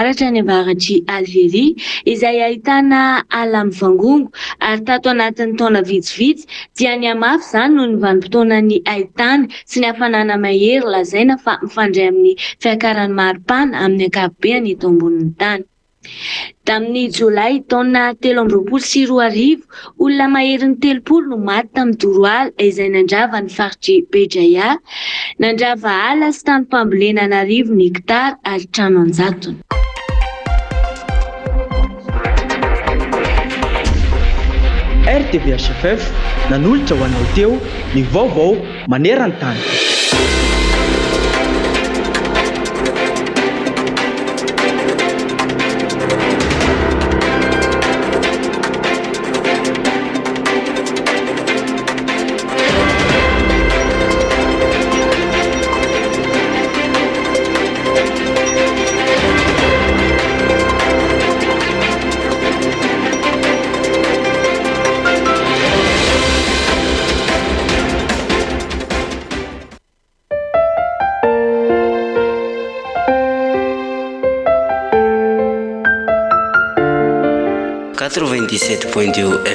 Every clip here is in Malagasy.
avaratra ny avaratry Algeria izay ahitana ala mivangongo ary tato anatin'ny taona vitsivitsy dia ny hamafy izany noho ny vanim-potoanan'ny haintany sy ny hafanana mahery lazaina fa mifandray amin'ny fiakaran'ny maripana amin'ny ankapobeny eto ambonin'ny tany. Tamin'ny Jolay taona 2023, olona maherin'ny 30 no maty tamin'ny Doroala izay nandrava ny faritry Bejaia, nandrava ala sy tany fambolena 1,000 hektara ary trano an-jatony. RTVHFF nanolotra ho anao teo ny vaovao maneran-tany.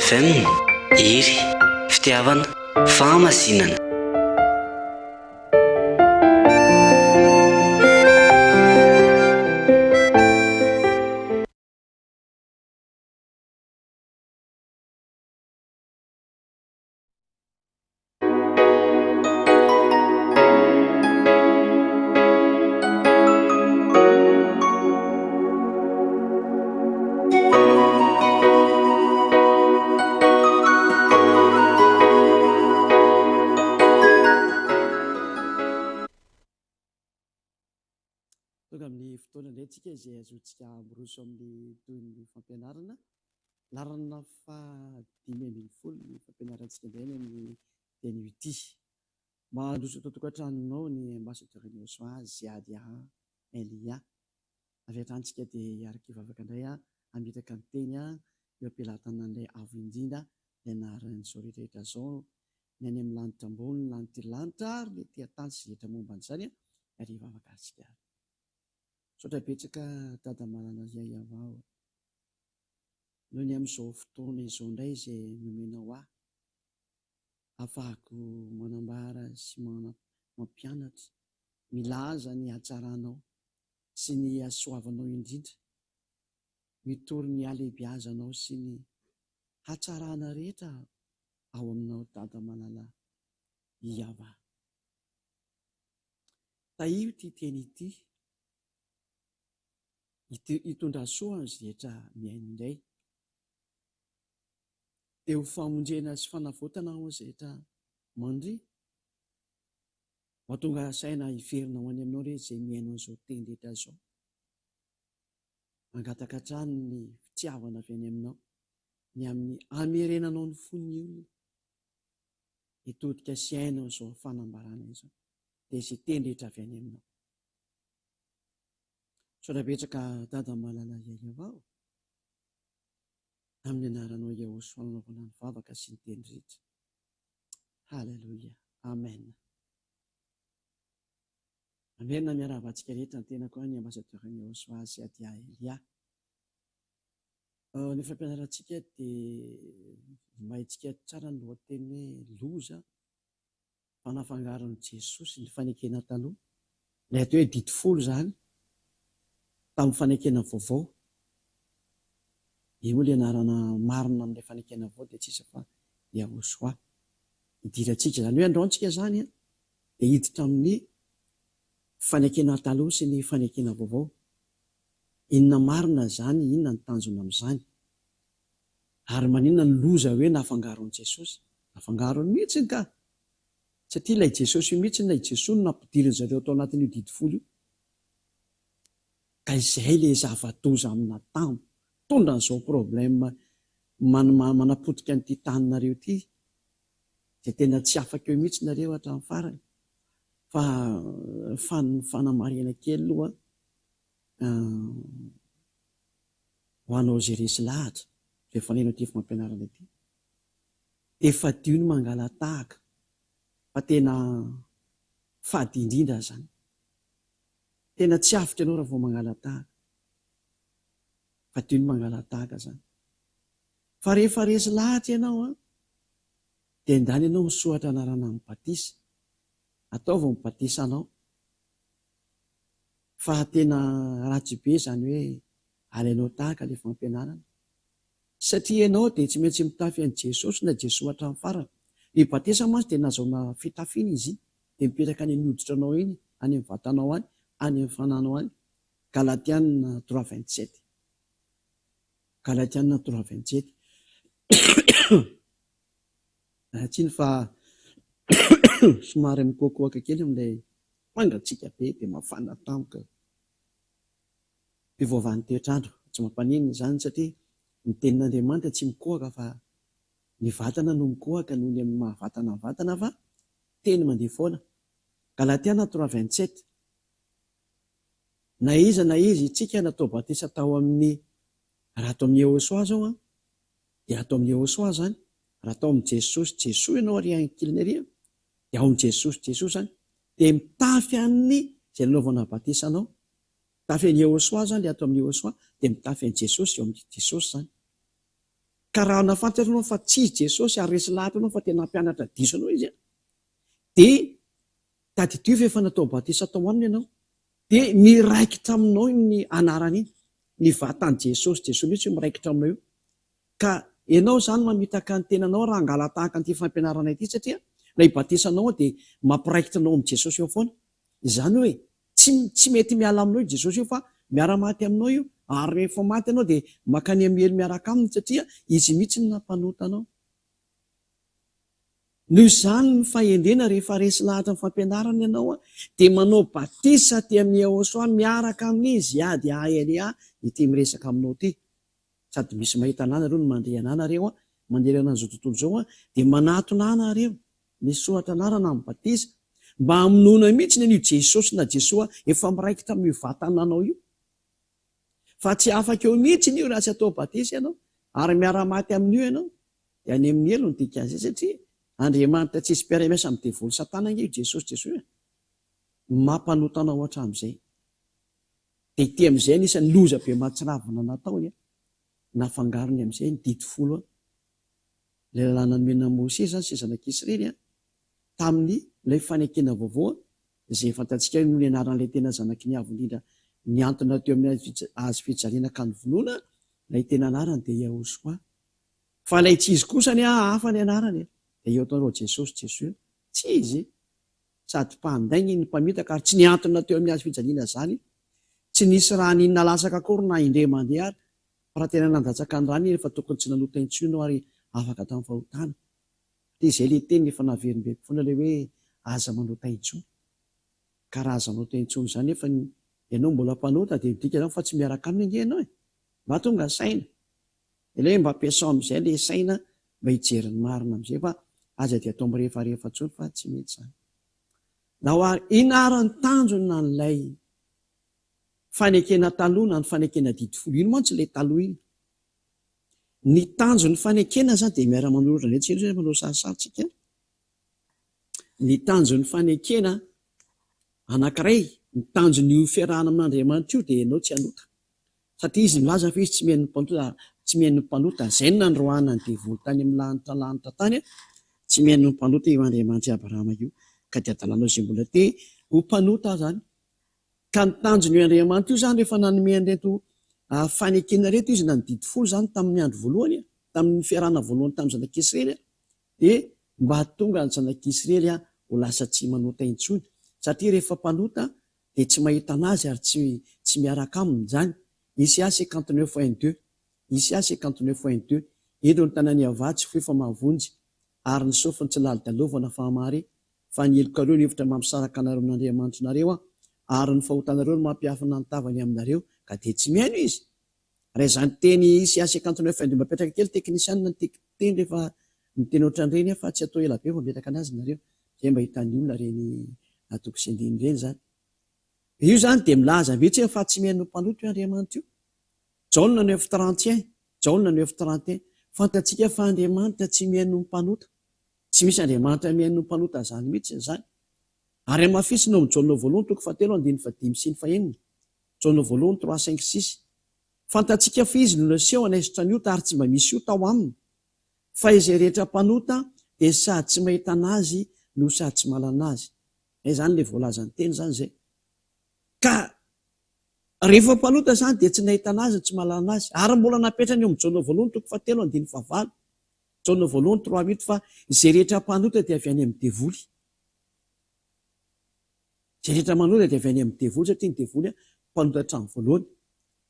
FM Iry fitiavana fahamasinana. Amin'ny fotoana indray tsika izay azotsika miroso amin'ny toy ny fampianarana larana fa 5:30 ny fampianarantsika indray amin'ny teny ity. Mandroso tao tokantranonao ny ambassadeur François Ziadia Elia. Avy atrantsika dia hiaraka hivavaka indray hamitaka ny teny eo am-pelatanan'ilay avo indrindra ny anaran'izao rehetrarehetra izao ny any amin'ny lanitra ambony ny lanitra lanitra ary ny ety antany sy rehetra momba an'izany ary hivavaka antsika. Sotra betsaka dada malana izay avao noho ny amin'izao fotoana izao indray izay nomenao ahafahako manambara sy mampianatra milaza ny hatsaranao sy ny hasoavanao indrindra mitory ny alehibiazanao sy ny hatsarana rehetra ao aminao dada malala iava. Taio ty teny ity hitondra soa ny rehetra miaina indray. Dia ho famonjena sy fanavotana ho izay rehetra mandry. Mahatonga saina hiverina ho any aminao rehetra izay miaina an'izao teny rehetra izao. Mangataka hatrany ny fitiavana avy any aminao, ny amin'ny hamerenanao ny fon'ny olona. Hitodika sy ainao izao fanambarana izao. Dia izay teny rehetra avy any aminao. Sotra betsaka dada malala iay avao amin'ny anaranao Iahosy fananaovana ny vavaka sy ny teny rehetra. Halleluja. Amen. Amerina miaravantsika rehetra ny tena koa ny ambassadeur Iahosy Ziadia Elia. Ny fampianarantsika dia mahintsika tsara ny lohateny hoe loza fanafangaron'i Jesosy ny fanekena taloha. Ilay atao hoe dity folo zany tamin'ny fanekena vaovao. Io moa ilay anarana marina amin'ilay fanekena vaovao dia tsisa fa Yahoshua. Idirantsika zany hoe andraontsika zany dia hiditra amin'ny fanekena taloha sy ny fanekena vaovao. Inona marina zany, inona ny tanjona amin'izany. Ary maninona ny loza hoe nafangaron'i Jesosy. Nafangarony mihitsy ka. Satria ilay Jesosy mihitsy ilay Jesosy no nampidiriny zareo tao anatin'io dity folo io. Ka izay ilay zava-doza amina tamo. Tondra n'izao problème manapotika an'ity taninareo ity. Izay tena tsy afaka eo mihitsy nareo hatramin'ny farany. Fa fanamarihana kely aloha ho anao izay resy lahatra rehefa neno ity fampianarana ity. Efa dio ny mangala-tahaka fa tena fady indrindra zany. Tena tsy afitra ianao raha vao mangala-tahaka. ka toy ny mangalatahaka zany. Fa rehefa resy lahatra ianao dia endany ianao misohatra anarana mibatisa, ataovy mibatisa anao. Fa tena ratsy be zany hoe alainao tahaka ilay fampianarana, satria ianao dia tsy maintsy mitafy an'i Jesosy na Jesosy hatramin'ny farany. Ny batisa mantsy dia nahazoana fitafiana izy, dia mipetraka any amin'ny hoditra anao iny, any amin'ny vatanao any, any amin'ny fananao any. Galatiana 3:27. Galatiana 3:27. Tsiny fa somary mikoakoaka kely amin'ilay mangatsika be dia mafana tampoka. Mpivoavan'ny toetrandro tsy mampaninona izany, satria ny tenin'Andriamanitra tsy mikoaka fa ny vatana no mikoaka noho ny amin'ny mahavatana ny vatana, fa teny mandeha foana. Galatiana 3:27. Na izy isika natao batisa tao amin'ny, raha atao amin'ny Yehosoa zao dia atao amin'ny Yehosoa zany. Raha atao amin'ny Jesosy ianao ary ankiliny ary dia ao amin'ny Jesosy zany, dia mitafy amin'ny izay nanaovana batisa anao. Mitafy an'i Yehosoa zany le atao amin'ny Yehosoa, dia mitafy an'i Jesosy eo amin'ny Jesosy zany. Ka raha nafantatra ianao fa tsy Jesosy ary resy lahatra ianao fa tena mpianatra diso anao izy, dia tadidio efa natao batisa tao aminy ianao, dia miraikitra aminao ny anarany iny, ny vatan'i Jesosy mihitsy miraikitra aminao io. Ka ianao zany mamitaka ny tenanao raha angalatahaka an'ity fampianarana ity, satria na hibatisa anao dia mampiraikitra anao amin'ny Jesosy eo foana. Izany hoe tsy mety miala aminao io Jesosy io, fa miara-maty aminao io, ary rehefa maty ianao dia makany amin'ny helo miaraka aminy, satria izy mihitsy ny nampanota anao. Noho izany ny fahendrena rehefa resy lahatra ny fampianarana ianao dia manao batisa ty amin'ny Yehosoa miaraka amin'izy dia alia ity miresaka aminao ity. Sady misy mahita anana ireo no mandre anana reo, mandeha an'izao tontolo izao dia manatonana reo misohatra anarana amin'ny batisa, mba hamonoana mihitsy ny an'io Jesosy na Jesoa efa miraikitra amin'ny vatananao io. Fa tsy afaka eo mihitsy io raha tsy atao batisa ianao ary miara-maty amin'io ianao, dia any amin'ny elo ny dikazay, satria Andriamanitra tsisy mpiara-miasa amin'ny devoly satana io Jesosy mampanota anao hatramin'izay. Dia ity amin'izay anisan'ny loza be mahatsiravina nataony, nafangarony amin'izay ny dity folo ilay lalàna nomena Mose zany sy zanak'Israely tamin'ny ilay fanekena vaovao izay fantatsika noho ny anaran'ilay tena zanaky ny avo indrindra niantona teo amin'ny azy fijaliana ka nyvonoana, ilay tena anarany dia Yehosoa. Fa ilay tsy izy kosa hafa ny anarany, dia eo taonao Jesosy tsy izy, sady mpandainy ny mpamitaka ary tsy niantona teo amin'ny azy fijaliana zany, tsy nisy raha ninona lasaka akory na indre mandeha ary, fa raha tena nandatsaka ny rany rehefa tokony tsy nanota intsony ary afaka tamin'ny fahotana. Dia izay le teny efa naverimbe foana ilay hoe aza manota intsony. Ka raha aza manota intsony zany efa ianao mbola mpanota dia midika zany fa tsy miaraka aminy ange ianao mba tonga saina. Ilay mba ampiasao amin'izay ilay saina mba hijeriny marina amin'izay, fa aza dia atao mirehefarehefa intsony fa tsy mety zany. Na ho ary inaran'ny tanjona n'ilay fanekena taloha na ny fanekena dity folo, ino mantsy ilay taloha iny. Ny tanjon'ny fanekena zany dia miara-manolotra indray tsika manao sarosarotsika. Ny tanjon'ny fanekena anankiray, ny tanjon'io fiarahana amin'Andriamanitra io dia ianao tsy hanota, satria izy milaza fa izy tsy mihaino mpanota, izay no nandroana ny devoly tany amin'ny lanitra tany, tsy mihaino mpanota io Andriamanitra Abrahama io, ka dia adalanao izay mbola te ho mpanota zany. Ka ny tanjon'io Andriamanitra io zany rehefa nanome an'ireto fanekena reto izy na ny dity folo zany tamin'ny andro voalohany, tamin'ny fiarahana voalohany tamin'ny zanak'Israely, dia mba hatonga ny zanak'Israely ho lasa tsy manota intsony, satria rehefa mpanota dia tsy mahita anazy ary tsy miaraka aminy zany. Isaia 59:2, Isaia 59:2, eto ny tanany avatsy fo efa mahavonjy ary ny sofiny tsy lali-dalovana fahamary, fa ny helokareo ny hevitra mampisaraka anareo n'Andriamanitra nareo ary ny fahotanareo no mampiafina ny tavany aminareo, ka dia tsy mihaino izy. Raha izany teny Isaia 59:2 mapetraka kely teknisianina ny teny rehefa miteny ohatran'ireny fa tsy atao ela be vao mapetraka anazy nareo, izay mba hitan'ny olona reny atoko sy andiny ireny zany. Io zany dia milaza mihitsy fa tsy mihaino mpanota io Andriamanitra io. Jaona 9:31, Jaona 9:31, fantatsika fa Andriamanitra tsy mihaino mpanota, tsy misy Andriamanitra mihaino mpanota zany mihitsy zany. Ary amafisina ao amin'ny Jaona voalohany toko 7:5 sy 9, Jaona voalohany 3:5-6, fantatsika fa izy no naseho anaisitra ny ota ary tsy mba misy ota ao aminy, fa izay rehetra mpanota dia sady tsy mahita anazy no sady tsy malana azy. Izany le voalazany teny zany zay. Ka rehefa mpanota zany dia tsy nahita anazy tsy malana azy. Ary mbola napetrany eo amin'ny Jaona voalohany toko 7:9, Jaona voalohany 3:8 fa izay rehetra mpanota dia avy any amin'ny devoly. Izay rehetra manota dia avy any amin'ny devoly satria ny devoly mpanota hatramin'ny voalohany.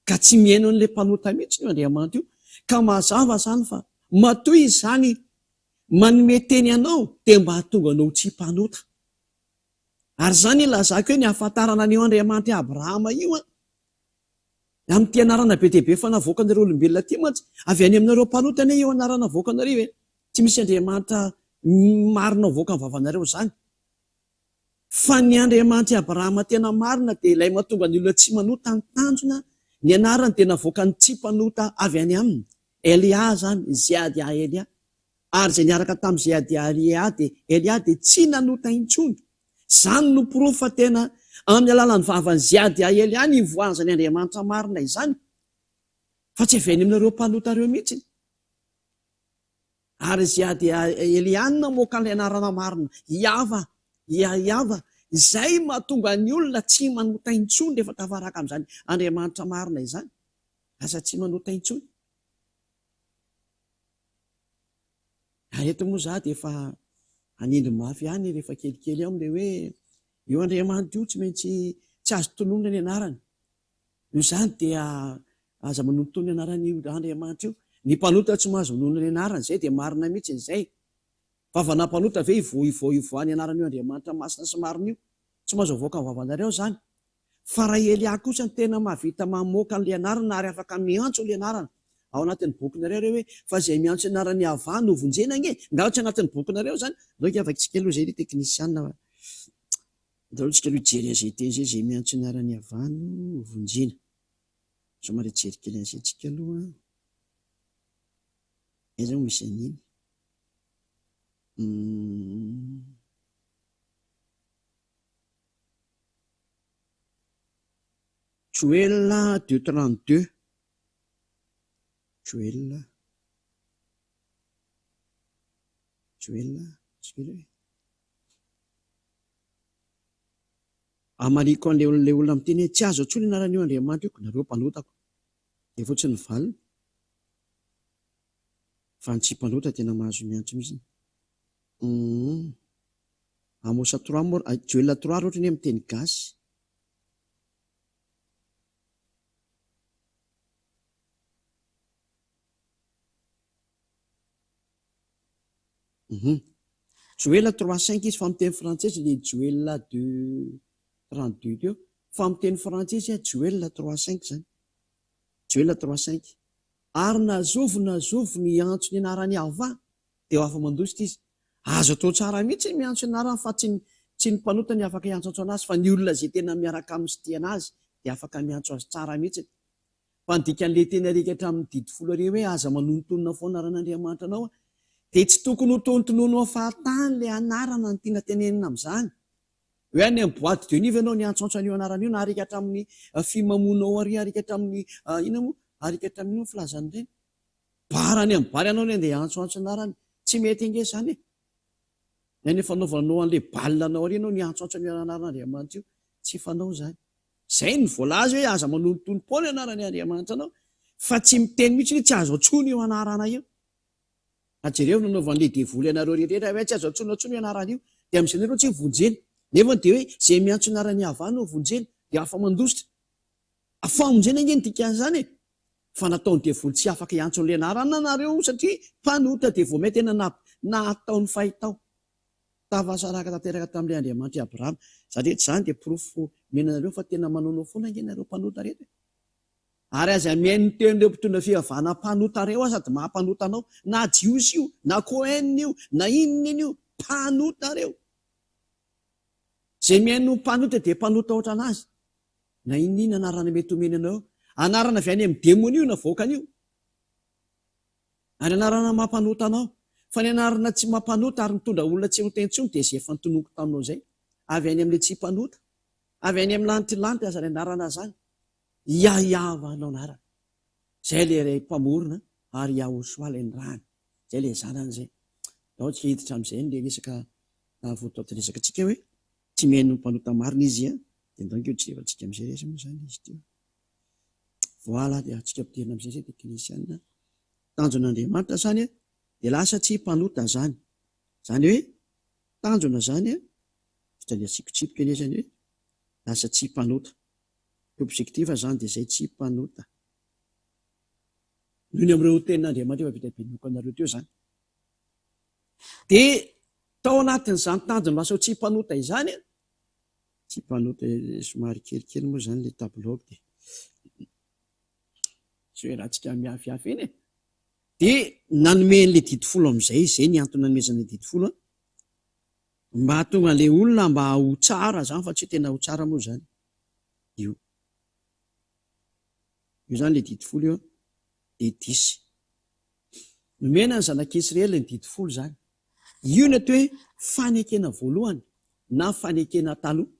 Ka tsy mihaino an'ilay mpanota mihitsy io Andriamanitra io. Ka mazava zany fa matoy izany manome teny anao dia mba hahatonga anao tsy mpanota. Ary zany ilazako hoe ny ahafantarana an'io Andriamanitra Abrahama io amin'ny ty anarana be dia be fa navoakanareo olombelona ty mantsy avy any aminareo mpanota anie io anarana avoakanareo e. Tsy misy Andriamanitra marina voaka ny vavanareo zany. Fa ny Andriamanitra Abrahama tena marina dia ilay mahatonga ny olona tsy manota ny tanjona, ny anarany dia navoaka ny tsy mpanota avy any aminy. Elia zany, Ziady Elia. Ary izay niaraka tamin'ny Ziady Elia dia Elia dia tsy nanota intsony. Zany no porofo fa tena amin'ny alalan'ny vavany Ziady Elia ny voazany Andriamanitra marina izany. Fa tsy avy any aminareo mpanotareo mihitsy. Ary Ziady Elia namoaka ilay anarana marina Iava, izay mahatonga ny olona tsy manota intsony rehefa tafaraka amin'izany Andriamanitra marina izany. Asa tsy manota intsony. Ary eto moa za dia efa anindry mafy ihany rehefa kelikely ao ilay hoe io Andriamanitra io tsy maintsy tsy azo tonoina ny anarany. Io zany dia aza manontony ny anarany Andriamanitra io. Ny mpanota tsy mahazo nono ny anarany izay dia marina mihitsy izay. Fa vana mpanota ve ivoany anarany io Andriamanitra masina sy marina io, tsy mahazo avoaka ny vavanareo zany. Fa raha Elia kosa ny tena mahavita mamoaka an'ilay anarana ary afaka miantso ilay anarana. Ao anatin'ny bokinareo ireo hoe fa izay miantso anarany avany no vonjena nge. Ngao tsy anatin'ny bokinareo zany. Ndao kiavatsika aloha izay teknisiana. Ndao tsika aloha jery an'izay teny izay miantso anarany avany no vonjena. Somary jery kely an'izay tsika aloha. Izao misy an'iny. Joël 2:32. Amariko an'ilay olona miteny hoe tsy azo atsony anaran'io Andriamanitra io nareo mpanotako. Dia fotsiny ny valina. Fa ny tsy mpanota tena mahazo miantso mihitsy. Amosa 3, Joël 3 ohatra ny amin'ny teny gasy. Joël 3:5 izy fa amin'ny teny frantsay ilay Joël 2:32 teo. Fa amin'ny teny frantsay izy Joël 3:5 zany. Joël 3:5. Ary nazovo ny antso ny anarany ava dia ho afa mandositra izy. Azo atao tsara mihitsy miantso ny anarany fa tsy ny mpanota ny afaka hiantso anazy fa ny olona izay tena miaraka amin'ny sy tia anazy dia afaka miantso azy tsara mihitsy. Fa ny dikan'ilay teny arika hatramin'ny 10 hoe aza manontonona foana aran'Andriamanitra anao dia tsy tokony ho tontonono ao fahatany ilay anarana ny tiana tenenina amin'izany. Hoe any amin'ny boîte de nuit ianao niantsoantso an'io anarana io na arika hatramin'ny fimamonao ary arika hatramin'ny arika hatramin'ny filazany ireny. Bara any amin'ny bary ianao ny andeha hiantsoantso anarany. Tsy mety ange izany e. Ny fanaovanao an'ilay balinanao ary ianao niantsoantso an'io anaran'Andriamanitra io. Tsy fanao izany. Izay ny voalaza hoe aza manontonompo ny anarany Andriamanitra anao. Fa tsy miteny mihitsy hoe tsy azo atsony io anarana io. Ajereo nanaovan'ilay devoly anareo rehetra hoe tsy azo atsony io anarana io. Dia amin'izay nareo tsy vonjena. Nefa dia hoe izay miantso anarany avany no vonjena dia afa mandositra. Afa vonjena nge ny dikan'izany e. Fa nataony devoly tsy afaka hiantso an'ilay anarana nareo satria mpanota dia vao tena nataony fahitao. Tafasaraka tanteraka tamin'ilay Andriamanitra Abrahama. Satria izany dia porofo menanareo fa tena manao foana nge nareo mpanota rehetra. Ary aza mihaino tenin'ireo mpitondra fivavahana mpanotareo aho sady mampanotanao na jiosy io na koenina io na inona io mpanotareo. Izay mihaino mpanota dia mpanota oatra anazy. Na inona anarana mety omenanao. Anarana avy any amin'ny demony io na voakany io. Ary anarana mampanotanao. Fa ny anarana tsy mampanota ary mitondra olona tsy anota intsony dia izay efa nitonoko taminao izay. Avy any amin'ilay tsy mpanota. Avy any amin'ny lanitry lanitra aza ny anarana zany. Iaiava anao anarana. zay le ray mpamorona ary Yahosoa ny rany, zay le zanany zay. Ao tsika hiditra amin'izay le resaka voatoato-resaka tsika hoe tsy miheno mpanota marina izy dia ndongo tsy revantsika amin'izay resy moa zany izy teo. Voilà dia tsika ampidirina amin'izay zay teknisiana tanjon'Andriamanitra zany dia lasa tsy mpanota zany. Zany hoe tanjona zany fitania tsikotsipika anie zany hoe lasa tsy mpanota. Objectif zany dia zay tsy mpanota. Noho ny amin'ireo tenin'Andriamanitra efa vita benoko anareo teo zany. Dia tao anatin'izany tanjona lasa tsy mpanota izany, tsy mpanota somary kelikely moa zany le tableau dia sy hoe raha tsika miafiafy eny. Dia nanomen'le didifolo amin'izay, izay ny antony nanomezana didifolo mba hahatonga le olona mba ho tsara zany fa tsy hoe tena ho tsara moa zany. Io zany le didifolo io dia 10. Nomena ny zanak'Israely ny didifolo zany. Io ny atao hoe fanekena voalohany na fanekena taloha.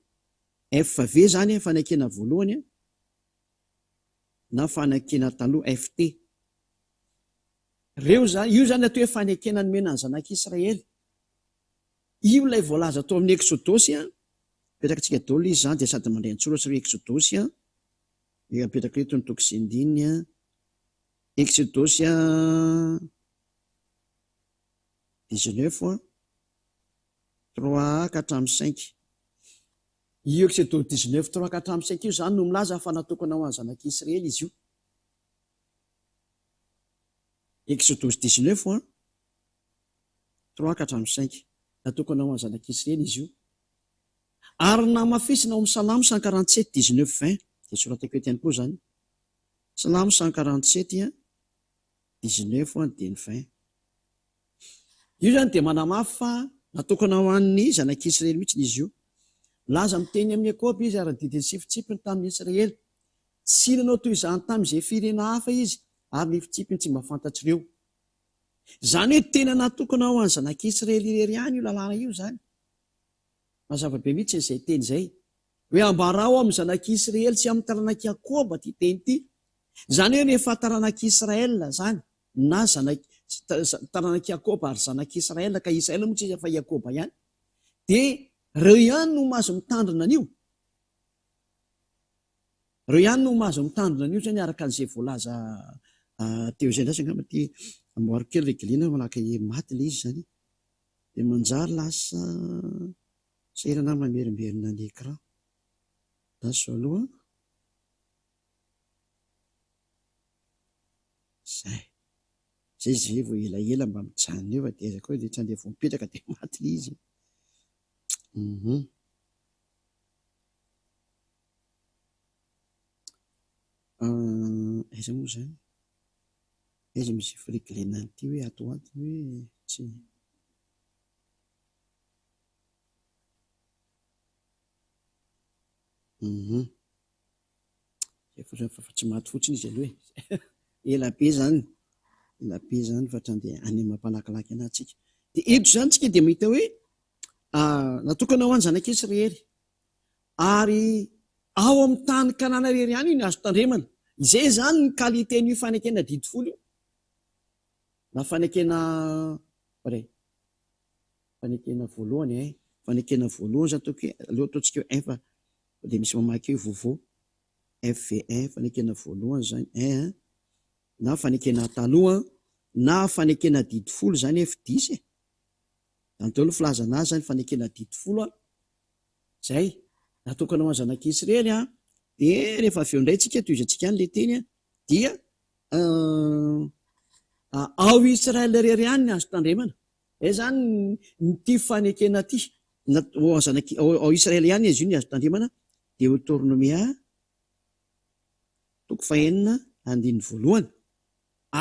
FV zany fanekena voalohany na fanekena taloha FT. Io zany atao hoe fanekena nomena ny zanak'Israely. Io ilay voalaza tao amin'ny Exodosy petrakatsika daholo izy zany dia sady mandray antsoratra hoe Exodosy mipetraka eto ny toko sy ny dininy Exodosy 19 3 ka hatramin'ny 5. Io Exodosy 19 3 ka hatramin'ny 5 io zany no milaza fa natokana ho an'ny zanak'Israely izy io. Exodosy 19 3 ka hatramin'ny 5 natokana ho an'ny zanak'Israely izy io. Ary namafisina ao amin'ny Salamo 147 19 20 dia soratako eto ihany koa zany. Salamo 147 19 dia ny 20. Io zany dia manamafy fa natokana ho an'ny zanak'Israely mihitsy izy io. Laza miteny amin'ny Ekôpy izy ary didiny sy fitsipiny tamin'ny Israely. Tsy nanao toy izany tamin'izay firena hafa izy ary ny fitsipiny tsy mba fantatr'ireo. Zany hoe tena natokana ho an'ny zanak'Israely irery ihany io lalàna io zany. Mazava be mihitsy izay teny izay hoe ambarao amin'ny zanak'Israely sy amin'ny taranak'i Jakôba ty teny ity. Zany hoe rehefa taranak'Israel zany na taranak'i Jakôba ary zanak'Israel ka Israel moa tsy izy fa Jakôba ihany. Dia reo ihany no mahazo mitandrina an'io. Reo ihany no mahazo mitandrina an'io zany araka an'izay voalaza teo izay ndrasy angamba ty amboary kely regliana malaka maty le izy zany. Dia manjary lasa sairana mamerimberina ny écran. Daso aloha. Zay zay vao elaela mba mijanona eo dia aza koa dia tsy andeha vao mipetraka dia maty le izy. Aiza moa zany? Aiza misy fireglena an'ity hoe atoato hoe tsy. Fa tsy maty fotsiny izy aloha ela be zany fa hatrany any mampalakilaky anatsika. Dia eto zany tsika dia mahita hoe natokana ho an'ny zanak'Israely ary ao amin'ny tany Kanana irery ihany ny azo tandremana. Izay zany ny kaliten'io fanekena didifolo io. Na fanekena voalohany fanekena voalohany zany ataoko hoe aleo ataontsika hoe 1 fa dia misy mamaky hoe vovô FV1 fanekena voalohany zany 1 na fanekena taloha na fanekena didifolo zany F10 zany tao aloha filazana azy zany fanekena didifolo zay natokana ho an'ny zanak'Israely dia rehefa avy eo indray tsika toy izay tsika any le teny dia ao Israel irery ihany ny azo tandremana. Zany nyty fanekena ty ao Israel ihany izy io ny azo tandremana. Deutéronomia 9:1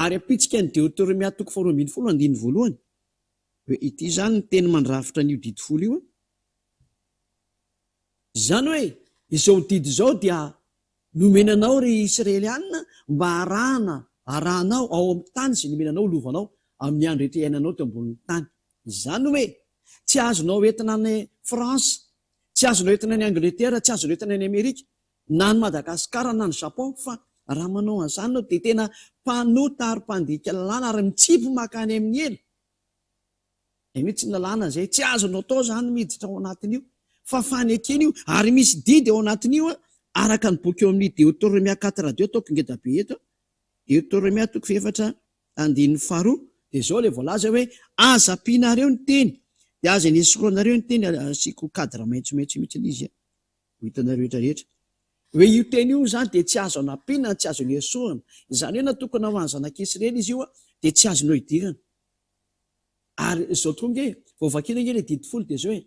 ary apitsika ny Deutéronomia 9:1 hoe ity zany ny teny mandrafitra an'io didifolo io. Zany hoe izao didy izao dia nomenanao ry Israelianina mba arahanao ao amin'ny tany izay nomenanao lovanao amin'ny andro rehetra iainanao teo ambonin'ny tany. Izany hoe tsy azonao entina ny Fransa, tsy azonao entina ny Angletera, tsy azonao entina ny Amerika, na ny Madagasikara na ny Japon, fa Raha manao an'izany ianao dia tena mpanota ary mpandika lalàna ary mitsipy makany amin'ny elo. Dia mihitsy ny lalàna izay tsy azonao tao izany miditra ao anatin'io, fa fanekena io ary misy didy ao anatin'io araka ny boky eo amin'ny Deutéronomia 4:2 ataoko ngeda be eto. Deutéronomia 4:2 dia izao ilay voalaza hoe aza ampianareo ny teny dia aza ny esoranareo ny teny. Asiako kadra maitsomaitso mihitsy izy ho hitanareo rehetrarehetra hoe io teny io izany dia tsy azo anampiana, tsy azo ny esorana. Izany hoe natokana ho an'ny zanak'Israely izy io dia tsy azonao idirana. Ary izao tonga vao vakiana ilay didy folo dia izao hoe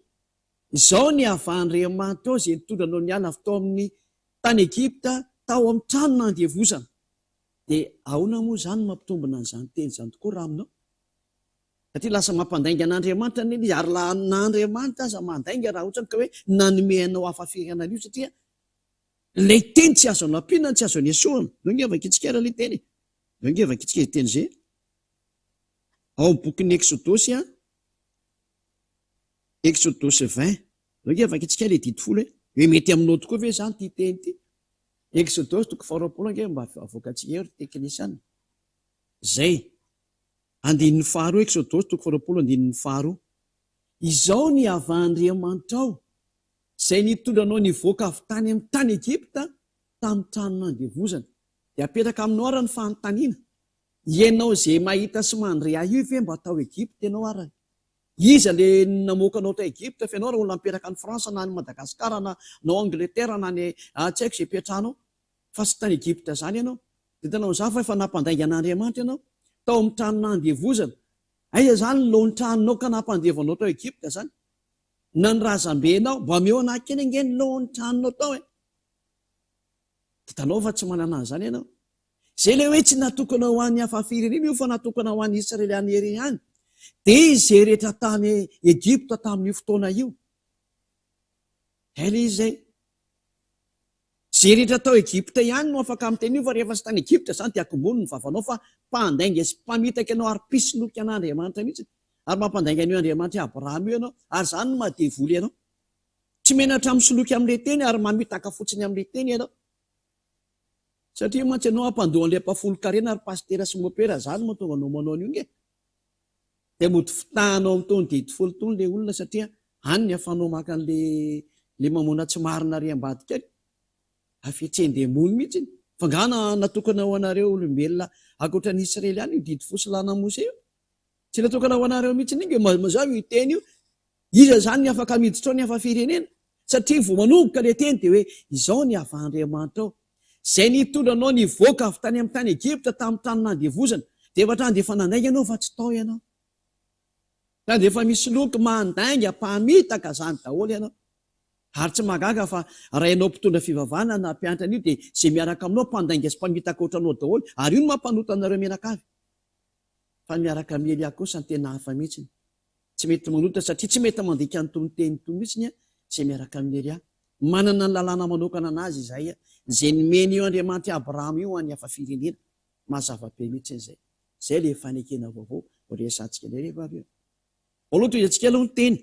izao ny havahan'Andriamanitra izay nitondra anao niala avy tao amin'ny tany Egipta tao amin'ny trano nandevozana. Dia ahoana moa izany mampitombona an'izany teny izany tokoa raha aminao? Satria lasa mampandainga an'Andriamanitra ny izy ary n'Andriamanitra aza mandainga raha ohatra ka hoe nanome anao hafafirenana io, satria ilay teny tsy azo anampiana, tsy azo esorana. Nao ngevaka itsika ilay teny, nao ngevaka itsika teny izay ao amin'ny bokin'ny Exodosy, Exodosy 20, nao ngevaka itsika ilay didy folo hoe mety aminao tokoa ve izany ty teny ty? Exodosy 20 nge mba avoakatsika eo teknisiana zay. Andininy faharoa, Exodosy 20:2. Izao ny havahan'Andriamanitra ao izay nitondra anao nivoaka avy tany amin'ny tany Egipta tamin'ny trano nandevozana. Dia apetraka aminao ara ny fanontaniana, ianao izay mahita sy mandre io ve mba tao Egipta ianao ara? Iza le namoaka anao tao Egipta fa ianao raha olona mipetraka ny Fransa na ny Madagasikara na Angleterre na ny tsy haiko izay petrahanao, fa sy tany Egipta izany ianao. Dia tanao izany fa efa nampandainga an'Andriamanitra ianao tao amin'ny trano nandevozana. Aiza izany ny lohan'ny tranonao ka nampandevanao tao Egipta izany? Na ny razambenao mba meo anankena nge ny lohan'ny tranonao tao e. Dia tanao fa tsy manana an'izany ianao. Izay ilay hoe tsy natokana ho an'ny hafa firenena io fa natokana ho an'ny Israeliana ery ihany. Dia izay rehetra tany Egipta tamin'io fotoana io. Ilay izay izay rehetra tao Egipta ihany no afaka amin'ny teny io, fa rehefa sy tany Egipta izany dia akombony ny vavanao fa mpandainga sy mpamitaka ianao ary mpisoloky an'Andriamanitra mihitsy. Ary mampandainga an'io Andriamanitra Abraham io ianao, ary izany no mahadevoly ianao. Tsy menatra misoloky amin'ilay teny ary mamitaka fotsiny amin'ilay teny ianao. Satria mantsy ianao ampandohan'ilay mpafolo-karena ary pastera sy mopera, izany mahatonga anao manao an'io nge. Dia mody fitahanao amin'ny taony didy folo tony ilay olona, satria any ny afanao maka an'ilay mamona tsy marina ary ambadikely. Afetren-demony mihitsy. Fangana natokana ho anareo olombelona ankoatran'ny Israely ihany io didy fosilana Mose io. Tsy natokana ho anareo mihitsy inge mazava io teny io. Iza izany ny afaka miditra ao ny hafa firenena? Satria vao manomboka ilay teny dia hoe izao ny havahan'Andriamanitra ao izay nitondra anao nivoaka avy tany amin'ny tany Egipta tamin'ny trano nandevozana. Dia efa trany dia efa nandainga ianao fa tsy tao ianao. Trany dia efa misy loky mandainga mpamitaka izany daholo ianao. Ary tsy magaga fa raha ianao mpitondra fivavahana na mpianatra an'io dia izay miaraka aminao mpandainga sy mpamitaka ohatranao daholo, ary io no mampanota anareo menakavy. Fa miaraka amin'ny Elia kosa ny tena hafa mihitsy. Tsy mety manota satria tsy mety mandika an'itony teny itony mihitsy izay miaraka amin'ny Elia. Manana ny lalàna manokana anazy izay izay nomeny io Andriamanitra Abrahama io any hafa firenena. Mazava be mihitsy izay. Izay ilay fanekena vaovao ho resantsika ilay rehefa avy eo. Aloha toy antsika aloha ny teny.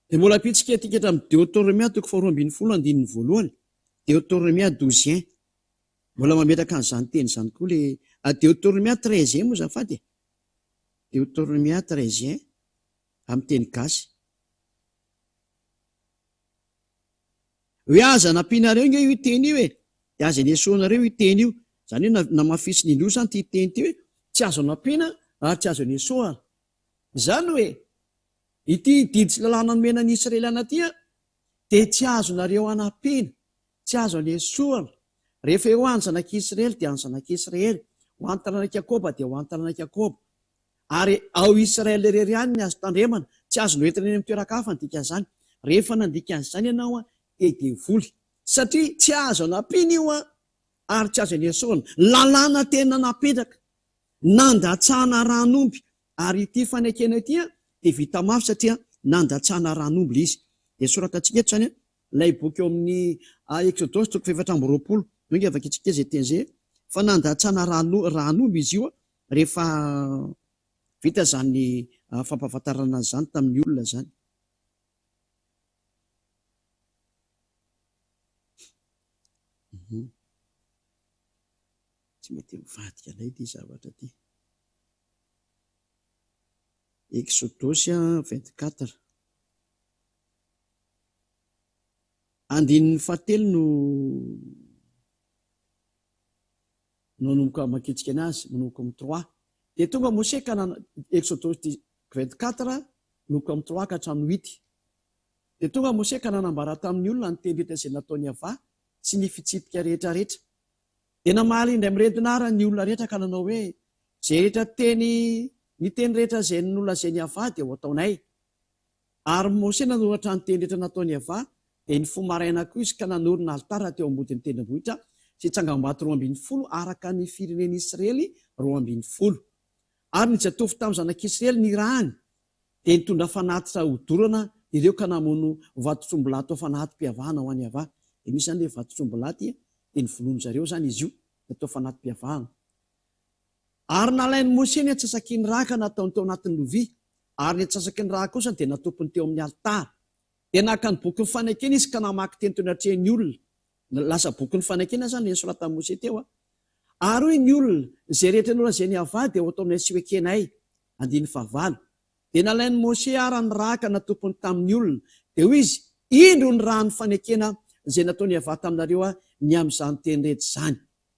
Dia mbola apitsika etika hatramin'ny Deutéronomia 2:20. Deutéronomia 12:1. Mbola mametraka an'izany teny izany koa ilay Deutéronomia 13 moa zafady. Deutéronomia 13 amin'ny teny gasy. Hoe aza nampianareo nge io teny io e, dia aza niesoanareo io teny io. Izany hoe namafisy ny indroa izany ty teny ty hoe tsy azo nampiana ary tsy azo niesoana. Izany hoe ity didy sy lalàna nomena ny Israeliana ty dia tsy azonareo hanampiana, tsy azo anesoana. Rehefa eo any zanak'Israely dia any zanak'Israely, ho any taranaka Jakoba dia ho any taranaka Jakoba. Ary ao Israely irery ihany ny azo tandremana, tsy azo noentina eny amin'ny toeran-kafa ny dikan'izany. Rehefa nandika an'izany ianao dia devoly, satria tsy azo hanampiana io ary tsy azo anesoana. Lalàna tena napetraka, nandatsahana ranomby, ary ity fanekena ity dia vita mafy satria nandatsahana ranomby ilay izy. Dia soratantsika eto izany ilay boky eo amin'ny Exodosy 4:20. Nge avaka itsika izay teny izay fa nandatsahana ranomby izy io rehefa vita izany fampahafantarana izany tamin'ny olona izany. tsy mety mivadika anay ty zavatra ty. Exodosy 24 andininy fahatelo no nanomboka makitsika anazy, manomboka amin'ny 3 dia tonga Mose ka Exodosy 24 manomboka amin'ny 3 ka hatramin'ny 8 dia tonga Mose ka nanambara tamin'ny olona ny teny rehetra izay nataony avà sy ny fitsipika rehetra rehetra. Dia namaly indray mirentina ara ny olona rehetra ka nanao hoe izay rehetra ny teny rehetra izay nolazainy avà dia ho ataonay. Ary Mose nanoratra ny teny rehetra nataony avà dia ny fomaraina koa izy ka nanorina altara teo ambodin'ny tendrombohitra sy tsangam-bato 12 araka ny firenen'i Israely 12. Ary ny jatofy tamin'ny zanak'Israely ny rahany dia nitondra fanatitra hodorana ireo ka namono vatotsombolaty ao fanaty-piavahana ho any avà. Dia misy zany ilay vatotsombolaty dia ny vonoany zareo zany izy io natao fanaty-piavahana. Ary nalain'ny Mose ny atsasaky ny raka nataony teo anatin'ny lovia, ary ny atsasaky ny raka kosa dia natopony teo amin'ny altara. Dia naka ny boky ny fanekena izy ka namaky teny teo anatrehan'ny olona. Lasa boky ny fanekena zany ilay nosoratan'i Mose teo. Ary hoy ny olona izay rehetra nolazainy avà dia ho ataonay sy hoekenay. 9. Dia nalain'ny Mose ara ny raka natopony tamin'ny olona. Dia hoy izy, indro ny raha ny fanekena izay nataony avà taminareo ny amin'izany teny rehetra zany.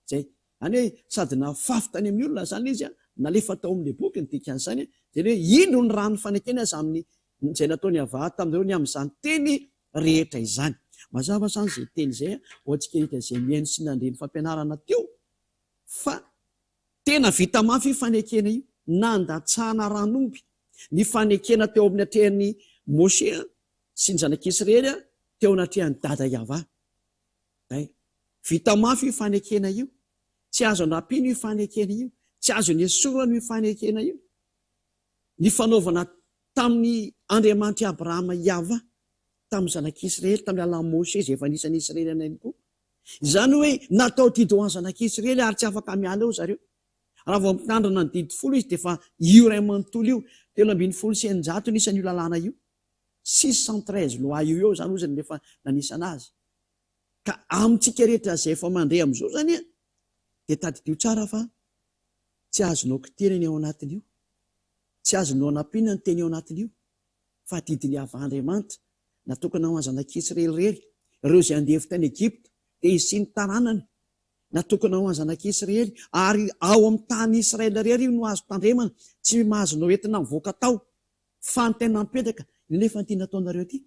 Zay. Any hoe sady nafafy tany amin'ny olona zany izy nalefa tao amin'ilay boky ny dikan'izany. Dia hoe indro ny raha ny fanekena izay nataony avà taminareo ny amin'izany teny rehetra izany. Mazava zany izay teny izay ho antsika rehetra izay mihaino sy nandre ny fampianarana teo fa tena vita mafy fanekena io, nandatsahana ranomby ny fanekena teo amin'ny atrehan'ny Mose sy ny zanak'Israely teo anatrehan'ny dada Yahva. Vita mafy io fanekena io, tsy azo anapino io fanekena io, tsy azo ny esorana io fanekena io. Ny fanaovana tamin'ny Andriamanitra Abrahama Yahva tamin'ny zanak'Israely tamin'ny alalan'i Mose izay efa nisan'ny Israely anay koa. Izany hoe natao didy ho an'ny zanak'Israely ary tsy afaka miala eo zareo. Raha vao mitandrina ny didy 10 izy dia efa io ray manontolo io 3,900 nisan'io lalàna io. 613 loa io zany ozany rehefa nanisana azy. Ka amintsika rehetra izay efa mandray amin'izao zany dia tadidio tsara fa tsy azonao kiteny ao anatiny io, tsy azonao anapinina ny teny ao anatiny io, fa didiny avandriamanitra natokana ho an'ny zanak'Israely rery, ireo izay andevy tany Egypta dia izy sy ny taranany natokana ho an'ny zanak'Israely, ary ao amin'ny tany Israely rery io no azo tandremana, tsy mahazonao entina mivoaka tao fa ny tena mipetraka nefa ty nataonareo ty.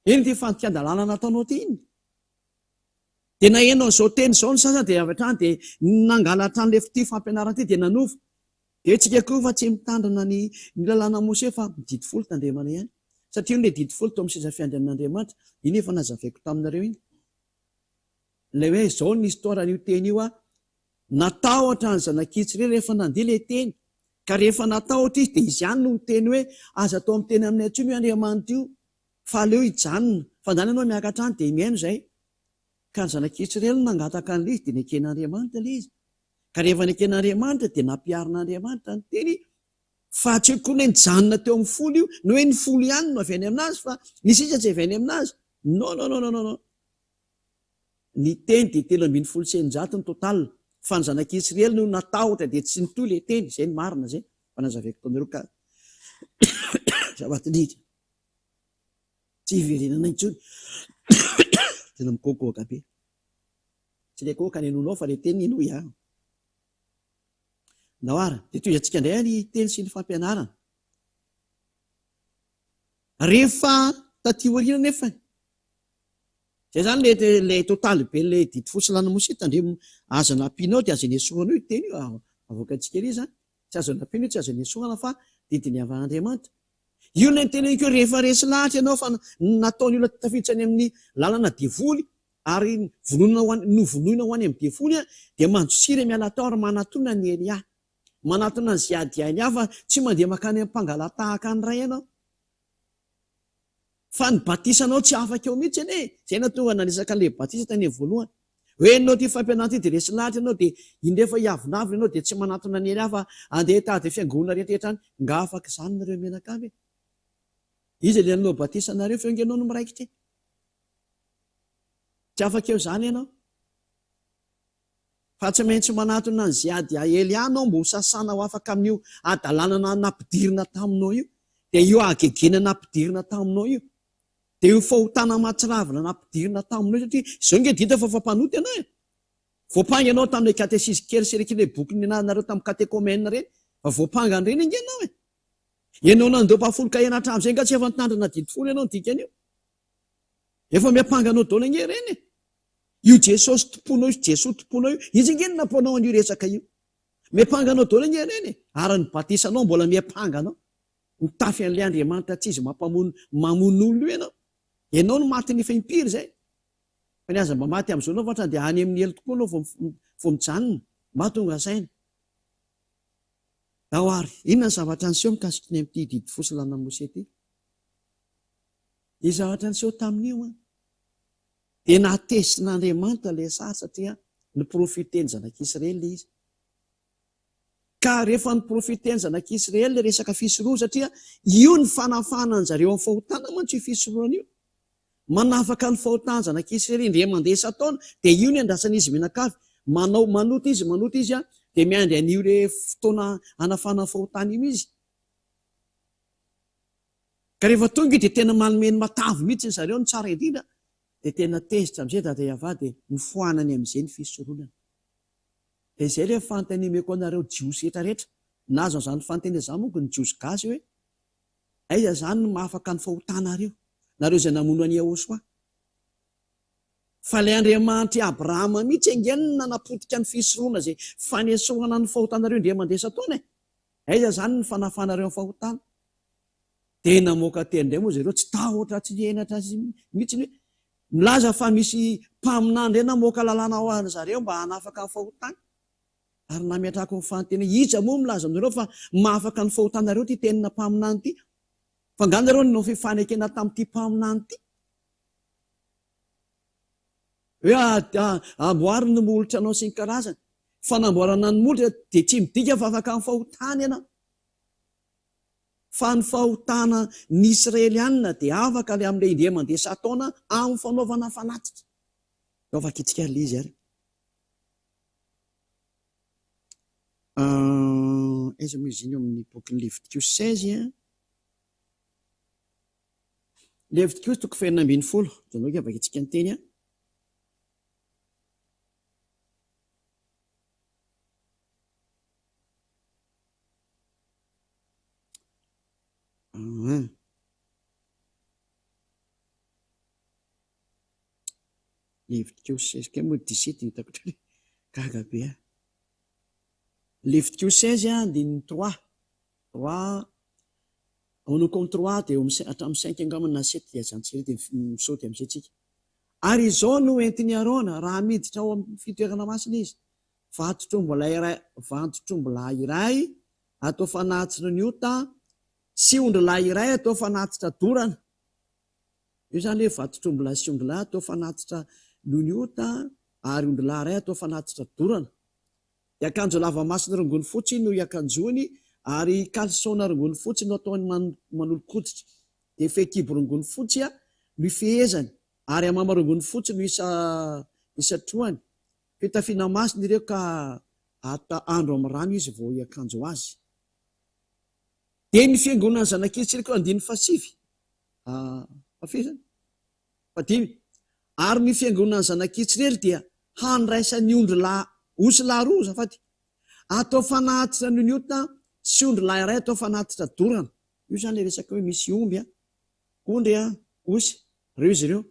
Eny ty fantian-dalàna nataonao ty iny. Dia nahenao izao teny izao ny sasany dia avy hatrany dia nangalatra an'ilay ty fampianarana ty dia nanova. Dia tsika koa fa tsy mitandrina ny lalàna Mose fa mididy folo tandremana ihany. Satria ilay didy folo tao amin'ny seza fiandrian'Andriamanitra, iny efa nazavaiko taminareo iny. Ilay hoe izao ny historan'io teny io natahotra ny zanak'Israely rehefa nandeha ilay teny. Ka rehefa natahotra izy dia izy ihany no teny hoe aza atao amin'ny teny aminay intsony io Andriamanitra io. Fa aleo hijanona, fa ndany ianao miakatra any dia mihaino izay. Ka ny zanak'Israely nangataka an'ilay izy dia neken'Andriamanitra ilay izy. Ka rehefa neken'Andriamanitra dia nampiarin'Andriamanitra ny teny. Fa tsy hoe koa ny nijanona teo amin'ny folo io, no hoe ny folo ihany no avy any aminazy fa ny sisa tsy avy any aminazy. No. Ny teny dia 3,900 ny total. Fa ny zanak'Israely no natahotra dia tsy nitohy ilay teny, izay ny marina izay. Fa nazavaiko taonareo ka zava-tiditra. Tsy hiverenana intsony. Tena mikoakoaka be. Tsy ilay koaka ny henonao fa ilay teny inoy a. Nahoara, dia toy antsika indray ny teny sy ny fampianarana. Rehefa taty aoriana nefa izay zany ilay totaly be ilay didy folo sy lalàna Mose tandremo azo nampianao dia azo esorana io teny io avoaka antsika ery zany. Tsy azo nampianao tsy azo esorana fa didiny avy Andriamanitra. Io ny teneniko rehefa resy lahatra ianao fa nataony olona tafiditra any amin'ny lalàna devoly ary novonoina ho any amin'ny devoly dia manjosira miala tao ary manatona ny Elia. Manatona ny ziadiany hafa tsy mandeha makany amin'ny mpangalatahaka ny ray ianao. Fa ny batisanao tsy afaka eo mihitsy ane. Izay natonga nanisaka an'ilay batisa tany voalohany. Hoe ianao ty fampianarana ty dia resy lahatra ianao dia indefa hiavinavina ianao dia tsy manatona ny Elia fa andeha tady fiangonana rehetrarehetra any. Nga afaka izany nareo menakavy. Izy ilay anao batisanareo fa ianao no miraikitra. Tsy afaka eo izany ianao. fa tsy maintsy manatona ny ziady ahely anao mbo ho sasana ho afaka amin'io adalanana nampidirina taminao io, dia io agegena nampidirina taminao io, dia io fahotana matsiravina nampidirina taminao io, satria izao nge dita fa fampanoty ianao e. Voapanga ianao tamin'ilay katesisy kely serekile boky ninareo tamin'ny katekomena reny, fa voapanga ny reny inge ianao e. Ianao nandoam-pafoloka ianatra amin'izay nga tsy efa nitandrina didifolo ianao dikan'io, efa miapanga anao daholo nge reny e. Io Jesosy tomponao io, Jesosy tomponao io, izy nge ny nampaonao an'io resaka io, miapanga anao daholo nge reny e. Ary ny batisanao mbola miapanga anao, mitafy an'ilay Andriamanitra tsy izy mamono olo io ianao, ianao no maty ny efa impiry zay. Fa ny aza mba maty amin'izao anao vatra dia any amin'ny elo tokoa anao vao mijanona, mba tonga saina. Dahoary, inona ny zavatra niseho mikasika ny amin'ity didy fosilana Mose ity? Ny zavatra niseho tamin'io dia natesin'Andriamanitra ilay sary, satria niprofiteny zanak'Israely izy. Ka rehefa niprofiteny zanak'Israely resaka fisoroha, satria io ny fanafana ny zareo amin'ny fahotana mantsy io fisorohana io. Manafaka ny fahotana zanak'Israely indray mandeha isa-taona, dia io ny andrasan'izy mianakavy. Manoty izy dia miandry an'io re fotoana anafana ny fahotana io izy. Ka rehefa tonga dia tena manomeny matavy mihitsy ny zareo, ny tsara indrindra, dia tena tezitra amin'izay dadayavà dia nifohanany amin'izay ny fisoronana. Dia izay rehefa fanontaniameko anareo jiosy rehetrarehetra, nazo an'izany fanontaniana izany monko ny jiosy gasy hoe aiza izany no mahafaka ny fahotanareo, nareo izay namono an'i Ahosoa? Fa ilay Andriamanitra Abrahama mihitsy angenina nanapotika ny fisoroana izay fanesohana ny fahotanareo indray mandeha isa-taona. Aiza izany ny fanafanareo amin'ny fahotana? Dia namoaka teny indray moa zareo, tsy tahotra tsy henatra mihitsy hoe milaza fa misy mpaminany ireny namoaka lalàna ho an'ny zareo mba hanafaka ny fahotana. Ary nametrako ny fanontena, iza moa milaza aminareo fa mahafaka ny fahotanareo ty tenina mpaminany ty? Fa nga nareo no fifanekena tamin'ity mpaminany ty, hoe amboary ny molotra anao sy ny karazany. Fanamboarana ny molotra dia tsy midika fa afaka ny fahotana ianao. Fa ny fahotana ny Israelianina dia afaka le amin'ilay indray mandeha isa-taona amin'ny fanaovana fanatitra. Eo afaka itsika le izy ary. Aiza moa izy iny eo amin'ny bokin'ny Léviticus 16 Léviticus 2:20, janao ke avaka itsika ny teny a. Léviticus 16 ke moa 17 hitako gaga be a. Léviticus 16 andininy 3 ono comme 3 dia hatramin'ny 5 angambany na 7 dia zantsika dia misaoty amin'izay tsika. Ary izao no entiny Arona raha miditra ao amin'ny fitoerana masina izy: vantotrom-bolahy iray atao fanatitra ny ota, sy ondrilahy iray atao fanatitra dorana. Io izany hoe vantotrom-bolahy sy ondrilahy atao fanatitra ny ota, ary ondrilahy iray atao fanatitra dorana. Dia akanjo lava masina rongony fotsy no iakanjony, ary kalsona rongony fotsy no ataony manolo-koditra. Dia fehikibo rongony fotsy no ifehezany, ary amama rongony fotsy no isatroany. Fitafiana masina ireo ka andro amin'ny rano izy vao iakanjo azy. Dia ny fiangonana zanak'Israely koa andiny fasivy fafezany fadimy. Ary ny fiangonana zanak'Israely dia handraisany ondrilahy osilahy roa zafady, atao fanatitra ny ota, sy ondrilahy iray atao fanatitra dorana. Io zany le resaka hoe misy omby ondry osy reo izy ireo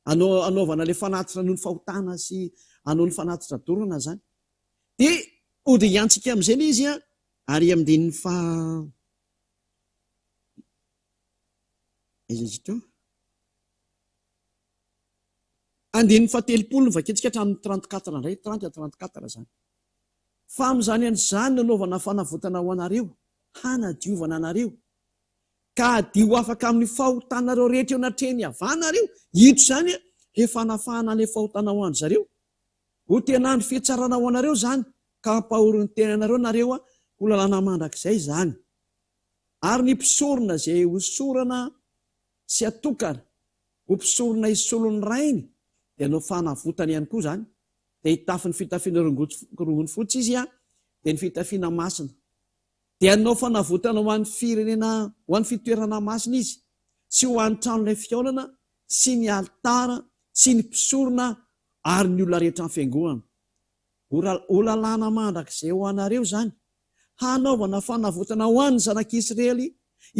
anaovana le fanatitra noho ny fahotana sy anao ny fanatitra dorana zany. Dia ody iantsika amin'izay le izy ary amin'diny andininy fatelopolo vaketsika hatramin'ny 34 indray, 30-34 zany. Fa amin'izany an'izany nanaovana fanavotana ho anareo, hanadiovana anareo, ka adio afaka amin'ny fahotanareo rehetra eo anatrehany havanareo. Ito zany efa hanafahana ilay fahotana ho an'ny zareo. Ho tena andro fihetsarana ho anareo zany, ka hampahorin'ny tenanareo nareo ho lalàna mandrakizay zany. Ary ny mpisorona izay hosorana sy atokana, ho mpisorona isolon'ny rainy, dia no fanavotana ihany koa zany. dia hitafy ny fitafiana rongony fotsy izy a dia ny fitafiana masina dia anao fanavotana ho an'ny firenena ho an'ny fitoerana masina izy sy ho an'ny tranon'ilay fiaolana sy ny altara sy ny mpisorona ary ny olona rehetra ny fiangonana ho lalàna mandrak'izay ho anareo zany hanaovana fanavotana ho an'ny zanak'Israely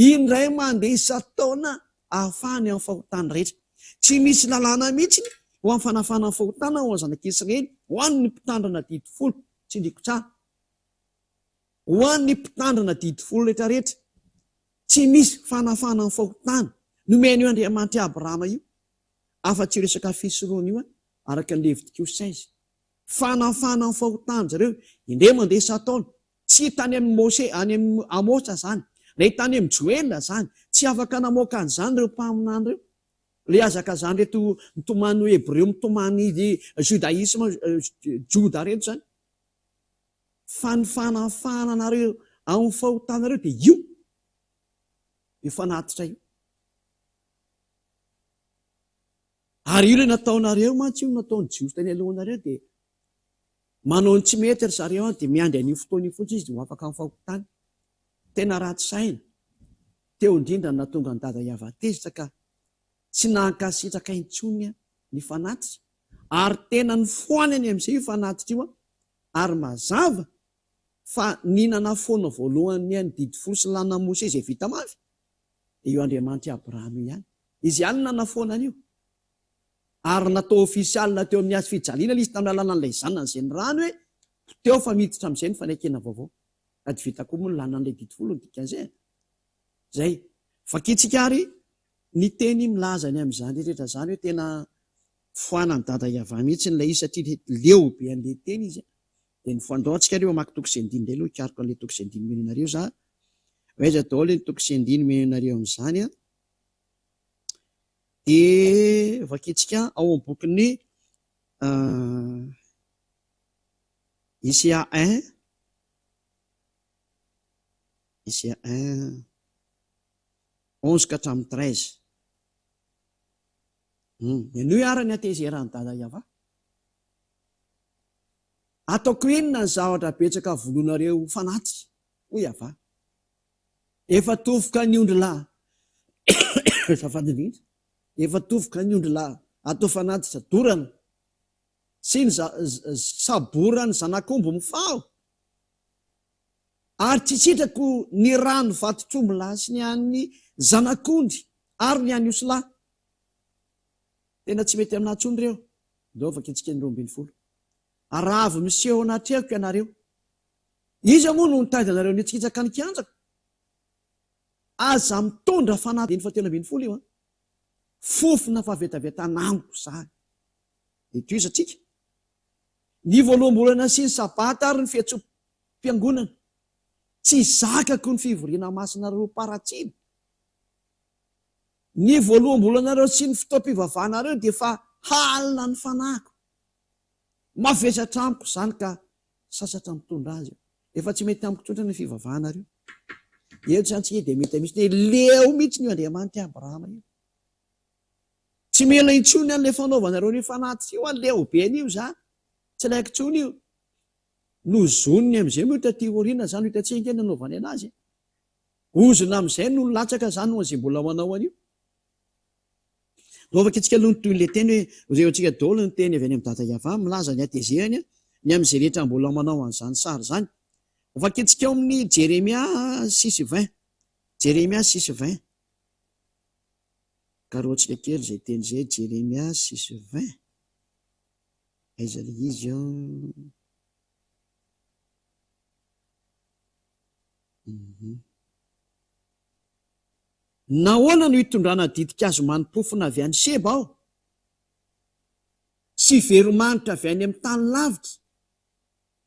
indray mandeha isa-taona ahafahany amin'ny fahotana rehetra tsy misy lalàna mihitsy ho amin'ny fanafana ny fahotana ho an'ny zanak'Israely ho an'ny mpitandrana didifolo tsy ndriko tsara ho an'ny mpitandrana didifolo rehetrarehetra tsy misy fanafana ny fahotana nomeny io Andriamanitra Abrahama io afa-tsy resaka fisoroana io araka ny Levitikos 16 fanafana ny fahotana zareo indray mandeha isa-taona tsy tany amin'ny Mose any amin'ny Amosa zany na tany amin'ny Joel zany tsy afaka namoaka an'izany ireo mpaminany ireo le azaka zany reto mitomany Hebreo mitomany judaisme Joda reto zany fa ny fanafana nareo amin'ny fahotanareo dia io fanatitra io ary io le nataonareo mantsy io nataony jiosy tany alohanareo dia manao ny tsy mety ry zareo dia miandry an'io fotoana io fotsy izy dia ho afaka amin'ny fahotana tena ratsy saina teo indrindra na tonga ny dada Iavatezitra ka tsy nankasitraka intsony ny fanatitra ary tena ny foanany amin'izay io fanatitra io ary mazava fa ninana foana voalohany ny didifolo sy lana Mose izay vita mafy io Andriamanitra Abrahama ihany izy ihany nanafoana an'io ary natao ofisialina teo amin'ny azy fijaliana izy tamin'ny alanan'ilay zanany izay ny rano hoe teo fa miditra amin'izay ny fanekena vaovao ady vita koa moa ny lanan'ilay didifolo ny dikan'izay zay fakitsika ary ny teny milaza ny amin'izany rehetra zany hoe tena foanany dada Iava mihitsy n'ilay izy satria leo be an'ilay teny izy dia ny foandaontsika reo amaky toko sy andiny indray aloha ikariko an'ilay toko sy andiny meno anareo za oaiza daholo ny toko sy andiny meno anareo amin'izany a dia vakitsika ao amin'ny bokin'ny Isia 1 11 ka hatramin'ny 13 ny arany atezerany dada Iava ataoko inona ny zavatra betsaka volonareo fanatitra ho Iava efa tovoka ny ondry lahy zafadindrindra efa tovoka ny ondry lahy atao fanatitra dorana sy ny saborany zanak'omby mifaho ary tsy sitrako ny rano vatotromby lahy sy ny an'ny zanak'ondry ary ny an'ny osy lahy tena tsy mety aminahitsony reo dao vakitsika ny 12 aravo miseho anatrehako ianareo izy moa no nitady anareo nitsikitsaka ny kianjako aza mitondra fanatiny fa tena 12 io fofona favetavetanamiko zany dia toy satsika ny voaloham-bolana sy ny sabata ary ny fiatsom-piangonana tsy zakako ny fivoriana masinareo paratsina ny voaloham-bolanareo sy ny fotoam-pivavahanareo dia fa halina ny fanahiko mavesatra amiko zany ka sasatra mitondra azy efa tsy mety amiko tsotra ny fivavahanareo eo santsika dia mety misy leo mihitsy ny Andriamanitra Abrahama io tsy mela intsony an'ilay fanaovanareo ny fanatitra io an'leo be an'io za tsy laiko tsony io no zoniny amin'izay moa taty oriana zany hitantsika nanaovany anazy ozona amin'izay no latsaka zany no azay mbola manao an'io novakitsika aloha nytoy n'le teny hoe reotsika daholo ny teny avy any amin'ny dada Iava milaza ny atezehany ny amin'izay rehetra mbola manao an'izany sary zany vakitsika ao amin'ny Jeremia 6:20 Jeremia 6:20 karoatsika kely zay teny zay Jeremia 6:20 aiza le izy ao nahoana no hitondrana didikazo manimpofona avy any Seba aho sy veromanitra avy any amin'ny tany lavitra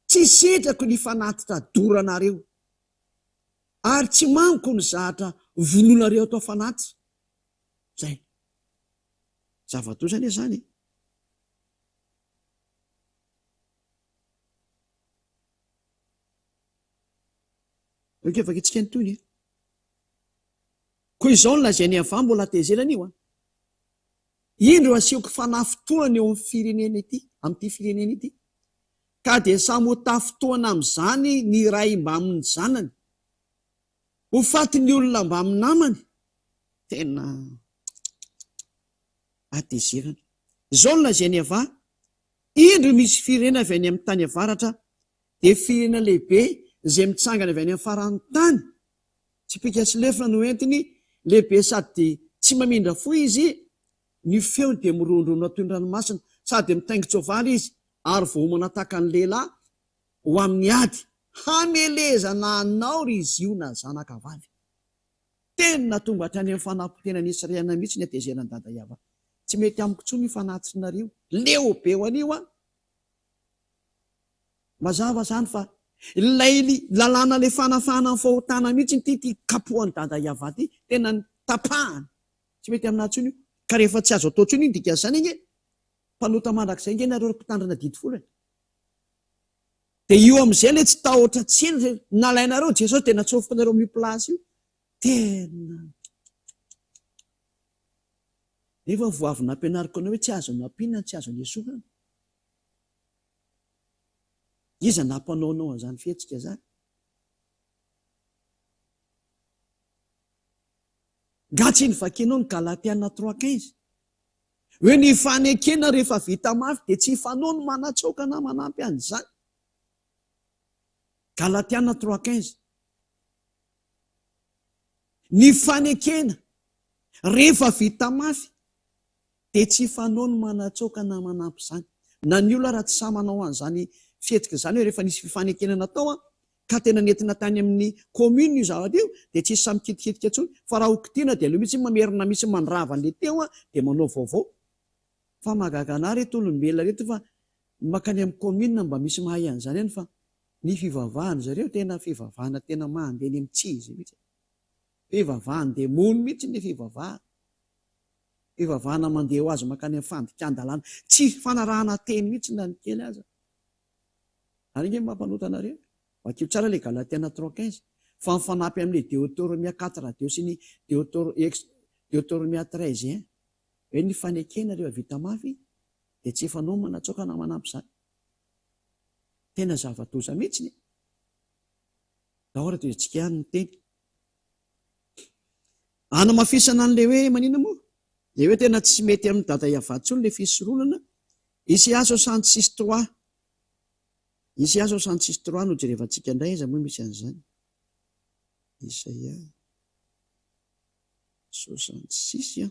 tsy setrako ny fanatitra doranareo ary tsy manko ny zahatra volonareo atao fanatitra zay zava-tozany zany oke vakitsika ny toy koa izao ny lazainy Iava mbola tezerana io indro asiako fanahy fotoana eo amin'ny firenena ity amin'ity firenena ity ka dia samy ho tafotoana amin'izany ny ray mba amin'ny zanany, ho faty ny olona mba amin'ny namany. Tena atezerana. Izao no lazainy ava, indro misy firenena avy any amin'ny tany avaratra, dia firenena lehibe izay mitsangana avy any amin'ny faran'ny tany. Tsy pika sy lefina no entiny, lehibe sady tsy mamindra fo izy, ny feony dia mirondrona toy ny ranomasina, sady mitaingo-tsoavaly izy, ary vohomana tahaka ny lehilahy ho amin'ny ady, hamelezana anao ry izy io na zanaka vavy. Tena tonga hatrany amin'ny fanampotena ny Israelina mihitsy ny atezerana dada Iava. Tsy mety amiko intsony ny fanatitrinareo, leo be ho anio a. Mazava zany fa ilay lalàna le fanafahana ny fahotana mihitsy ty kapohan'ny dada Iava ty, tena ny tapahany. Tsy mety aminah intsony io, ka rehefa tsy azo atao intsony iny dika zany iny, mpanota mandrakizay nge nareo mpitandrina didy folany. Dia io amin'izay le tsy tahotra tsena nalainareo Jesosy tena tsofoka nareo amin'ny plasy io. Tena nefa voavy nampianariko anao hoe tsy azo nampinana, tsy azo niesorana. Iza nampanaonao an'izany fihetsika zany? Gatsy ny vakianao ny Galatiana 3:15, hoe ny fanekena rehefa vita mafy dia tsy fanao ny manatsoaka na manampy an'izany. Galatiana 3:15, ny fanekena rehefa vita mafy dia tsy fanao ny manatsoaka na manampy izany. Na ny olona raha tsy sa manao an'izany fihetsika izany hoe rehefa nisy fifanekena natao ka tena nentina tany amin'ny commune io zavatra io, dia tsy samy kitikitika intsony, fa raha hokitiana dia aleo mihitsy mamerina misy mandrava an'ilay teo dia manao vaovao. Fa mahagaga anahy reto olombelona reto fa makany amin'ny commune mba misy mahay an'izany ihany, fa ny fivavahana zareo tena fivavahana tena mandeha ny mitsizy mihitsy. Fivavahan-demony mihitsy ny fivavahana. Fivavahana mandeha ho azy makany amin'ny fandikan-dalàna, tsy fanarahana teny mihitsy na ny kely aza. Ary nge mampanota anareo, vakio tsara ilay Galatiana 3:15, fa mifanampy amin'ilay Deutéronomia 4:2 sy ny Deutéronomia 13, hoe ny fanekena rehefa vita mafy dia tsy fanao manatsoaka na manampy izany. Tena zava-doza mihitsy ny dahora toy antsika ihany ny teny. Hanamafisana an'ilay hoe manina moa, dia hoe tena tsy mety amin'ny dada Iava intsony ilay fisoronana. Isiaso 66:3, Isiaso 66:3 no jerevantsika indray iza moa misy an'izany. Isaia 66,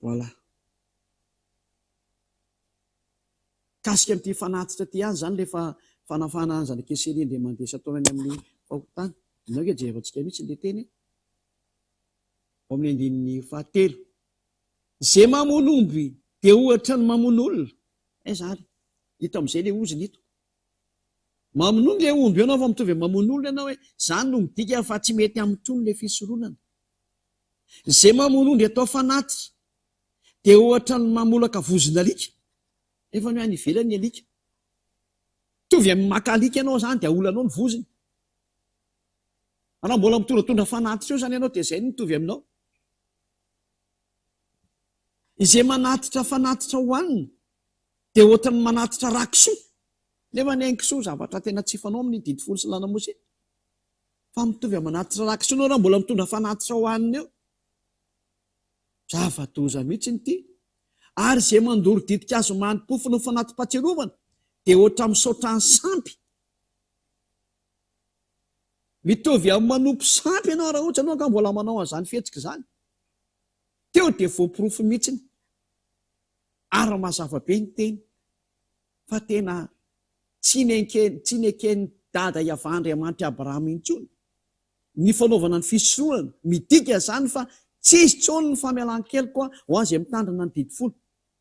voilà. Kasika amin'ity fanatitra ty ihany zany rehefa fanafana any zanak'Esely indray mandeha sataonany amin'ny fahotana. Inao nge jerevantsika mihitsy ilay teny ao amin'ny andininy 7. Izay mamono omby dia ohatra ny mamono olona. Zany hita amin'izay ilay oziny ito. Mamono ilay omby ianao fa mitovy mamono olona ianao hoe zany no midika fa tsy mety amin'ny trony ilay fisoronana. Izay mamono omby atao fanatitra dia ohatra ny mamolaka vozona alika. Efa ny any ivelany ny alika. Tovy amin'ny maka alika ianao zany dia olanao ny voziny. Raha mbola mitondratondra fanatitra io zany ianao dia izay mitovy aminao. Izay manatitra fanatitra hohanina dia ohatra ny manatitra rakisoa. Nefa ny ainkisoa zavatra tena tsy fanao amin'ny didy folo sy lanamosi. Fa mitovy amin'ny manatitra rakisoa ianao raha mbola mitondra fanatitra hohanina eo. Zava-doza mihitsy ny ity. Ary izay mandoro didikazo manimpofo ny fanatim-patserovana dia ohatra misaotra ny sampy. Mitovy amin'ny manompo sampy ianao raha ohatra ianao ka mbola manao an'izany fihetsika izany. Teo dia voapirofo mihitsy. Ary mazava be ny teny fa tena tsy neken'ny dada Iava Andriamanitra Abrahama intsony ny fanaovana ny fisoronana, midika izany fa tsisy tsony ny famelan-kely koa ho azy mitandrina ny didy folo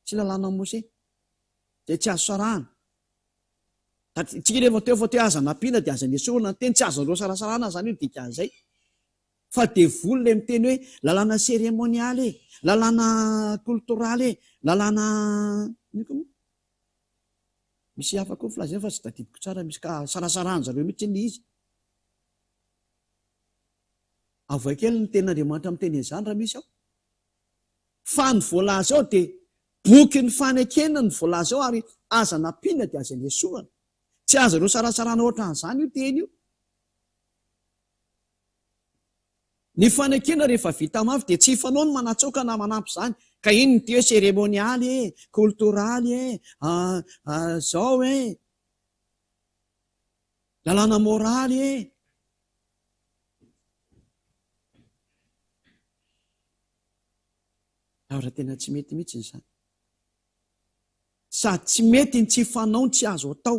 sy lalàna Mose izay tsy azo sarahana. Tsika rehefa teo aza nampiana dia aza niesorana ny teny, tsy azo andreo sarasarana izany io dika an'izay. Fa devoly ilay miteny hoe lalàna seremonialy, lalàna kultoraly, lalàna misy hafa koa filazana fa tsy tadidiko tsara, misy ka sarasarana zareo mihitsy ny izy. Avakely ny ten'Andriamanitra amin'ny teny izany raha misy ao. Fa ny voalaza ao dia boky ny fanekena ny voalaza ao ary aza nampiana dia aza niesoana. Tsy aza ireo sarasarana ohatran'izany io teny io. Ny fanekena rehefa vita mafy dia tsy hifanao ny manatsoaka na manampy izany. Ka iny ny teo seremonialy kulturaly zao lalàna moraly ahora tena tsy mety mihitsy izany. Sady tsy mety ny tsy fanao ny tsy azo atao.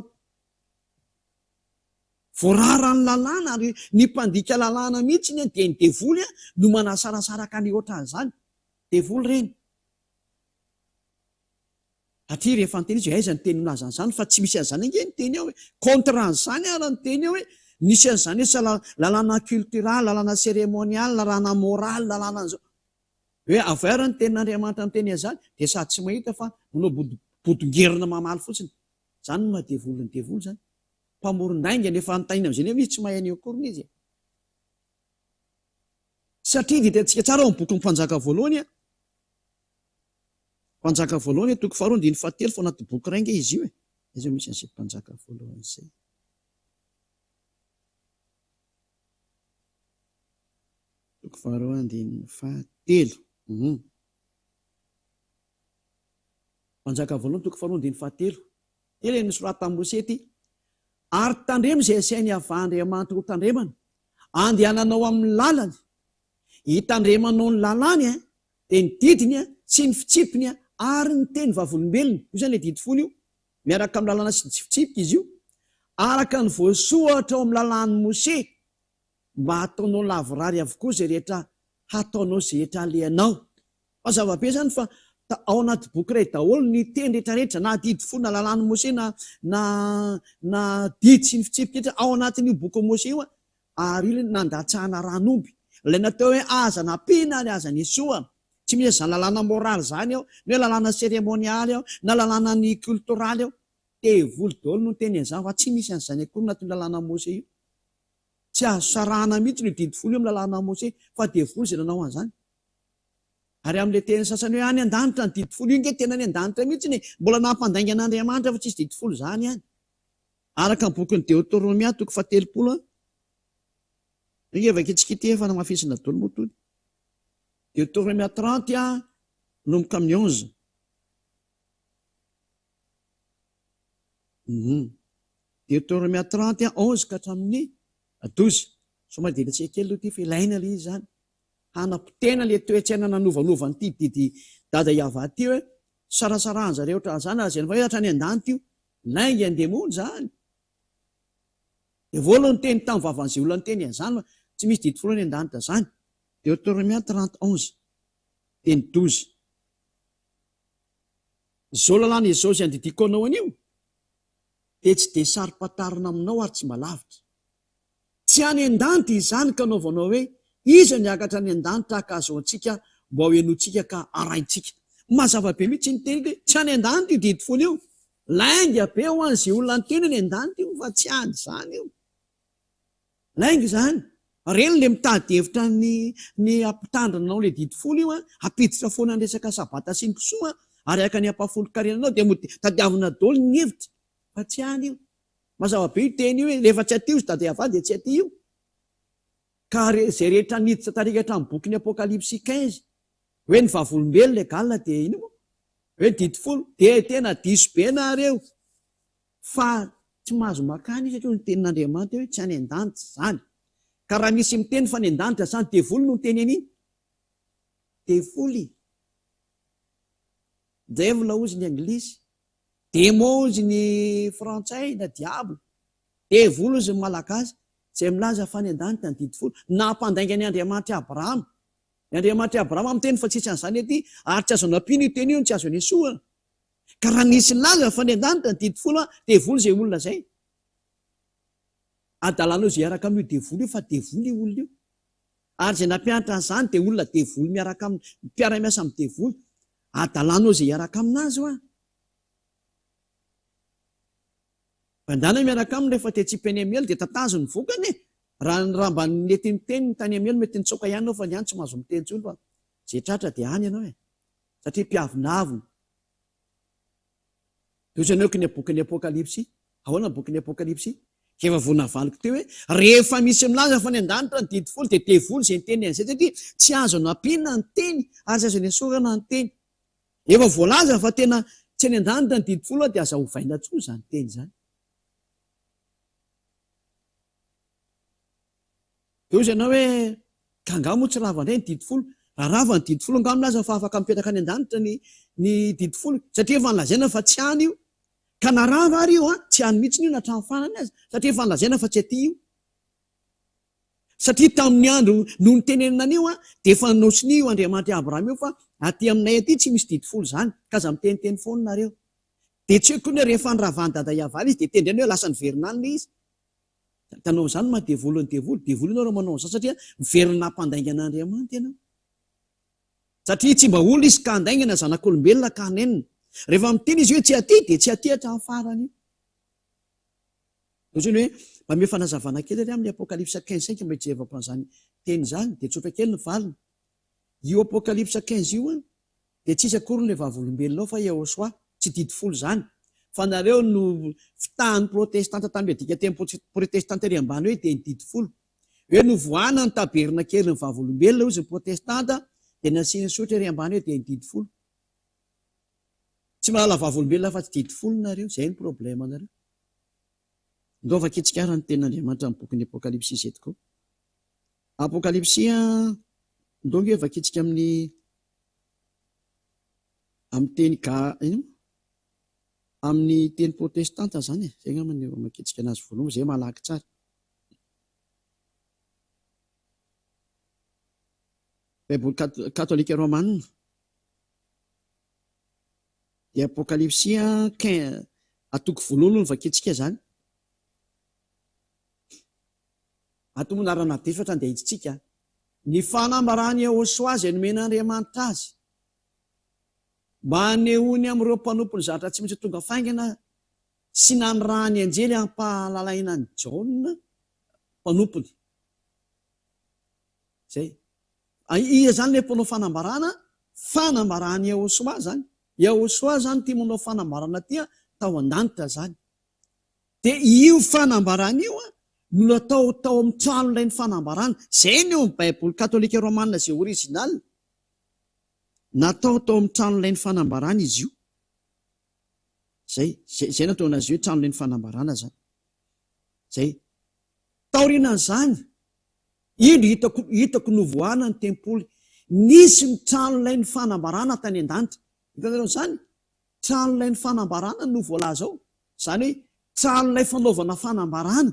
Voarara ny lalàna ary ny mpandika lalàna mihitsy dia ny devoly no manasarasaraka ny ohatran'izany. Devoly reny. Atria rehefa ny teny izy aiza ny teny milaza an'izany fa tsy misy an'izany ange ny teny ao hoe contre an'izany ara ny teny ao hoe nisy an'izany hoe lalàna cultural, lalàna cérémonial, lalàna moral, lalàna an'izao. Hoe avara ny tenin'Andriamanitra ny teny an'izany dia sady tsy mahita fa manao bodongerina mamaly fotsiny. Izany no mahadevoly ny devoly izany. Mpamoron-dainga nefa anontaniana amin'izay hoe tsy mahay an'io akory izy. Satria dia hitantsika tsara ao amin'ny boky ny mpanjaka voalohany Mpanjaka voalohany toko 2:7 fao anaty boky iray nge izy io izay misy an'izay mpanjaka voalohany izay. Toko 2:7. Mpanjaka voalohany toko 2:7. Teny ny soratan Mosety. Ary tandremo izay asainy avahandriamanitra ho tandremana, andehananao amin'ny lalany, hitandremanao ny lalany dia ny didiny sy ny fitsipiny ary ny teny vavolombelona. Io izany ilay didy folo io. Miaraka amin'ny lalana sy ny fitsipika izy io. Araka ny voasoratra ao amin'ny lalàn'i Mose, mba hataonao lavorary avokoa izay rehetra hataonao izay rehetra alehanao. Mazava-be izany fa ao anaty boky iray daholo ny teny rehetrarehetra na didy folo na lalàn'i Mose na didy sy ny fitsipika ao anatin'io boky Mose io ary io nandatsahana ranomby. Ilay natao hoe aza nampiana ary aza niesoa. Tsy misy izany lalàna moraly izany ao, na hoe lalàna cérémonialy ao, na lalàna ny culturaly ao. Devoly daholo no teny an'izany fa tsy misy an'izany akory anatin'ny lalàna Mose io. Tsy azo sarahana mihitsy ny didy folo io amin'ny lalàna Mose fa devoly izay nanao an'izany. Ary amin'ilay teny sasany hoe any an-danitra ny didy folo io nge tena any an-danitra mihitsy ny mbola nampandaingan'Andriamanitra fa tsy misy didy folo izany ihany. Araka ny bokin'ny Deutéronomia toko 7. Evaka itsika ity efa namafisina daholo moa tony. Deutéronomia 30 nomboka amin'ny 11. Deutéronomia 30 11 ka hatramin'ny 12. Somary dilatsika kely ity fa ilaina ilay izy izany. Hanapotena ilay toe-tsaina nanovanova nyity didy dada Iava ity hoe sarasarahana zareo ohatran'izany ary izay hatra any an-danitra io lainga an-demony izany. Dia voalohany ny teny tamin'ny vavan'izay olona ny teny an'izany fa tsy misy didy folo any an-danitra izany. Deutéronomia 30 11 teny 12. Izao lalàna izao izay andidiko anao anio dia tsy dia sarim-patarina aminao ary tsy malavitra. Tsy any an-danitra izany ka anaovanao hoe iza niakatra any an-danitra ka azo antsika mba ho henoantsika ka araintsika. Mazava-be mihitsy ny teny hoe tsy any an-danitra io didy folo io. Lainga be ho an'izay olona ny teny any an-danitra io fa tsy any izany io. Lainga izany. Reny le mitady hevitra ny ampitandrinanao ilay didy folo io apiditra foana ny resaka sabata sy ny kisoa ary aka ny ampafolo-karenanao dia tadiavina daholo ny hevitra fa tsy any io. Mazava-be io teny io hoe rehefa tsy aty io dada Iava dia tsy aty io. Ka izay rehetra niditra tarikatra amin'ny boky ny Apokalipsy 15 hoe ny vavolombelona egalina dia ino moa hoe didy folo dia tena diso be nareo fa tsy mahazo makany satria ny tenin'Andriamanitra hoe tsy any an-danitra izany. Ka raha misy miteny fa ny an-danitra izany devoly no teny an'iny. Devoly. Devil hozy ny anglisy, démon hozy ny frantsay na diable, devoly hozy ny malagasy izay milaza fa ny an-danitra ny didy folo. Nampandainga ny Andriamanitra Abrahama. Ny Andriamanitra Abrahama amin'ny teny fa tsisy an'izany ety ary tsy azo nampiana io teny io tsy azo anesoana. Ka raha nisy laza fa ny an-danitra ny didy folo devoly izay olona izay. Adalanao izay araka amin'io devoly io fa devoly io olona io. Ary izay nampianatra an'izany dia olona devoly miaraka amin'ny mpiara-miasa amin'ny devoly. Adalanao izay araka aminazy ho Vandana miaraka aminy rehefa te tsipeny amiely dia tatazo ny vokany. Raha mba nety miteny ny tany amiely mety nitsoka ihany anao fa ny any tsy mahazo miteny tsony fa zay tratra dia any ianao satria mpiavinavina. Toizanao ny bokin'ny Apokalipsy, ahoana bokin'ny Apokalipsy? Efa vonavaliko teo hoe rehefa misy milaza fa ny an-danitra ny didy folo dia devoly izay nyteny an'izay satria tsy azo anampiana ny teny ary tsy azo ny esorana ny teny. Efa voalaza fa tena tsy any an-danitra ny didy folo dia aza hovaina tsoa izany teny izany. Teo ianao hoe kangamo tsy rava indray ny didy folo. Raha rava ny didy folo angamo milaza fa afaka mipetraka any an-danitra ny didy folo satria efa nilazaina fa tsy any io. Ka na rava ary io tsy any mihitsy io natramin'ny fanany azy satria efa nilazaina fa tsy aty io. Satria tamin'ny andro no nitenenina an'io dia efa nanosiny io Andriamanitra Abrahama io fa aty aminay aty tsy misy didy folo izany ka aza miteniteny foana nareo. Dia tsy hoe rehefa niravan'ny dada Iavaly izy dia tendreny hoe lasa niverina any izy. Tanao izany ma devoly ianao raha manao izany satria miverina hampandaingana Andriamanitra ianao. Satria tsy mba olo izy ka handaingana zanak'olombelona ka hanenina. Rehefa miteny izy hoe tsy aty dia tsy aty hatramin'ny farany io. Ohatrany hoe mba mia fanazavana kely ary amin'ny Apokalipsa 15 mba hijerevako an'izany teny izany dia tsotra kely ny valiny. Io Apokalipsa 15 io dia tsisy akory ilay vavolombelona ao fa Yehosoa, tsy didy folo izany. Fa nareo no fitahan'ny protestanta tamin'ny adika teny protestanta ery ambany hoe dia ny didy folo. Hoe no voana ny taberna kely ny vavolombelona izy ny protestanta dia nasiany sotra ery ambany hoe dia ny didy folo. Tsy mahalala vavolombelona fa tsy didy folo nareo, izay ny problema nareo. Ndao vakitsikara ny ten'Andriamanitra amin'ny bokin'ny Apokalipsy eto. Apokalipsy ndao nge vakitsika amin'ny teny amin'ny teny protestanta zany zay angambany makitsika anazy voalohany zay malaky tsara. Baiboly katolika romanina dia Apokalipsy atoko voalohany no vakitsika zany. Ato moa narana defatra dia hitsika ny fanambarany Yehosoa izay nomen'Andriamanitra azy mba hanehony amin'ireo mpanompony zavatra tsy maintsy tonga faingana sy nanirahany anjely hampahalalaina ny Jaona mpanompony. Zay. Iza zany ilay mpanao fanambarany Yehosoa zany. Yehosoa zany tia manao fanambarana tia tao an-danitra zany. Dia io fanambarana io no natao amin'ny trano ilay ny fanambarana. Zay ny eo amin'ny Baiboly katolika romanina izay original. Natao tao amin'ny trano ilay ny fanambarana izy io. Zay natao anazy hoe trano ilay ny fanambarana zany. Zay. Taorinan'izany, indro hitako novoana ny tempoly. Nisy ny trano ilay ny fanambarana tany an-danitra. Hitanareo izany? Trano ilay ny fanambarana no voalaza ao. Izany hoe trano ilay fanaovana fanambarana.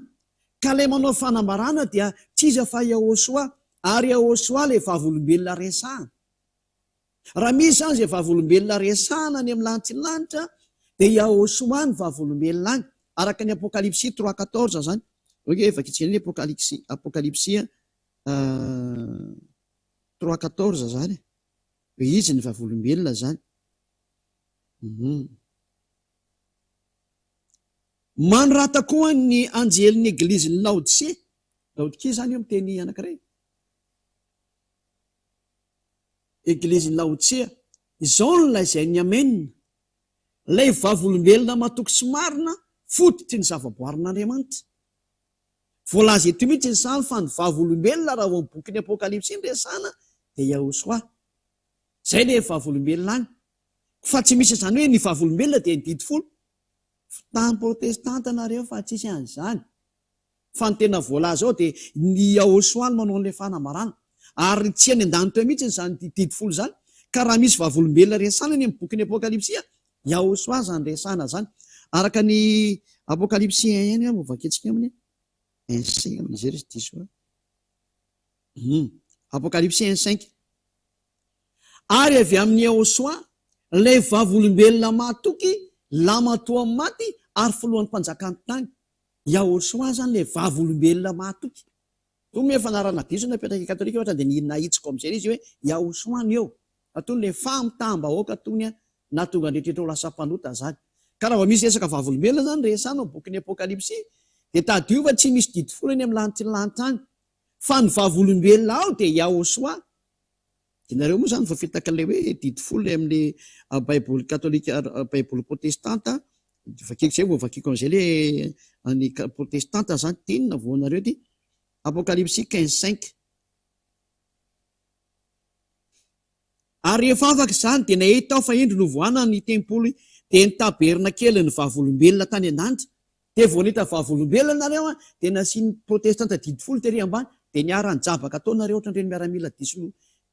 Ka ilay manao fanambarana dia tsy iza fa Yehosoa, ary Yehosoa ilay vavolombelona resahana. Raha misy izany izay vavolombelona resahana any amin'ny lanitra dia Yehosoa ny vavolombelona any. Araka ny Apokalipsy 3:14 zany. Oke, vakitsika ny Apokalipsy 3:14 zany. Hoe izy ny vavolombelona zany. Manorata koa ny anjelin'ny eglizin'ny Laodisia. Laodisia zany io miteny anankiray. Eglizin'ny Laodisia. Izao no lazainy amenina. Ilay vavolombelona matoky sy marina fototry ny zavaboarin'Andriamanitra. Voalaza eto mihitsy ny samy fa ny vavolombelona raha ao amin'ny bokin'ny Apokalipsy ny resahana dia Yehosoa. Zay ilay vavolombelona any. Fa tsy misy izany hoe ny vavolombelona dia ny didy folo. Fitahan'ny protestanta nareo fa tsisy an'izany. Fa ny tena voalaza ao dia ny Yehosoa no manao an'ilay fanambarana. Ary tsy any an-danitra mihitsy izany didy folo izany. Ka raha misy vavolombelona resahana ny amin'ny bokin'ny Apokalipsy, Yehosoa zany resahana zany. Araka ny Apokalipsy ihany vakitsika amin'ny Apokalipsy 1:5. Ary avy amin'ny Yehosoa ilay vavolombelona matoky lamatoa amin'ny maty ary filohan'ny mpanjakany tany. Yehosoa zany ilay vavolombelona matoky. Toy efa narana diso napetraka katolika ohatra dia nahitsiko amin'izay izy hoe Yehosoa ny eo. Atony ilay famitaam-bahoaka tony na tonga andrehetrehitra ho lasa mpanota zany. Ka raha misy resaka vavolombelona zany resahana ao bokin'ny Apokalipsy dia tadiova tsy misy didy folo eny amin'ny lanitra ny lanitra any. Fa ny vavolombelona ao dia Yehosoa. Dinareo moa zany fa fitaka ilay hoe didy folo amin'ilay Baiboly katolika, Baiboly protestanta vakiko zay vao vakiko an'izay le ny protestanta zany tenina voanareo ty Apocalypse 15:5. Ary rehefa afaka izany dia nahita aho fa indro novoana ny tempoly dia ny tabernakely ny vavolombelona tany an-danitra. Dia vao nahita vavolombelona nareo dia nasiany protestanta didy folo tery ambany dia niarany jabaka ataonareo ohatran'ireny miaramila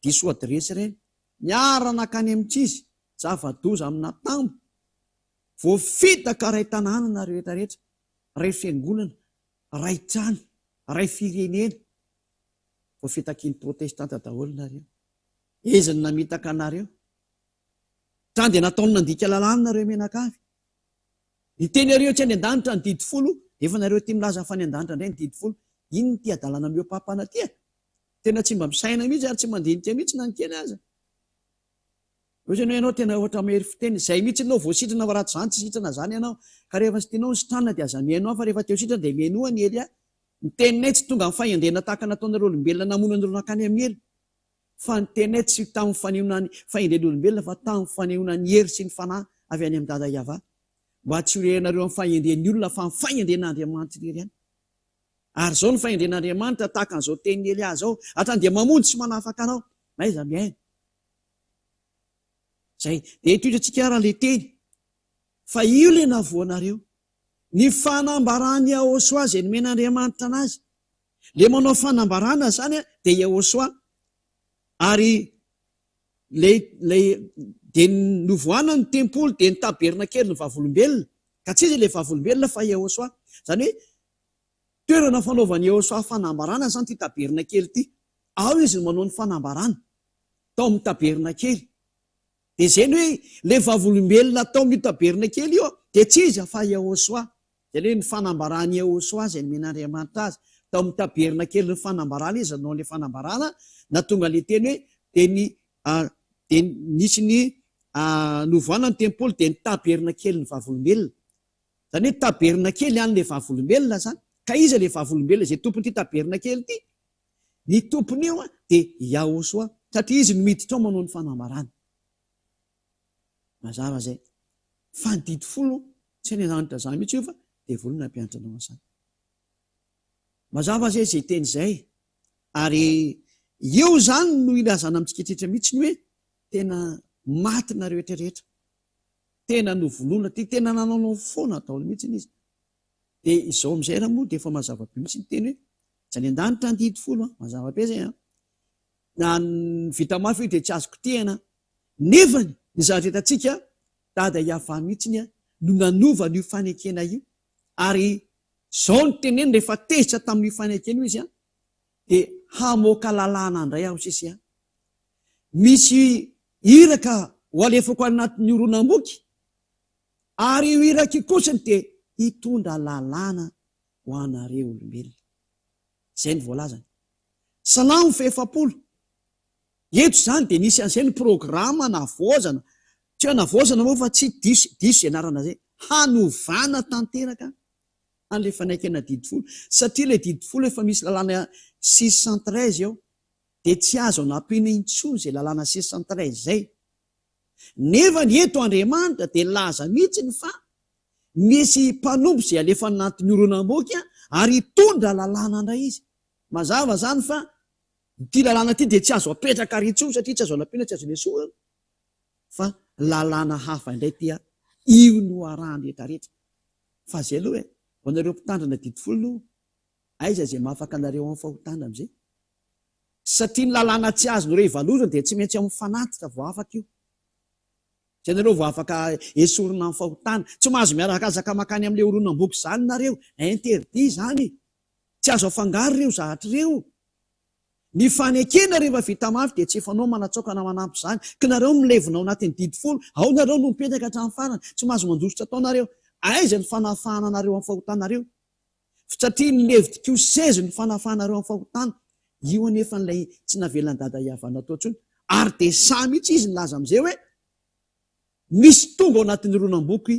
diso adresy ireny. Niarana kany amin'tsizy zava-doza amina tambo. Voafitaka ray tanàna na rehetrarehetra, ray fiangonana, ray trano, ray firenena. Voafitaky ny protestanta daholo nareo. Ezany namitaka anareo. Trany dia nataony nandika lalàna nareo menakavy. Ny teny areo tsy any an-danitra ny didy folo, efa nareo ty milaza fa ny an-danitra indray ny didy folo. Iny ty adalana miopapana ty. Tena tsy mba misaina mihitsy ary tsy mandinika mihitsy na ny kely aza. Ohatrany ianao tena ohatra mery fiteny, izay mihitsy ianao voasitrana fa raha tsy zany tsy sitrana zany ianao. Ka rehefa sy tianao ny sitrana dia aza mihaino fa rehefa teo sitrana dia mihaino ny ely. Ny teninay tsy tonga amin'ny fahendrena tahaka nataonareo olombelona namonana rona kany amin'ny ely. Fa ny tenay tsy tamin'ny fanehoana fahendrena olombelona fa tamin'ny fanehoana ny hery sy ny fanahy avy any amin'ny Dada Iava. Mba tsy horehanareo amin'ny fahendren'ny olona fa amin'ny fahendren'Andriamanitra irery ihany. Ary zao ny fahendren'Andriamanitra tahaka an'izao teny ely azy zao, hatrany dia mamonjy sy manafaka anao. Aiza mihaino. Zay dia itoitrantsika ara le teny fa io le navoanareo ny fanambarany Yahosoa izay nomen'Andriamanitra anazy. Le manao fanambarana zany dia Yahosoa. Ary dia novoana ny tempoly dia ny tabernakely ny vavolombelona. Ka tsy izy le vavolombelona fa Yahosoa. Zany hoe toerana fanaovan'ny Yahosoa fanambarana zany ty tabernakely ty. Ao izy no manao ny fanambarana tao amin'ny tabernakely. Dia zay ny hoe le vavolombelona tao amin'ny tabernakely io dia tsy izy fa Yahosoa. Zany hoe ny fanambarany Yahosoa izay nomen'Andriamanitra azy. Tao amin'ny tabernakely ny fanambarana izy nanao le fanambarana na tonga le teny hoe dia nisy ny novoana ny tempoly dia ny tabernakely ny vavolombelona. Zany hoe tabernakely ihany le vavolombelona zany. Ka iza le vavolombelona izay tompony ty tabernakely ty? Ny tompony io dia Yahosoa satria izy no miditra ao manao ny fanambarana. Mazava zay. Fa ny didy folo tsy any an-danitra zany mihitsy io fa dia volona ampianatra anao zany. Mazava zay izay teny izay. Ary eo zany no ilazana amintsika mihitsy ny hoe tena matina rehetrarehetra. Tena novoloana, tena nanao foana daholo mihitsy izy. Dia izao amin'izay raha moa dia efa mazava be mihitsy ny teny hoe tsy any an-danitra ny didy folo. Mazava be zay. Na vita mafy dia tsy azoko tehana. Nefany ny zaretantsika Dada Iava mihitsy no nanova n'io fanekena io. Ary zao ny teneny rehefa tezitra tamin'io fanekena io izy dia hamoaka lalàna indray aho sisy. Misy iraka ho alefako anatin'ny oronam-boky. Ary io iraka kosany dia hitondra lalàna ho anareo olombelona. Izay ny voalazany. Salamo 100. Eto zany dia nisy an'izay ny programa navoazana. Tsy hoe navoazana moa fa tsy diso ianarana zay. Hanovana tanteraka an'le fanaikena didy folo. Satria le didy folo efa misy lalàna 613 eo. Dia tsy azo anampiana intsony izay lalàna 613 zay. Nefa ny eto Andriamanitra dia laza mihitsy ny fa misy mpanompo izay alefa anatin'ny oronam-boky ary hitondra lalàna indray izy. Mazava zany fa ity lalàna ity dia tsy azo apetraka ritsony satria tsy azo anampiana, tsy azo lesoa. Fa lalàna hafa indray tia io no arahany rehetrarehetra. Fa zay aloha ho anareo mpitandrina didy folo aiza izay mahafaka anareo amin'ny fahotana amin'izay. Satria ny lalàna tsy azonareo ivalozana dia tsy maintsy amin'ny fanatitra vao afaka io. Tsy anareo vao afaka esorina amin'ny fahotana. Tsy mahazo miaraka azaka makany amin'ilay oronam-boky zany nareo. Interdit zany. Tsy azo afangaro ireo zahatra ireo. Ny fanekena rehefa vita mafy dia tsy efanao manatsaokana manampy izany. Ka nareo milevina ao anatin'ny didy folo, ao nareo no mipetraka hatramin'ny farany. Tsy mahazo mandositra ataonareo. Aiza ny fanafahana anareo amin'ny fahotanareo? Satria ny levitra koa sezy ny fanafahanareo amin'ny fahotana. Io anefa n'ilay tsy navelan'ny Dada Iava natao intsony. Ary dia samy mihitsy izy nilaza amin'izay hoe misy tonga ao anatin'ny oronam-boky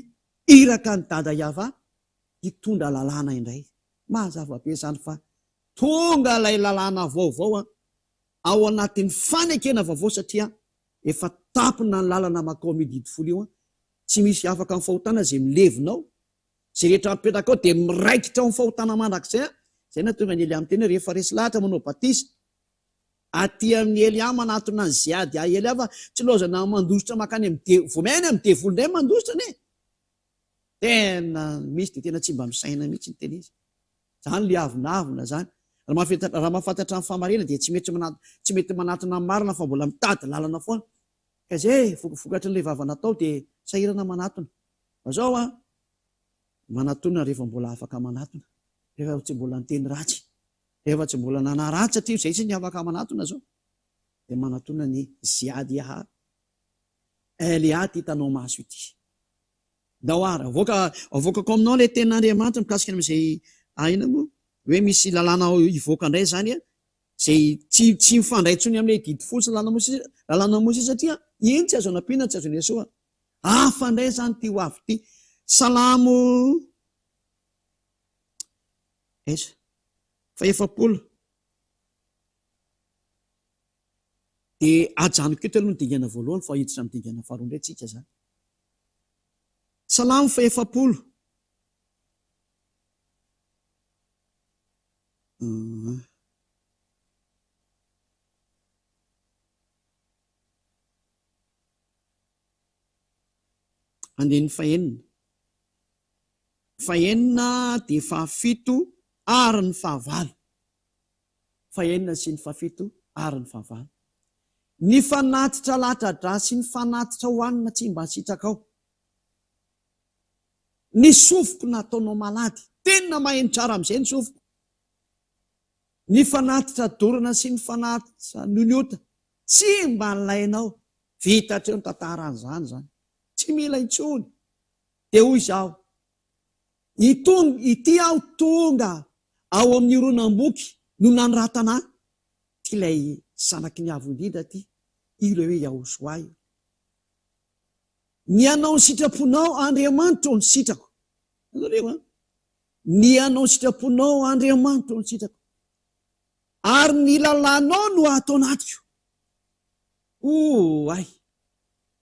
iraka ny Dada Iava hitondra lalàna indray. Mazava be zany fa tonga ilay lalàna vaovao ao anatin'ny fanekena vaovao satria efa tapona ny lalana makao amin'ny didy folo io tsy misy afaka amin'ny fahotana zay milevinao, zay rehetra mipetraka ao dia miraikitra ao amin'ny fahotana mandrakizay. Zay na tonga ny Eliam teny rehefa resy lahatra manao batisa aty amin'ny Eliam manatona ny ziady Eliava tsy lozana mandositra makany amin'ny vomainy amin'ny devoly indray mandositra ne. Tena misy dia tena tsy mba misaina mihitsy ny teny izy. Zany le avinavina zany. Raha mahafantatra ny famarina dia tsy mety manatona ny marina fa mbola mitady lalana foana. Ka izay vokatry n'ilay vavana tao dia sahirana manatona. Zao manatona rehefa mbola afaka manatona, rehefa tsy mbola niteny ratsy, rehefa tsy mbola nanaratsy satria izay tsy ny afaka manatona zao. Dia manatona ny ziady Elia ty hitanao maso ity. Daoara, avoakako aminao ilay tenin'Andriamanitra mikasika amin'izay aina moa hoe misy lalàna ivoaka indray zany zay tsy mifandray tsony amin'ilay didy fotsy lalàna mosy satria iny tsy azo anampiana, tsy azo nesoa. Hafa indray zany ty ho avy ty. Salamo faefapolo dia ajanoko eto aloha ny dingana voalohany fa hiditra amin'ny dingana faharoa indray tsika zany. Salamo faefapolo andeny fahenina dia fahafito ary ny fahavalo. Fahenina sy ny fahafito ary ny fahavalo. Ny fanatitra latradra sy ny fanatitra hohanina tsy mba sitraka ao. Ny sofoko nataonao malady, tena maheno tsara amin'izay ny sofoko. Ny fanatitra dorana sy ny fanatitra noniota tsy mba nlainao. Vitatreo ny tantaran'izany zany. Tsy mila intsony. Dia hoy izaho, ity aho tonga ao amin'ny oronam-boky no nanoratana ty ilay zanaky ny avo indrindra ty, ilo hoe Yahosoa io. Ny anao ny sitraponao Andriamanitra ny sitrako. Ny anao ny sitraponao Andriamanitra ny sitrako. Ary ny lalànao no atao anatiko.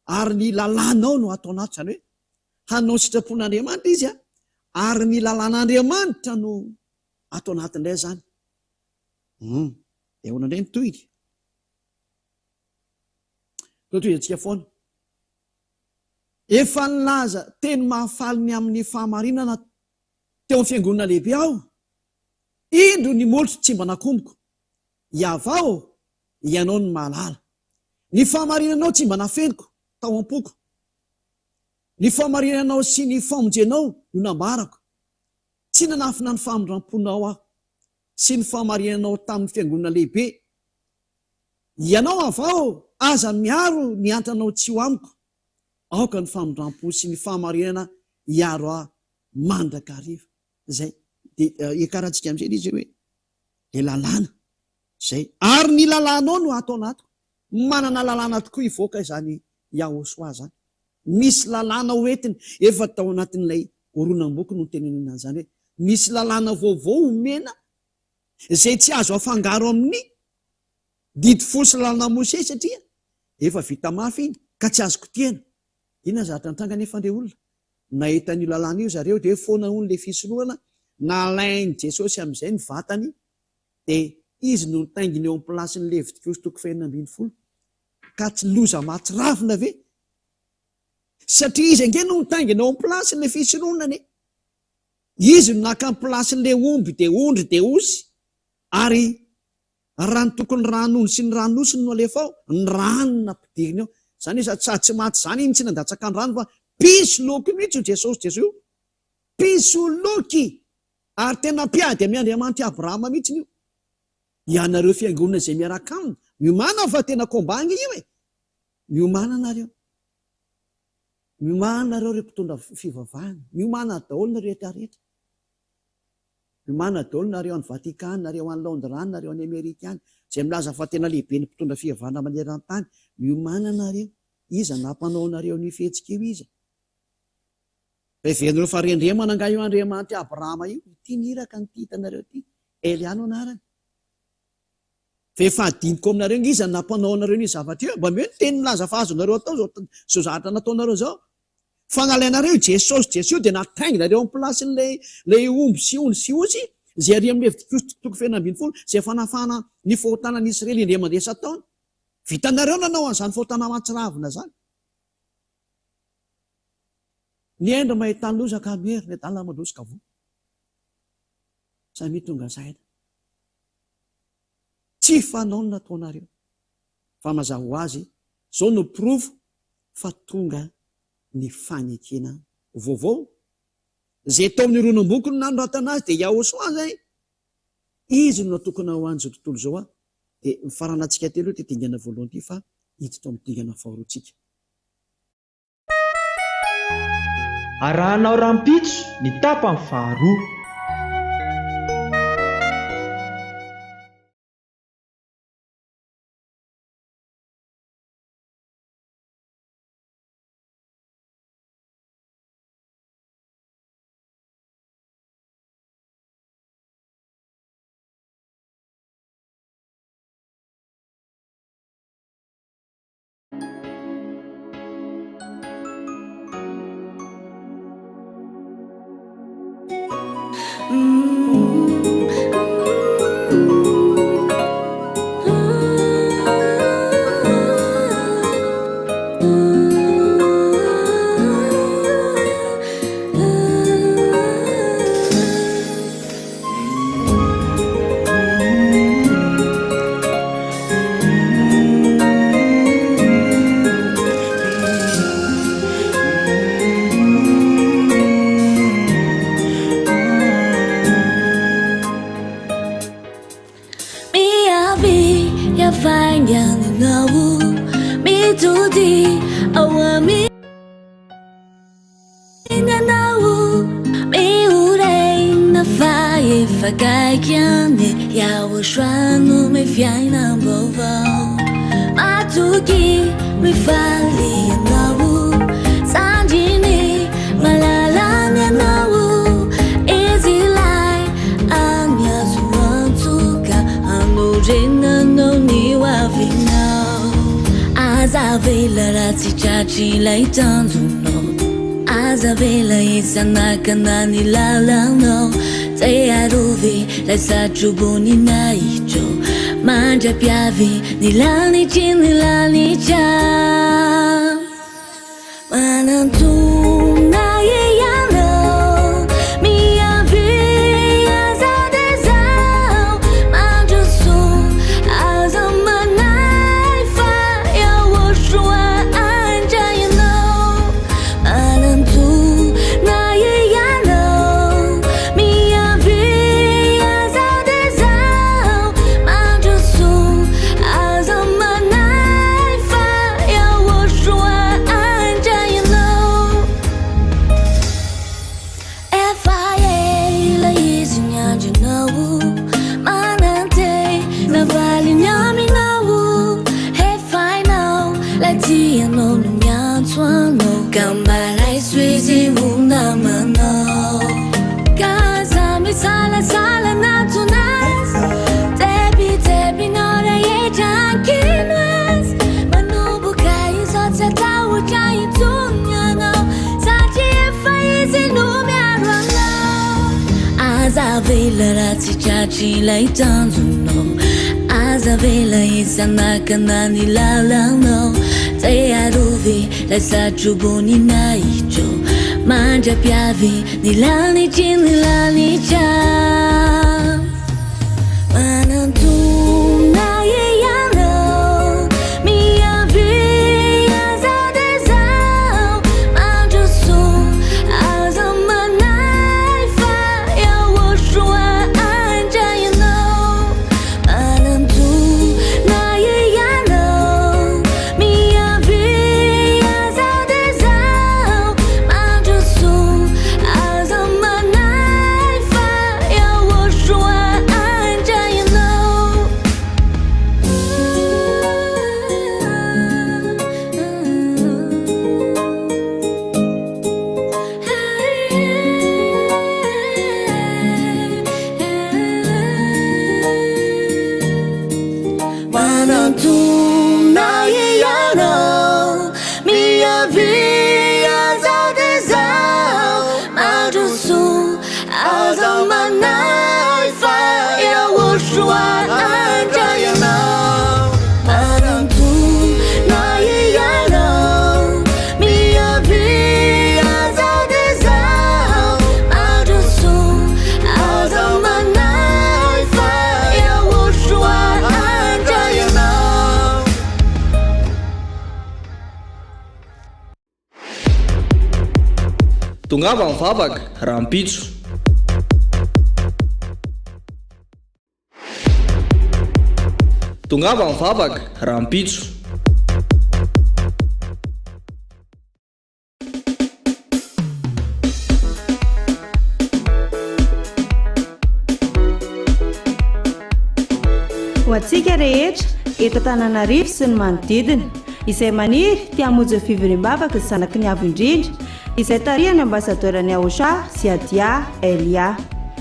Ary ny lalànao no atao anatiko, zany hoe hanao sitrapon'Andriamanitra izy ary ny lalàn'Andriamanitra no atao anatindray zany. Dia ahoana indray ny tohiny? Tohintsika foana. Efa nilaza teny mahafaly ny amin'ny fahamarinana teo amin'ny fiangonana lehibe aho. Indro ny molotro tsy mba nakomboko. Iavao ianao ny mahalala. Ny fahamarinanao tsy mba nafeniko tao am-poko. Ny fahamarinanao sy ny famonjenao no nambarako. Tsy nanafina ny famondram-ponao aho sy ny fahamarinanao tamin'ny fiangonana lehibe. Ianao avao aza miaro ny antranao tsy ho amiko. Aoka ny famondram-po sy ny fahamarinana iaro aho mandrakariva. Zay dia ekarantsika amin'izay izy hoe le lalàna zay. Ary ny lalànao no atao anatiko. Manana lalàna tokoa ivoaka izany Yahosoa zany. Misy lalàna hoentiny efa tao anatin'ilay oronam-boky no tenenina zany hoe misy lalàna vaovao omena izay tsy azo afangaro amin'ny didy fosy lalàna Mose satria efa vita mafy iny ka tsy azo kotehana. Inona zatra nitranga nefa ndray olona nahita ny lalàna io zareo dia foana hono le fisorohana nalainy Jesosy amin'izay ny vatany dia izy no nitainginy eo amin'ny plasin'ny Levitikosy 2:20 ka tsy loza mahatsirafina ve? Satria izy ange no nitainginy eo amin'ny plasin'le fisorohana. Izy no naka amin'ny plasin'le omby dia ondry dia osy ary raha ny tokony ranony sy ny ranosiny no alefa ao ny ranona ampidiriny ao. Zany hoe sady tsy maty zany iny tsy nandatsaka ny rano fa piso loky mihitsy io Jesosy io. Piso loky ary tena mpiady amin'ny Andriamanitra Abrahama mihitsy io. Ianareo fiangonana izay miaraka aminy miomana fa tena kombanga io miomana nareo. Miomana nareo ireo mpitondra fivavahana. Miomana daholo nareo rehetrarehetra. Miomana daholo nareo any Vatikana, nareo any Londres, nareo any Amerika any izay milaza fa tena lehibe ny mpitondra fivavahana maneran-tany. Miomana nareo. Iza nampanao nareo ny fihetsika io iza. Rehevenareo fa rendremana nga io Andriamanitra Abrahama io. Ty niraka ny hitanareo ty. Eliano anarany. Fehefahadiniko aminareo iza nampanao nareo ny zavatra io. Mba meo ny teny milaza fa azonareo atao zao zatra nataonareo zao. fanalainareo jesosy dia natainginareo amin'ny plasin'lay omby siosy zay ary amin'ny toko fenambiny folo zay fanafana ny fohotanan'Israely indray mandeha sataona. Vitanareo nanao an'izany fohotana matsiravina zany. Ny endra mahitany lozaka mery ny adala mandrosika vo. Samy tonga saina. Tsy fanao no nataonareo. Fa mazava ho azy, zao no provo fa tonga ny fanekena vaovao. Zay tao amin'ny ronom-boko no nanoratana azy dia Yahosoa zay. Izy no natokana ho an'izao tontolo zao a. Dia mifaranantsika telo ty dingana voalohany ty fa hiditra amin'ny dingana faharoatsika. Arahanao rampitso ny tapany faharoa. Kanani lalano Tayaruvi Lesa chubuni na icho Manja piavi Nilani chin nilani cha Manantu na yeyano Mia via zade zao Manja su Azamanai fa Ya woshua anja you know Manantu Chilai tanzuno Azavela isana kanani lalano Tayaruvi Lesa chubuni na icho Manja piavi Nilani chin nilani cha Manantu na yeyano Mia via zade zao Manja su Azamanai fa Ya woshua tongava mivavaka raha mpitso. Tongava mivavaka raha mpitso. Ho antsika rehetra eto Antananarivo sy ny manodidina izay maniry tia hamonjy ny fivoriam-bavaka ny zanaky ny avo indrindra izay tarihany ambasadorany AOSA Ziadia Elia.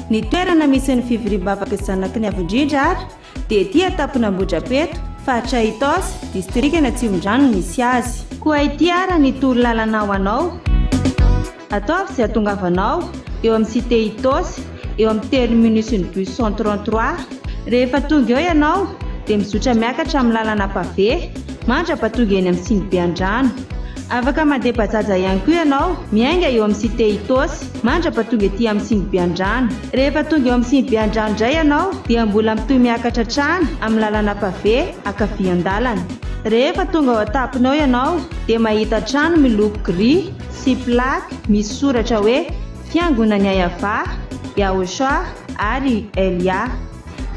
Ny toerana misy ny fivoriam-bavaka ny zanaky ny avo indrindra ary dia ety Ambohidrapeto, faritra Itosy, distrikana Tsimondrano misy azy. Koa ety ara ny toro lalana ho anao. Ataovy izay hatongavanao eo amin'ny cité Itosy, eo amin'ny terminus ny bus 133. Rehefa tonga eo ianao dia mizotra miakatra amin'ny lalana pavé mandrapatonga eny amin'ny Sinibeandrano. Afaka mandeha bajaja ihany koa ianao miainga eo amin'ny cité Itosy mandrapatonga ety amin'ny Sinibeandrano. Rehefa tonga eo amin'ny Sinibeandrano indray ianao dia mbola mitohy miakatra trano amin'ny lalana pavé ankavian-dalana. Rehefa tonga ao an-taponao ianao dia mahita trano miloko gris sy plaque misy soratra hoe Fiangonan'ny Ayava, AOSA ary Elia.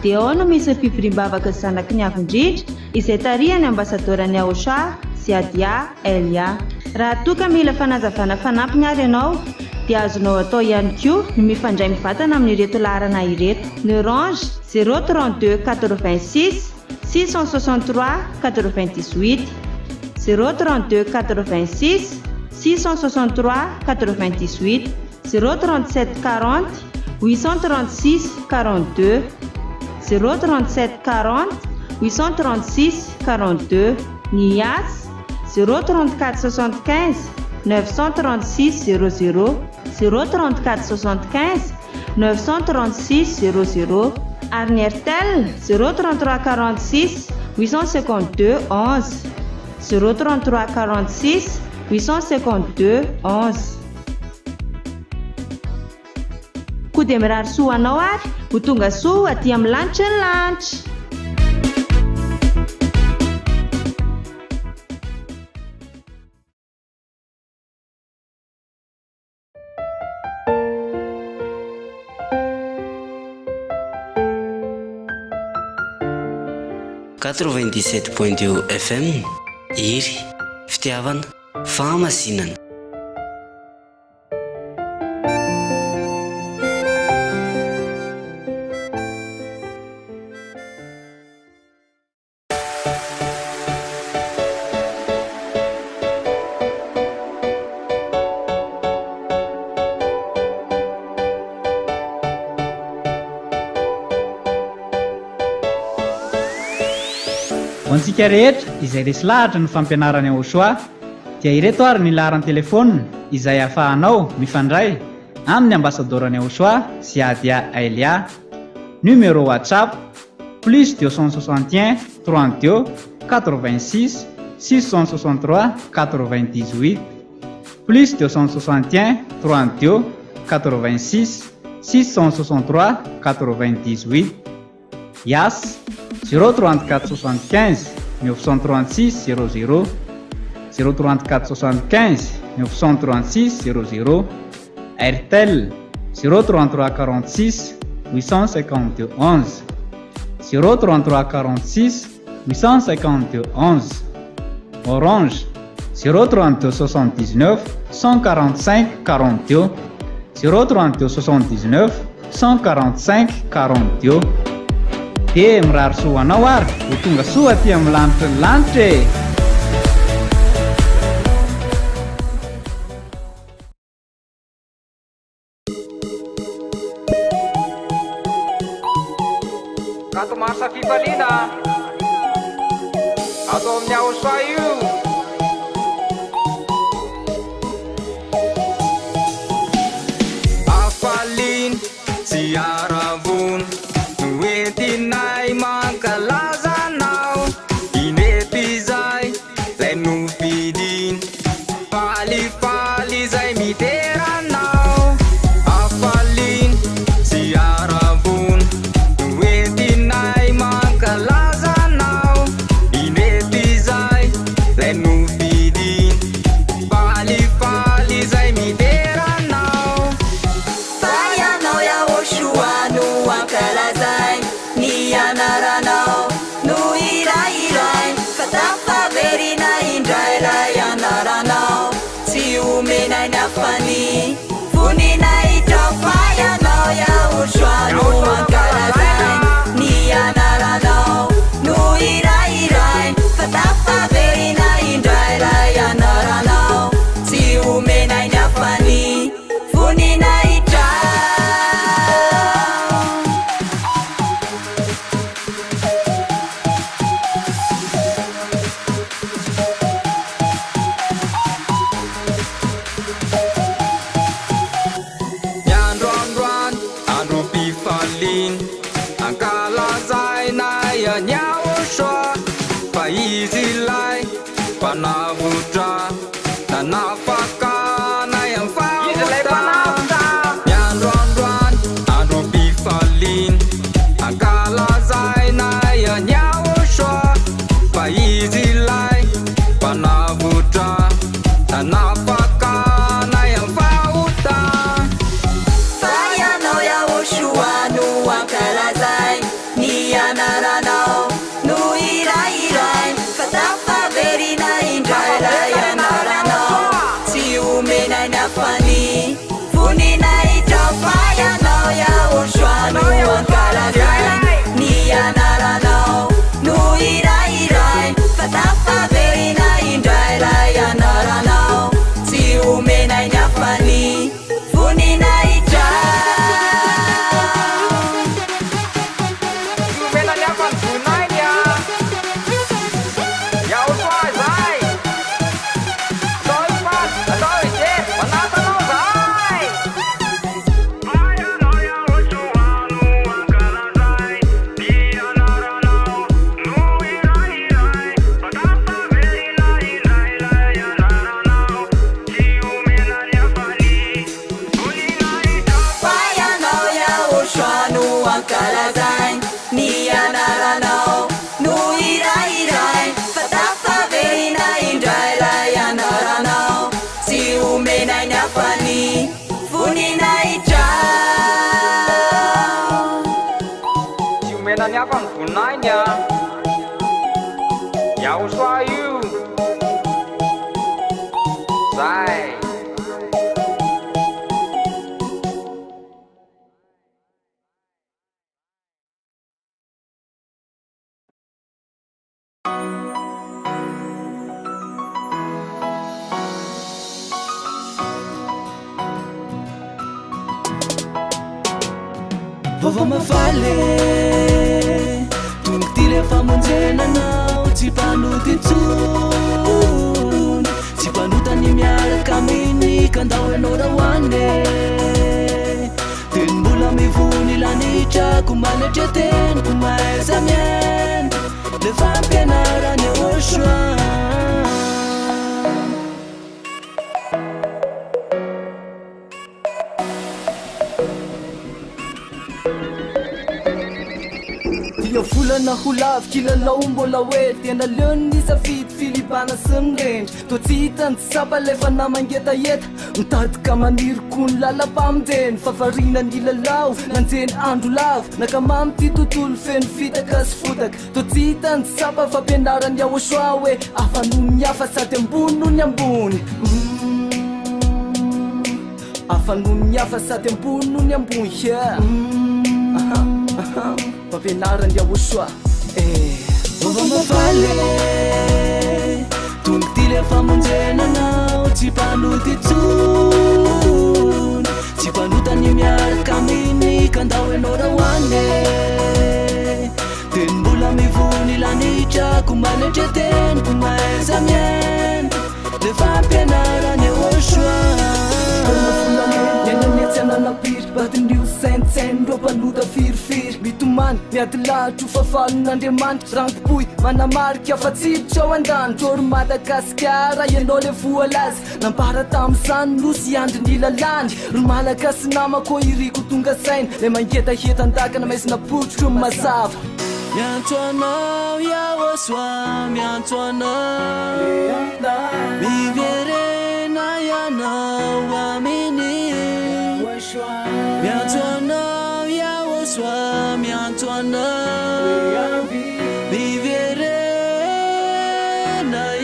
Dia ao no misy fivoriam-bavaka ny zanaky ny avo indrindra izay tarihany ambasadorany AOSA Ziadia Elia. Raha toa ka mila fanazavana fanampiny ary ianao dia azonao atao ihany koa ny mifandray mivatana amin'ireto laharana ireto: ny Orange 032 86 663 98, 032 86 663 98, 037 40 836 42, 037 40 836 42. Ny IAS 034 75 936 00, 034 75 936 00. Ary ny Airtel 033 46 852 11, 033 46 852 11. Koa dia mirary soa anao ary ho tonga soa aty amin'ny lanitra ny lanitra. FM Iry fitiavana fahamasinana. Antsika rehetra izay resy lahatra ny fampianarany AOSA dia ireto ary ny laharan'ny telefônina izay ahafahanao mifandray amin'ny ambasadorany AOSA Ziadia Elia. Numéro WhatsApp plus 261 32 86 663 98, plus 261 32 86 663 98. IAS 034 75 936 00, 034 75 936 00. Airtel 033 46 852 11, 033 46 852 11. Orange 032 79 145 42, 032 79 145 42. Dia mirary soa anao ary ho tonga soa aty amin'ny lanitra ny lanitra e. Rato marsa fifaliana atao amin'ny AOSA io. Afalin sy aravon noentinay mankalazanao, inety zay lay nofidin falifaly zay miteranao. Afalin sy aravon noentinay mankalazanao, inety zay lay nofidin falifaly zay miteranao. izy ilay mpanavotra nanapakana am fahota ny androandroany andro mpifaliny ankalazainay anyaosoa fa izy ilay mpanavotra nanapakana am fahota fa ianao yaosoa no ankalazay ny anaranao no irairay fa tafaverina indray lay anaranao tsy omenay ny afany voninay trao fa ianao yaosoa no ankalazay ny anaranao no irairay fa tafaverina indray lay anaranao tsy omenay ny afany voninay trao kalazay ny anaranao no irairay fa tafaverina indray lay anaranao tsy omenay ny afany voninay trao tsy omena ny afa ny voninainy a yaosoa io zay Vovô mafaly tonga ty lefa monjenanao tsy mpanoty intsony tsy mpanotany miaraka aminy kandao ianao rahoane tenombola mivony lanitrako manatra teniko maeza mieny lefa ampianarany osoa volana ho lavy kilalao mbola hoe tena leony safidy filibana sy mirendry to tsy hitany tsy sapa lefa namangetaheta mitadika maniriko ny lala-pamonjeny favarina ny lalao nanjeny andro lavo nakamamy ty tontolo feno fitaka sy fotaka to tsy hitany tsy sapa fampianarany yaosoa hoe afanono ny hafa sady ambony no ny ambony afanono ny hafa sady ambony no ny ambony fampianarany yaosoa vovô mafaly tonga ty lefa monjenanao tsy mpanoty intsony tsy mpanotany miaraka aminy kandao ianao rahoane tenombola mivony lanitrako manatra teniko maeza mieny lefa ampianarany yaosoa nenanetsy ananapiry batin'io saintsainy ro mpanota firifiry mitomany miady lahitro fafalon'andriamanitra rangopoy manamarika fa tsiditra ao an-danitra oro madagasikara ianao le voalazy nampara tam'izany nosy andry ny lalany ro malaka sy namako iriko tonga saina le mangetaheta-ndakana maizina potroko mazava miantso anao yaosoa miantso anao miverena ianao aminy miantso anao yaosoa miantso anao miverena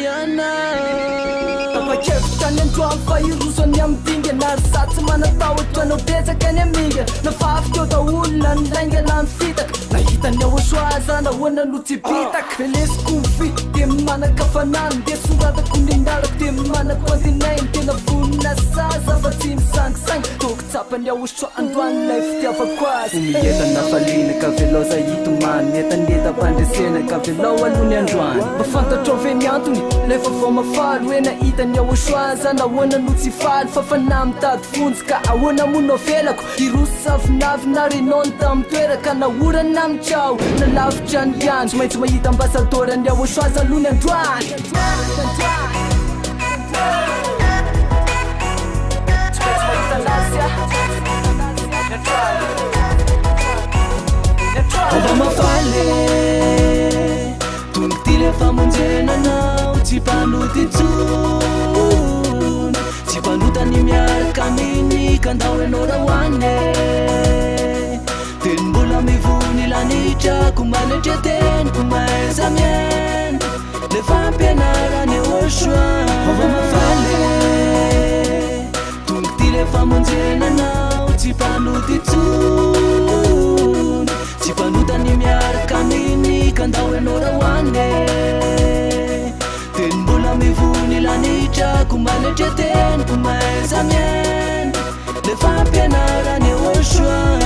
ianao tapakevitany androany fa irosany amidinga nary satsy manatahotra anao betsakany aminga nafafika eo daolona ny laingana ny fitaka nahitany yaosoa zana hoana no tsy bitaka velesiko mifity de manaka fanany de soratako ny anarako de manako antinainy tena vonina miasaza fa tsy misangisangy toko tsapany aosotro androanylay fitiavako azy mietana falina ka velao za hitomany netaneta mpandresena ka velao alohany androany mba fantatro ve ny antony lefa vao mafalo hoe na hitany aosho aza na ahoana no tsy faly fa fanahy mitady vonjy ka ahoana mono velako irosy savinavina renony tamin'ny toeraka na orana mitrao na lavitra ny iany tsy maintsy mahita ambasadorany aosho aza alohany androany Ova mafaly tonga ty lefa monjenanao tsy mpanoty tsony tsy mpanotany miaraka aminy ka ndao ianao raha hoany teny mbola mivony lanitrako manetry teniko maiza mieny le fampianarany oshoa ova mafaly tonga ty lefa monjenanao tsy mpanoty tsony tsy mpanotany miaraka aminy ka ndao ianao raha hoany teny mbola mivony lanitrako manetry teniko maiza mieny le fampianarany oshoa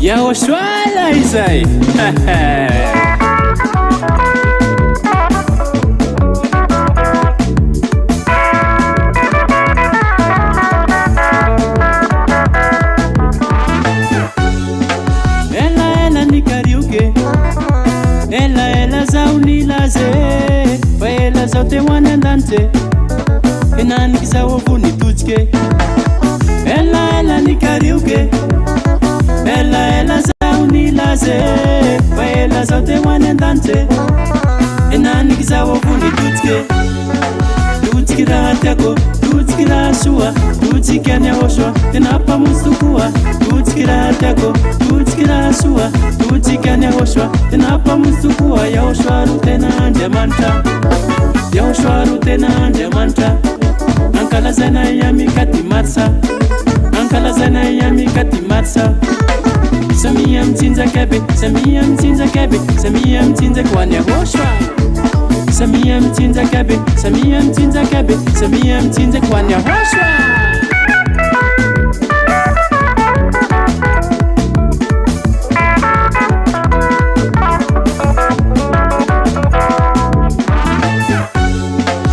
Yahoshua izay ela ni karaoke ela zao ni laze fa ela zao te hoany andanje enaniky zao avony totsike ela ni karaoke ela zao ni laze fa ela zao te hoany andanje enaniky zao avony totsike totsiky raha tiako totsiky raha soa totsiky any ahoshoa tena mpamonjy tokoa totsiky raha tiako totsiky raha soa totsiky any ahoshoa tena mpamonjy tokoa Yahoshua ro tena Andriamanitra Yahoshua ro tena Andriamanitra ankalazaina iamikati marsa ankalazaina iamikati marsa Samia mtsinzakabe Samia mtsinzakabe Samia mtsinzaka ho any Yahoshua Samia mtsinzakabe Samia mtsinzakabe Samia mtsinzaka ho any Yahoshua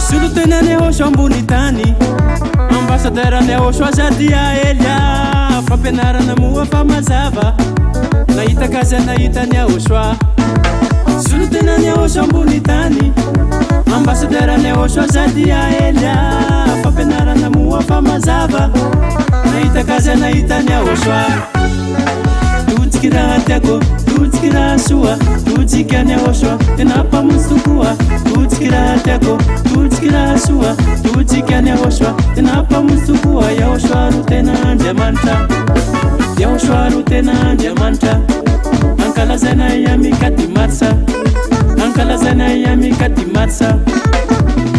Sulu tenany Yahoshua ambony tany ambassadeur any Yahoshua zadia Elia fampianarana moa fa mazava nahita kazy nahitany Yahoshua Sulu tenany Yahoshua ambony tany ambassadeur any Yahoshua zadia Elia fampianarana moa fa mazava nahita kazy nahitany Yahoshua totsiky raha tiako totsiky raha soa totsiky any Yahoshua tena mpamonjy tokoa totsiky raha tiako totsiky raha soa totsiky any Yahoshua tena mpamonjy tokoa Yahoshua ro tena Andriamanitra Yahoshua ro tena Andriamanitra ankalazaina iamikati marsa ankalazaina iamikati marsa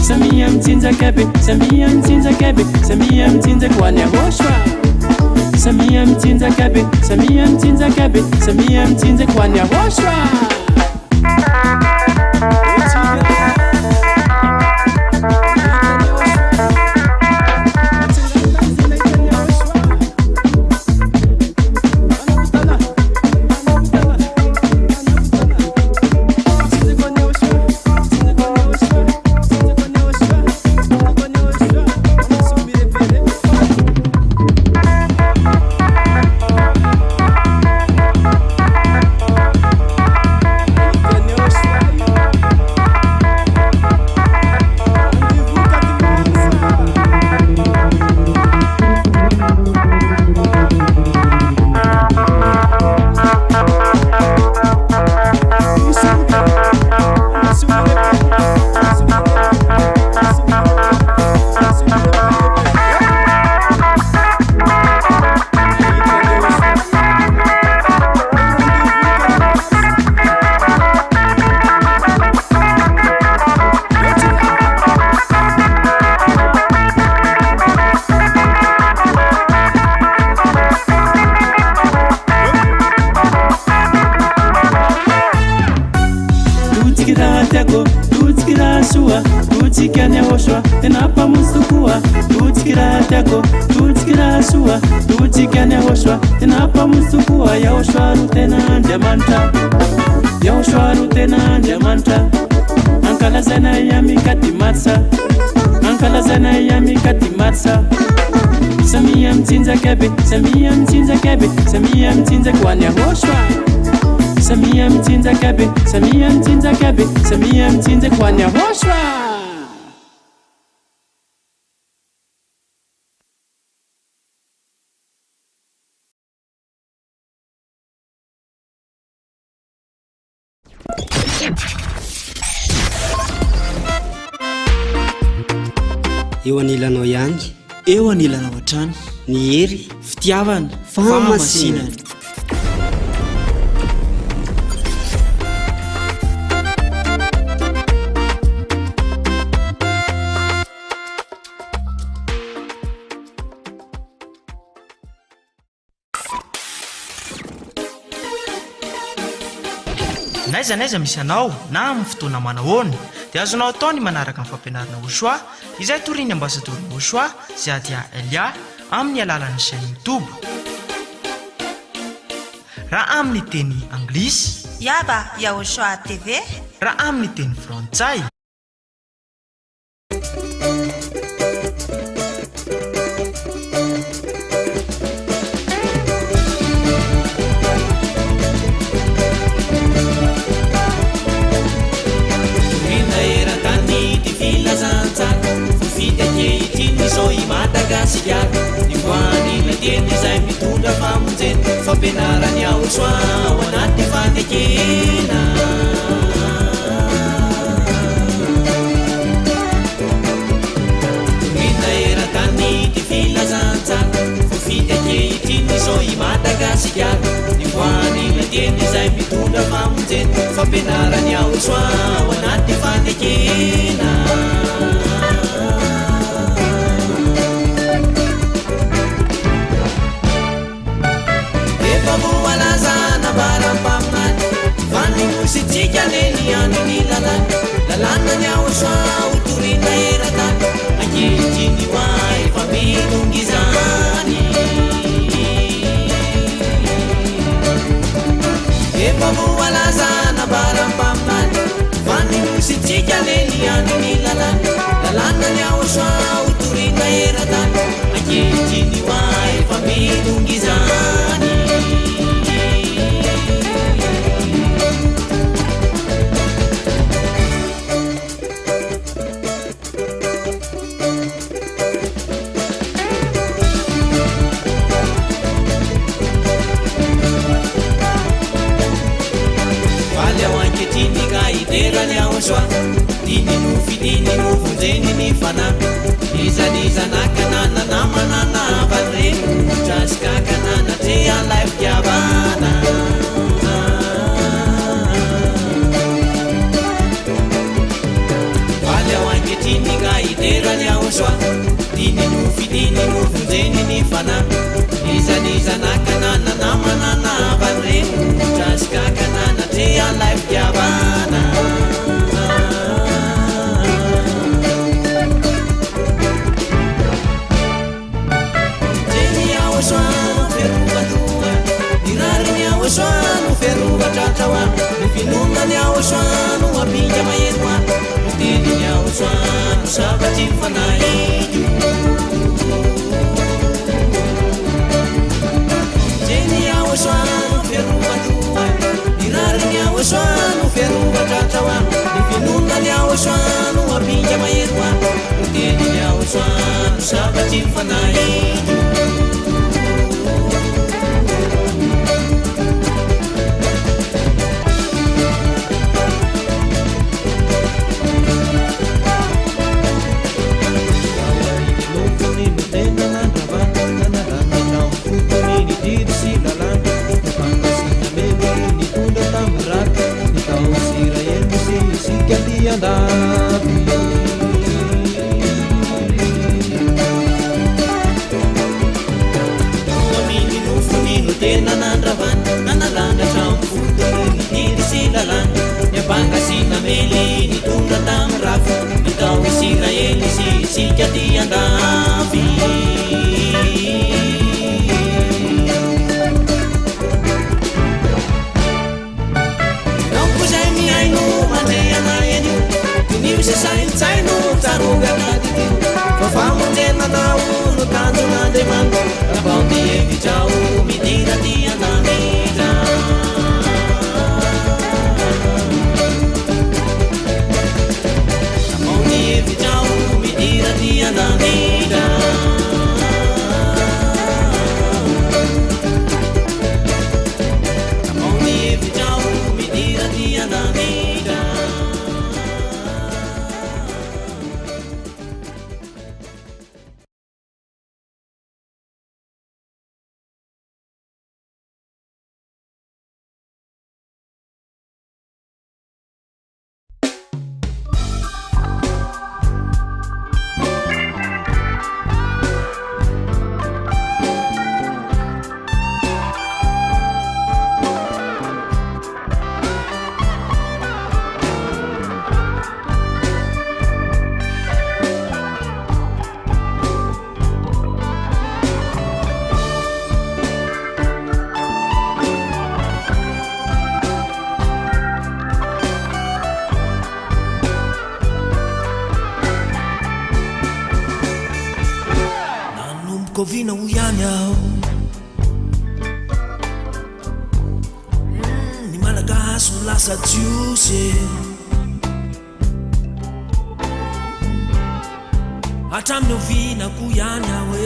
Samia mtsinzakabe Samia mtsinzakabe Samia mtsinzaka ho any Yahoshua Samia mtsinzakabe Samia mtsinzakabe Samia mtsinzaka ho any Yahoshua soa totsika ny ahosoa tena mpamosokoa Yahosoa ro tena Andriamanitra Yahosoa ro tena Andriamanitra ankalazaina amikati matsa ankalazaina amikati matsa samia mitsinjakabe samia mitsinjakabe samia mitsinjaka ho an'ny Yahosoa samia mitsinjakabe samia mitsinjakabe samia mitsinjaka ho an'ny Yahosoa. Eo anilanao ihany, eo anilanao hatrany, ny hery, fitiavana, fahamasinana. Naiza misy anao na amin'ny fotoana manahoana dia azonao atao ny manaraka amin'ny fampianarana Yahosoa izay toriny ambasador Yahosoa Ziadia Elia amin'ny alalan'ny chaîne YouTube. Raha amin'ny teny anglisy Yaba Yahosoa TV, raha amin'ny teny frantsay Madagasikara nivoany lateny izay mitondra famonjena fampianarany Yahosoa ao anaty fandekena torina eran-tany ty filazantsara voafidy ankehitriny izao i Madagasikara nivoany lateny izay mitondra famonjena fampianarany Yahosoa ao anaty fandekena sitsika neny any lalana ny Yahosoa utorina eran-tany ankehitriny ho ahy efa mitongy izany efa voalaza nabaram-paminany fanomositsika neny any lalana ny Yahosoa utorina eran-tany ankehitriny ho ahy efa mitongy izany dini no vonjeny ny fana izanizanakanana namanana vanireny traskakanana tre alay fitiavana valy ao anketriny ka iterany Yahosoa dini no vonjeny ny fana izanizanakanana namanana vanireny traskakanana tre alay fitiavana Yahosoa no ferovatratrawa ny finonany Yahosoa no apinga maheroa no teniny Yahosoa no savatry mifanahidy jeny Yahosoa no ferovatoa ny rariny Yahosoa no ferovatratrawa ny finonany Yahosoa no apinga maheroa no teniny Yahosoa no savatry mifanahidy Amini nofonino tena nandravana nanalanga tramfotony niry sy lalana niabanga sy namely nitondra tamin'ny rafy nitao Israely sy sika ty andafy Rapaony evitrao midira ty andanitra Rapaony evitrao midira ty andanitra Rapaony evitrao midira ty andanitra Kovina uyany aho Ny malagasy no lasa jiosy Hatramin'ny ovinako ihany aho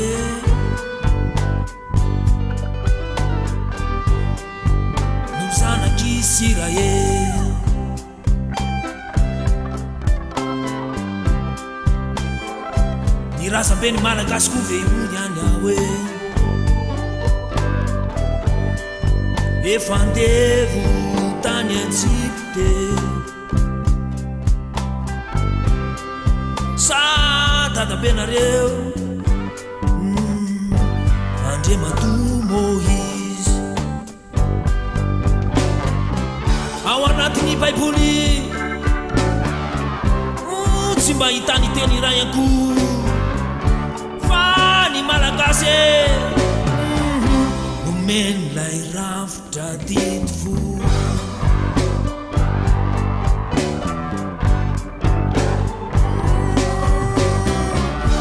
No zanaky Israel Ny razam-be ny malagasy ko veony ihany aho Efa andevo tany Egypte Sa dadabenareo Andriamato Moïse Ao anatin'ny Baiboly Tsy mba hitany teny iray akoho Fa ny malagasy Nomeny lay rafitra didvo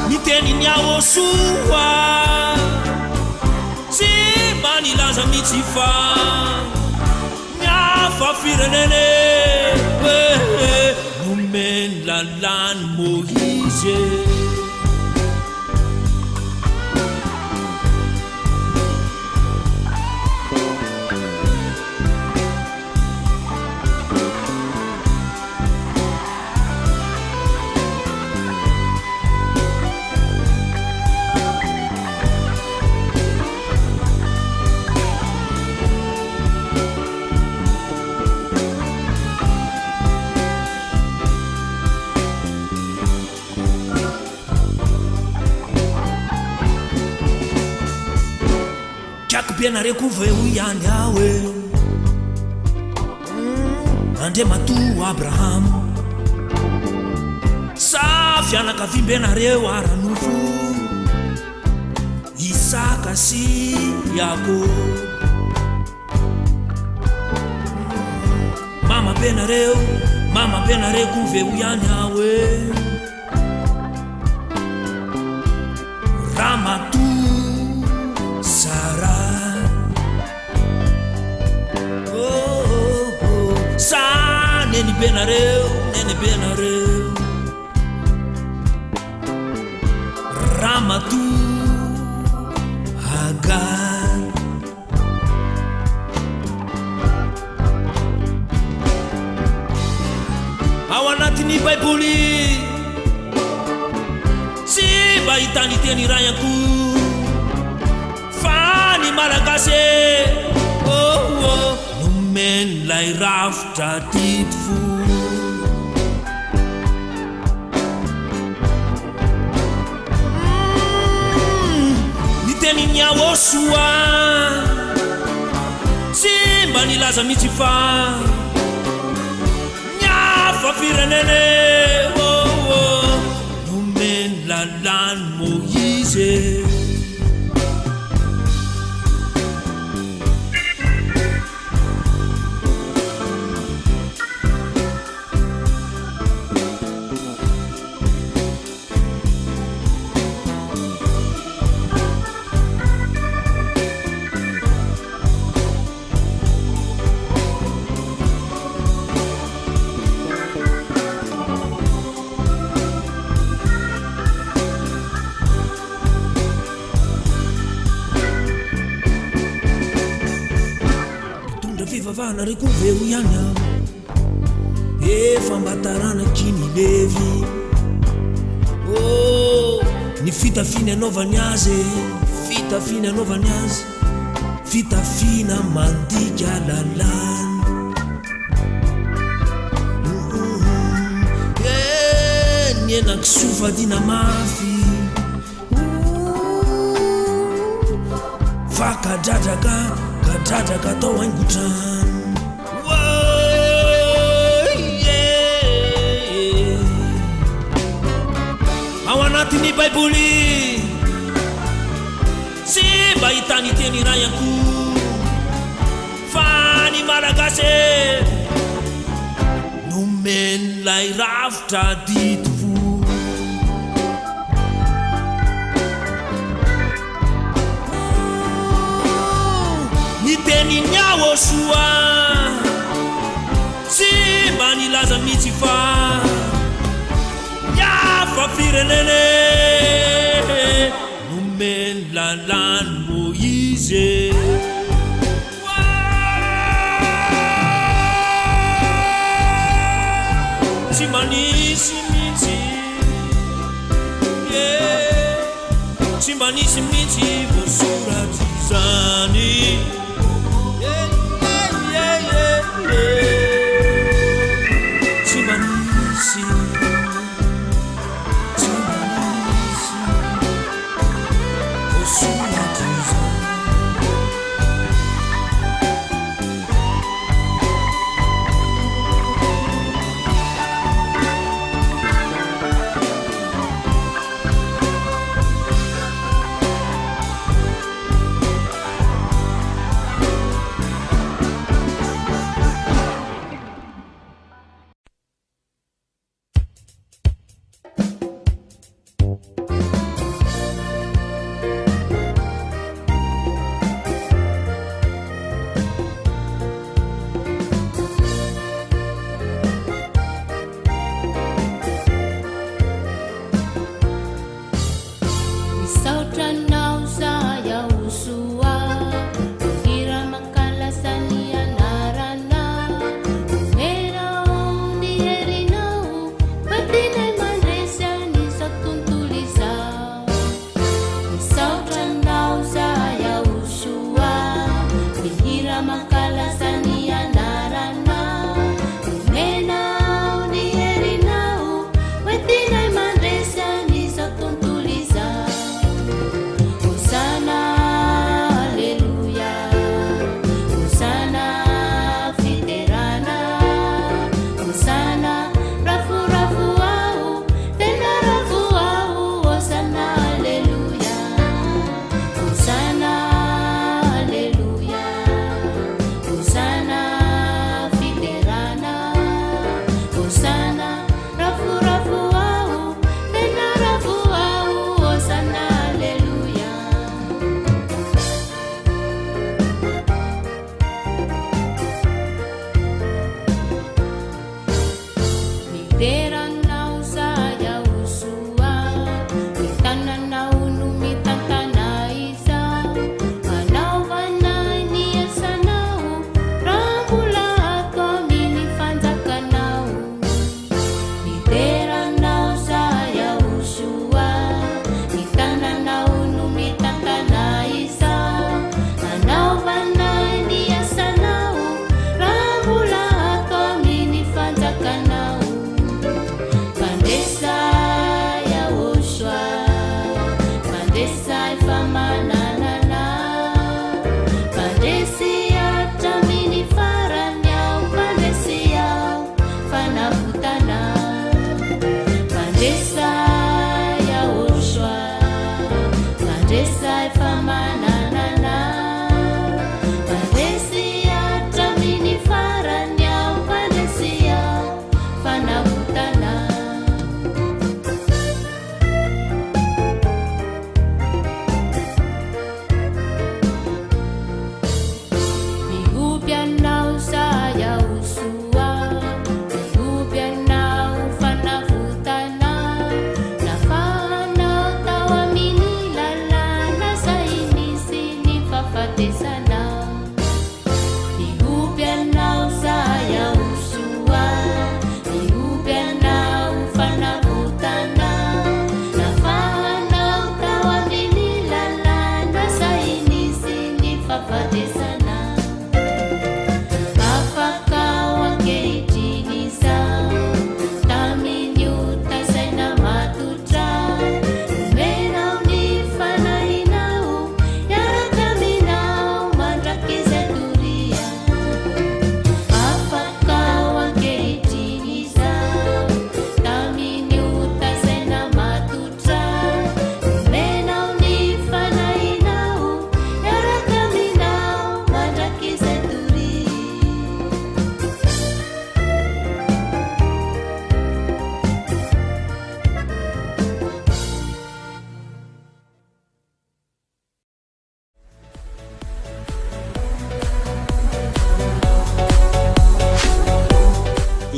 Ny teny ny Ahosoa Tsy mba nilaza mihitsy fa Miafa firenene Nomeny lalany Moïse Bienare kuveu ihany aho Andriamato Abraham Sa fianakavimbenareo aranofo Isaka sy Yakob Mama benareo kuveu ihany aho Ramatu Sara Nene benareo Ramatu Hagar Ao anatin'ny Baiboly Tsy mba hitany teny iray akoho Fa ny malagasy Nomeny lay rafitra didvo Ny teny ny Ahosoa Tsy mba nilaza mihitsy fa Miafa firenene Nomeny lalany Moïse fifavahana reko veo ihany aho efa mbatarana kiny levy ny fitafiny anaovany azy fitafiny anaovany azy fitafina mandika lalany ny enakisoafadina mafy fa kadradraka atao haingotrano ao anatiny baiboly sy mba hitany teny ray anko fa ny malagasy nomen'lay rafitra ditovo ny teny nyaho soa sy mba nilaza mihitsy fa yafa firenene nomen lalany Moïse tsy manisy mihitsy tsy manisy mihitsy voasoraty zany tsy manisy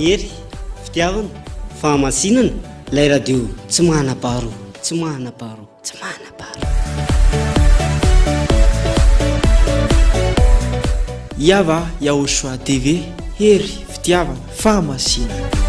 ery fitiavana fahamasinana ilay radio tsy manam-paharo tsy manam-paharo tsy manam-paharo iava Yaoshua TV ery fitiavana fahamasinana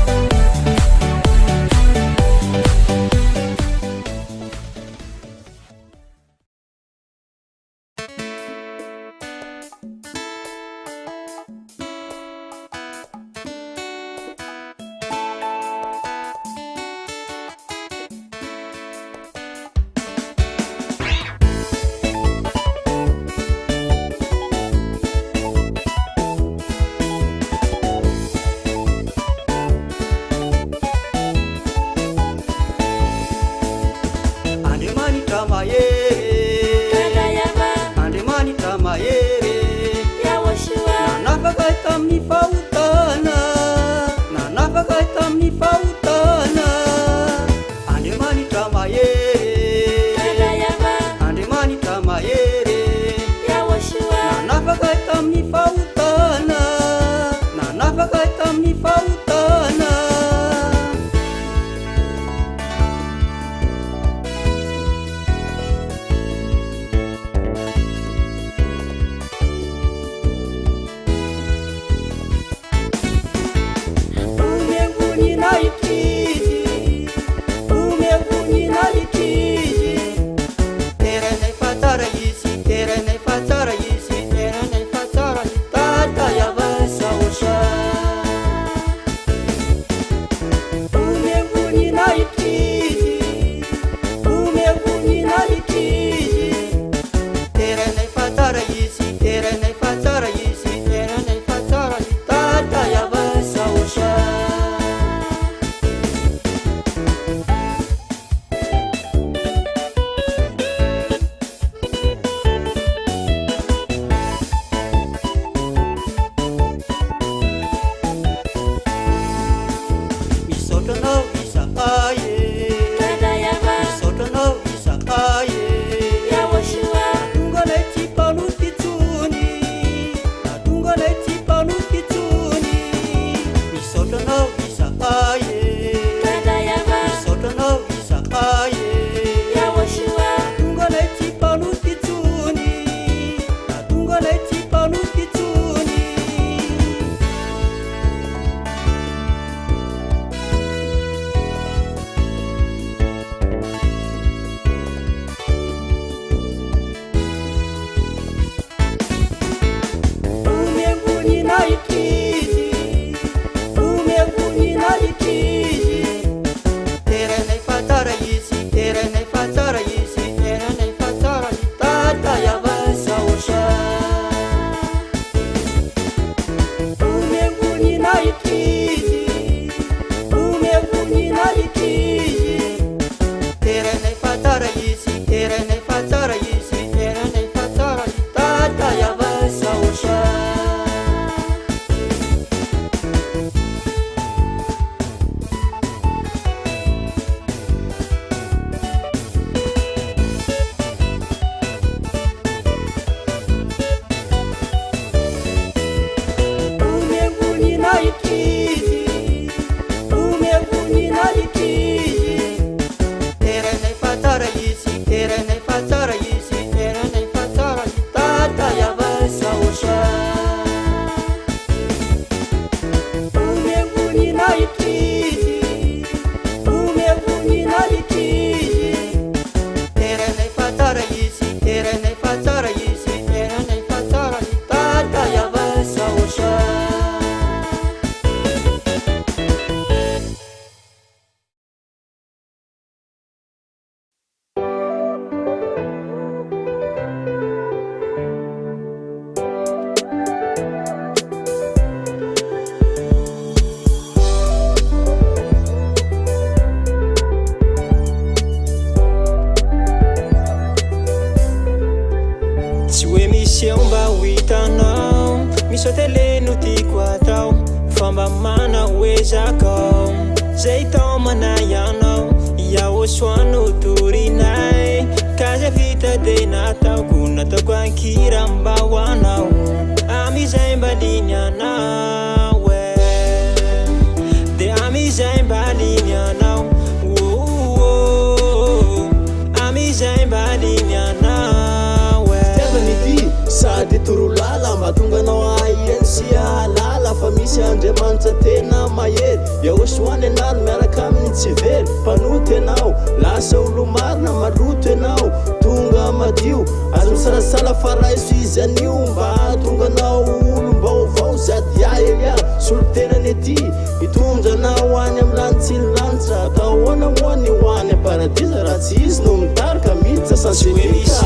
de torolala mba tonga anao ahirany sy ahalala fa misy andriamanitra tena mahery Yahosoany anaro miaraka amin'ny tsy very mpanoto ianao lasa olo marina maloto ianao tonga madio azo misalasala fa raiso izy anio mba tonga anao olo mbaovao sady Elia solotenany ety mitondra anao any amin'ny lanitsiny lanitra ka ahoana moa ny hoany aparadisa raha tsy izy no mitarika miditra sansenika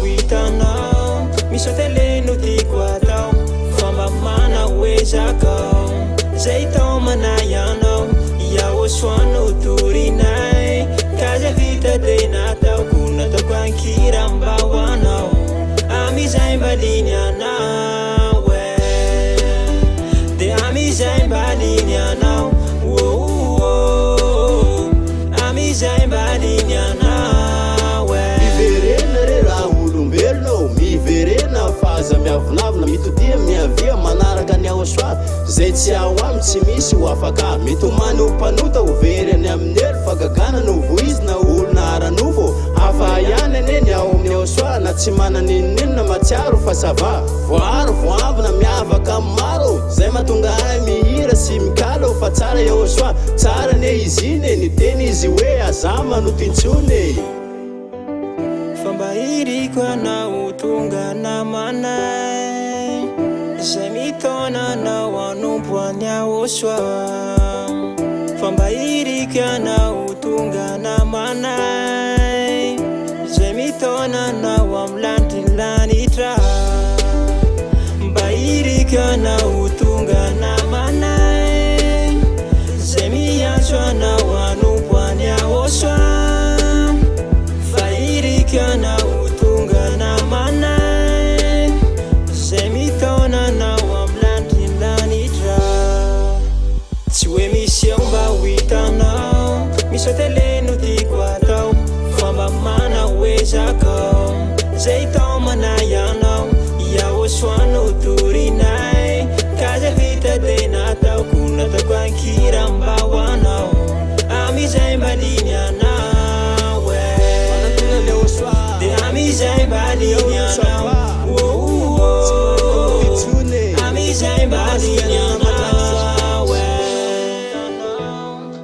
hitanao misy hoteleno tiako atao fa mba mana hoe zakao zay tao manay anao Yahosoano torinay ka zay vita de nataoko nataoko ankira mba ho anao amizay mbaliny anao de amizay mbaliny anao amizay mbaliny anao miverena re raha olombelona miverena faza miavonavona mitodia miavia manaraka ny Yahosoa zay tsy ao amy tsy misy ho afaka mitomany ho mpanota ho vereny amin'ny elo fa gagana no voizina olona aranofo hafa ihany aneny ao amin'ny Yahosoa na tsy mananinninina matsiaro fa sava voaro voambina miavaka maro zay mahatonga ay mihira sy mikalo fa tsara Yahosoa tsara ne izy iny ny teny izy hoe azama no tintsone famba iriko anao tonga namanay zay mitona anao anompo any Yahosoa famba iriko anao tonga namanay zay mitona anao amin'ny lanitry lanitra mba iriko anao tonga namanay zay miantso anao anompo any Yahosoa fa iriko anao tonga namanay zay mitona anao amin'ny lanitry lanitra tsy hoe misy eo mba ho hitanao misy hoteleno tiako atao fa mba mana hoe zakao zay tao manay anao Yahosoano torinay ka zay vita de nataoko nataoko ankira mba ho anao amizay mbaliny anao de amizay mbaliny anao amizay mbaliny anao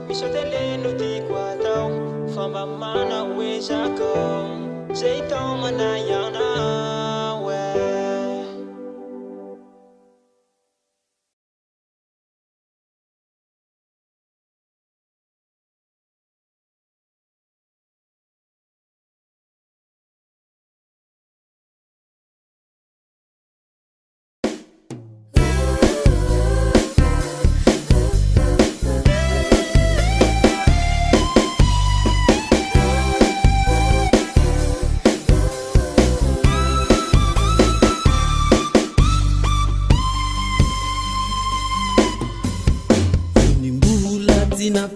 misy hoteleno tiako atao fa mba mana hoe zakao zay tao manay anao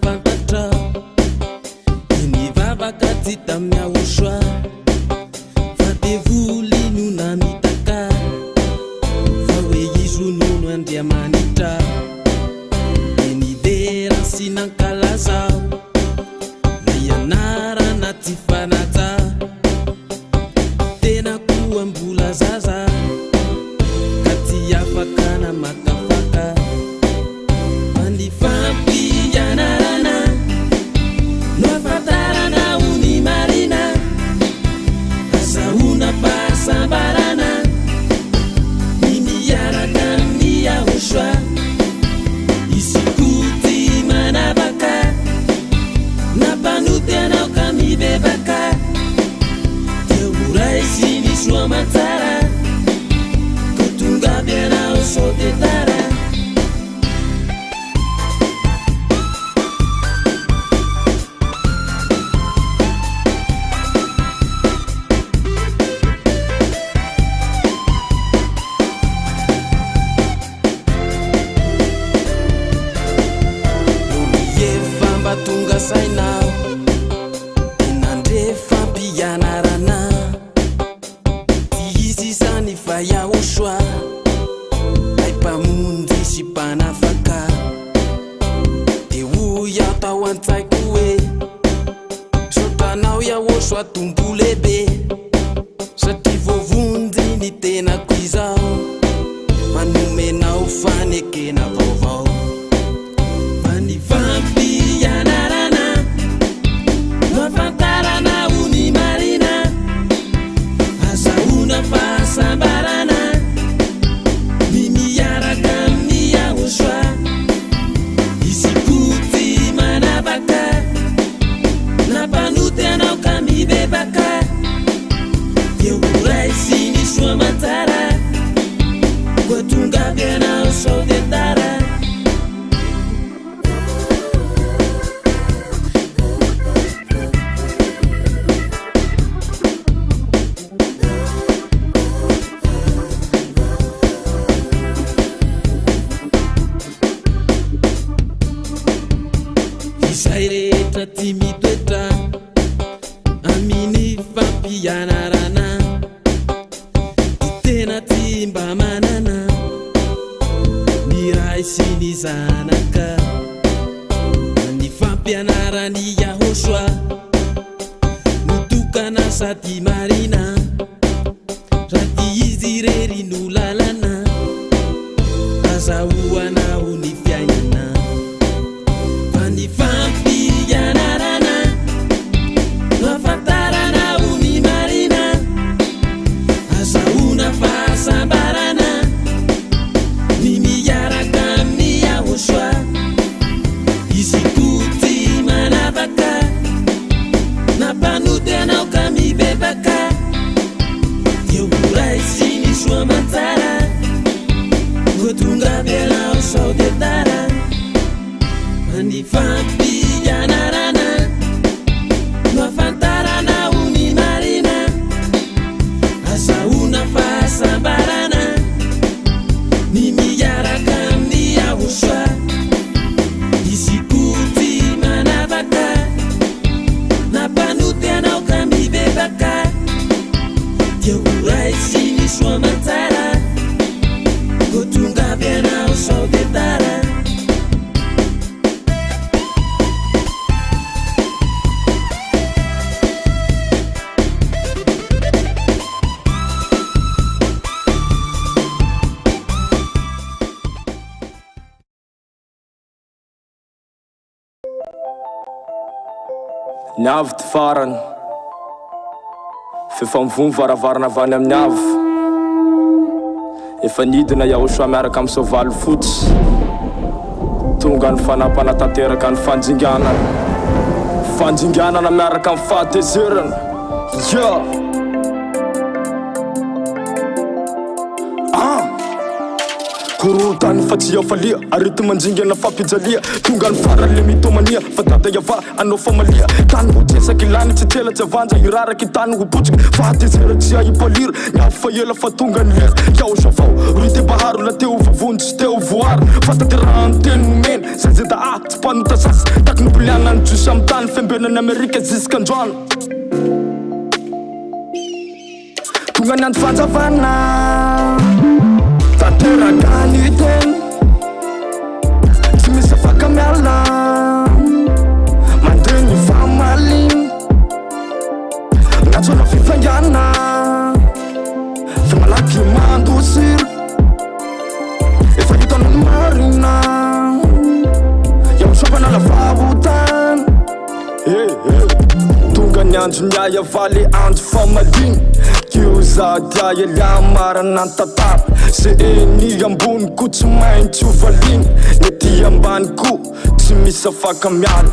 Fantatra ny vavaka tsy tamin'ny Yahosoa fa devoly no namitaka fa hoe izy nono Andriamanitra ny vera sy nankalaza ny anarana tsy fanaja tena koa mbola zaza ka tsy afaka namakafaka manifampi yanarana no afatarana uni marina asauna pasambarana mimiaraka ny Yahosoa isikuti manabaka napanute anao ka mibebaka teura isiny soa matsara kotungaby anao sotetara tunga sainao inandre fampianarana ty izy zany fa Yahosoa ay mpamono tsara koa tonga vianao sao de tara izay rehetra ty mitoetra aminy fampianarana ty tena ty mba manana ny ray sy ny zanaka ny fampianarany Yahosoa notokana sady marina raha ty izy rery no lalana azahoanao ny fiainana fa ny fampianarana no afantaranao ny marina azahoana fahasambarana ny miaraka amin'ny Yahosoa izy koa ty manavaka nampanoty anao ka mibebaka eo ray sy ny soa matsara vo tonga vianao sao de tara ny fampianarana no afantaranao ny marina azahoana fahasambarana ny miaraka amin'ny Yahosoa izy koa ty manavaka nampanoty anao ka mibebaka dia ho ray sy ny soa matsara vo tonga vianao sao de tara ny avy ty farany fefamivony varavarana avany amin'ny avy efa nidina Yahosoa miaraka amin'ny soavaly fotsy tonga ny fanampanatanteraka ny fanjinganana miaraka amin'ny fahatezerana korotany fa tsy afalia arety manjingana fampijalia tonga ny farany le mitomania fa dada yava anao famalia tany ho tsesaky lany tsy tela tsy avanja iraraky tany ho potsiky fahatezera tsy ahipalira ny avy fa ela fa tonga ny lera Yahosoa vao rite baharo la teo vavony tsy teo voary fataterahan'ny teny nomeny zay zay da tsy mpanota sasy taky ny poliana ny josy amin'ny tany fembenany Amerika ziska androana tonga ny andro fanjavana tateraka ny teny tsy misy afaka miala mandeha ny famaliny natsona fifangana fa malaky mandosira efa hitana ny marina Yahosoa fanala vavotany tonga ny andro ny ayavaly andro famaliny kiozady ayelia marana ny tatara se eny ambony ko tsy maintsy ovaliny ny ty ambany ko tsy misy afaka miala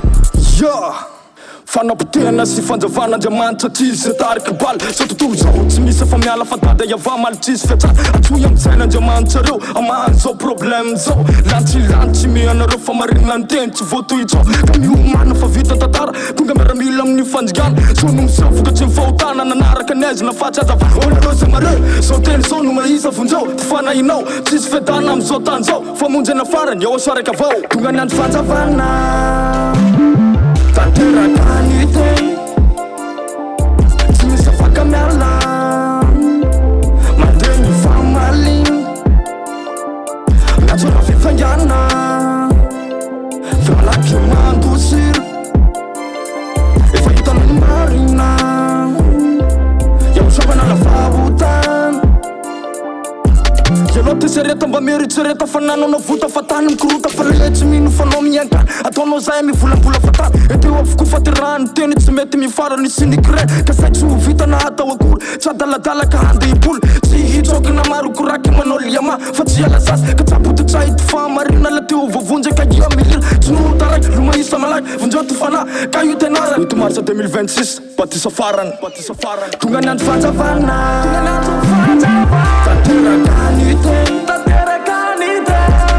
fanapotena sy fanjavan'Andriamanitra tsisy tariky bala sa tontolo zao tsy misy afa miala fa dada yava maly tsisy fiatsara atsoy am'sain'Andriamanitra reo amany zao problème zao lantsilantsy mianareo fa marina ny teny tsy voatoy tsao fa miomana fa vita tatara tonga miaramila amin'ny fanjigana so no misevoka tsy mifahotana nanaraka ny aizina fa tsy azava olareo za mare zao teny zao no maisa vonjao ty fanahinao tsisy fiadana am'zao tany zao fa monjana farany Yahosoa raiky avao tonga ny andro fanjavana tateraka ny teny tsy misy afaka miala mandeha ny famaliny natsona fifangana fa malaky mandosira efa hitana ny marina Yahosoa fanala vavotany Yellow tesereta mba meritsereta fa nanao vota fa tany mikorota fa letsy mino fanao miankany ataonao zay mivolambola fa tany eteo avokoa faterahany teny tsy mety mifarany sinikren ka zay tsy ho vita na atao akory tsy adaladala ka hande iboly tsy hitsoky na maro koraky manao liama fa tsy ala sasy ka tsaboty tsahity famarina la teo vovonjaka ia milira tsy no taraiky lomaisy samalahy vonjeo fana ka io tenara ito marsa 2026 batisa farany tonga ny andro fanjavana tanteraka nite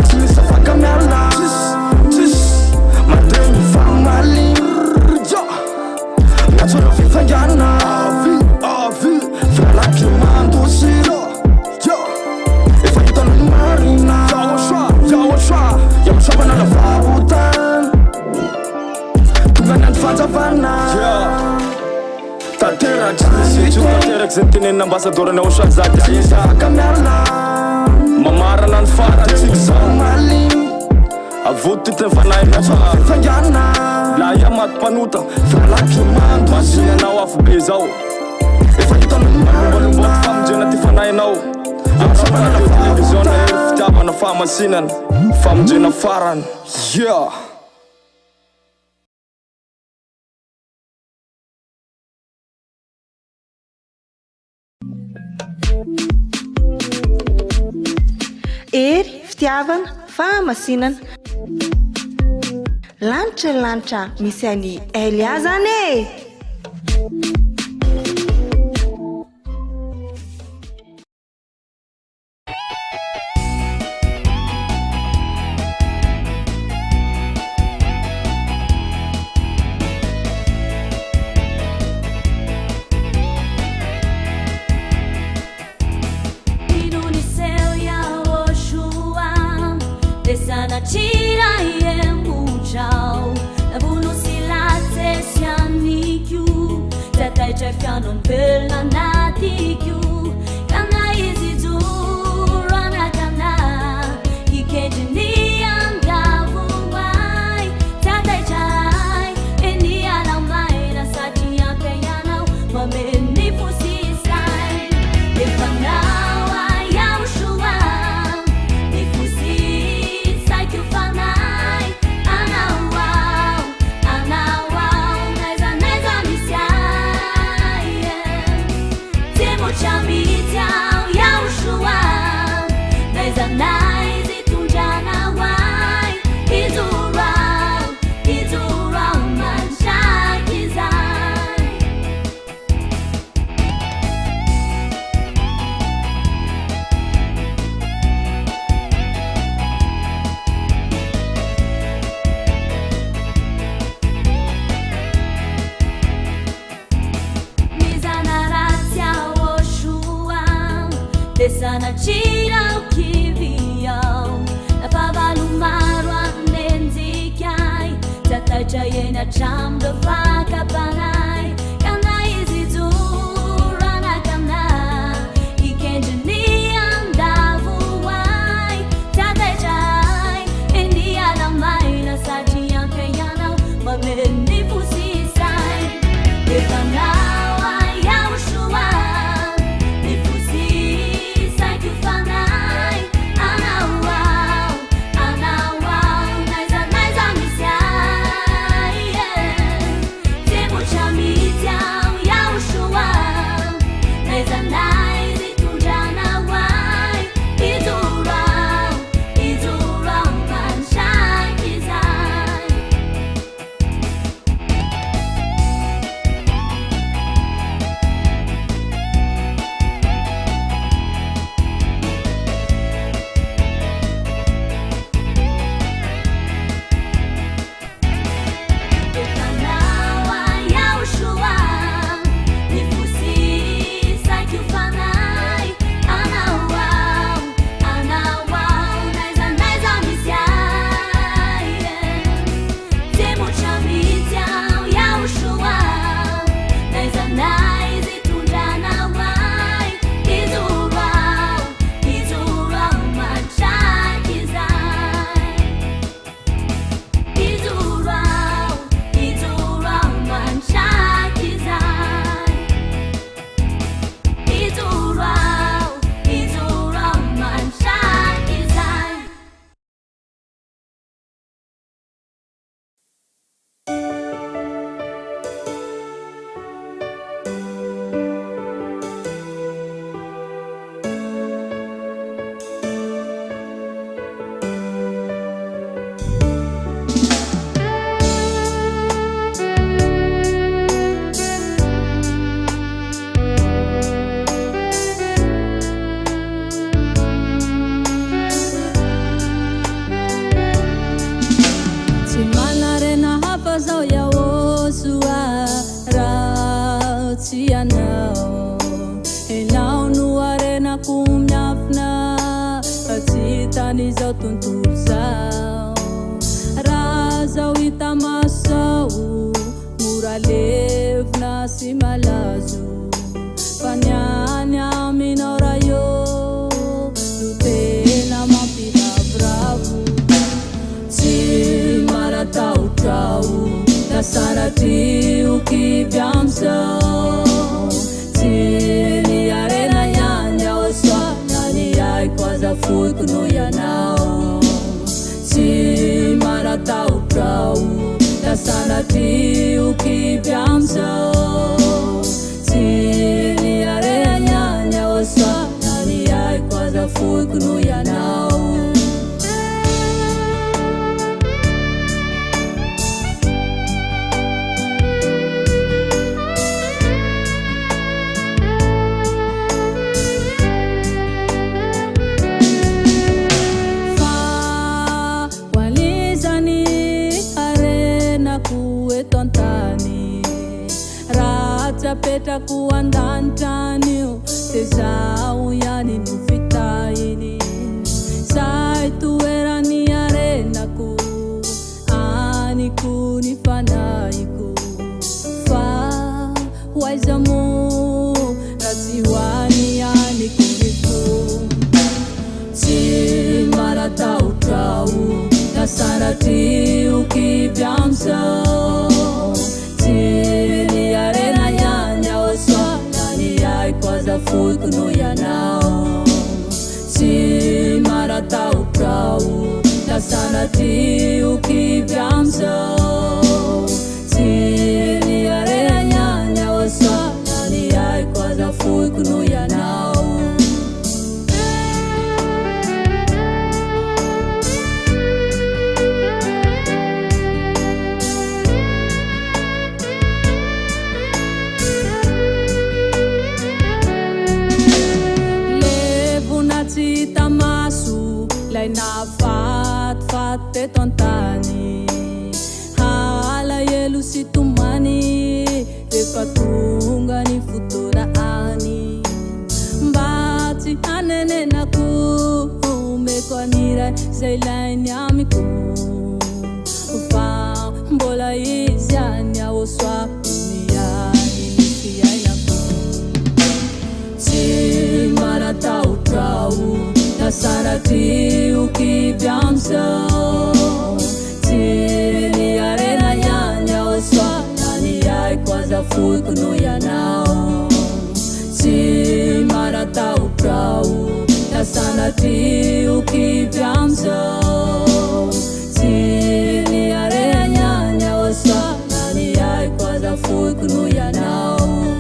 tsy misy afaka miala mandregny famalinjo miatsora fifangana avy fialaky mandosiro efa hitan'ny marina yaoshwa banana vahotan tonga ny andro fanjavana tanteraky zay tenenina ambassadorany Aoshwa zady aizaka miala mamarana ny faratsika zamaliny avotity fanay fangana la iamaty mpanota fialaky mando asinanao afo be zao efa hitan'ny mombalomboky famonjena ty fanaynao amsapanadio televisiona ery fitiavana fahamasinana famonjena farany ery fitiavana fahamasinana lanitra misy any Elia zany e. Fianon bella natiku kana izi durana kana ikejini angavu mai tatai chai eni alamai na sati yake yana mameni fusisai defanawa ya ushua nifusisai kufanai anawa neza misia Chamitia ya ushua Naiza naizi tunjana wai Izura mansha kizai Desana chira ukiviao na pavalumaro anenzikai tatacha yena chamdo faka panai kana izizura na kana ikenjini andavu wai tatacha eni alamai na saji yake yana mameni fusisai defanawa ya ushua Chami sianao Elao no arenako miafina Tsy tany zao tontolo zao Raha zao hita masao Mora levina sy malazo Fa niany aminao raha io No tena mampiravoravo Tsy maratahotrao Dasara trioky amizao Tsy ny arena ihany aho soa Na ny aiko azafodiko no ianao Tsy maratahotrao Dasara trioky amizao Tsy ny arena ihany aho soa Na ny aiko azafodiko no ianao Petraku andantani Tezau yani nufitaini Saitu erani arenaku Aniku ni fanaiku Fa waizamu Raziwani aniku niku Ci maratau trau Dasara triuki biamsau Ci ni arena Azafodiko no ianao Tsy maratahotrao Dasana trioky amizao Tsy ny arena ihany aho soa Na ny aiko azafodiko no ianao Na fat teto antany Hala elo sy tomany Rehefa tonga ny fotoana any Mba tsy hanenenako Meko aniray zay ilainy amiko Fa mbola izy any aho soako Niany ny fiainako Tsy maratahotrao Dasara trioky amizao Tsy ny arena ihany aho soa Na ny aiko azafodiko no ianao Tsy maratahotrao Dasara trioky amizao Tsy ny arena ihany aho soa Na ny aiko azafodiko no ianao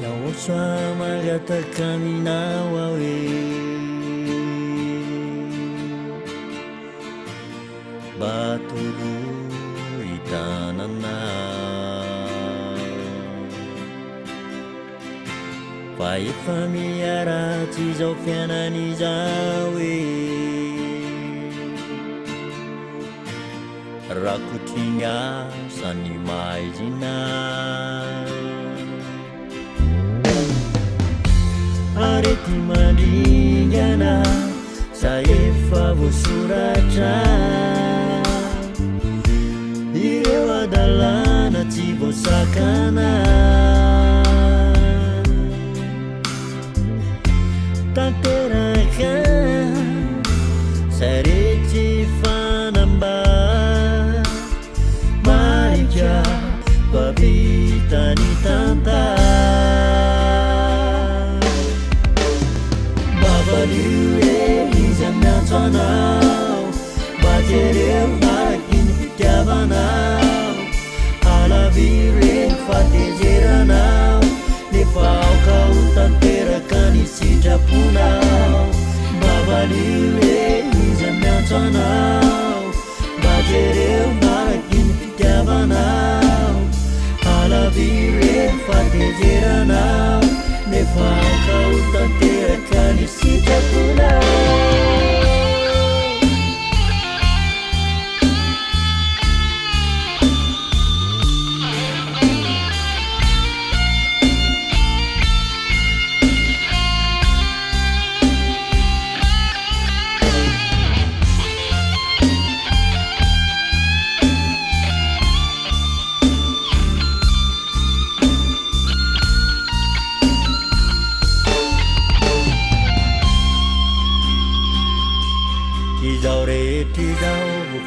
Yaoswa maliatakanina wawe Batulu itanana Pai familiara tizau fianani zawe Rakutinga sani maizina Areti maningana Saifa vosuratra Ireo adalana tsy sakana takerakan sareci fanamba marija babitani tanta babaliure izamna tsanau bajereu nakin tiavanau alaviren fatejeranau nefau kau tanterakan isi japunau babaliure izamna tsanau bajereu nakin tiavanau alaviren fatejeranau nefau kau tanterakan isi japunau.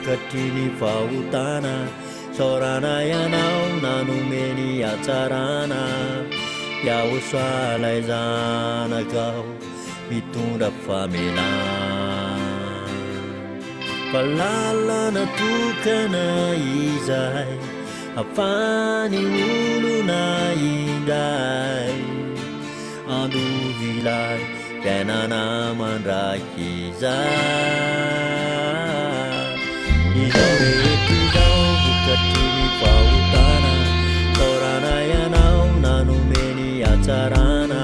Katini fautana sorana yanau nanumeni acarana ya uswalai zana kau mitunda famina palala tukana izai afani uluna indai adu vilai kenana mandrakizai Izore tijau bukatini fautana sorana yanau nanumeni acarana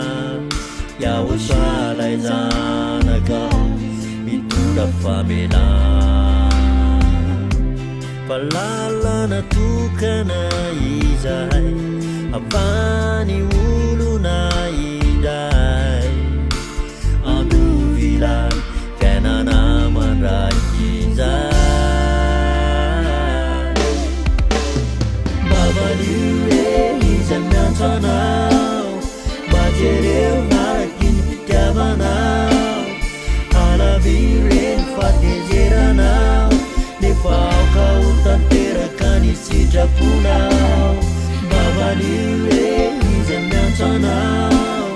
ya uswalai zana kau mitunda famina palala na tukana izai apani uluna indai adu vilai kenana mandrakizai Babaliure izamna tsanau bajereu nakin tiavanau alaviren fatejeranau nefau kau tanterakan isi japunau babaliure izamna tsanau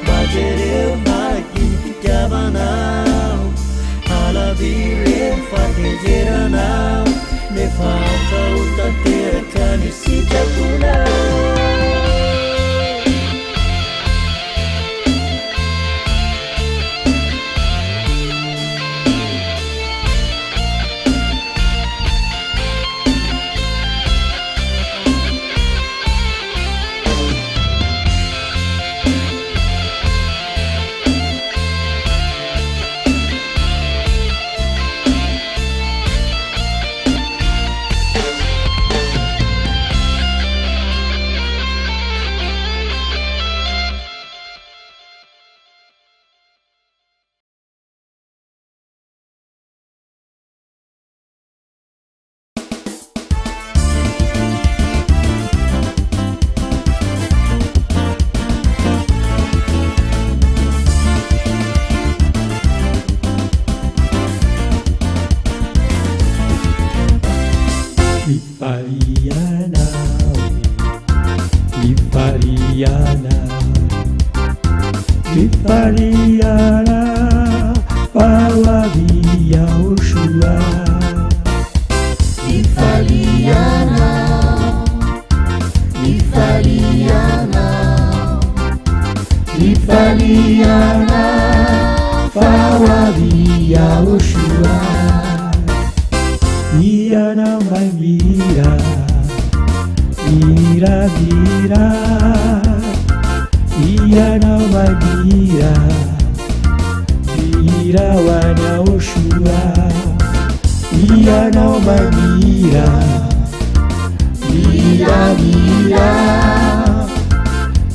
bajereu nakin tiavanau alaviren fatejeranau nefau kau tanterakan isi japunau. Vipaliana Palavia Ushua Vipaliana Vipaliana Vipaliana Palavia Ushua Iana vai vira Vira vira Iana vai vira Vira wania Ushua Iana vai vira Vira vira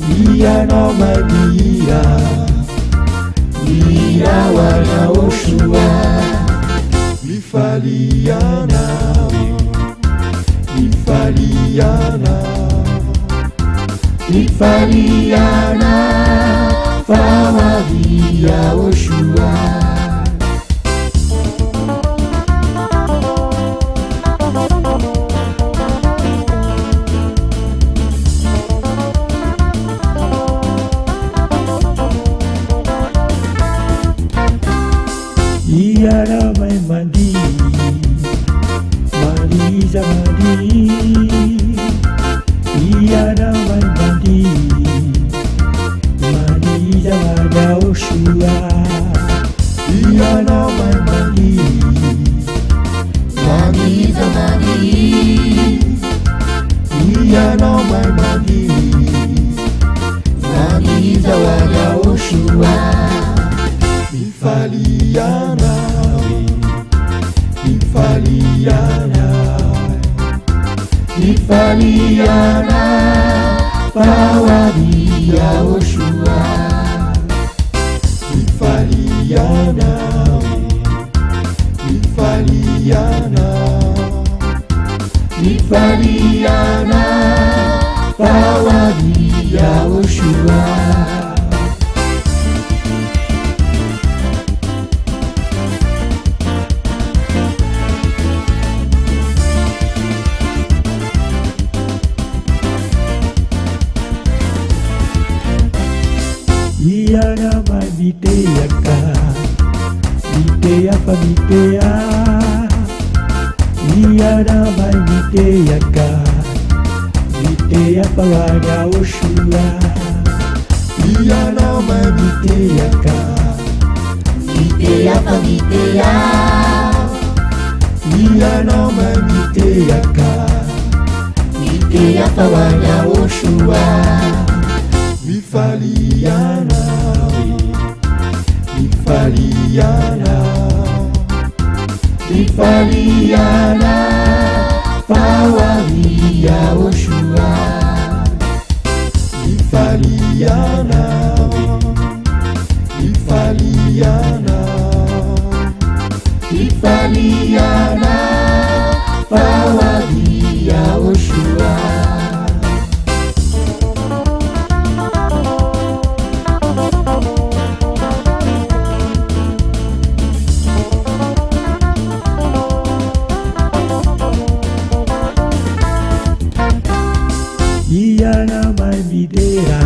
Iana vai vira Vira wania Ushua Vipaliana Vipaliana Ifaliana Fawavia Oshua Iara mai mandi Marisa mandi Iara mai mandi Marisa wada Oshua Iara mai mandi Marisa mandi Iara mai mandi Marisa wada Oshua Ifaliana, Ifaliana, Ifaliana, Fawavia Oshua. Ifaliana, Ifaliana, Ifaliana, Fawavia Oshua. Iana mai viteaka, vitea pa vitea. Iana mai viteaka, vitea pa wada Oshua. Iana mai viteaka, vitea pa vitea. Iana mai viteaka, vitea pa wada Oshua. Ifaliana, Ifaliana, Ifaliana, Fawavia Oshua. Ifaliana, Ifaliana, Ifaliana, Fawavia Oshua. Iana mai videra,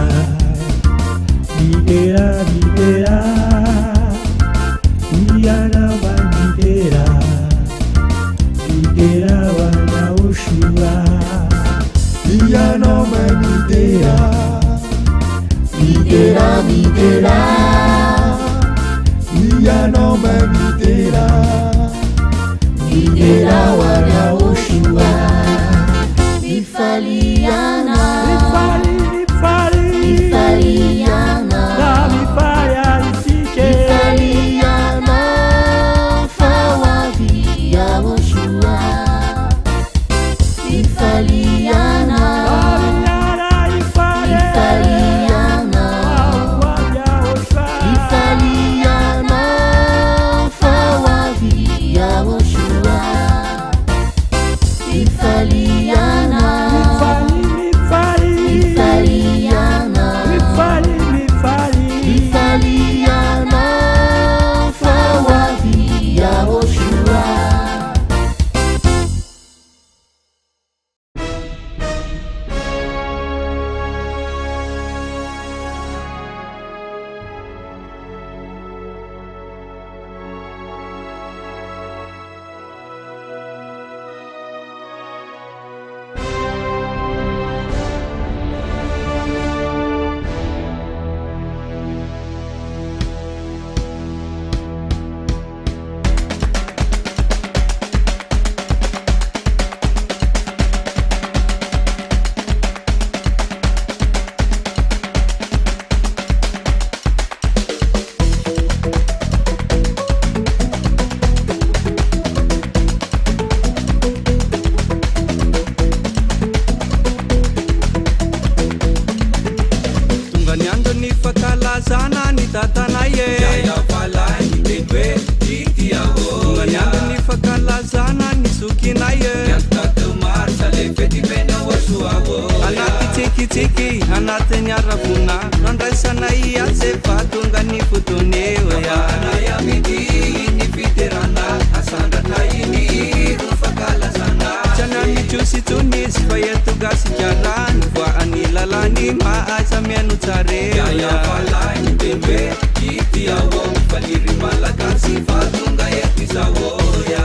tsikitsiki anatin'ny aravona nandraisanay atsefa tonga ny fotoneoanay amity ny fiterana asandratra iny rofakalazana tsanamitrositsonizy fa etogasikirany voany lalany mahaza miano tsareyafalany tembe itiao faliry malagasy fa tonga etizaoya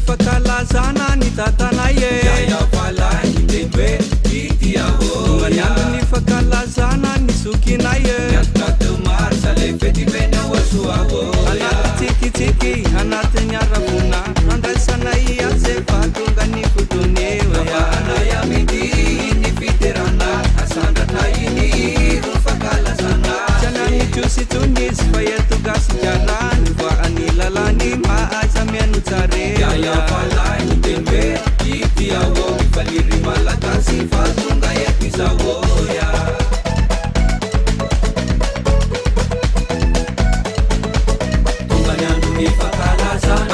fakalazana ny tatanaye yafalay tembe itiao tonganiandro ny fakalazana ny sokinaye miatomatomary le fetiveny aoasoao anaty tsikitsiki anatin'ny aravona nandraisanay atsefa tonga ny fotoneoanay amity ny fiterana asandratra iny ro fakalazana tsanamitrositsonizy fa etogasikirany voany lalany mahaza miano tsareyafalay tembe itiao faliry malagasy fa tonga etizaoya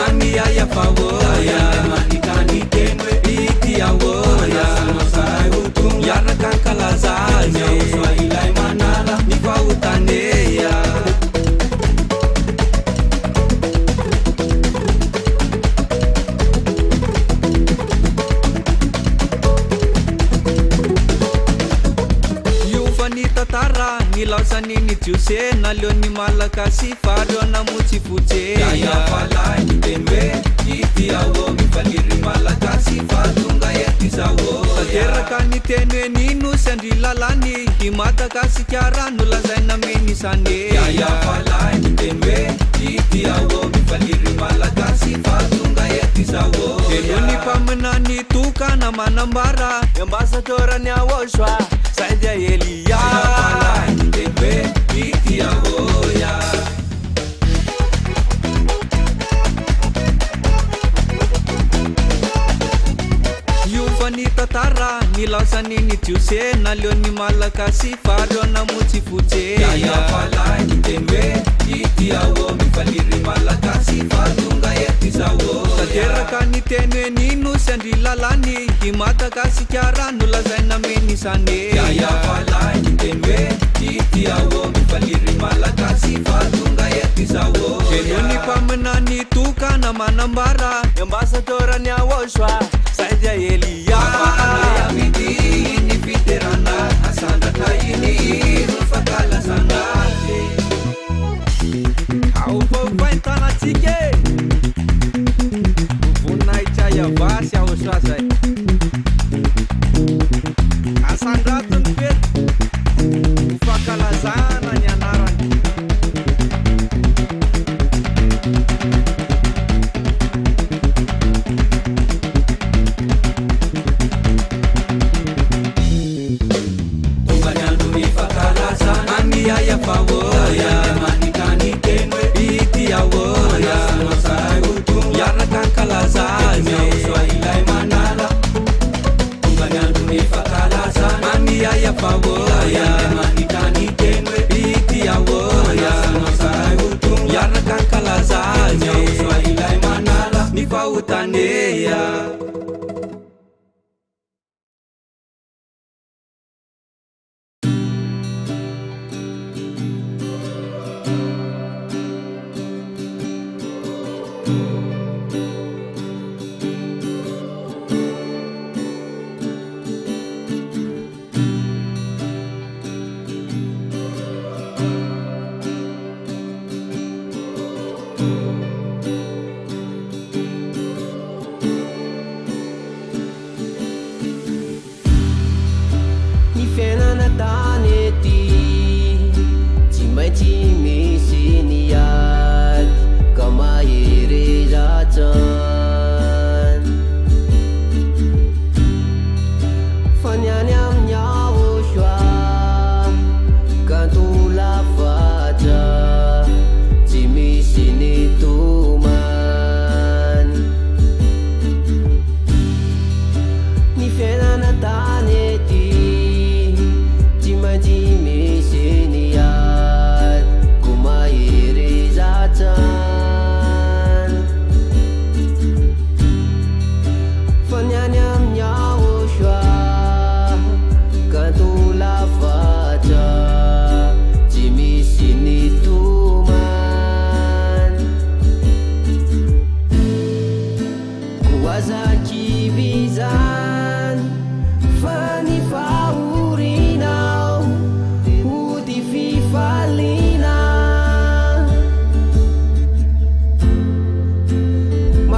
aniayafaoya manikany tenwe itiaoya yaraka kalazanya uswailay manala nifautaneya tara nilausani ni juse nalioni malakasi fariona muchifuche yafalay tembe itiao mifaliri malakasi fatunga yetizawo tateraka ni tenwe ninu sandrilalani himatakasikara nulazaina menisane yafalay tembe itiao mifaliri malakasi fatunga yetizawo eloni pamenani tukana manambara ambasadorani awoshwa Saidia Elia Yafalay tembe itiaoya Yufani tatara nilausani ni juse nalioni malakasi fariona muchifuche Yafalay tembe itiao mifaliri malakasi fatunga yetizawo tateraka ni tenwe ninu sandrilalani himatakasikara nulazaina menisane yafalay tembe itiao mifaliri malakasi fatunga yetizawo eloni pamenani tukana manambara ambasadorani awoshwa Saidia Elia amity ny fiterana asandratra iny rofakalazana aofaofaintanatsike voninahitray aosoa zay asandratony fety fakalazana ny anarany Ayafaoya manikany tenwe itiaoya yaraka kalazanya uswailay manala tonganiandro ny fakalazana ani ayafaoya manikany tenwe itiaoya yaraka kalazanya uswailay manala ny fahotaneya Misy niady ka mahery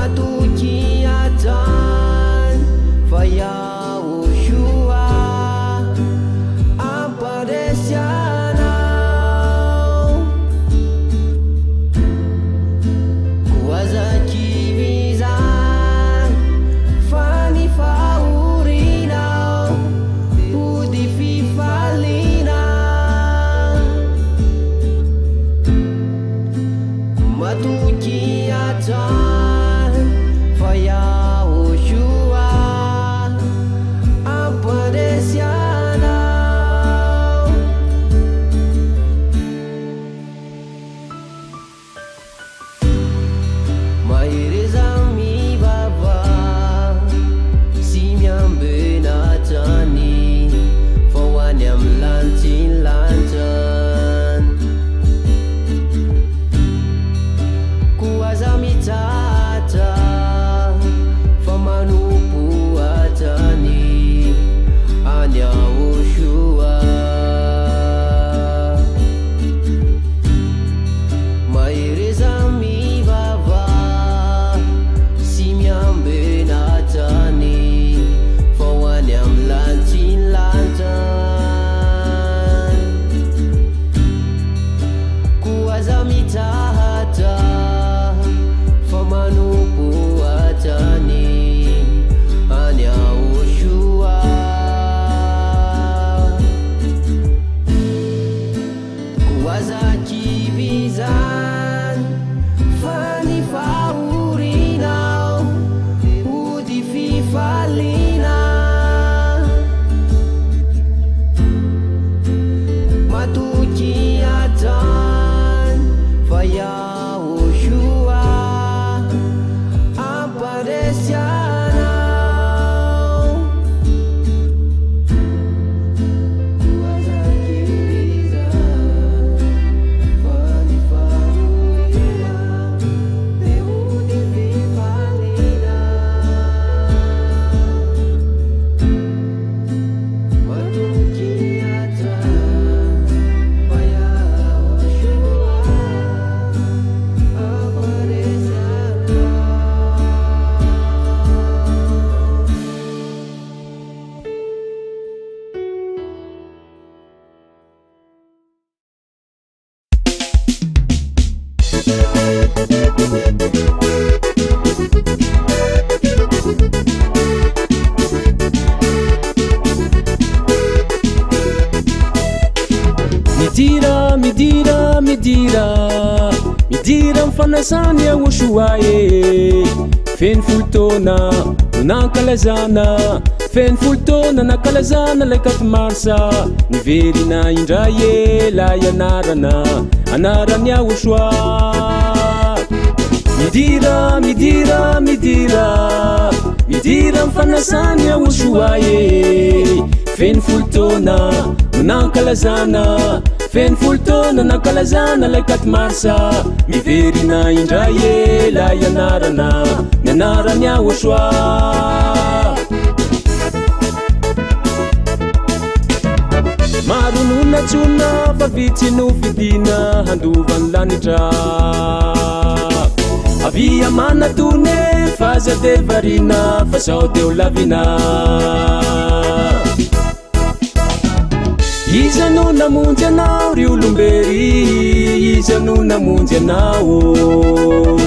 matukiatan fayao shua ampadesianau kuasa kivizan fani faurinau pudi fifalina matukiatan fayao shua ampadesianau mairezami baba simyambenatani fawanyam lantin lantan kuasa mitata famanupu atani anya ushua mairezami baba simyambenatani fawanyam lantin lantan kuasa mitata famanupu atani anya ushua kuasa kivizan fani faurinau udi fifalina matukiatan fayao shua ampadesianau kuasa kivizan fani faurinau udi fifalina matukiatan fayao shua midira mifanasany agoshoae feny folotona nankalazana feny folotona nankalazana laikati marsa niverina indray e la ianarana anarany agoshoa midira mifanasany agoshoae feny folotona nankalazana feny folotona nankalazana laikati marsa miverina indray e la ianarana nianarany agoshoa marononantsona fa vitsy no fidina handovany lanitra avia manatone faza de varina fa sao teo lavina iza no namonjy anao ry olombery iza no namonjy anao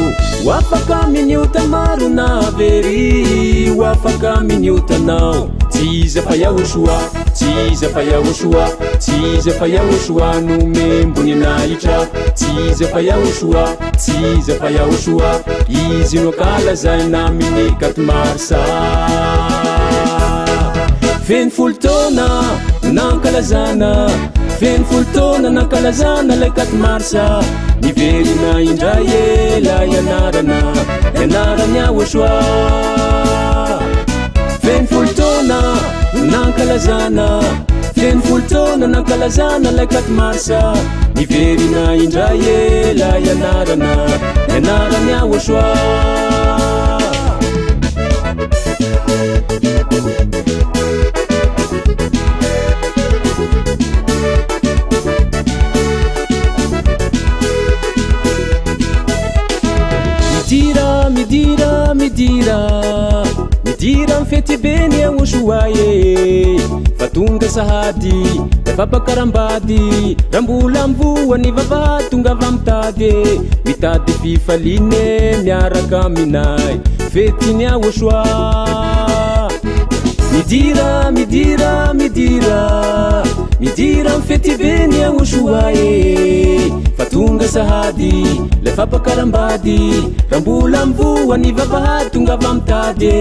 oafaka miniota maro na very oafaka miniotanao tsy iza fa Yahoshua tsy iza fa Yahoshua tsy iza fa Yahoshua no membony anahitra tsy iza fa Yahoshua tsy iza fa Yahoshua izy no kalazaina amin'ny katimarsa feny folotona nankalazana feny folotona nankalazana laikati marsa niverina indray e la ianarana ianarany Yahoshua feny folotona nankalazana feny folotona nankalazana laikati marsa niverina indray e la ianarana ianarany Yahoshua midira mfety beny aoshoae fa tonga sahady efapakarambady rambola mvoany vava tonga va mitady mitady fifaline miaraka aminay fetiny aoshoa midira mfety beny aoshoae fa tonga sahady lefapakarambady rambola mvoany vava tonga va mitady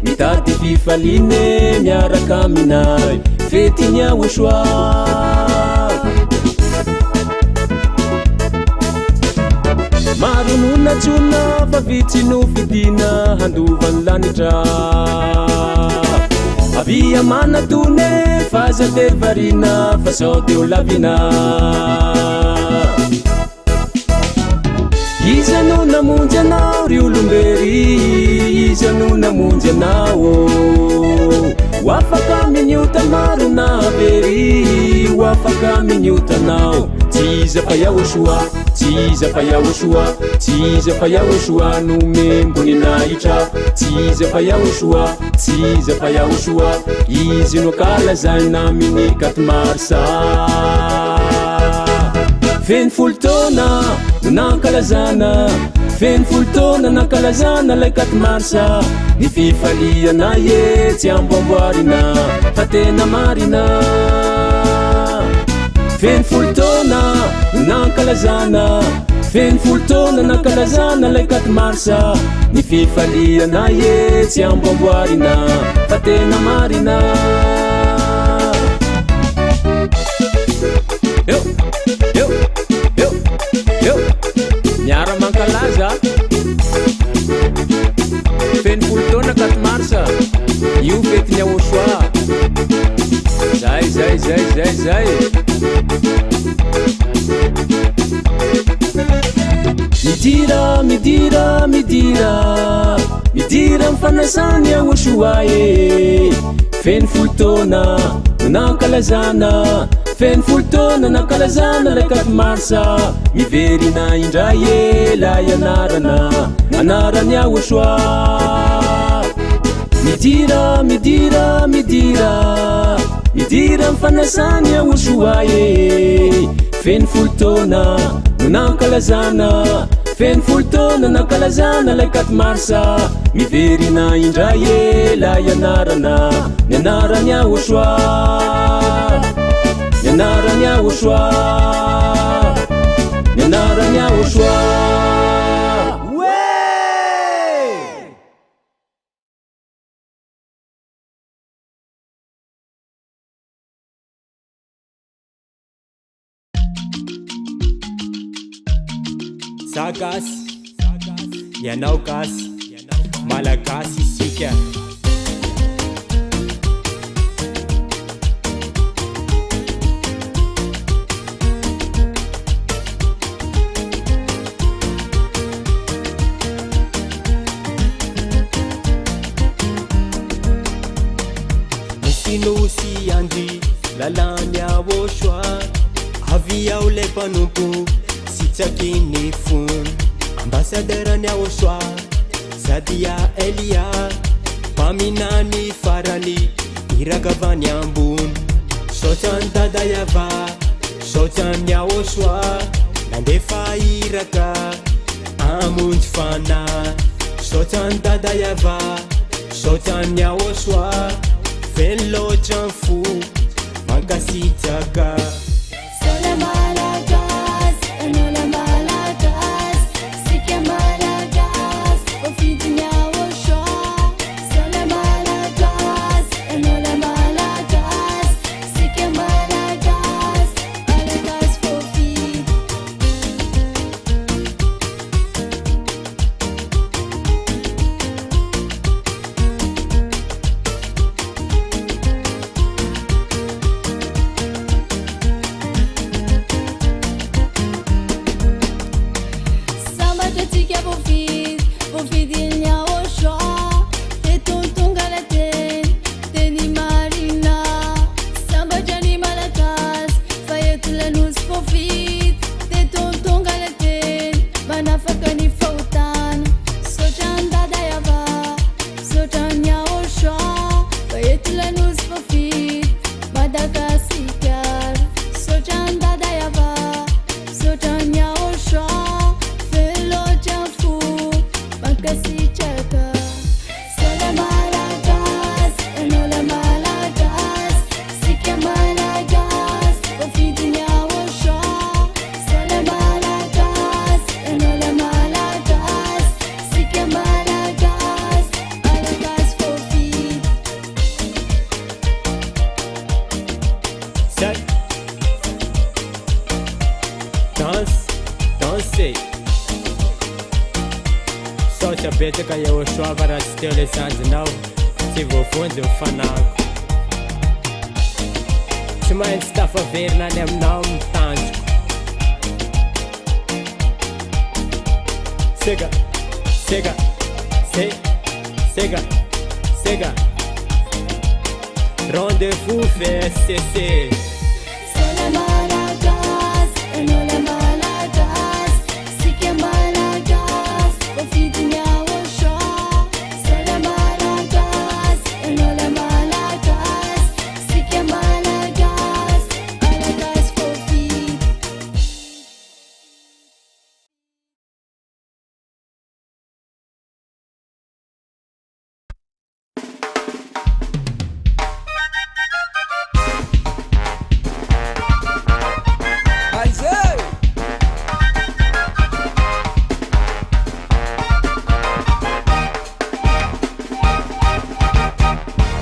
mitady fifaline miaraka aminay fetiny aoshoa maronona tsona fa vitsy no fidina handovany lanitra avia manatone faza tervarina fa sao teo lavina iza no namonjy anao ry olombery iza no namonjy anao wafaka minyota maro na very wafaka minyotanao tiza fa yaoshoa tiza fa yaoshoa tiza fa yaoshoa no membony nahitra tiza fa yaoshoa tiza fa yaoshoa izy no kalazana amin'ny katmarsa feny folo taona no nankalazana feny folo taona nankalazana lay katmarsa ny fifaliana ye tsy amboamboarina fa tena marina feny folo taona no nankalazana feny folo taona nankalazana lay katmarsa ny fifaliana ye tsy amboamboarina fa tena marina miara mankalaza feny folo taona katmarsa io fetiny aoshoa zay midira mifanasany aoshoae feny folo taona no nankalazana feny folo taona nankalazana lay katmarsa miverina indray lay anarany aoshoa midira mifanasany aoshoae feny folo taona no nankalazana feny folo taona nankalazana lay katmarsa miverina indray lay anarany aoshoa anarany aoshoa anarany aoshoa sagasy ianao gasy malagasy isika nosy andry lalany aoshoa avy ao lay mpanompo sy tsakiny fony ambasaderany aoshoa sady a elia mpaminany farany irakavany ambony saotsany dadayava saotsany aoshoa nandefa iraka amonjy fana saotsany dadayava saotsany aoshoa feny loatra fo mankasitraka betsaka Yahosoa fa raha tsy teo le sanjinao tsy voafonjy mifanako tsy maintsy tafaverina any aminao mitanjoko sega sega sega sega rendez-vous VSCC. C'est le Malagas, et non le Malagas. Si que Malagas, profite de Yahosoa. C'est le Malagas, et non le Malagas. Si que Malagas, Malagas profite.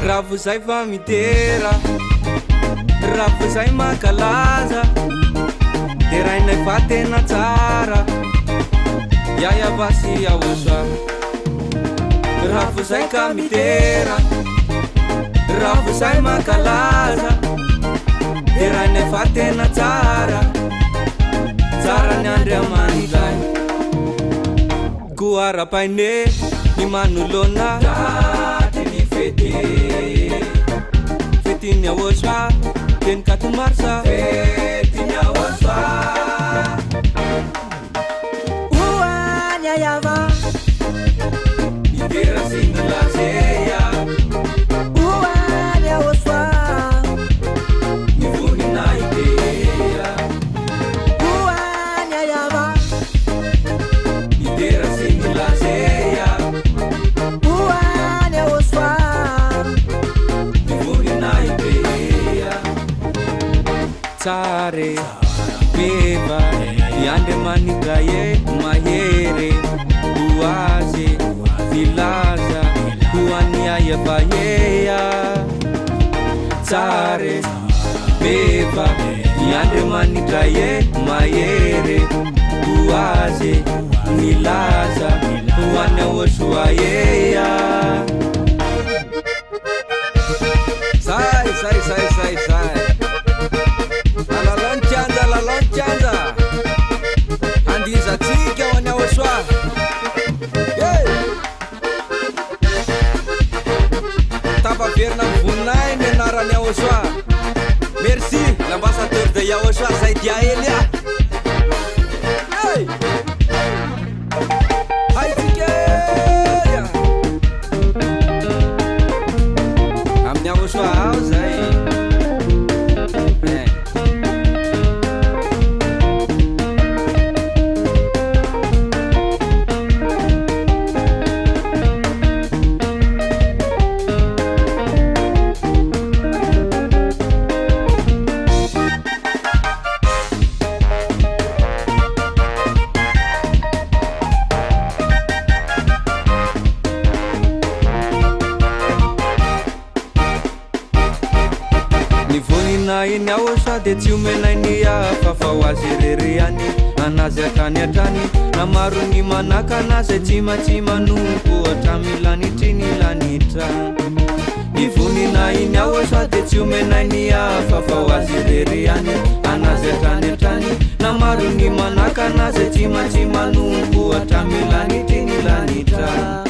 Raha zay fa mitera raha zay makalaza de rainay fa tena tsara yaya vasy Yahosoa raha zay ka mitera raha zay makalaza de rainay fa tena tsara tsara ny Andriamanitray koara-paine ny manolona Fetiny Yahosoa teny katomarsa Fetiny Yahosoa Uanya yava Idera singla seya Uanya Yahosoa Nivuni na idea Uanya yava Idera singla seya Uanya Yahosoa Tsare beba Andriamanitra ye mahere uaze vilaza kuania yevayeya Tsare beba Andriamanitra ye mahere uaze vilaza kuania Yahosoa yeya Sai La lonchanda Andiza tika wana Yahosoa Hey Tava verina mivonay ny anarany Yahosoa Merci l'ambassadeur de Yahosoa Zaidia Elia Hey Haitikeya Amin'ny Yahosoa ao zay Iny Yahosoa de tsy omenay ny hafafa ho azy rereany anazy atrany atrany na maro ny manaka anazy tsy manompo hatramilany ny lanitra ny vonina iny Yahosoa de tsy omenay ny hafafa ho azy rereany anazy atrany atrany na maro ny manaka anazy tsy manompo hatramilany ny lanitra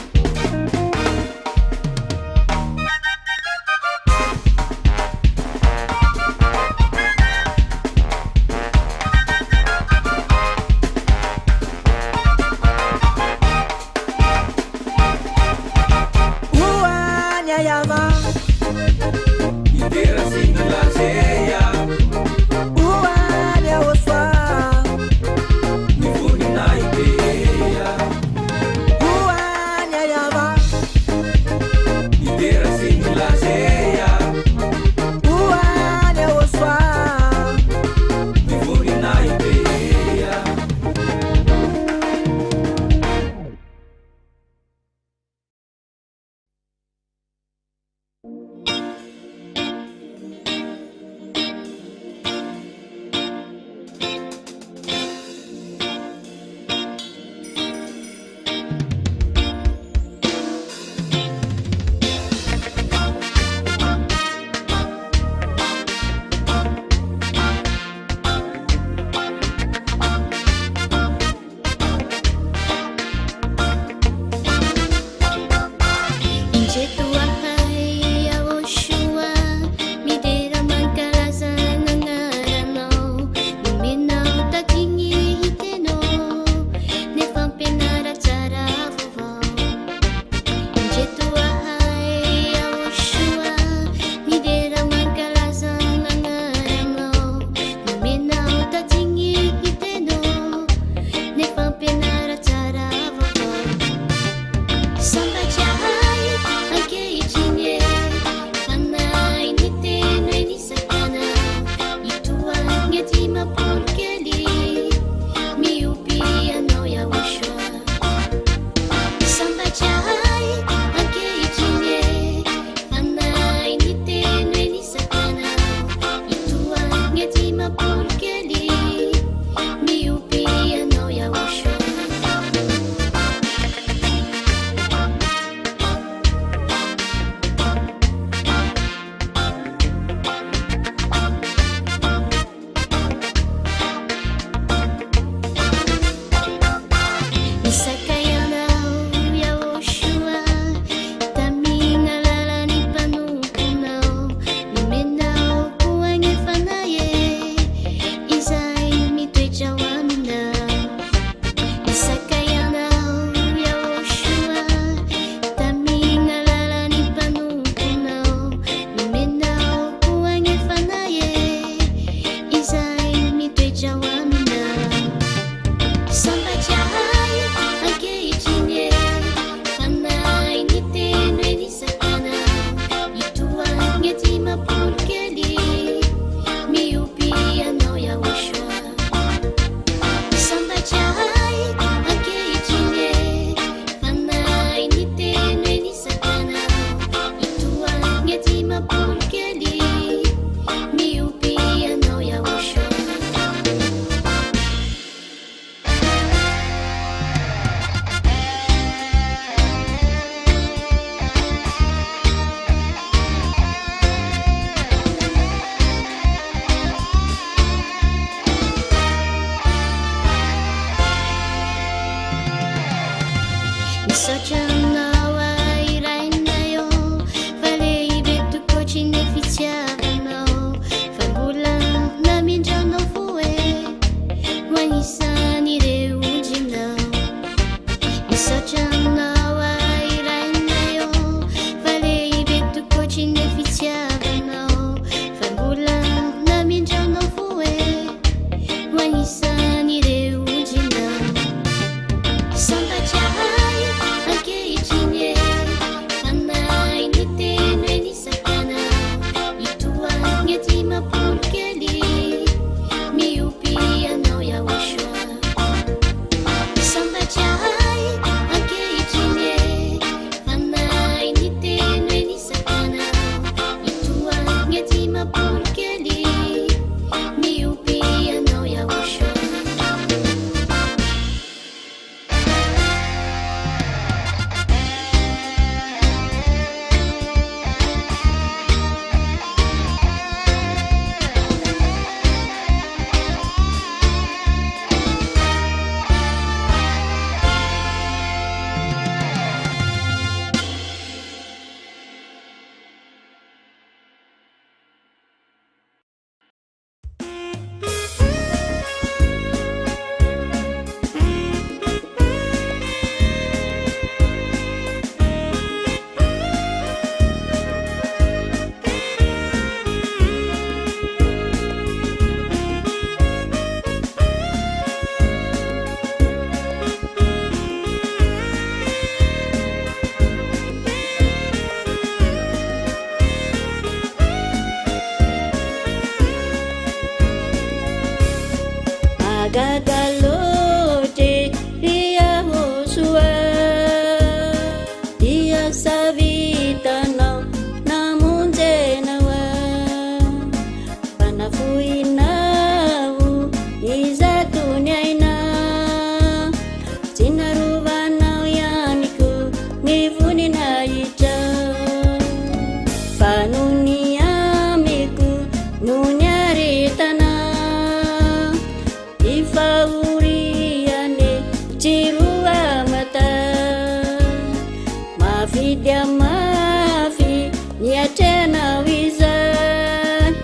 fidia mafy niatrenao izany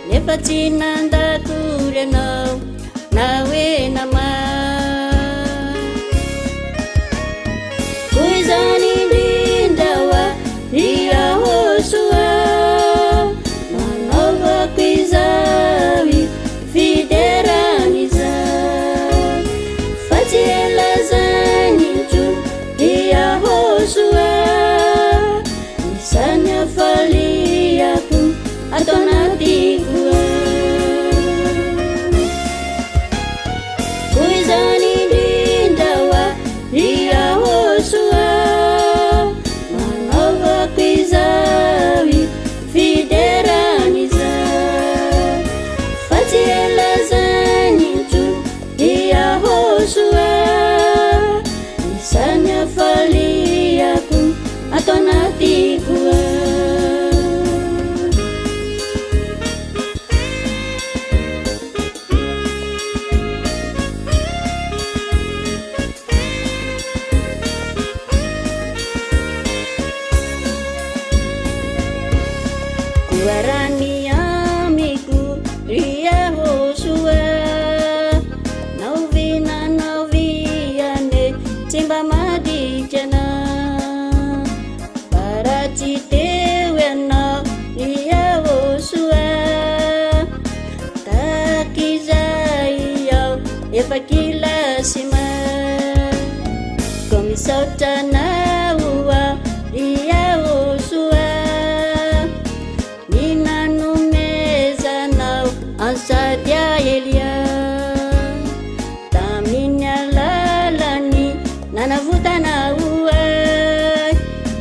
nefa tsy nandatory anao na hoe namay koa izany indrindra hoa riahosoa manaovako izahy fiderany izay fa tsy ela zany intsony riahosoa isany afaliako atao anatiko koa izany indrindra hoa riahosoa manaovako izahy fiderany izay fa tsy ela zany intsony riahosoa isany afaliako atao anatiko Guarani amigo riahosoa naovina naoviane tsy mba maditrana para tsy teo ianao riahosoa takizay ao efa kilasy ko misaotra anao ao riahosoa ansady aelia tamin'ny alalany nanavotanao ay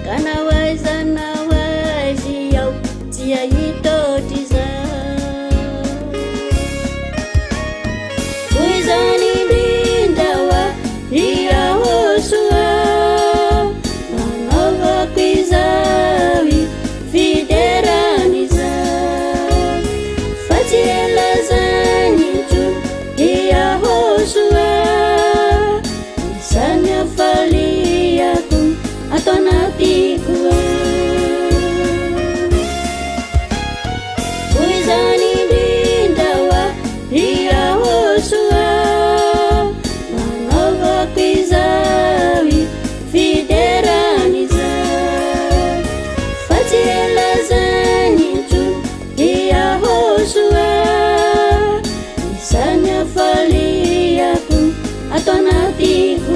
ka nao aizanao aizy ao tsy ahitotry izay koa izany indrindra hoa riahosoa manaovako izahy fiderany izay fa tsy ela zany intsony riahosoa isany afaliako atao anatiko koa izany indrindra hoa riahosoa manaovako izahy fiderany izay fa tsy ela zany intsony riahosoa isany afaliako atao anatiko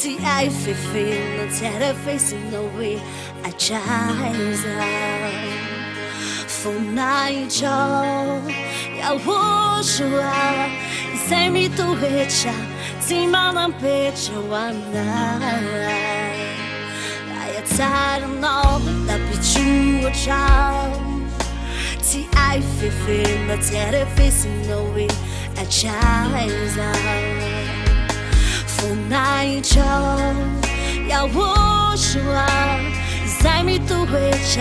See, I feel no terror facing no way. I tries for night, ya wash out. Say me to it, see man and picture one night. I tired of all that be true, child. See, I feel no terror facing no way. I tries for night, ya wash out. Say me to it,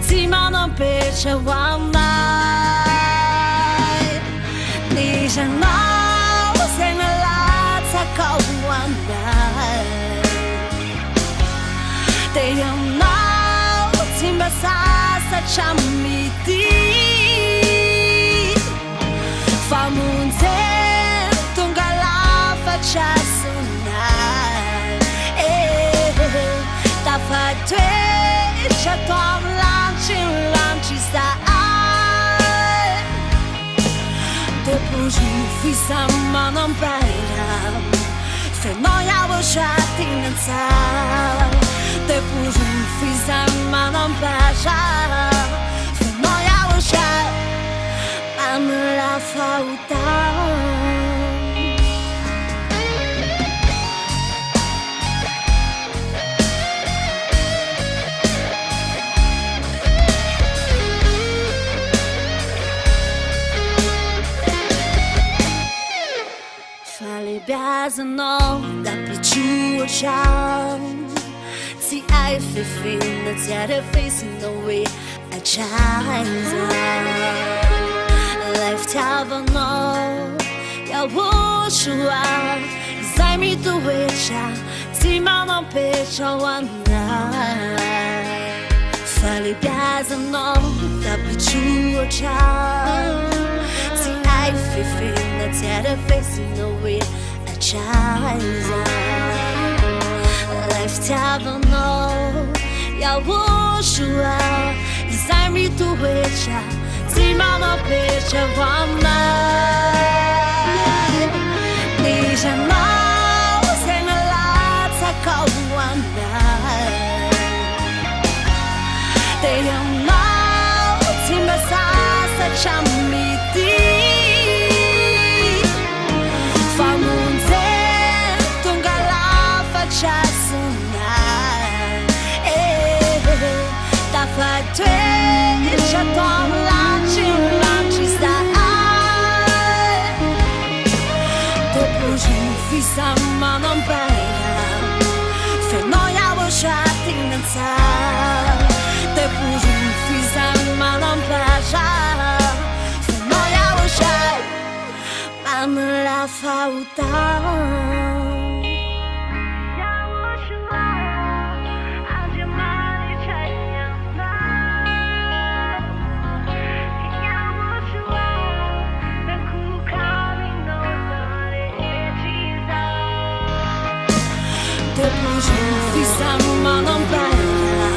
see man and picture one night. Need you now, say me lots of cold one night. They don't know, timba sa chamiti. Famunze, tungala fachasunai. Ta fatwe, chatom lanchi sa. Depois me fiz a mão não para. Foi noia o chato na Depois me fiz a mão não para. Foi noia o chato. Amo la falta. beazanao dapitroatra tsy ai fefena tsy arefesinao hoe atraiza lai fitiavanao iaosoa izay mitoetra tsy manampetra ho anay fa le beazanao dapitroatra tsy ai fefena tsy arefesinao hoe atraiza lai fitiavanao iaosoa izay mitoetra tsy manampetra ho anay nijanao zay nalatsakao ho anay dia anao tsy masasatra mity famonje tonga lafatra sonay tafatoetra tomlatry zay depois de fizer manambaia fenao iaotra tinantsay depois de fizer manambaia fenao iaotra manalafautar depois de fizer manambaia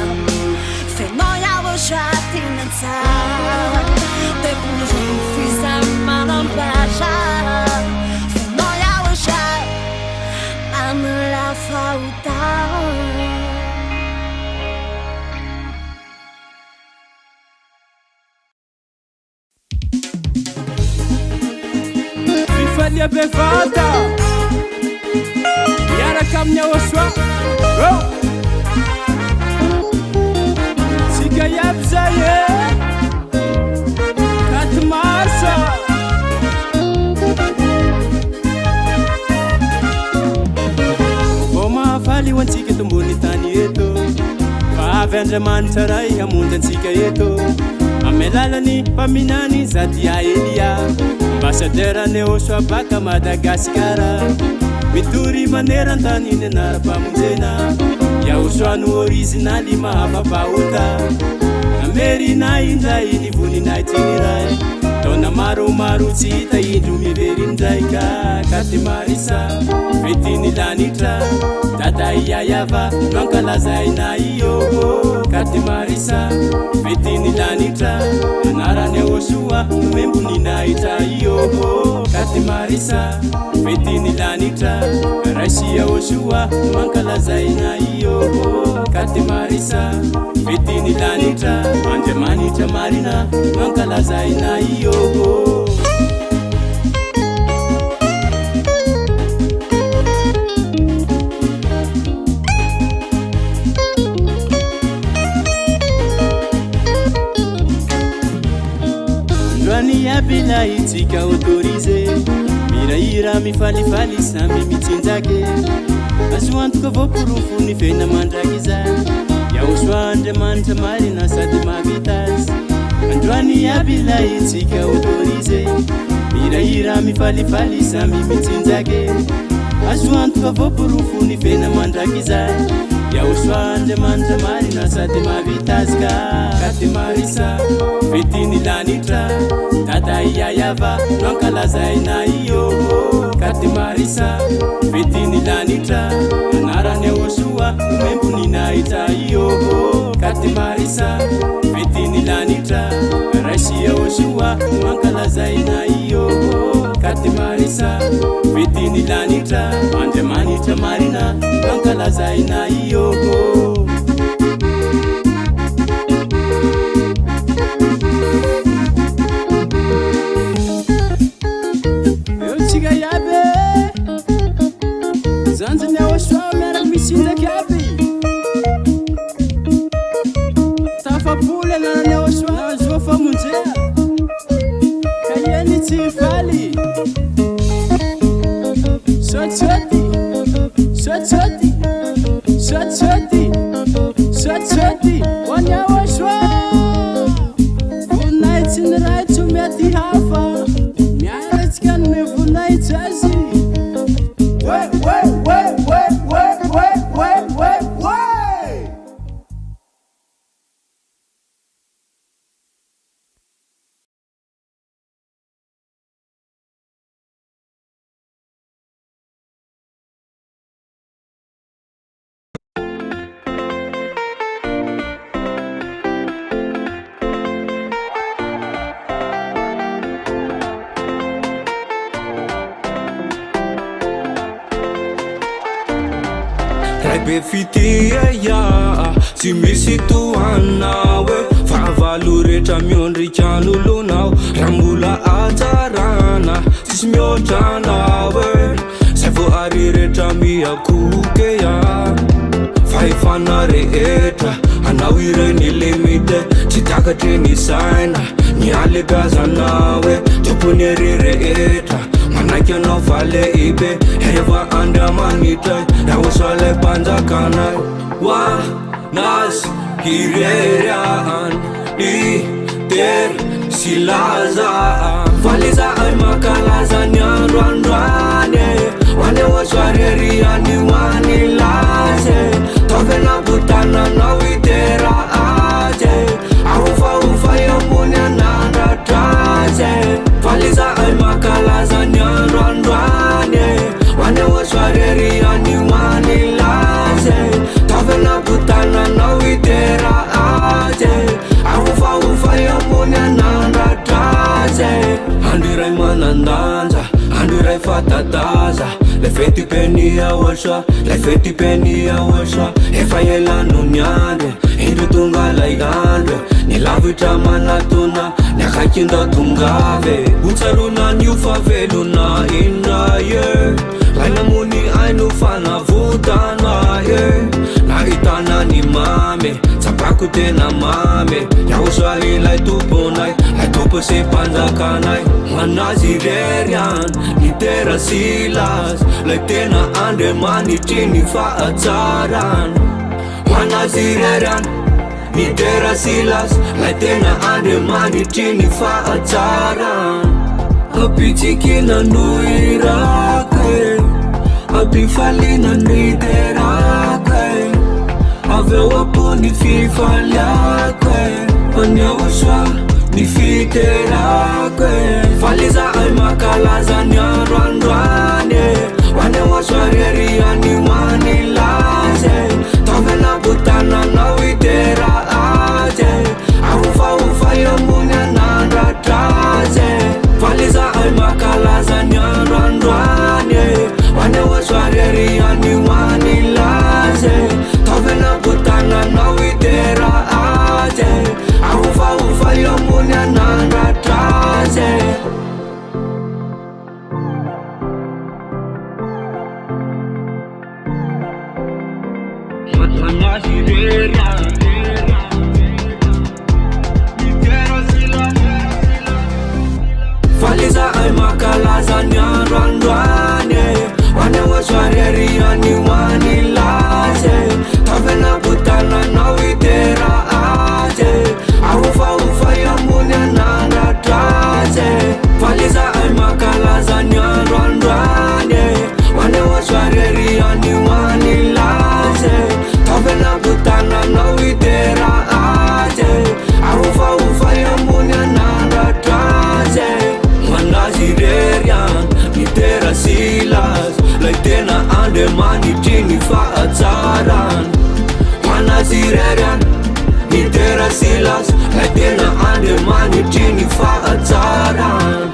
fenao iaotra tinantsay depois de fizer manambaia fenao iaotra manalafautar Fifalia bevata Miaraka amin'ny aosoa tsika iaby zay e katy marsa vao mahafaly ho antsika eto ambony tany eto fa avy Andriamanitra ray hamonjy antsika eto amy lalany mpaminany Zadia Elia ambassadeur-ny aosoa baka Madagasikara mitory maneran-taniny anara-pamonjena iaosoano originaly mahafapahota amerina indray nivoninay tsiniray taona maromaro tsy hita indro miverindray katy marisa fetiny lanitra dada iayava mankalazaina io katy marisa fetiny lanitra anarany aosoa nomemboninahitra io katy marisa fetiny lanitra raisia aosoa mankalazaina io katy marisa fetiny lanitra Andriamanitra marina mankalazaina io androany abila itsika autorisé miraira mifalifaly samy mitsinjake azo antoka vao porofony fena mandraky zay iaosoa Andriamanitra marina sady mahavitazy androany abila itsika autorisé miraira mifalifaly samy mitsinjake azo antoka vao porofony fena mandraky zay iaosoa Andriamanitra marina sady mahavitazy katy marisa fetiny lanitra dada iayava mankalazaina io katy marisa fetiny lanitra anarany aosoa nomemboninahitra io katy marisa fetiny lanitra raisia aosoa mankalazaina io katy marisa fetiny lanitra Andriamanitra marina mankalazaina io zanjany aosoa miaraky misinjaky aby tafapoly anarany aosoa azoa famonjea ka iany tsy faly sotisoty Sati, wanyaoshwa Vunaiti ni raitu miati hafa Miaretskan me vunaiti azi Be fitia ya si misi tu anawe favalu retra miondrikano lonao rambula ajarana sis miojanawe savo ari retra miakuke ya faifana rehetra anao ireny limite tsy takatry ny saina ny alegazanawe tompony ery rehetra manaiky anao vale ibe heva andramanitra rahosoale panjakanay wa nas kireriaan iter silazaan valiza ay makalaza ny androandroane wane wosoareriany wanilaze tovena butananao itera aje ahofaufa yomony anandratraze valiza ay makalaza ny androandroane wane wosoareriany wanilaze tovena butananao itera aje ahofaufa yomony anandratraze andro iray manandanja andro iray fatataza le fety penia osa le fety penia osa efa elano ny andro indro tonga lay andro ny lavitra manatona ny akaikinda tongave utsarona ny ufavelona inna ye lainamony aino fanavotana ye nahitana ny mame tsapako tena mame yahosoary lay tomponay lay tompo se panjakanay manazy rerian ny tera silas lay tena andriamanitry ny fahatsaran manazy rerian ny tera silas lay tena andriamanitry ny fahatsaran apitsikina no irakwe apifalina ny terakwe aveo apo ny fifaliakwe anyaoswa ny fiterakwe faliza ay makalaza ny androandroane wane wosoareriany wanilaze tovena butananao itera aje ahofaufa yomony anandratraze faliza ay makalaza ny androandroane wane wosoareriany wanilaze tovena butananao itera aje ahofaufa yomony anandratraze faliza ay makalaza ny androandroane wane wosoareriany wanilaze tovena butananao itera aje ahofaufa yomony anandratraze faliza ay makalaza ny androandroane wane wosoareriany wanilaze tovena butananao itera aje ahofaufa yomony anandratraze manazy rerian ny tera silas lay tena andriamanitry ny fahatsaran manazy rerian ny tera silas lay tena andriamanitry ny fahatsaran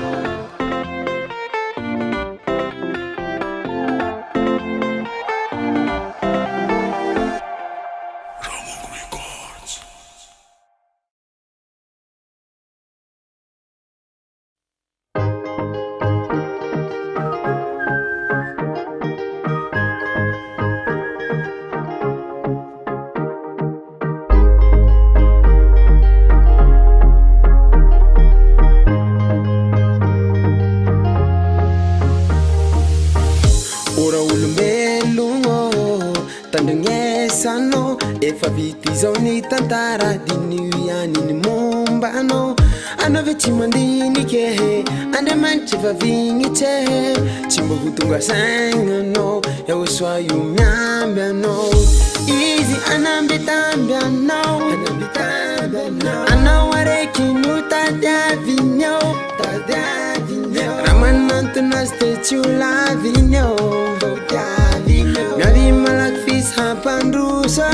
ora olombelogno tandrignena fandraisanao efa vita izao ny tantara dinio ihany ny mombanao anao ve tsy mandinikehe andriamanitra efa vignitsehe tsy mba ho tonga sainanao yahosoa io miamby anao izy anambitamby anao anao araiky no tadiavinyao raha manimantona azy te tsy ho lavinyao miavy malaky fisy hampandroso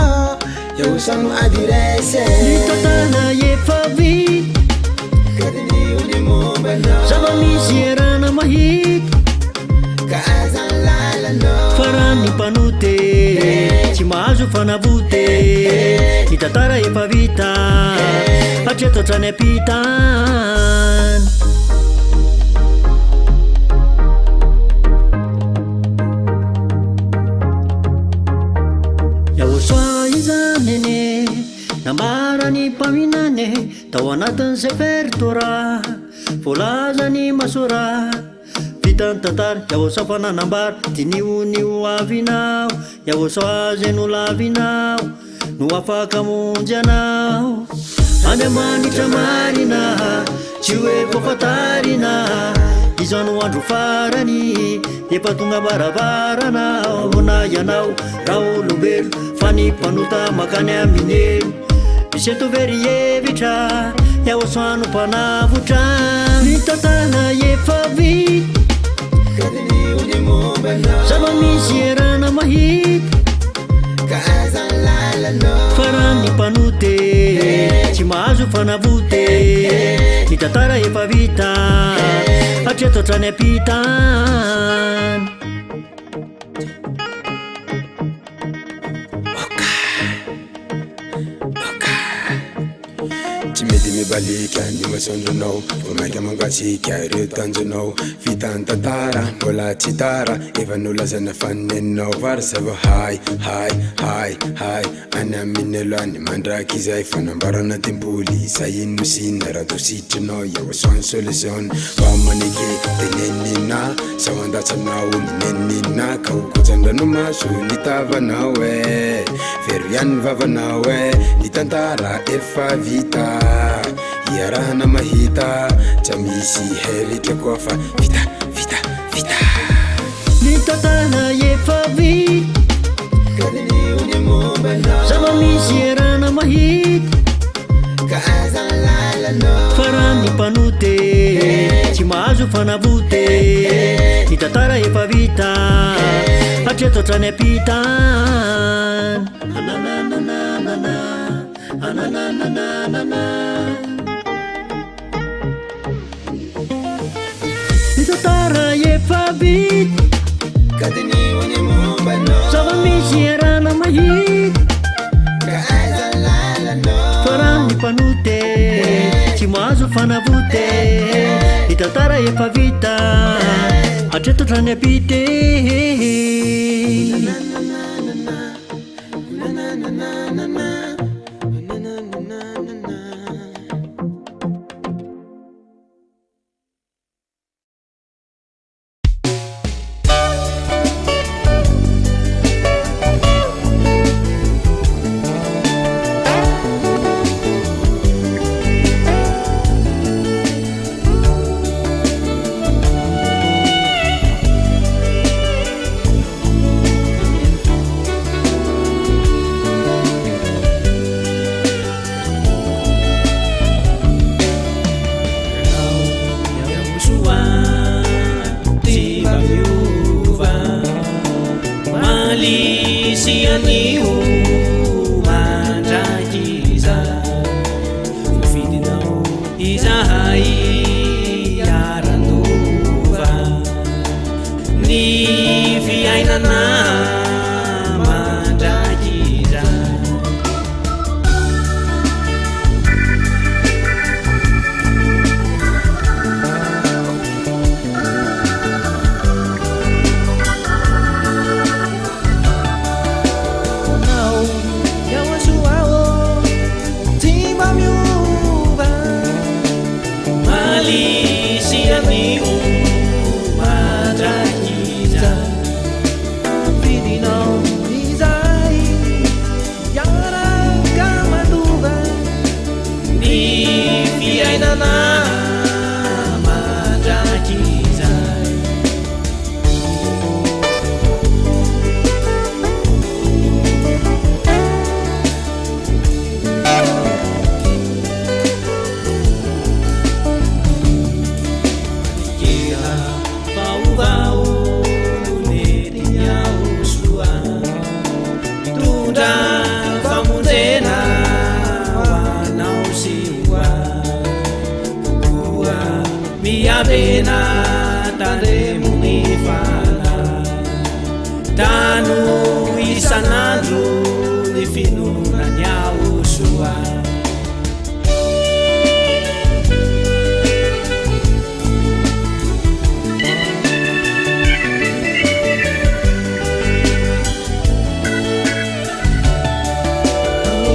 yahosoa no adirese tantana efa vita zava-misy erana mahita farany mpanote tsy mahazo fanavote ny tantara efa vita hatreto hatrany ampitany yahosoa izanene nambarany mpaminane tao anatiny sefertora volazany masora vitany tantara yahosoa fananambara tinionio avinao yahosoa zay no lavinao no afaka monjy anao andriamanitra marina tsy hoe voafatarina izao no andro farany efa tonga baravaranao hona ianao raha olombelo fa ny mpanota makany aminelo misy tovery hevitra yahosoa no mpanavotra ny tantana efa vita zava-misy erana mahita farany mpanote tsy mahazo fanavote ny tantara efa vita hatreto hatrany ampitany tsy mety mibalika ny masondronao vo maika mangatsika ireo tanjonao vitany tantara mbola tsy tara efa nolazana faneninao vary zay vo hay any aminelo any mandraky izay fanambarana temboly zay ino sina raha tositrinao yahosoany solution fa maneke tenenina sao andatsanao ninenina ka hokojandranomaso ny tavanao e vero ihany ny vavanao e ny tantara efa vita iarahana mahita tsy misy helitra koa fa vita ny tantana efa vita zava-misy erana mahita farany mpanote tsy mahazo fanavote ny tantara efa vita hatreto hatrany ampitany ny tantara efa vita zava-misy erana mahita farany mpanote tsy mahazo fanavote ny tantara efa vita hatreto hatrany ampite miana mandrakizay kela vaovao netinyausoa mitondra famonjena hoanao siwa koa miavena tandremony fana tano isanandro ny finonany aosoa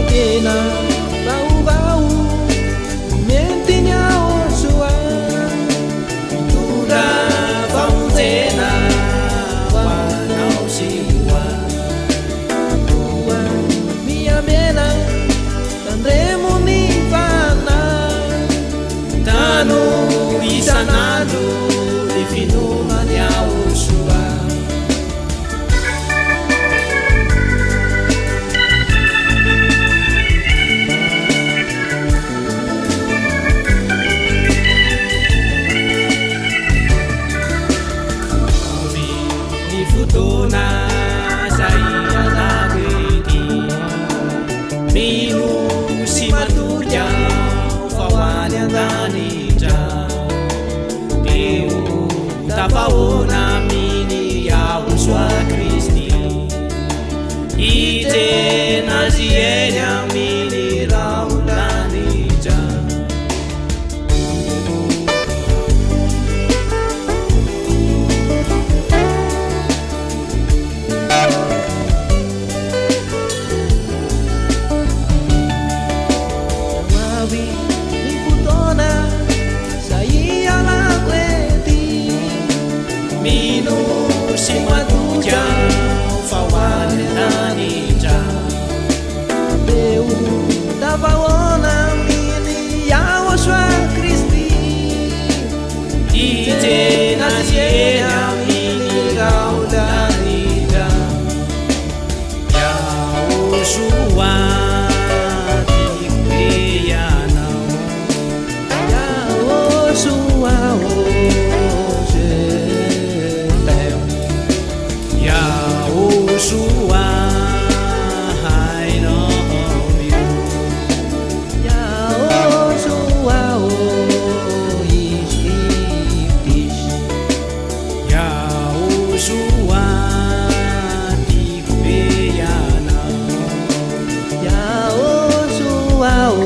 kena vaovao mentinyausoa mitondra famonjena hoanao siwa koa miamena tandremony fana tano isanandro ny finonany aosoa fotona zay anabety mino sy matoka fa hoany andanitra teo tafahoana miny aosoa Kristy ijena zieny aminy raolanitra mino sy matoka fa hoany andanitra teo tafahoana miny aosoa Kristy ijena zieny aminy raolanitra aosoa tikopeanao aosoa Yaosua, I love you. Yaosua, oh, is. Yaosua, tikupeana. Yaosua, oh,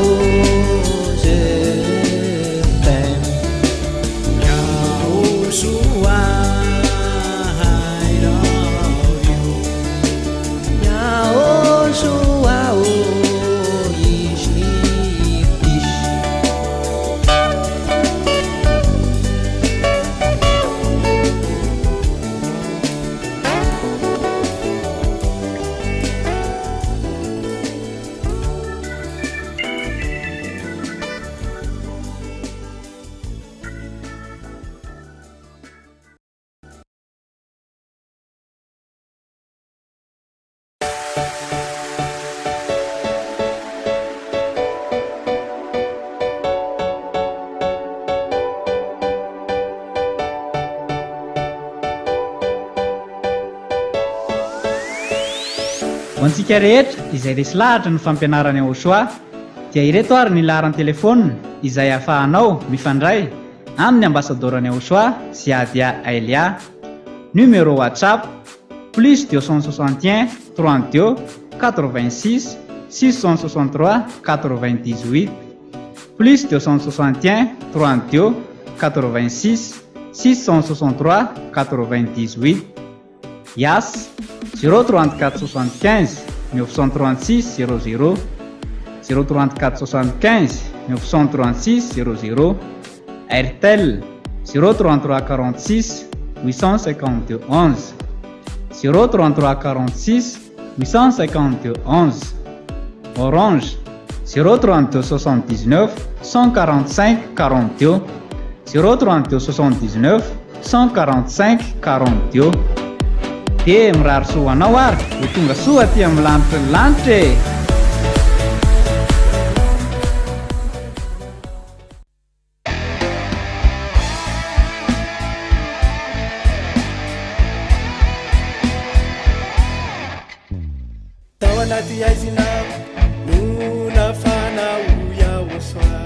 je t'aime. Yaosua. ho antsika rehetra izay resy lahatra ny fampianarany aosoa dia ireto ary ny laharany telefônina izay ahafahanao mifandray amin'ny ambassadorany aosoa Ziadia Elia. Numéro WhatsApp plus 261 32 86 663 98 plus 261 32 86 663 98. Yas 034 75 936 00 034 75 936 00. Airtel 033 46 852 11 033 46 852 11. Orange 032 79 145 42 032 79 145 42 dia mirary soa anao ary ho tonga soa ty amin'ny lanitra ny lanitra e. tao anaty aizinao no nafanao iaho soa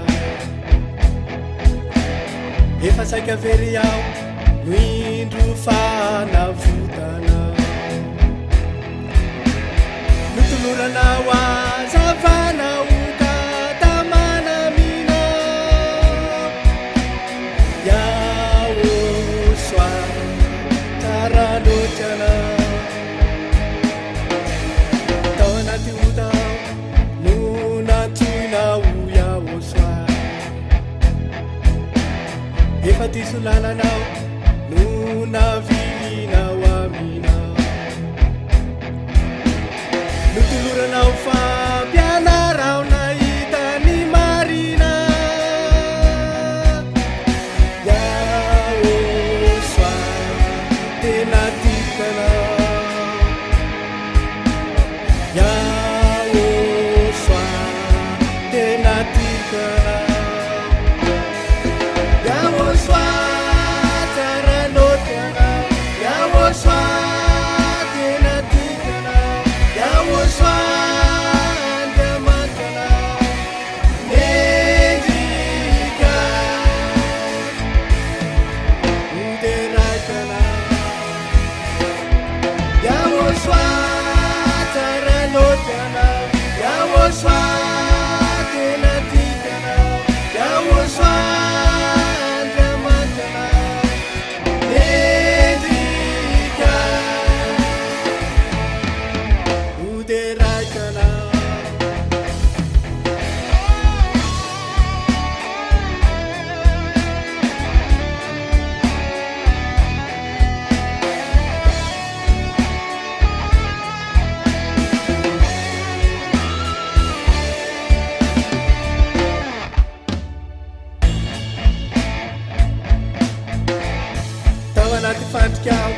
efa saika very aho no indro fanavotana notoloranao azavanao ka tamana mina iaho soa tsara loatrana tao anaty otao no natsoinao iaho soa efa diso lalanao no navilinao amina notoloranao fampianarao nahita ny marina iaho soa tena tikanao iaho soa tena tikanao iaho soa tsara loatrana iaho soa tena tikana iaho soa andriamanitra mendrika moderaikana iaho soa tsara loatrana iaho soa tena tikana iaho soa anaty fandrikao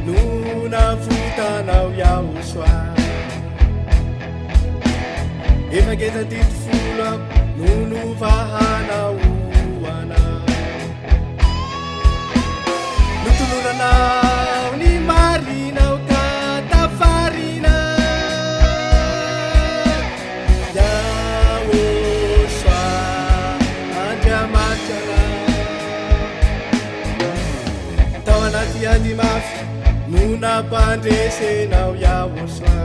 no navotanao iaho soa efa ngeza didifolo no novahanao ana notoloranao ny marinao ka tafarina iaho soa andriamanitra tao anaty ady mafy no nampandresenao iaho soa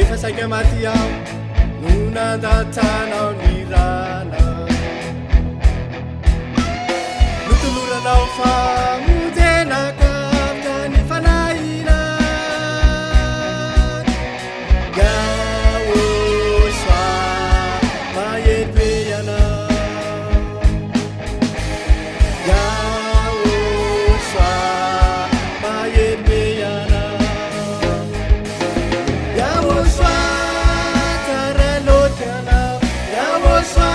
efa saika maty aho no nandatsanao ny rana notoloranao famonjenaka tany fanahina iaho soa maheribe anao iaho soa maheribe anao iaho soa tsara loatranao iaho soa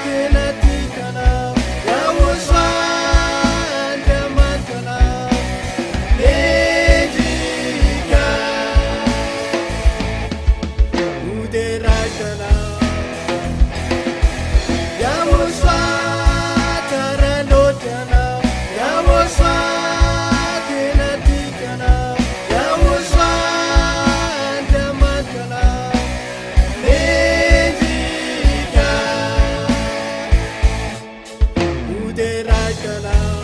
tena tikanao iaho soa andriamanitra mendrika moderaikanao iaho soa tsara loatranao iaho soa tena tikanao iaho soa andriamanitra mendrika moderaikanao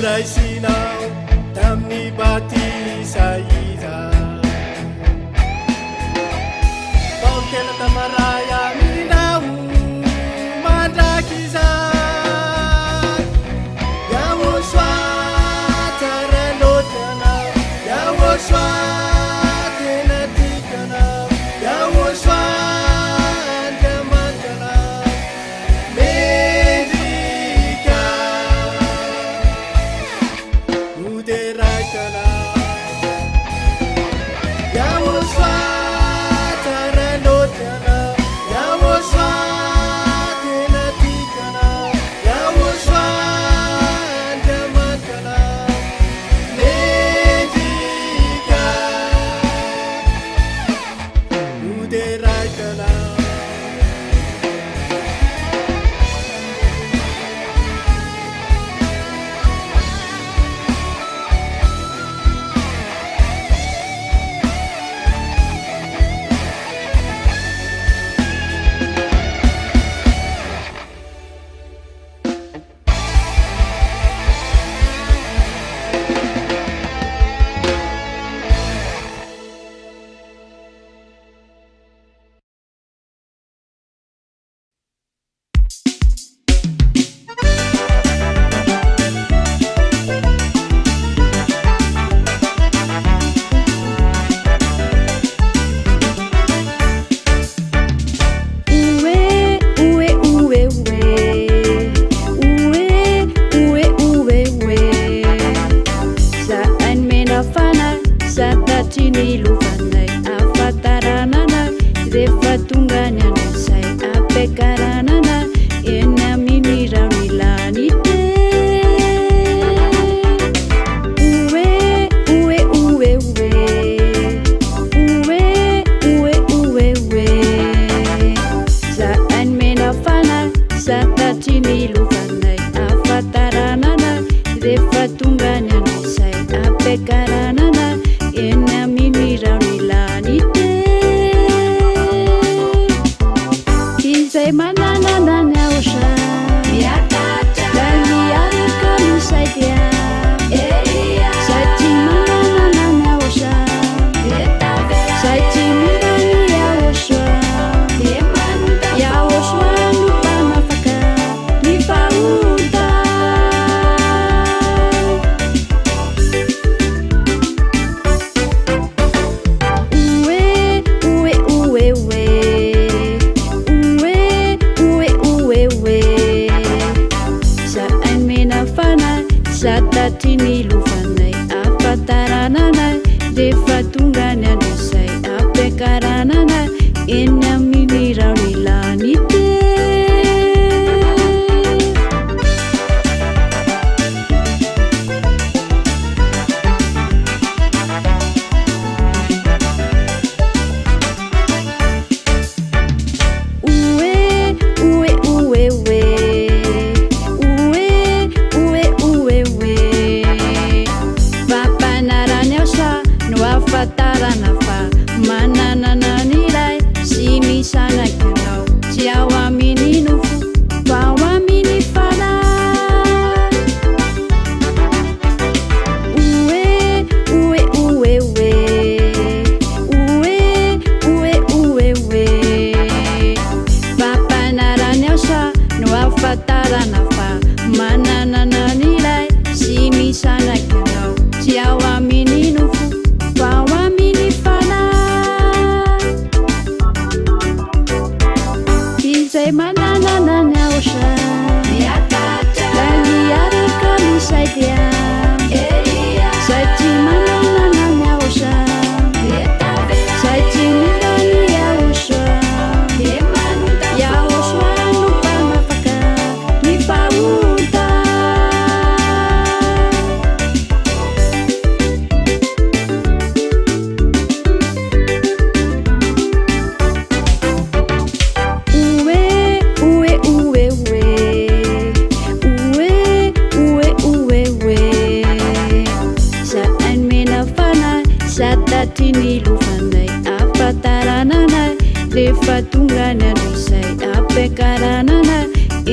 raisinao tamin'ny batisa iza paokena tamaray aminao mandraky iza satratiny lovanay afantaranana rehefa tonga ny andrisay ampiakaranana eny amin'ny raonilany te izay mananana ny aosra la miaraka ny saidia zay ty mananana ny aosra zay ty mirany aosra yaosra no mpanafaka ny vahoda satratiny lovanay afantaranana rehefa tonga ny andrisay ampiakaranana eny amin'ny raonilany te afantarana fa mananana nilay sy misanakanao tsy ao amin'ny nofo fa ao amin'ny fana fampanarany ao sa no afantarana fa mananana nilay sy misanakanao tsy ao amin'ny nofo izay mananana ny aosra la miaraka ny saidia zay ty mananana ny aosra zay ty mirany aosra yaosra no mpanafaka ny vahoda satratiny lovanay afantaranana rehefa tonga ny andrisay ampiakaranana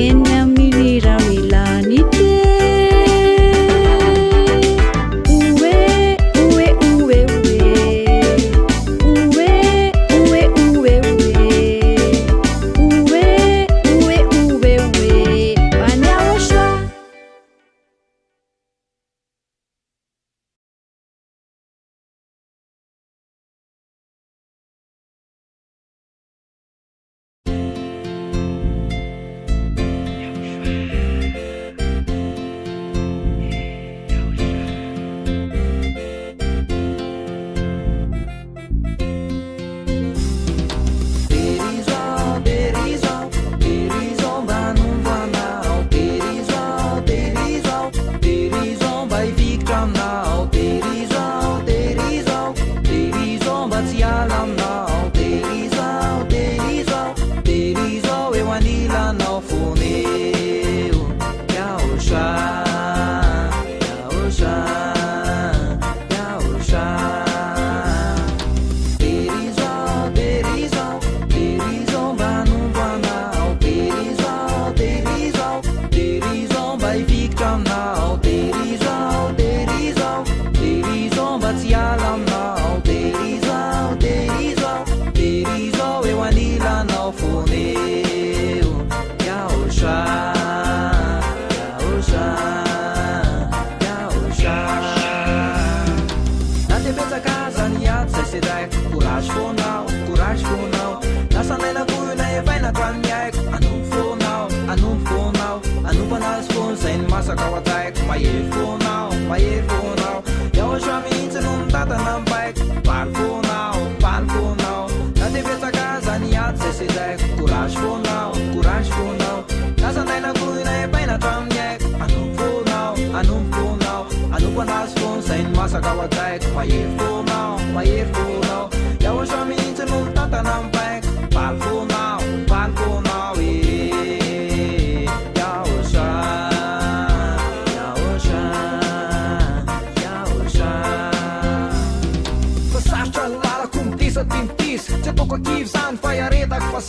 eny amin'ny raonilany te ataoko akivy zany fa iaretako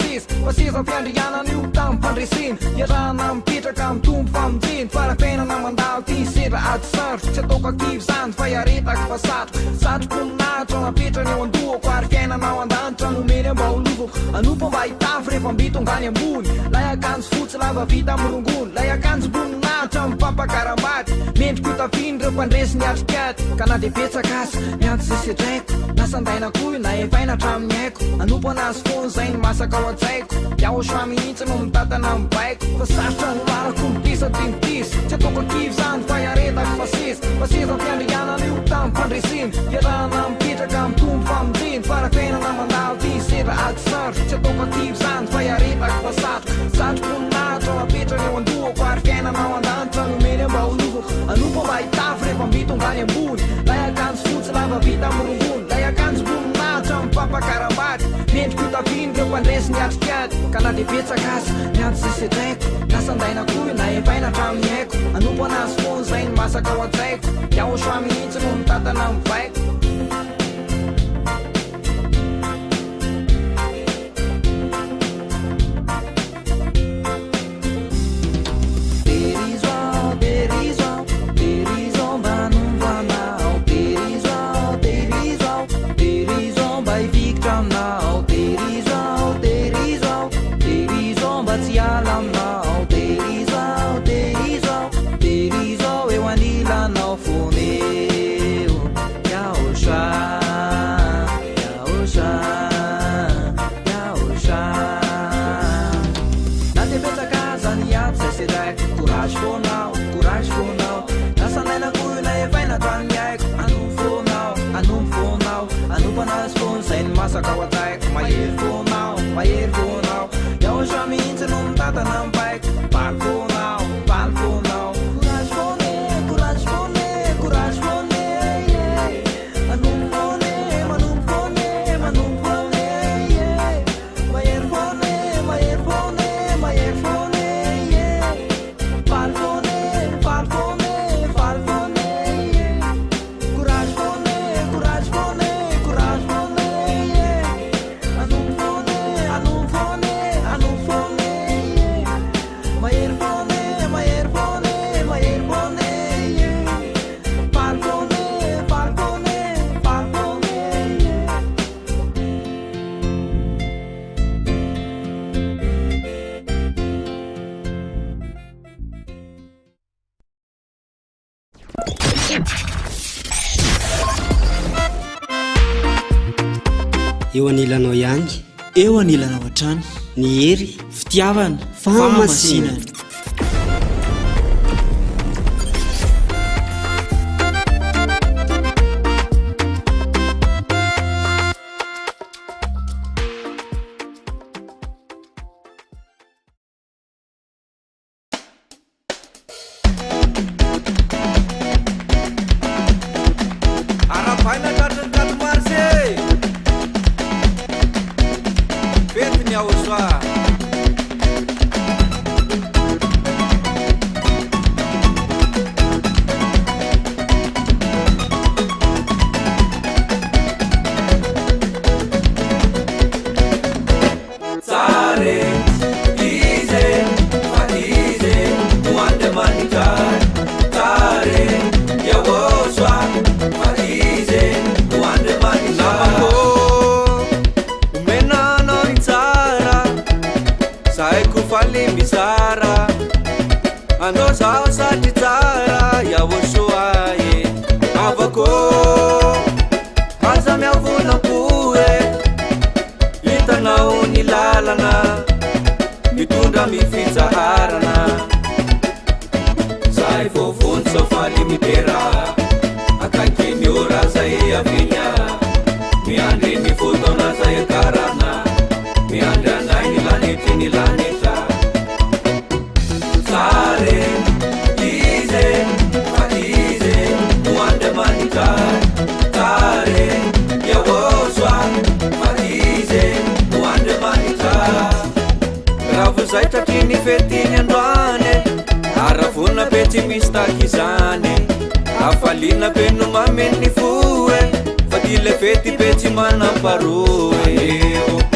fasiza fiandrianana io tamin'ny fandresiny iarana mipetraka amin'ny tombo famonjeny farapenana mandalo ty sedra ady sarotro tsy ataoko akivy zany fa iaretako fa satroponinahitra napetrany eo andohako ary fiainana ao an-danitra nomeny mba holovako anompo mba hitafy rehefa mbitongany ambony lay akanjo fotsy lava vita mirongony lay akanjo boninahitra mipampakarambady mendriko itafiny reo mpandresy ny atrikady ka na de betsaka azy mianto zay sedraiko nasandaina koy na efaina hatramin'ny haiko anompo anazy fony zay ny masaka ao an-tsaiko iahosoa mihitsy no mitatana mibaiko fa sarotra nomarako mipisa tinitisy tsy ataoko akivy zany fa iaretako fasiza fiandrianana io tamin'ny fandresiny iarana mipetraka amin'ny tombo famonjeny farapenana mandalo ty sedra ady sarotro tsy ataoko akivy zany fa iaretako fa satroponinahitra napetrany eo andohako ary fiainana ao an-danitra nomeny mba holovako anompo mba hitafy rehefa mbitongany ambony lay akanjo fotsy lava vita mirongony lay akanjo boninahitra mipampakarambady mendriko itafiny reo mpandresy ny atrikady ka na de betsaka azy mianto zay sedraiko nasandaina koy na efaina hatramin'ny haiko anompo anazy fony zay ny masaka ao an-tsaiko iahosoa mihitsy no mitatana mibaiko masaka ao an-tsaiko mahery fonao iahosoa mihitsy no mitatana mibaiko baly fonao courage fone manompo fone mahery fone baly fone courage fone eo anilanao ihany eo anilanao hatrany ny hery fitiavana famasinana Afalina beno mameni fue, fadile feti peti mana parue.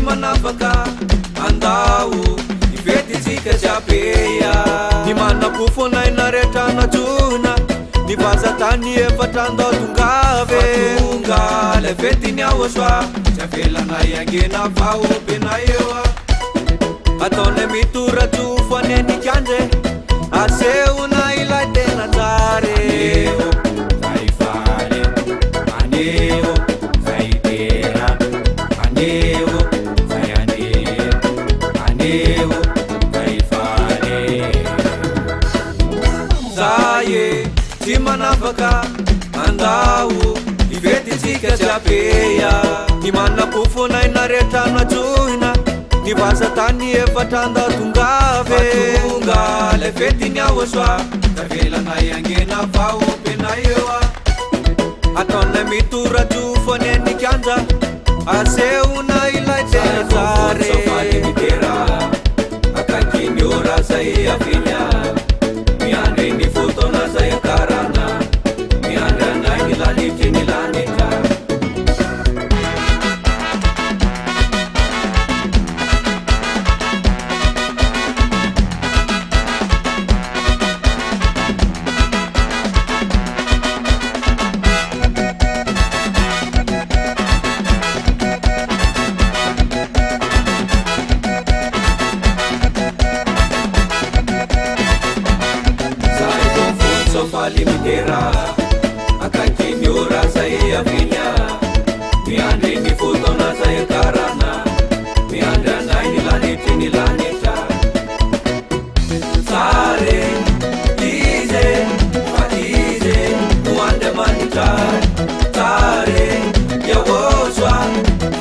manapaka andao ifetitsika jiabeya ny manapofona rehetra ny vazatany efatrandao tongave tonga le fetiny aosoa tsy avelana iangena vaopena eoa ataone mitorajofo anenikandre aseona ilay tena tsare zay vale aneo zay tera aneo zay aneo zay vale zaye tsy manapaka andao ivetitsika jiabeya ny manapofona rehetra natsohina ny vazatany efatrandao tongave tonga le fetiny aosoa tavelana iangena vaopena eoa ataona mitorajofo anenikanja aseona ilay tena tsare mitera akakiny ora zay avinya miandry ny fotona zay akarana miandry anay ny lanitry ny lanitra limitera akakiny ora zay avinya miandry ny fotona zay akarana miandry anay ny lanitry ny lanitra tsare ize fa ize no andramanitra tsare iaosoa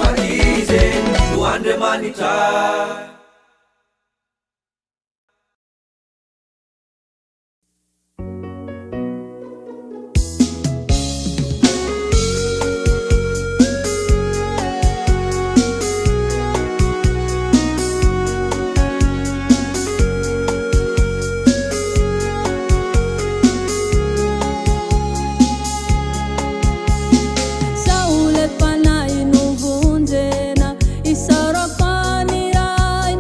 fa ize no andramanitra Saule panai no vunjena isarapani rai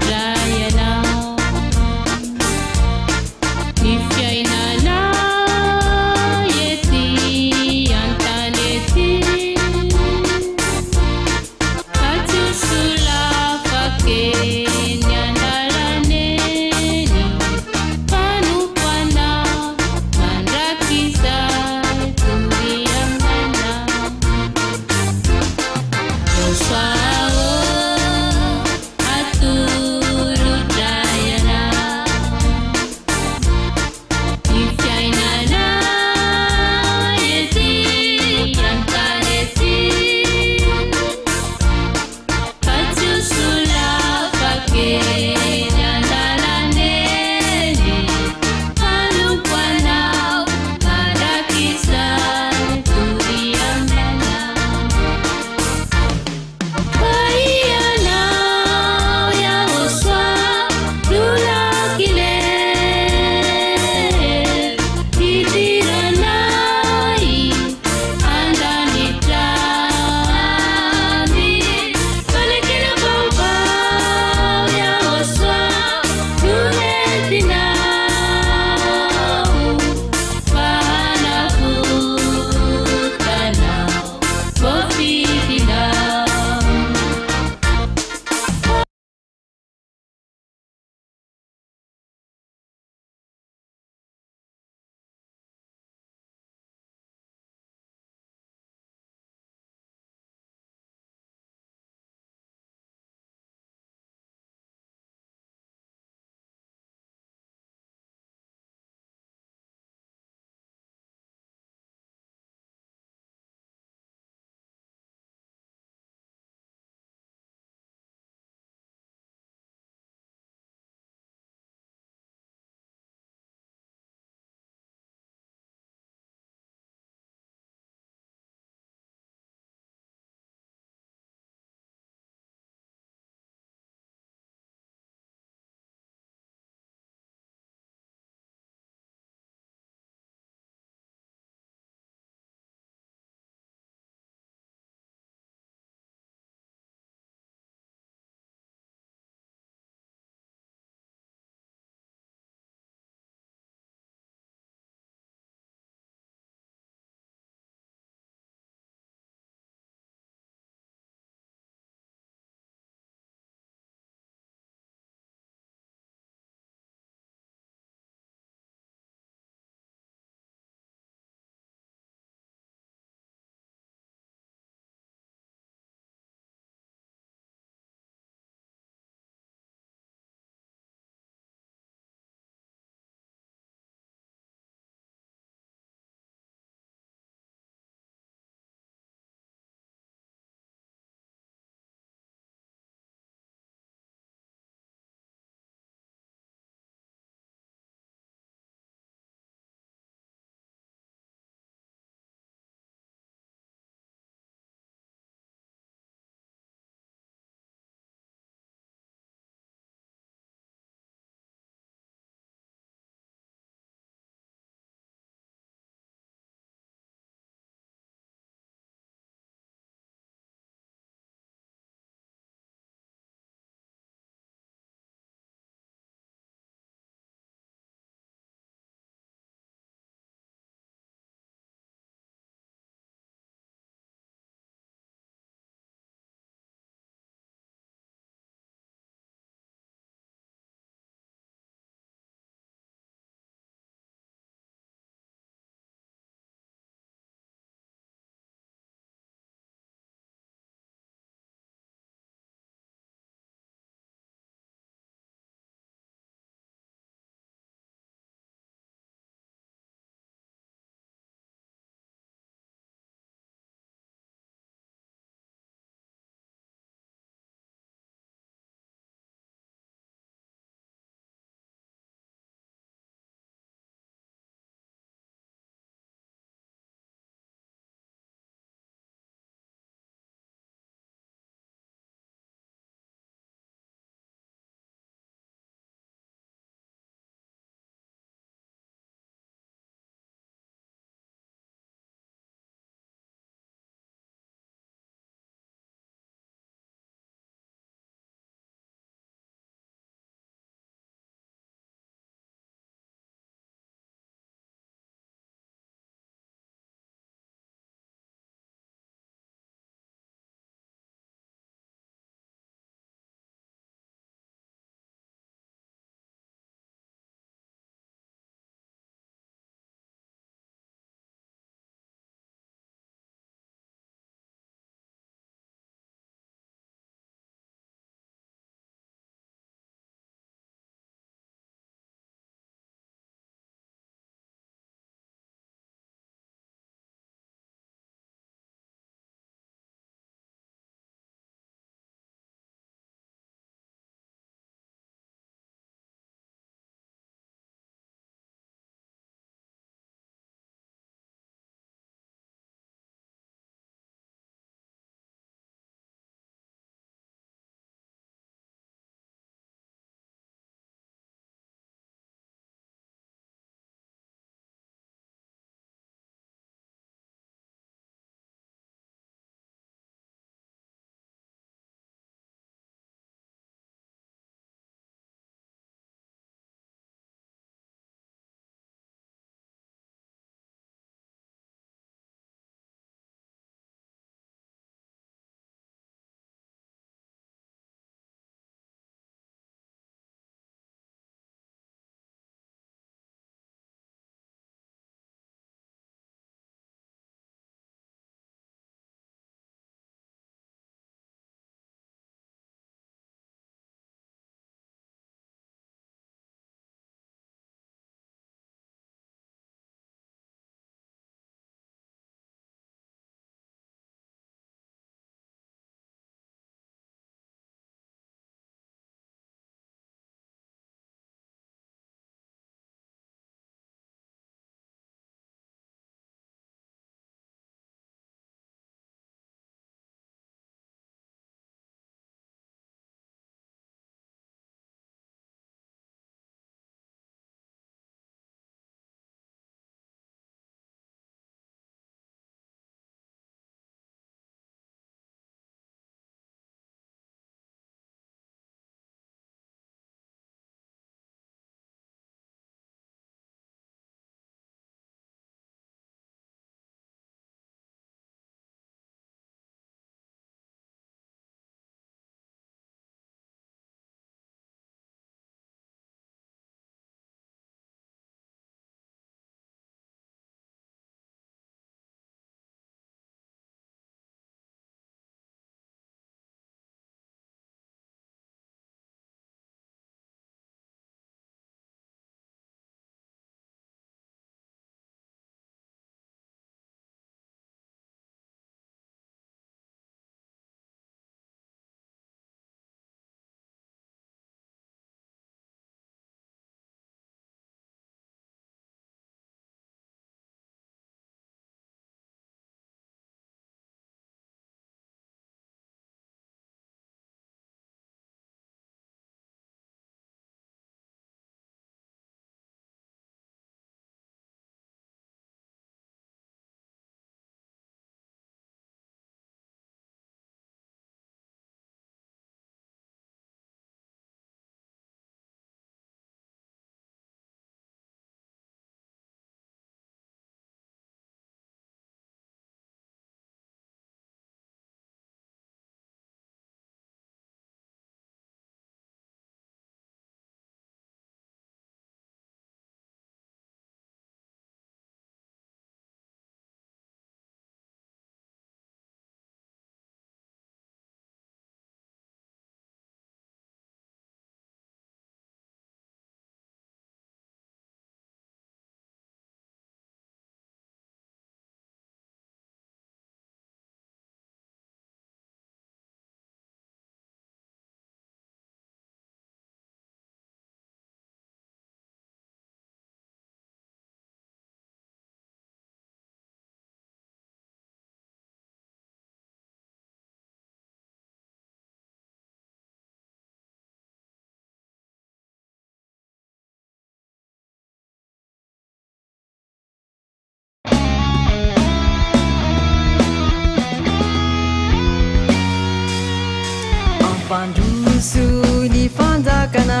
Pandrusu ni fanjakana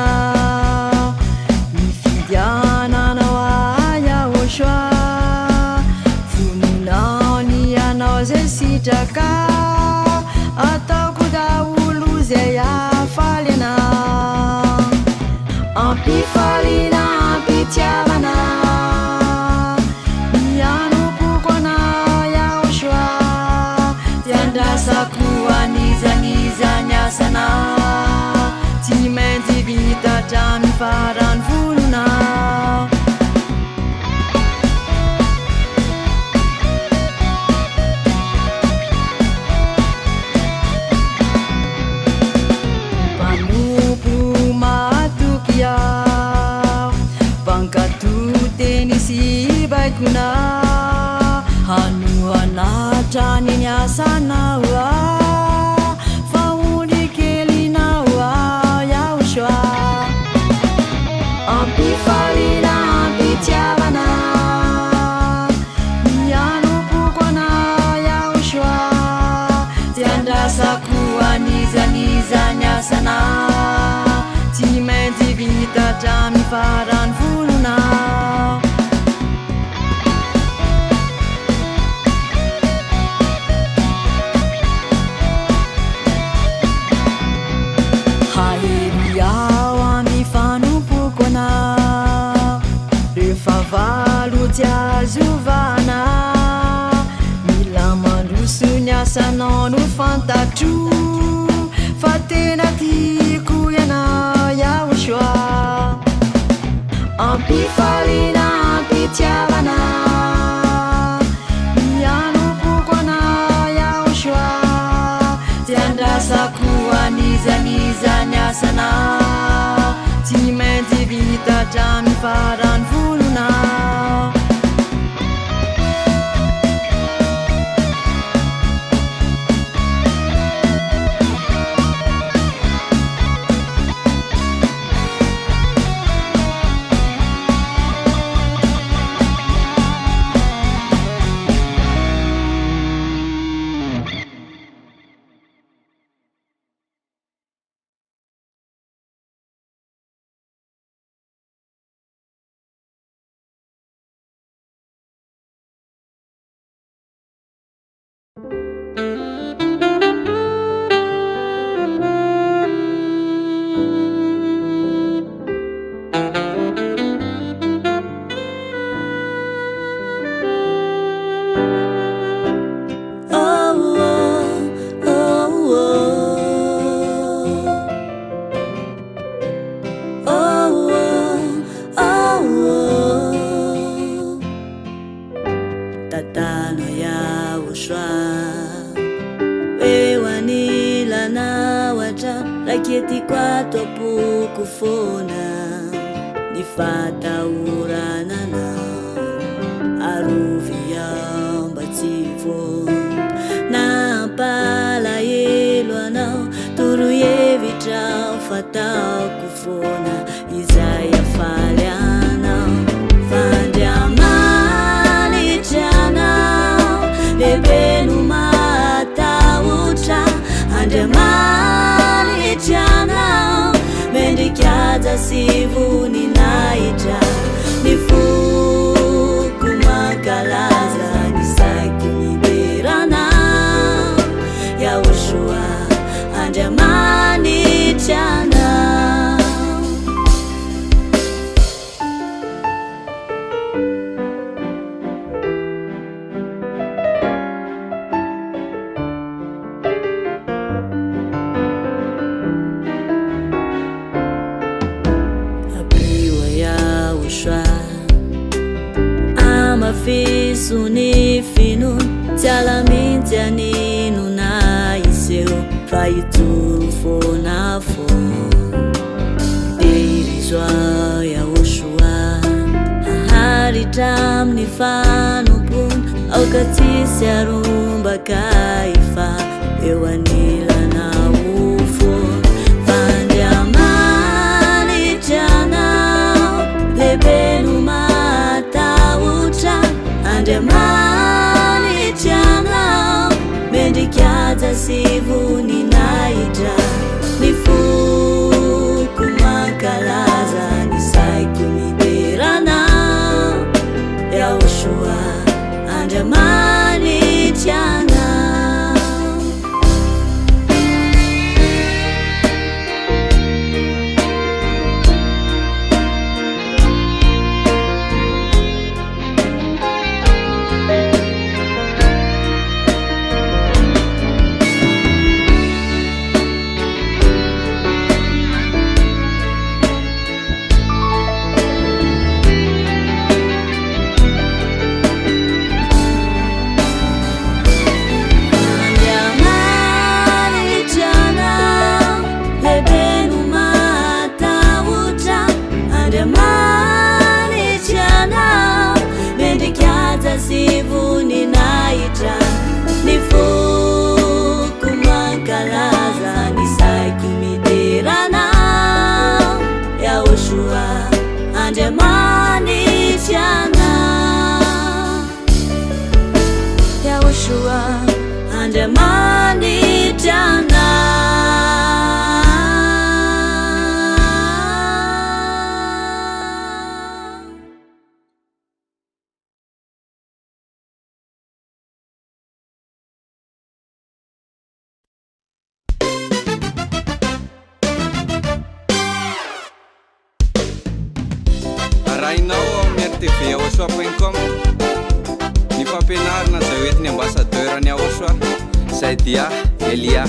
ni fidiananao ayaoshwa vononao ny anao zay sitraka ataoko daholo zay afaliana ampifaliana ampitiavana mianompoako anao yaoshwa tiandrasako anizanizany asana tsy maintsy vita hatramy farany volona mpanompo matoky aho bankatoteny sy baikona hanohanatrany ny asanao ampifalina ampitiavana mianompoako anao yaoshwa tiandrasako anizanizany asana tsy maintsy vita hatramy farany volona valo tiazovana mila mandroso ny asanao no fantatro fa tena tiako ianao yaoshwa ampifaliana ampitiavana mianompoako anao yaoshwa tiandrasako anizanizany asana tsy maintsy vita hatramy farany volona Raketi kwato pukufona nifata uranana aruvia mbatsivo na pala yelwana turu yevitra fata kufona izaya faliana fandiamali chana lebenu mata utra andiamali chana mendikiaza sivuni naija nifuku makalaza nisaki niberana ya ushua andiamani chana fisu ni finu tialamin tianinu na iseu faitu fona fon deizwa ya ushua haritam ni fanu pun aukatisi arumba kaifa ewanila na ufon fande amani jana lebenu mata ucha andemani chana mendikiaza sivuni naija www.tvaosoa.com ny fampianarana zay hoentiny ambassadeurany Aosoa zay dia Elia.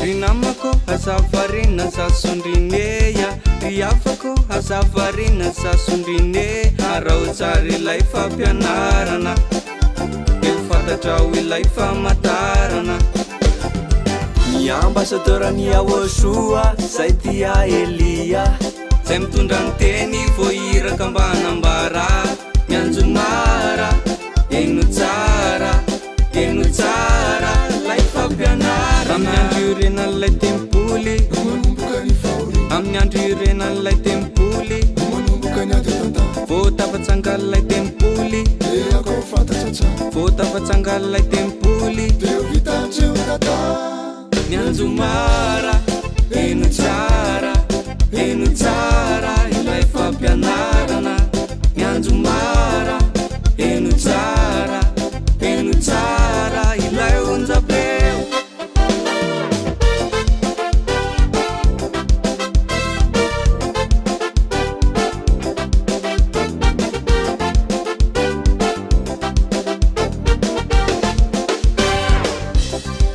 Rinamako azavarina sasondrineya riafako azavarina sasondrine araotsary ilay fampianarana efantatra ho ilay famatarana. Ny ambassadeurany Aosoa zay dia Elia zay mitondra ny teny voahiraka ambanambara mianjo mara eno tsara lay fampianarana amin'ny andro irenan'ilay tempoly amin'ny andro irenan'ilay tempoly vao tafatsangan'ilay tempoly vao tafatsangan'ilay tempoly mianjo mara eno tsara ilay fampianarana mianjo mara eno tsara ilay onjapeo.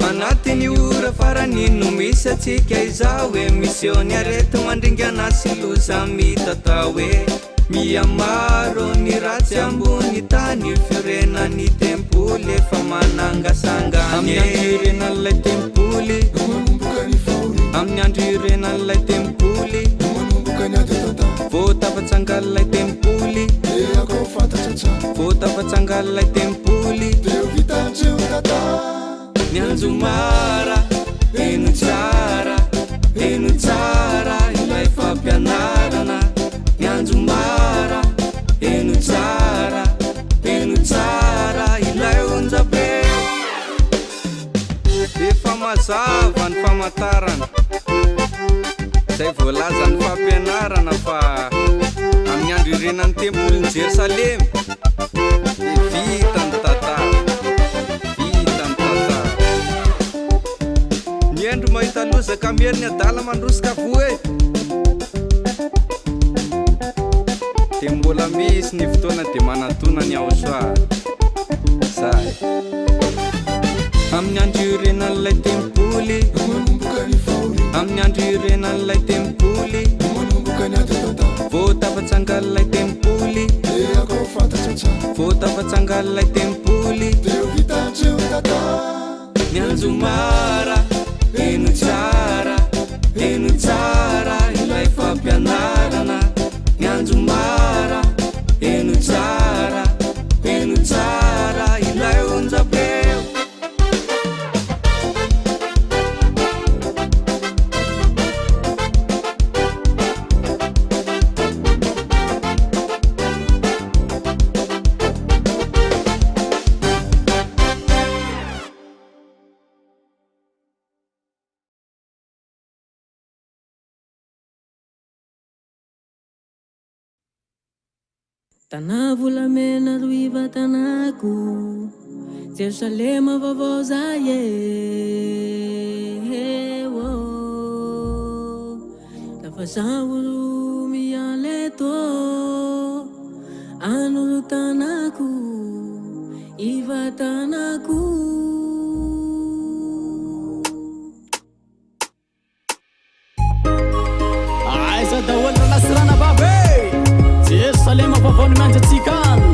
Anatiny ora farany no misy atsika izao hoe misiony areto mandringana sy loza mitata hoe miamaro ny ratsy ambony tany fiorenany tempoly efa manangasangany amin'ny andro irenan'ilay tempoly amin'ny andro irenan'ilay tempoly vao tafatsangan'ilay tempoly vao tafatsangan'ilay tempoly mianjo mara eno tsara ilay fampianarana mianjo mara eno tsara ilay onjapeo. Efa mazava ny famatarana zay voalaza ny fampianarana fa amin'ny andro irenan'ny tempolin'i Jerusalema vita ny tantara. Endro mahita lozaka meriny adala mandrosika voe dia mbola misy ny fotoana dia manantona ny Aosoa zay amin'ny andro irenan'ilay tempoly amin'ny andro irenan'ilay tempoly vao tafatsangan'ilay tempoly vao tafatsangan'ilay tempoly mianjo mara eno tsara ilay fampianarana mianjo mara eno tsara ilay onjapeo. Tana volamena roiva tanako Jerusalema vaovao zay lafa zaho ro mialeto anoro tanako iva tanako aiza daholo ranasirana babe Jerusalema vaovao ny mianjatsika any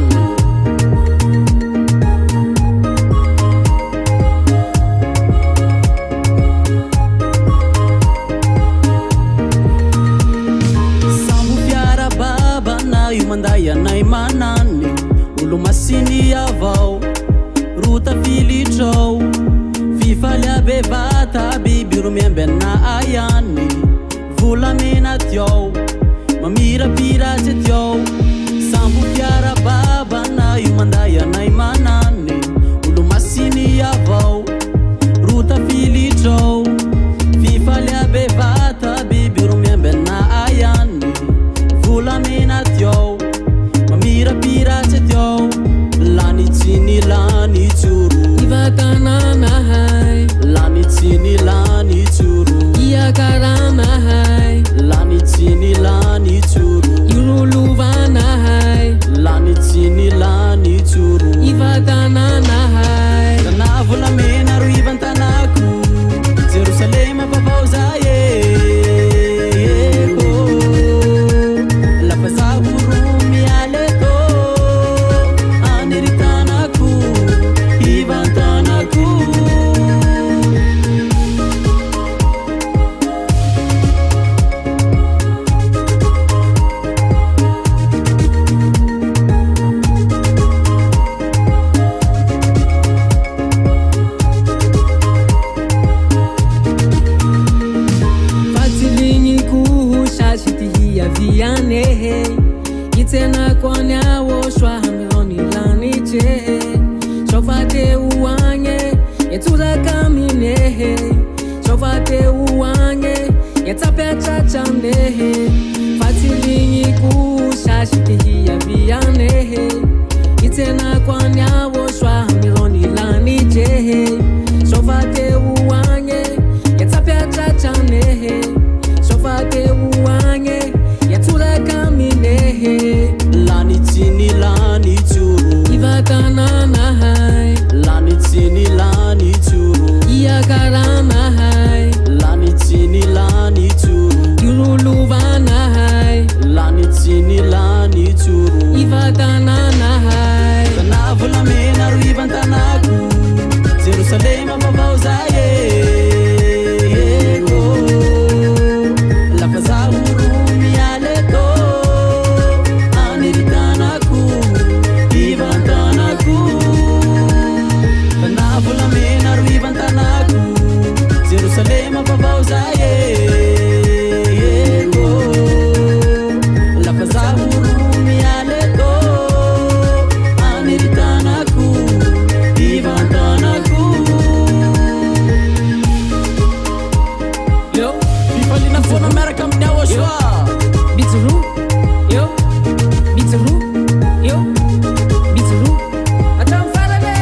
sambo fiara baba na io manday anay manany olo masiny avao rota filitrao fifalia bevata biby ro miamby ana ayany volamena tiao mamirapira tsy tiao sambo fiara baba na io manday anay manany olo masiny avao rota filitrao fifalia bevata biby ro miamby ana ayany volamena tiao mamirapira tsy tiao lany tsiny lany tsoro ivatanana hay lany tsiny lany tsoro iakarana hay yatulakaminehe sofateuwange yatapyacacanehe fatilinyiku shashitihiyaviyanehe itena kwanyawoswa mironilanijehe sofateuwange yatapyacacanehe sofateuwange yatulakaminehe lanitsini lanitsuru ivatananahai lanitsini lanitsuru iakaranahai lanitsini lanitsuru yuruluvanahai lanitsini lanitsuru ivatananahai tanavolamena ro ivantanaku jerusalema vavaozaye Jerusalema vavaozaye lafazahuru mialeto aniritanaku ivantanaku yo fifalina fona miaraka amin'ny aoasoa bituru yo bituru yo bituru atao farane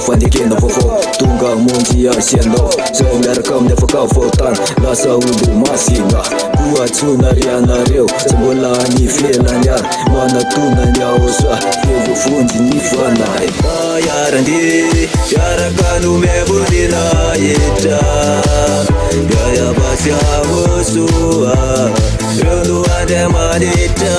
Fandikina fofo tunga monji asiendo zamiaraka amin'ny afaka fotana lasa olo masinga kuatsunarianareo tsy mbola nifelany ary manatonany aosa evofonjy ny fanahy ayarandi iaraka nomevonina etra gayabasy avosoa reo no andriamanitra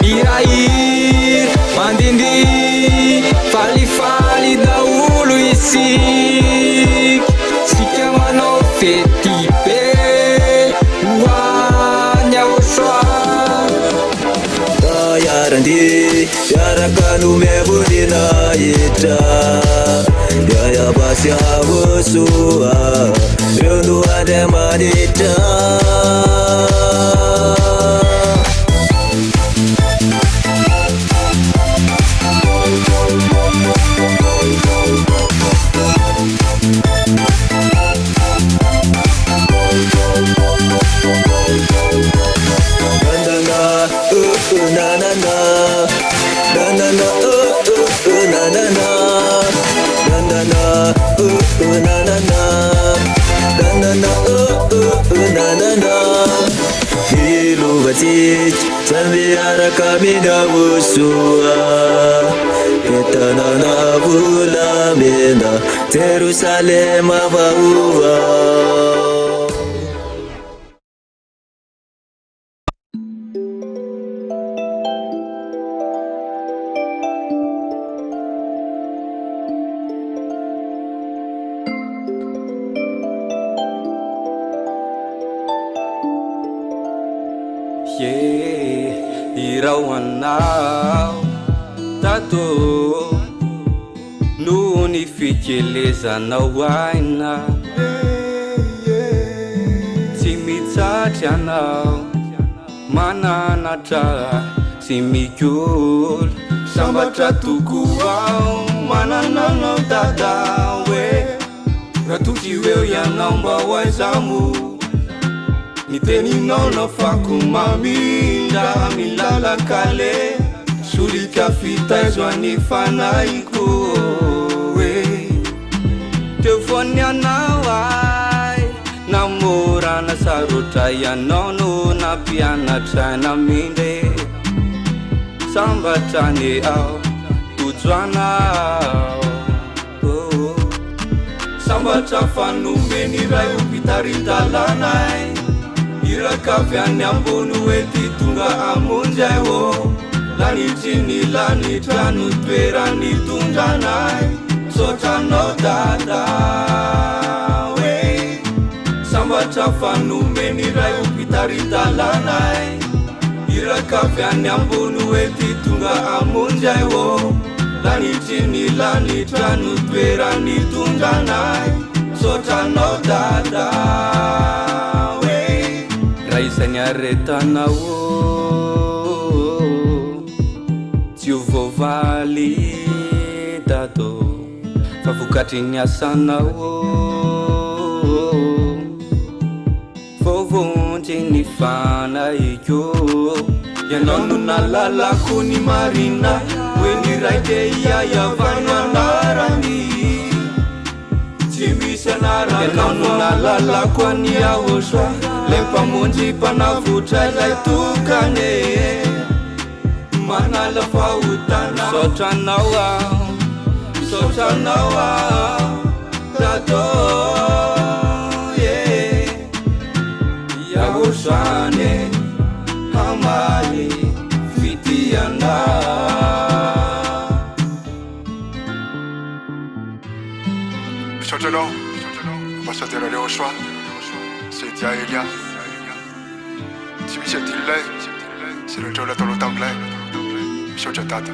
Irair, mandindi, fali daulu isik Sika manao fety be, hoanya osoa Tayarandi, iaraka nomevonina etra Gayabasy avosoa, reo no andriamanitra Iluvatit sambiaraka minavosua etanana volamena Jerusalema vaova irao anao tato no ny fikelezanao aina tsy mitsatry anao mananatra sy mikoly sambatra toko ao manananao dada hoe raha toky eo ianao mba hoaizamo ny teninao na fako mamindra milalakale solika fitaizo any fanaiko teo foany anao ay namorana sarotra ianao no nampianatraina mindre sambatrany ao tojoanao sambatra fanomeny ray opitaridalanay irakavy any ambony oety tonga amonjay o lanitry lanitra no toerany tondranay sotranao dada hoe sambatra fanomeny ray opitaridalanay irakavy any ambony oety tonga amonjay o lanitry lanitra no toerany tondranay sotranao dada hoe raha izany aretanao tsy ho voavaly dato fa vokatry ny asanao vovondry ny fanaiko ianao no nalalako ny marina hoe ny raike iayavano anarany tsy misy anaraka ianao no nalalako any ahosoa le mpamonjy mpanavotra ilay tokane manala fahotana sotranao dato iahosoane hamaly fitiana misaotra anao ambassadeur Léochoa sy dia Elia tsy misy adililay sy rehetra nataonao tamilay misaotra dada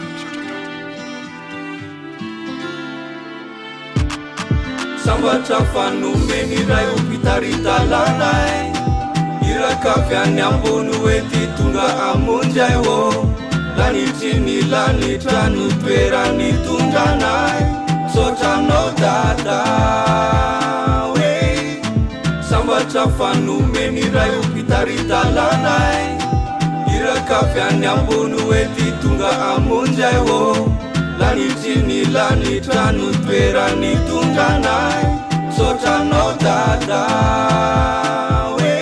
sambatra fanomeny ray opitaridalanay irakavy any ambony oety tonga amonjay o lanitry lanitra no toerany tondranay sotranao dada hoe sambatra fanomeny ray opitaridalanay irakavy any ambony oety tonga amonjay o lanitry lanitra no toerany tondranay sotranao dada hoe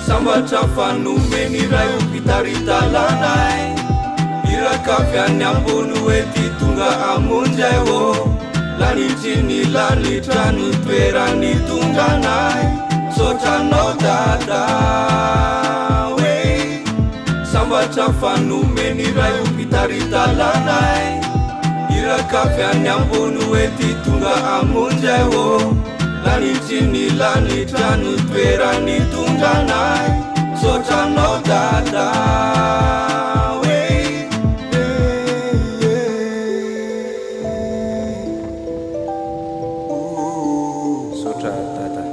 sambatra fanomeny ray opitaridalanay irakavy any ambony oety tonga amonjay o lanitry lanitra no toerany tondranay sotranao dada hoe sambatra fanomeny ray opitaridalanay irakavy any ambony oety tonga amonjay o lanitry lanitra no toerany tondranay sotranao dada hoe sotra dada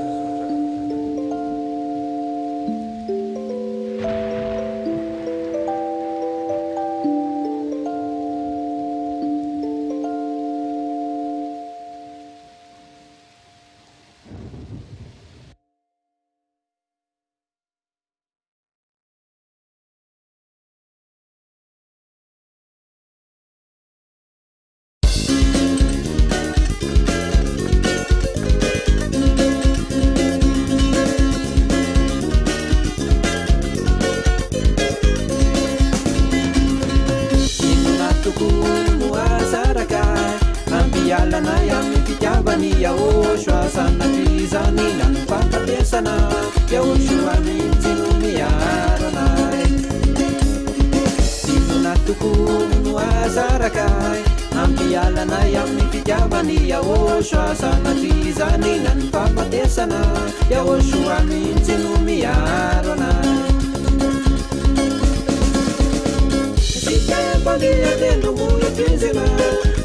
fambiatendrombola tezena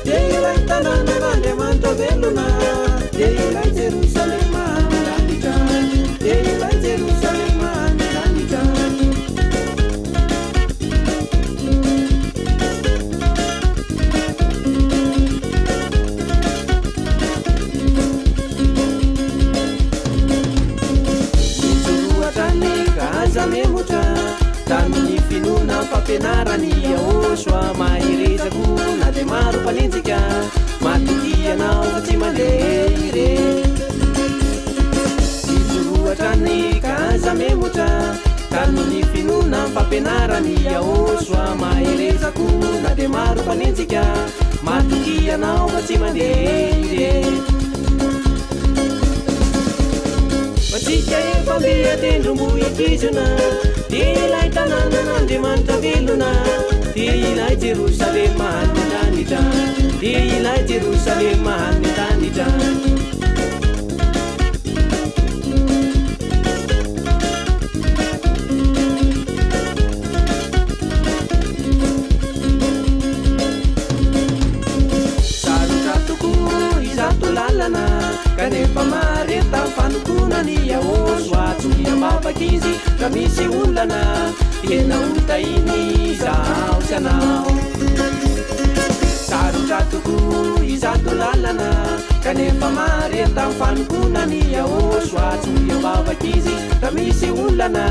dia ilay tanàna n'Andriamanitra velona dia ilay Jerosalema milanitra dia ilay Jerosalema milanitra memotra tamin'ny finoana fampianarany Yahoshua mahirezako na dia maro mpalinjika matokianao fa tsy mandeha ire nijoroatra ny kaza memotra tamin'ny finoana fampianarany Yahoshua mahirezako na dia maro mpalinjika matokianao fa tsy mandeha ire Matsika efa mbiatendrombohikizona dia ilay tanàna n'Andriamanitra velona dia ilay Jerosalema milanitra dia ilay Jerosalema milanitra sarotra tokoa izato lalana kanefa mareta fanokonany Yahoshua tsoiambavakizy ka misy olana tena hotainy izao sy anao sarotra tokoa izato lalana kanefa mareta fanokonany Yahoshua tsoiambavakizy ka misy olana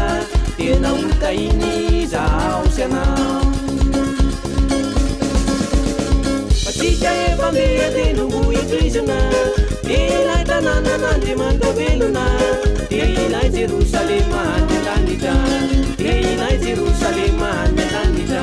tena hotainy izao sy anao Matsika efa mbiatendrombohikizona ilay tanàna n'Andriamanitra velona dia ilay Jerosalema milanitra dia ilay Jerosalema milanitra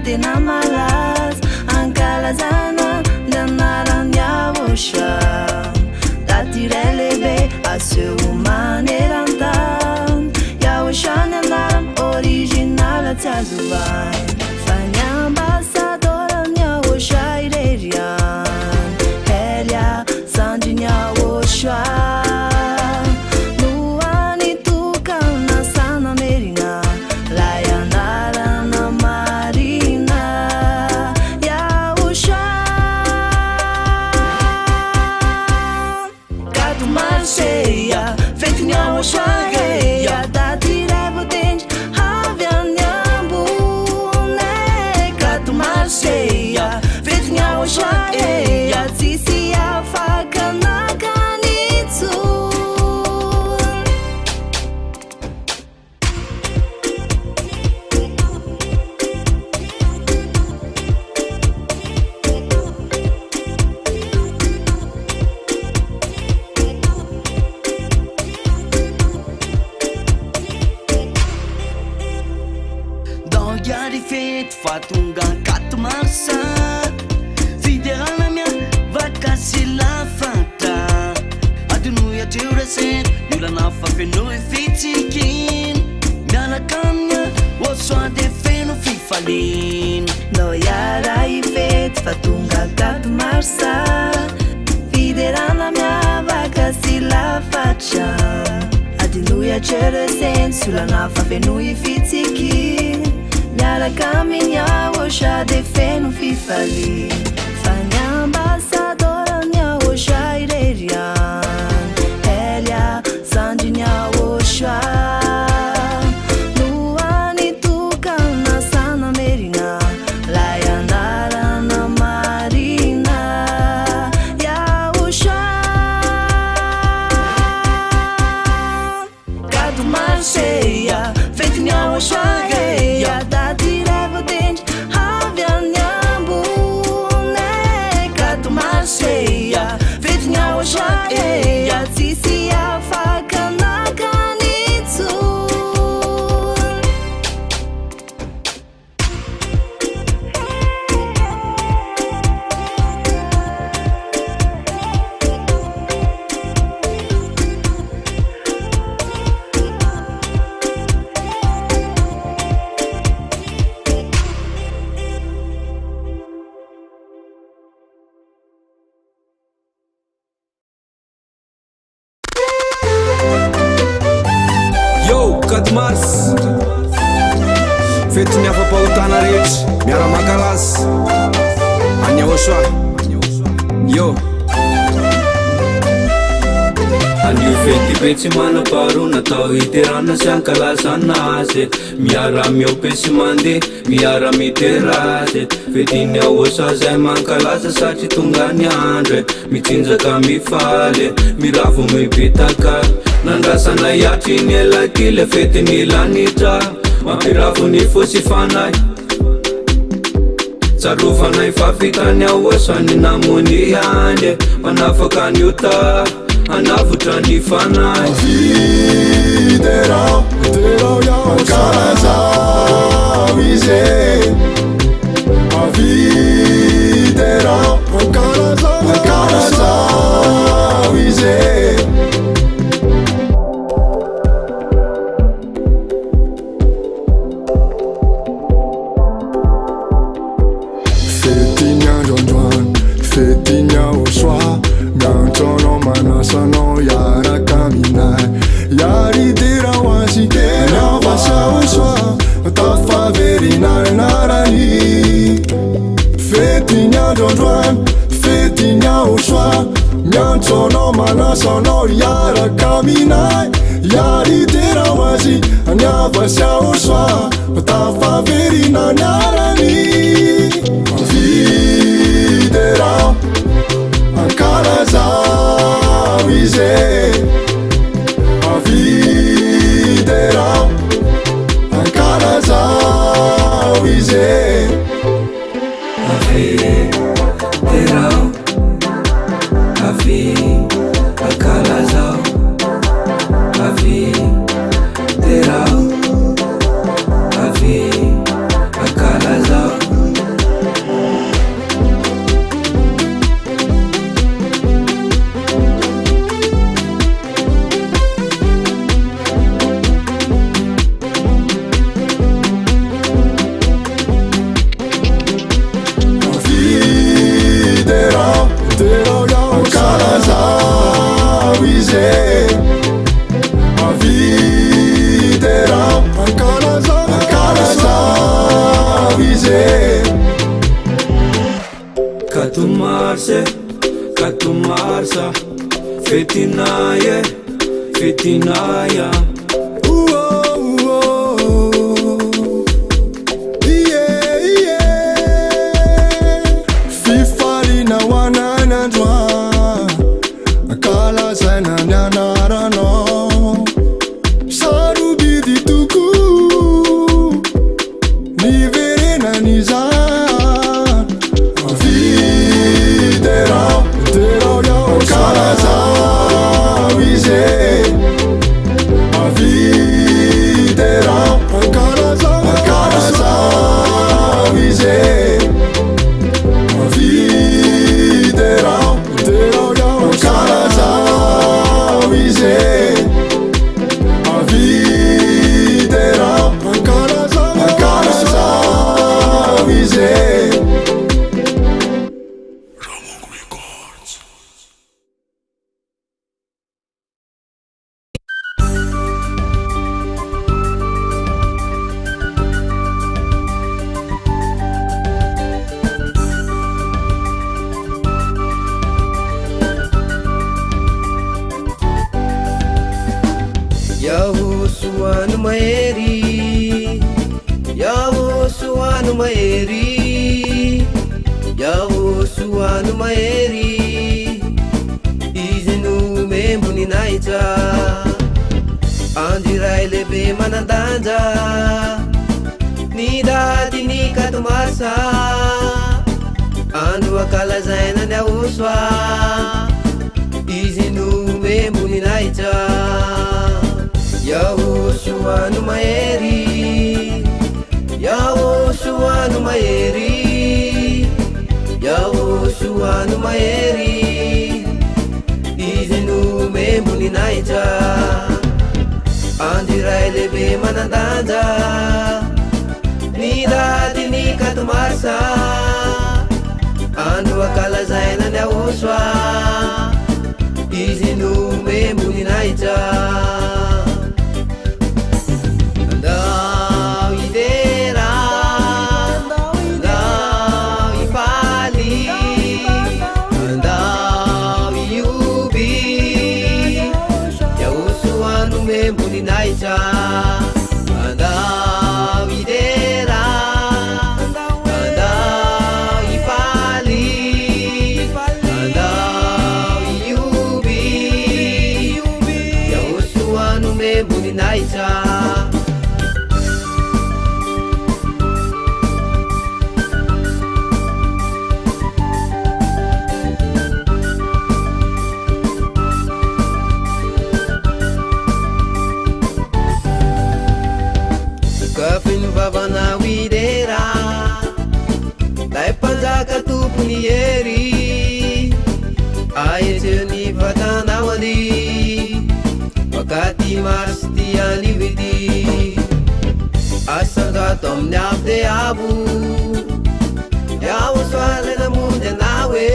tena malaza ankalazana lanarany avosha datiray lehibe aseho manerantany iahoshany anaram original tsy azovany fa ny ambasadorany ahosha ireriany helya sandriny ahosha fatonga kato marsa fiderana mia vakasy lafatra adinoy atreo rasen miolana fafenoy fitsikin mianakamia osoa de feno fifalin no yara ifet fatunga kato marsa fiderana mia vakasy lafatra adinoy atreo rasen miolana fafenoy fitsikin miaraka minha oxa de feno fifali fany ambasadora minha oxa irerian Elia sandri minha oxa luani tukana sana merina lai andara na marina ya oxa gado marcheia feito minha oxa reia cheia, vetnia oxa eia, tsisia fakanaka nitsu. Mars fetiny afa-pahotana rehetra miara-makalazy any Aosoa yo anio fety be tsy manam-paharo natao hiterana sy ankalazana azy miara miopesy mandeha miara miterazy fetiny Aosoa zay mankalaza satria tonga ny andro mitsinjaka mifaly miravo mibitaka nandrasana iatry ny elakile fetiny lanitra mampiravo ny fosy fanay tsarofanay fafitany Aosoa ny namony ande manafaka ny ota anavotra ny fanay Fiderao, Ankalazao ize Fiderao, Ankalazao ize Fetiny androandroany, fetiny Aosoa miantrono manasanao iaraka aminay yaridera hoazy miavasa Aosoa tafaverinarynarany fetiny androandroany fetiny Aosoa miantrono manasanao iaraka aminay yaridera hoazy miavasa Aosoa tafaverinarynarany Fiderao Ankalazao ize Fiderao Ankalazao ize Fiderao Ankalazao Fiderao Ankalazao Katumarsa fetinaye fetinaya Fifarina wananandroa Akalazana nyanarano sarubidi tuku niverena niza Fiderao Ankalazao ize izy avidera ankalazao izy Yahosuanu maeri Yahosuanu maeri Yahosuanu maeri Izinu membuni naita Andirai lebe manandanja Nidadi nikatumasa Anu akala zaina Yahosua Izinu membuni naita Yahosuanu maeri Yahosuanu maeri Yahosuanu maeri Izinu membuni naita Andirai lebe manandanja Nidadi nikatumasa Anu akala zaina Yahosua Izinu membuni naita Naita andau idera andau ipali andau iubi Yahosuanu membuni naita Vavana widera Dai panjaka tupuni eri Ayeteni vatanawali Wakati masti alividi Asagato mnyapte abu Yahosua na muda nawe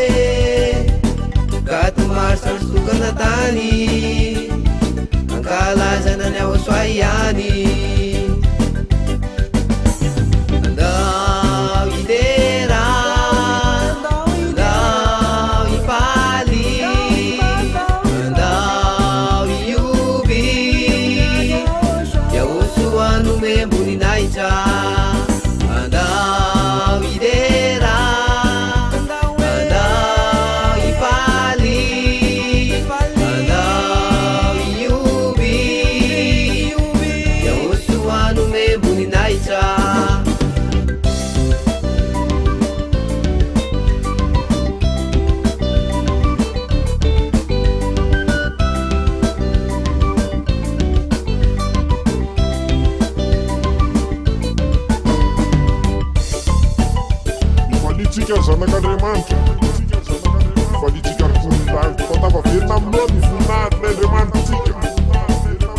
Katu marsal suka natani Angkalaza na Yahosua yani andau idera andau ipali andau iubi Yahosuanu membuni naita Zanak'Andriamanitra Falitika totava verina amin'olo voninahitry'Andriamanitra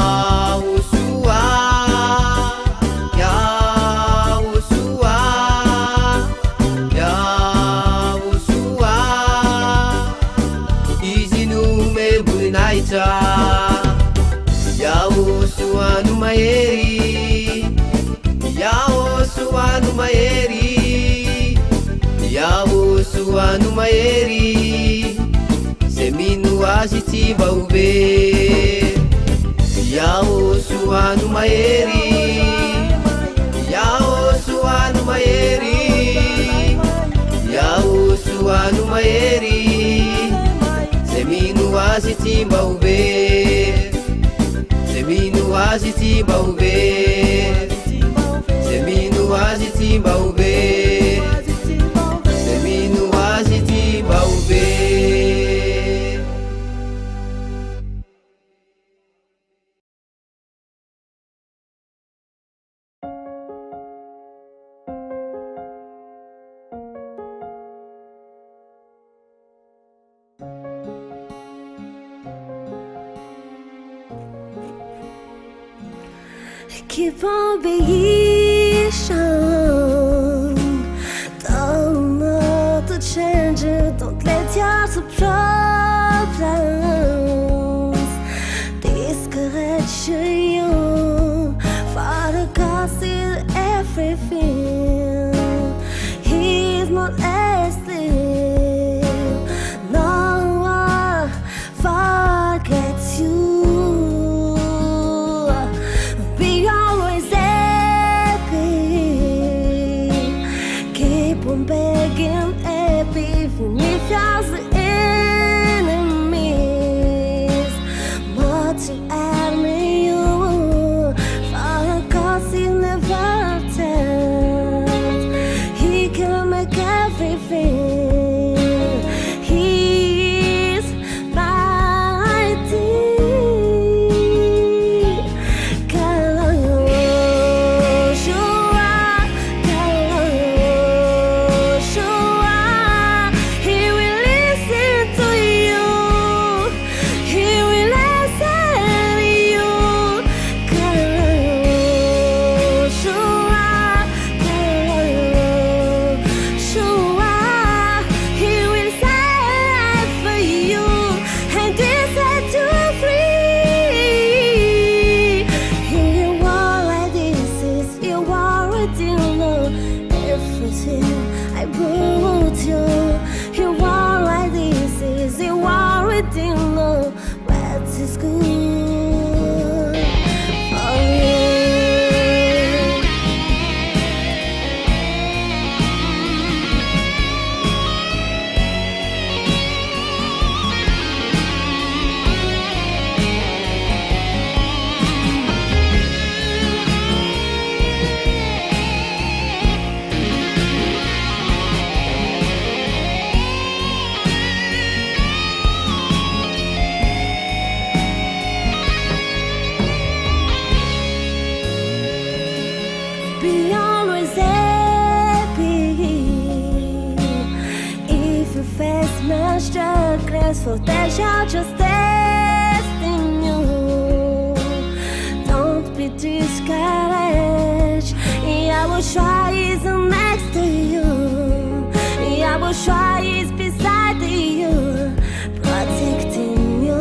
Yahoshua Yahoshua Yahoshua Izinu membuni naita Yahosuanu maeri Yahosuanu maeri Yahosuanu maeri Seminu asiti baube Yahosuanu maeri Yahosuanu maeri Yahosuanu maeri Seminu asiti baube Seminu asiti baube Seminu asiti baube Seminu asiti baube keep on being strong. Don't know to change it, don't let your problems discourage you. Father God sees everything. He's not asleep. No one forgets you. Be always happy. Keep on begging happy even if you're the enemies. More to admire you. Father God sees never tells. He can make everything. He's mighty. He will listen to you. He will listen to you. He will fight for you and this set you free. He war like this is you already know everything I brought you. You war like this is you already know what is good for you. Be always happy. If you face my struggles, for that shall just test in you. Don't be discouraged. Yahweh is next to you. Yahweh is beside you, protecting you.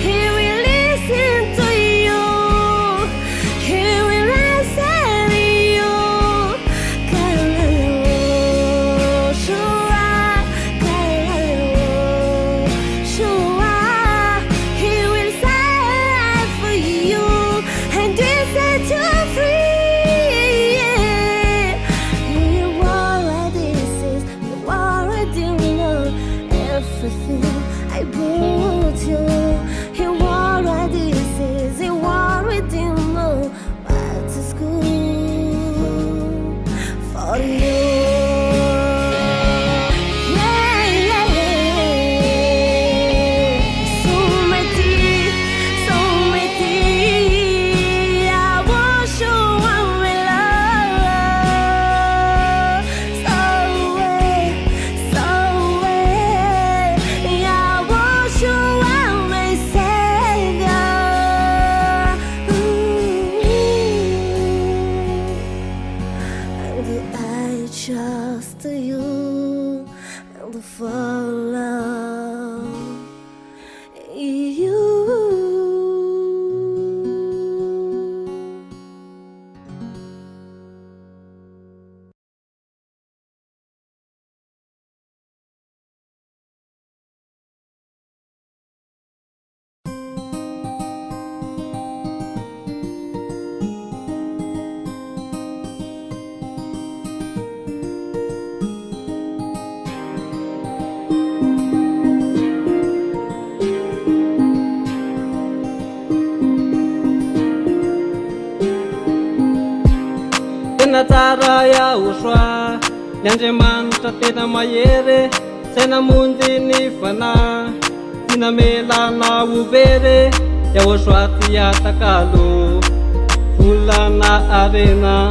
He will listen to you. He will listen to you. He will fight for you and this set you free. You already says you already know everything I brought you. You already says you already know what is good for you. Just to you and follow you. Tena tsara Yahosoa, ny Andriamanitra tena mahery, tsy namonjy ny fanahy, tsy namelana obery, Yahosoa ty atakalo, volana arena,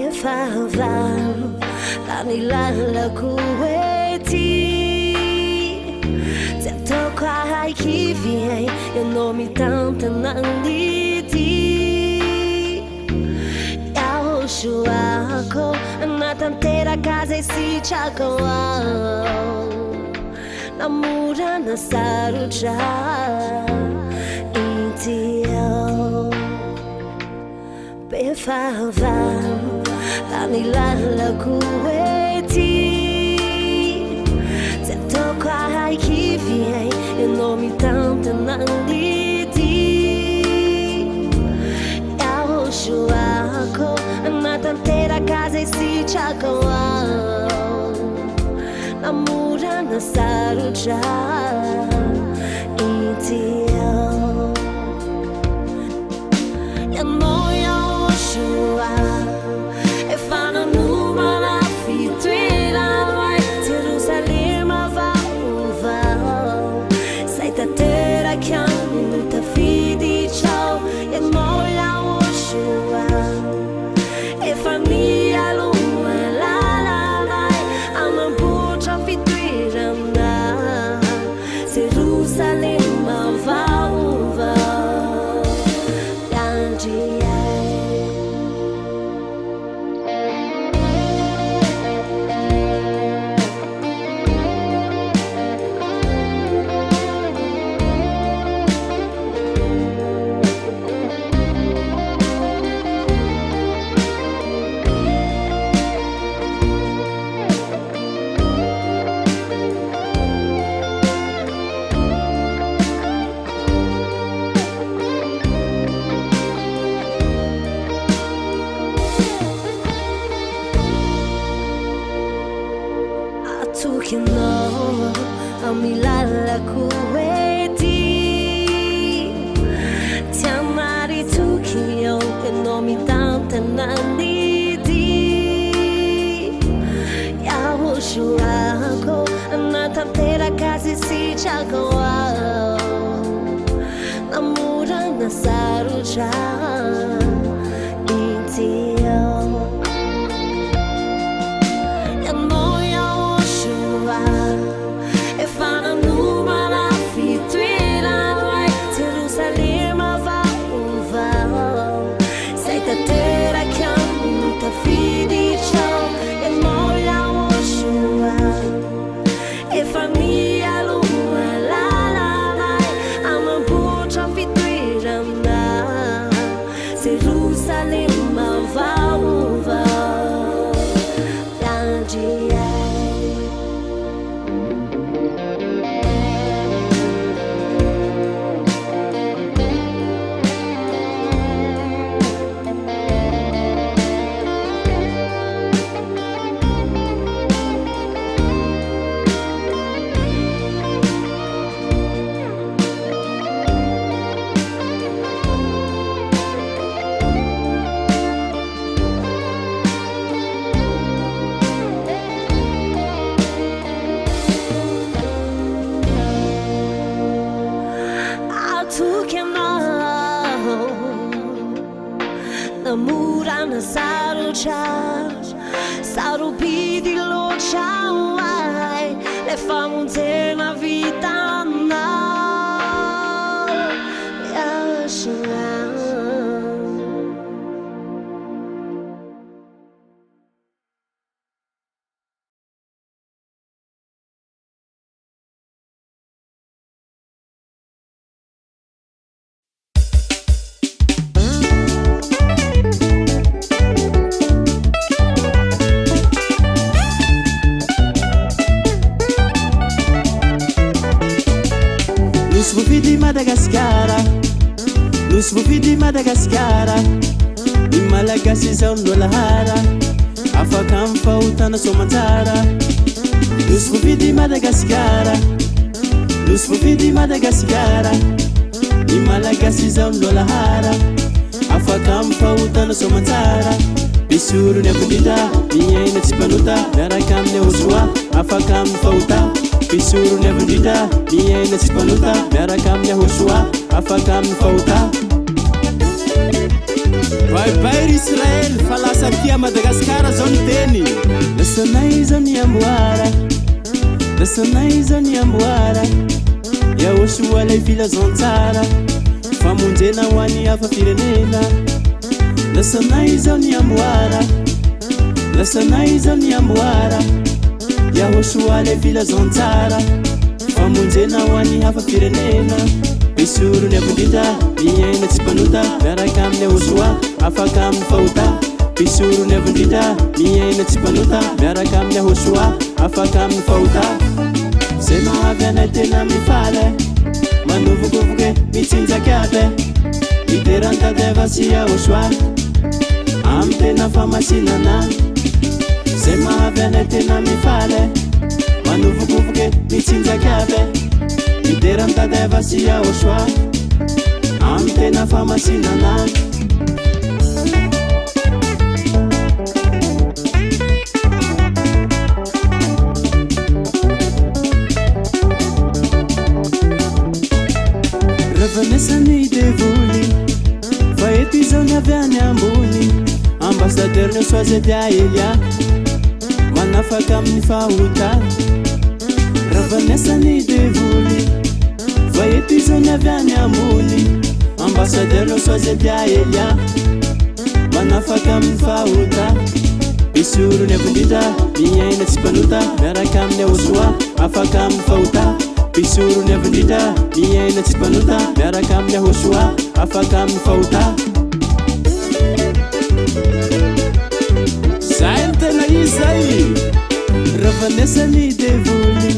behöva tani lalako ety tsy ataoko ahaikiviay ianao mitantana an'ity yahosoako natanteraka zay sitrako ao namorana sarotra ity ao behöva tani lalako ety tsy ataoko ahaikiviay ianao mitantana an'ity yahosoako natanteraka zay sitrako ao namorana sarotra ity ao ianao yahosoa efa nanomana fitoerana Jerusalema vaovao zay tanteraka aminy tafiditrao ianao yahosoa efa mialoha lalanay amamboatra fitoerana Jerusalema vaovao yandriay atukinao amilalako ety tiamary tokio ianao mitantana an'ity yahosoako natanteraka zay sitrako ao namorana sarotra ity ao ianao yahosoa efa nanomana fitoerana Jerusalema vaovao zay tanteraka aminy tafiditrao ianao yahosoa efa mialoha lalanay amamboatra fitoerana Jerusalema vaovao yandriay atukinao namorana sarotra sarobidy loatra ay le famonjena vitanao yahosoa Nus bufidi Madagascara Ni Malagasy zao nolahara afaka mifaotana somatsara Nus bufidi Madagascara Nus bufidi Madagascara Ni Malagasy zao nolahara afaka mifaotana somatsara Bisuru ne budita Niyaina tsipanuta Miaraka amine hosoa afaka mifaota Bisuru ne budita Niyaina tsipanuta Miaraka amine hosoa afaka mifaota baibairy Israel fa lasa tia Madagasikara zao ny teny lasanay zao ny amboara lasanay zao ny amboara yaosoa lay filazantsara famonjena ho an'ny hafa firenena lasanay zao ny amboara lasanay zao ny amboara yaosoa lay filazantsara famonjena ho an'ny hafa firenena pisoro ny abondrindra miaina tsy mpanota miaraka amin'ny ahosoa afaka amin'ny fahota pisoro ny abondrindra miaina tsy mpanota miaraka amin'ny ahosoa afaka amin'ny fahota zay mahavy anay tena mifaly manovokovoke mitsinjakabe iterantadeva sy ahosoa amy tena famasinana zay mahavy anay tena mifaly manovokovoke mitsinjakabe iterantadeva sy ahosoa amy tena famasinana ravanesany devoly fa eto izao ny avy any ambony ambassadeur ny soazedia Elia manafaka amin'ny fahota ravanesany devoly fa eto izao ny avy any ambony ambassadeur ny soazedia Elia manafaka amin'ny fahota pisoro ny abondrindra miaina tsy mpanota miaraka amin'ny ahosoa afaka amin'ny fahota pisoro ny abondrindra miaina tsy mpanota miaraka amin'ny ahosoa afaka amin'ny fahota zay ny tena izy zay ravanesany devoly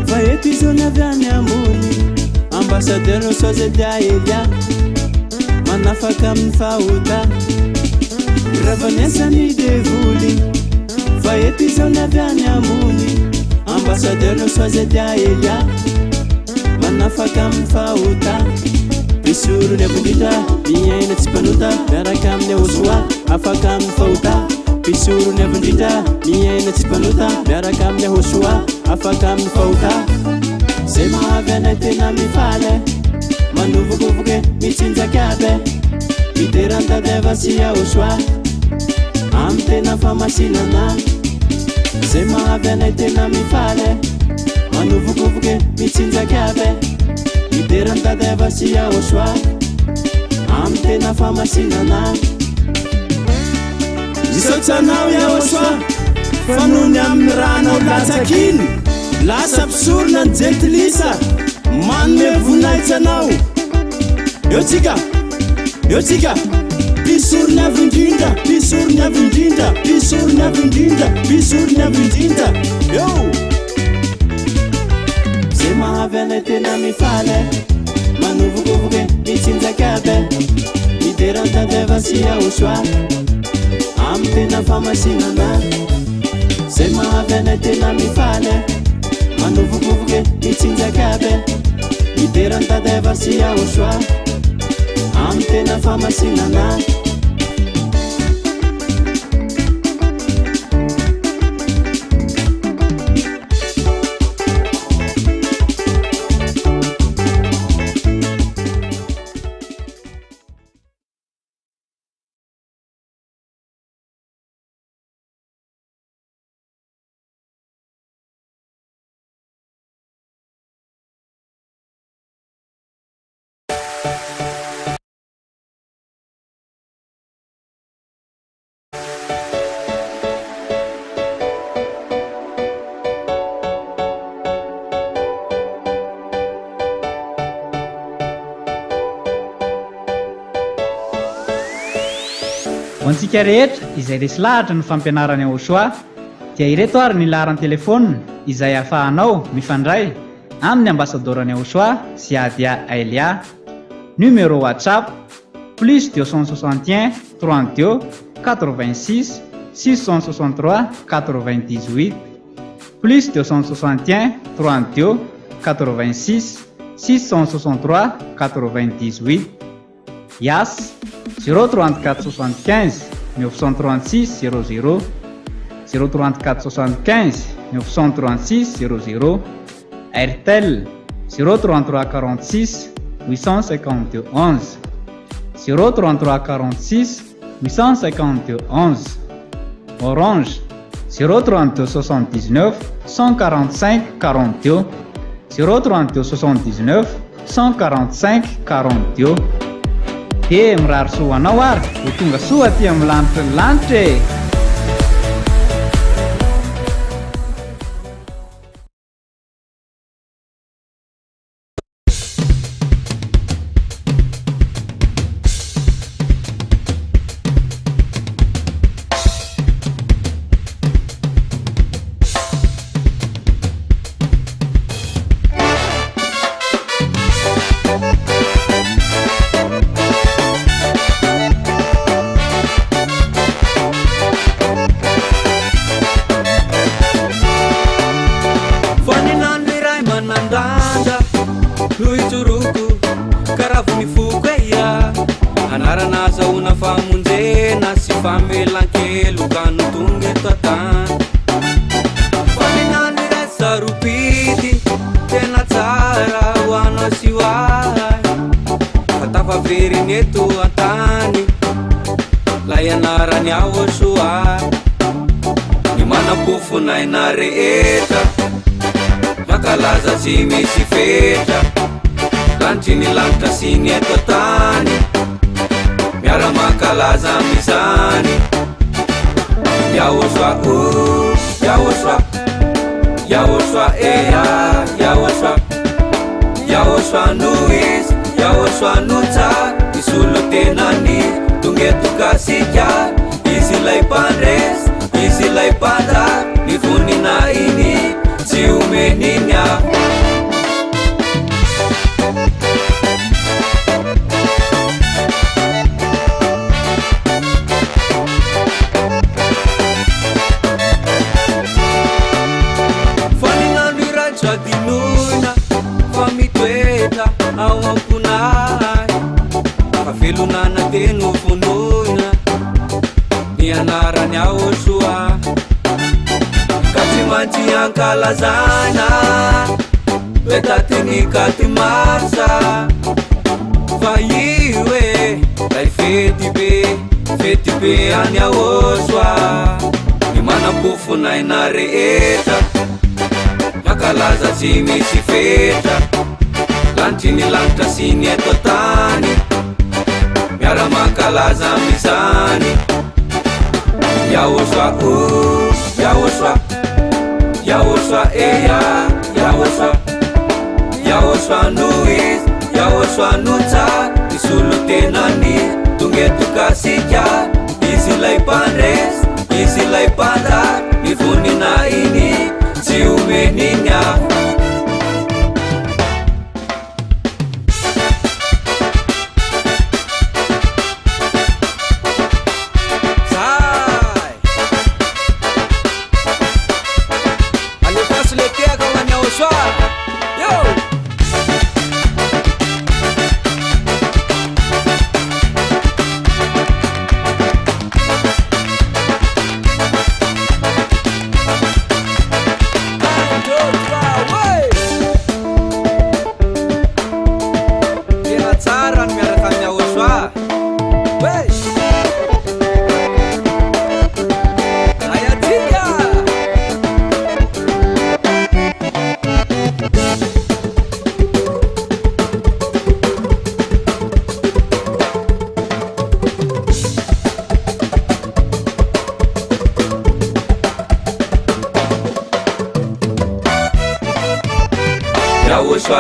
fa eto izao ny avy any ambony ambassadeur ny soazedia Elia manafaka amin'ny fahota ravanesany devoly fa eto izao ny avy any ambony ambassadeur ny soazedia Elia manafaka amin'ny fahota pisoro ny abondrindra miaina tsy mpanota miaraka amin'ny ahosoa afaka amin'ny fahota pisoro ny abondrindra miaina tsy mpanota miaraka amin'ny ahosoa afaka amin'ny fahota zay mahavy anay tena mifaly manovokovoke mitsinjakabe iterantadeva sy ahosoa amy tena famasinana zay mahavy anay tena mifaly manovokovoke mitsinjakabe iterantadeva sy ahosoa amy tena famasinana isaotsanao iahosoa fanony amin'ny ranao latsakiny lasa pisorona ny jentilisa manome vonaitsanao eo tsika pisorony avy indrindra pisorony avy indrindra pisorony avy indrindra pisorony avy indrindra eo zay mahavy anay tena mifaly manovokovoke mitsinjakabe iterantadeva sy ahosoa amy tena famasinana zay mahavy anay tena mifaly manovokovoke mitsinjakabe iterantadeva sy ahosoa amy tena famasinana antsika rehetra izay resy lahatra ny fampianarany ahosoa dia ireto ary ny laharany telefônina izay ahafahanao mifandray amin'ny ambassadorany ahosoa sy adia Elia. Numéro WhatsApp plus 261 32 86 663 98 plus 261 32 86 663 98. Yas 034 75 936 00 034 75 936 00. Airtel 033 46 852 11 033 46 852 11. Orange 032 79 145 42. 032 79 145 42. Dia mirary soa anao ary ho tonga soa aty amin'ny lanitra ny lanitra e.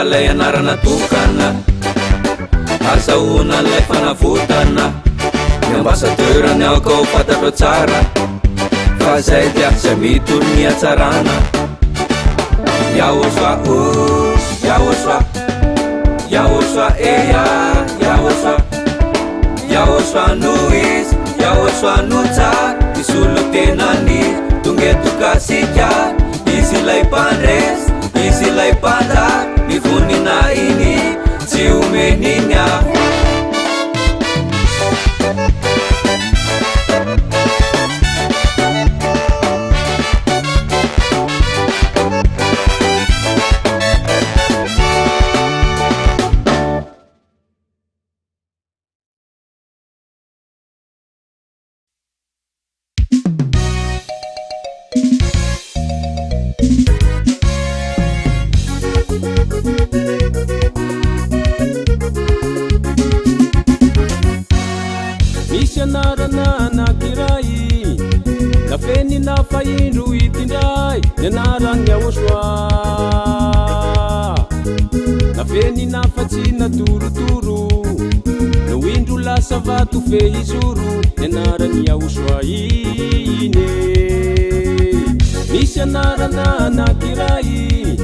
Lay anarana tokana azahoana lay fanavotana ny ambasadeurany ao ka ho fantatro tsara fa zay dia zay mitoro ny hatsarana yaoswa yaoswa yaoswa eya yaoswa yaoswa nuis yaoswa nutsa isolo tenany tongetogasika izy lay pandres izy lay panda mivonina iny tsy omeniny aho na faindro itindray nianarany aosoa na feny na fatsina torotoro no indro lasa vato fehizoro nianarany aosoa ine misy anarana anakiray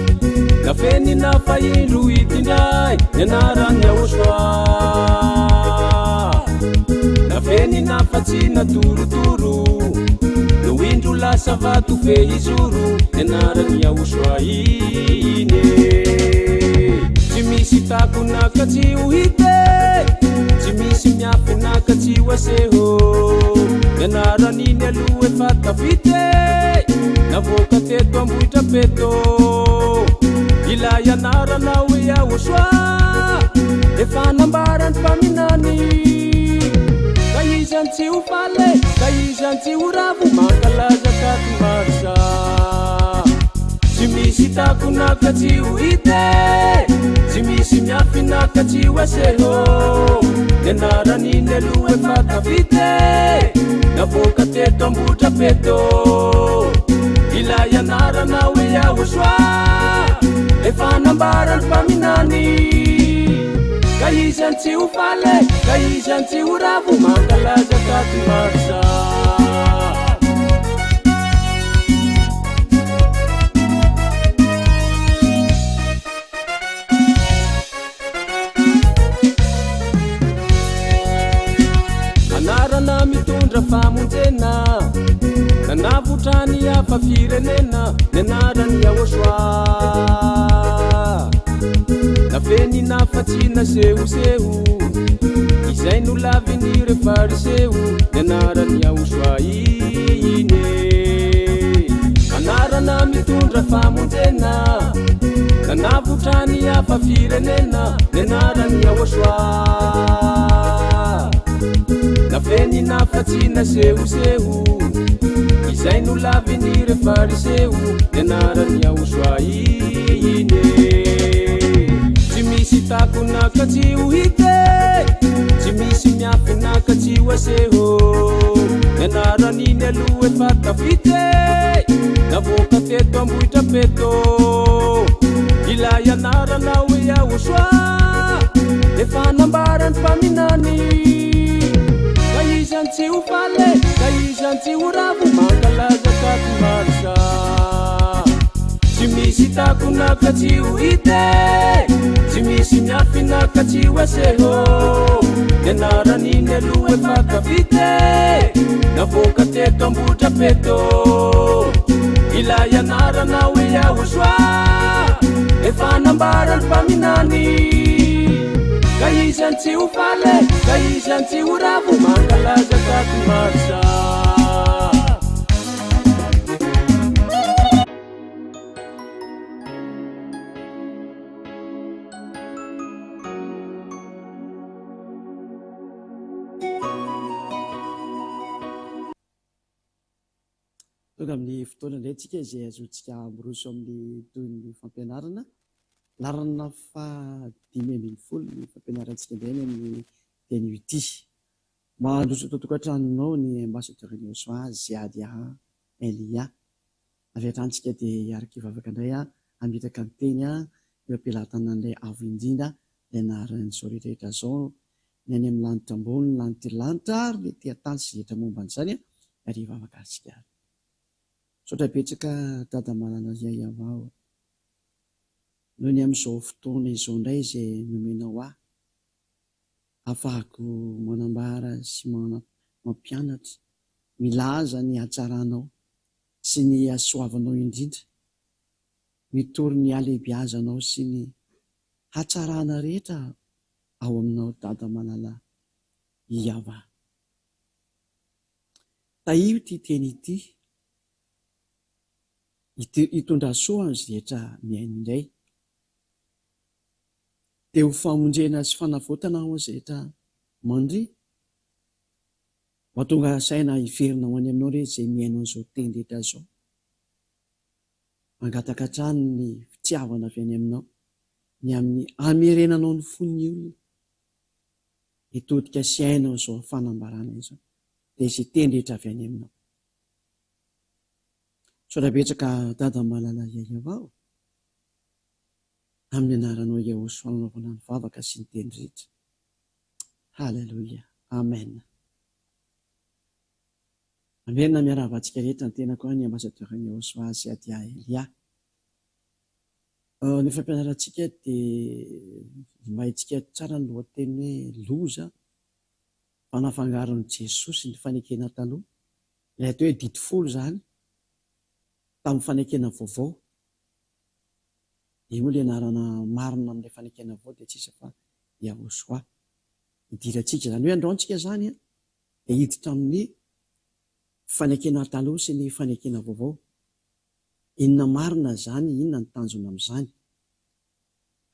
na feny na faindro itindray nianarany aosoa na feny na fatsina torotoro no indro lasa vato fehizoro nianarany aosoa ine tsy misy takonaka tsy ho hite tsy misy miafinaka tsy ho aseho nianaran'iny aloha efa tafite navoaka teto ambohitra peto ila ianarana hoe aosoa efa nambarany mpaminany ka izany tsy ho fale ka izany tsy ho ravo mankalaza katomarsa tsy misy takonaka tsy ho hite tsy misy miafinaka tsy ho aseho nianaran'iny aloha efa tafite navoaka teto ambohitra peto ila ianarana hoe aosoa efa nambarany mpaminany ka izany tsy ho fale ka izany tsy ho ravo mankalaza katomarsa anarana mitondra famonjena nanavotrany hafa firenena nianarany aosoa na feny na fatsina sehoseho izay no laviny re fariseho nianarany aosoa ine anarana mitondra famonjena nanavotrany hafa firenena nianarany aosoa na feny na fatsina sehoseho izay no laviny re fariseho nianarany aosoa ine tsy misy takonaka tsy ho hite tsy misy miafinaka tsy ho aseho nianaran'iny aloha efa tafite navoaka teto ambohitra peto ila ianarana hoe aosoa efa nambarany mpaminany ka izany tsy ho fale ka izany tsy ho ravo mankalaza katomarsa tsy misy takonaka tsy ho hite tsy misy miafinaka tsy ho aseho nianaran'iny aloha efa tafite navoaka teto ambohitra peto ila ianarana hoe aosoa efa nambarany mpaminany ka izany tsy ho fale ka izany tsy ho ravo mankalaza katomarsa tonga amin'ny fotoana indray tsika izay azontsika miroso amin'ny toyny fampianarana larana fa 5:10 ny fampianarantsika indray amin'ny teny ity mandroso totokantranonao ny ambassadeur Aosoa Ziadia Elia avy atrantsika dia iaraka ivavaka indray amitaka ny teny eo ampelantanan'ilay avo indrindra ilay anaran'ny zao rehetrarehetra zao ny any amin'ny lanitra ambony lanitra lanitra ary le tia-tany sy rehetra momba an'izany ary ivavaka atsika sotra betsaka dada manana zay avao noho ny amin'izao fotoana izao indray izay nomenao ahafahako manambara sy mampianatra milaza ny hatsaranao sy ny asoavanao indrindra mitory ny alehibiazanao sy ny hatsarana rehetra ao aminao dada manala iava taio ty teny ity hitondra soa ny rehetra miaina indray dia ho famonjena sy fanavotana ho azy rehetra mandry mahatonga saina hiverina ho any aminao rehetra izay miaino an'izao teny rehetra zao mangataka hatrany ny fitiavana avy any aminao ny amin'ny amerenanao ny fon'ny olona hitodika sy ainao izao fanambarana izao dia izay teny rehetra avy any aminao Sorabetsaka dada malala iayavao amin'ny anaranao Jehosoa nanaovana ny vavaka sy ny teny rehetra. Halleluja, amen. Amerina miaravantsika rehetra ny tena koa ny ambassadeur Jehosoa sy adia Elia. Ny fampianarantsika dia mahintsika tsara ny lohateny hoe loza fanafangaron'i Jesosy ny fanekena taloha. Ilay atao hoe dity folo zany tamin'ny fanekena vaovao. Io moa ilay anarana marina amin'ilay fanekena vaovao dia tsisy fa Jehosoa. Idirantsika zany hoe andraontsika zany dia hiditra amin'ny fanekena taloha sy ny fanekena vaovao. Inona marina zany, inona ny tanjona amin'izany,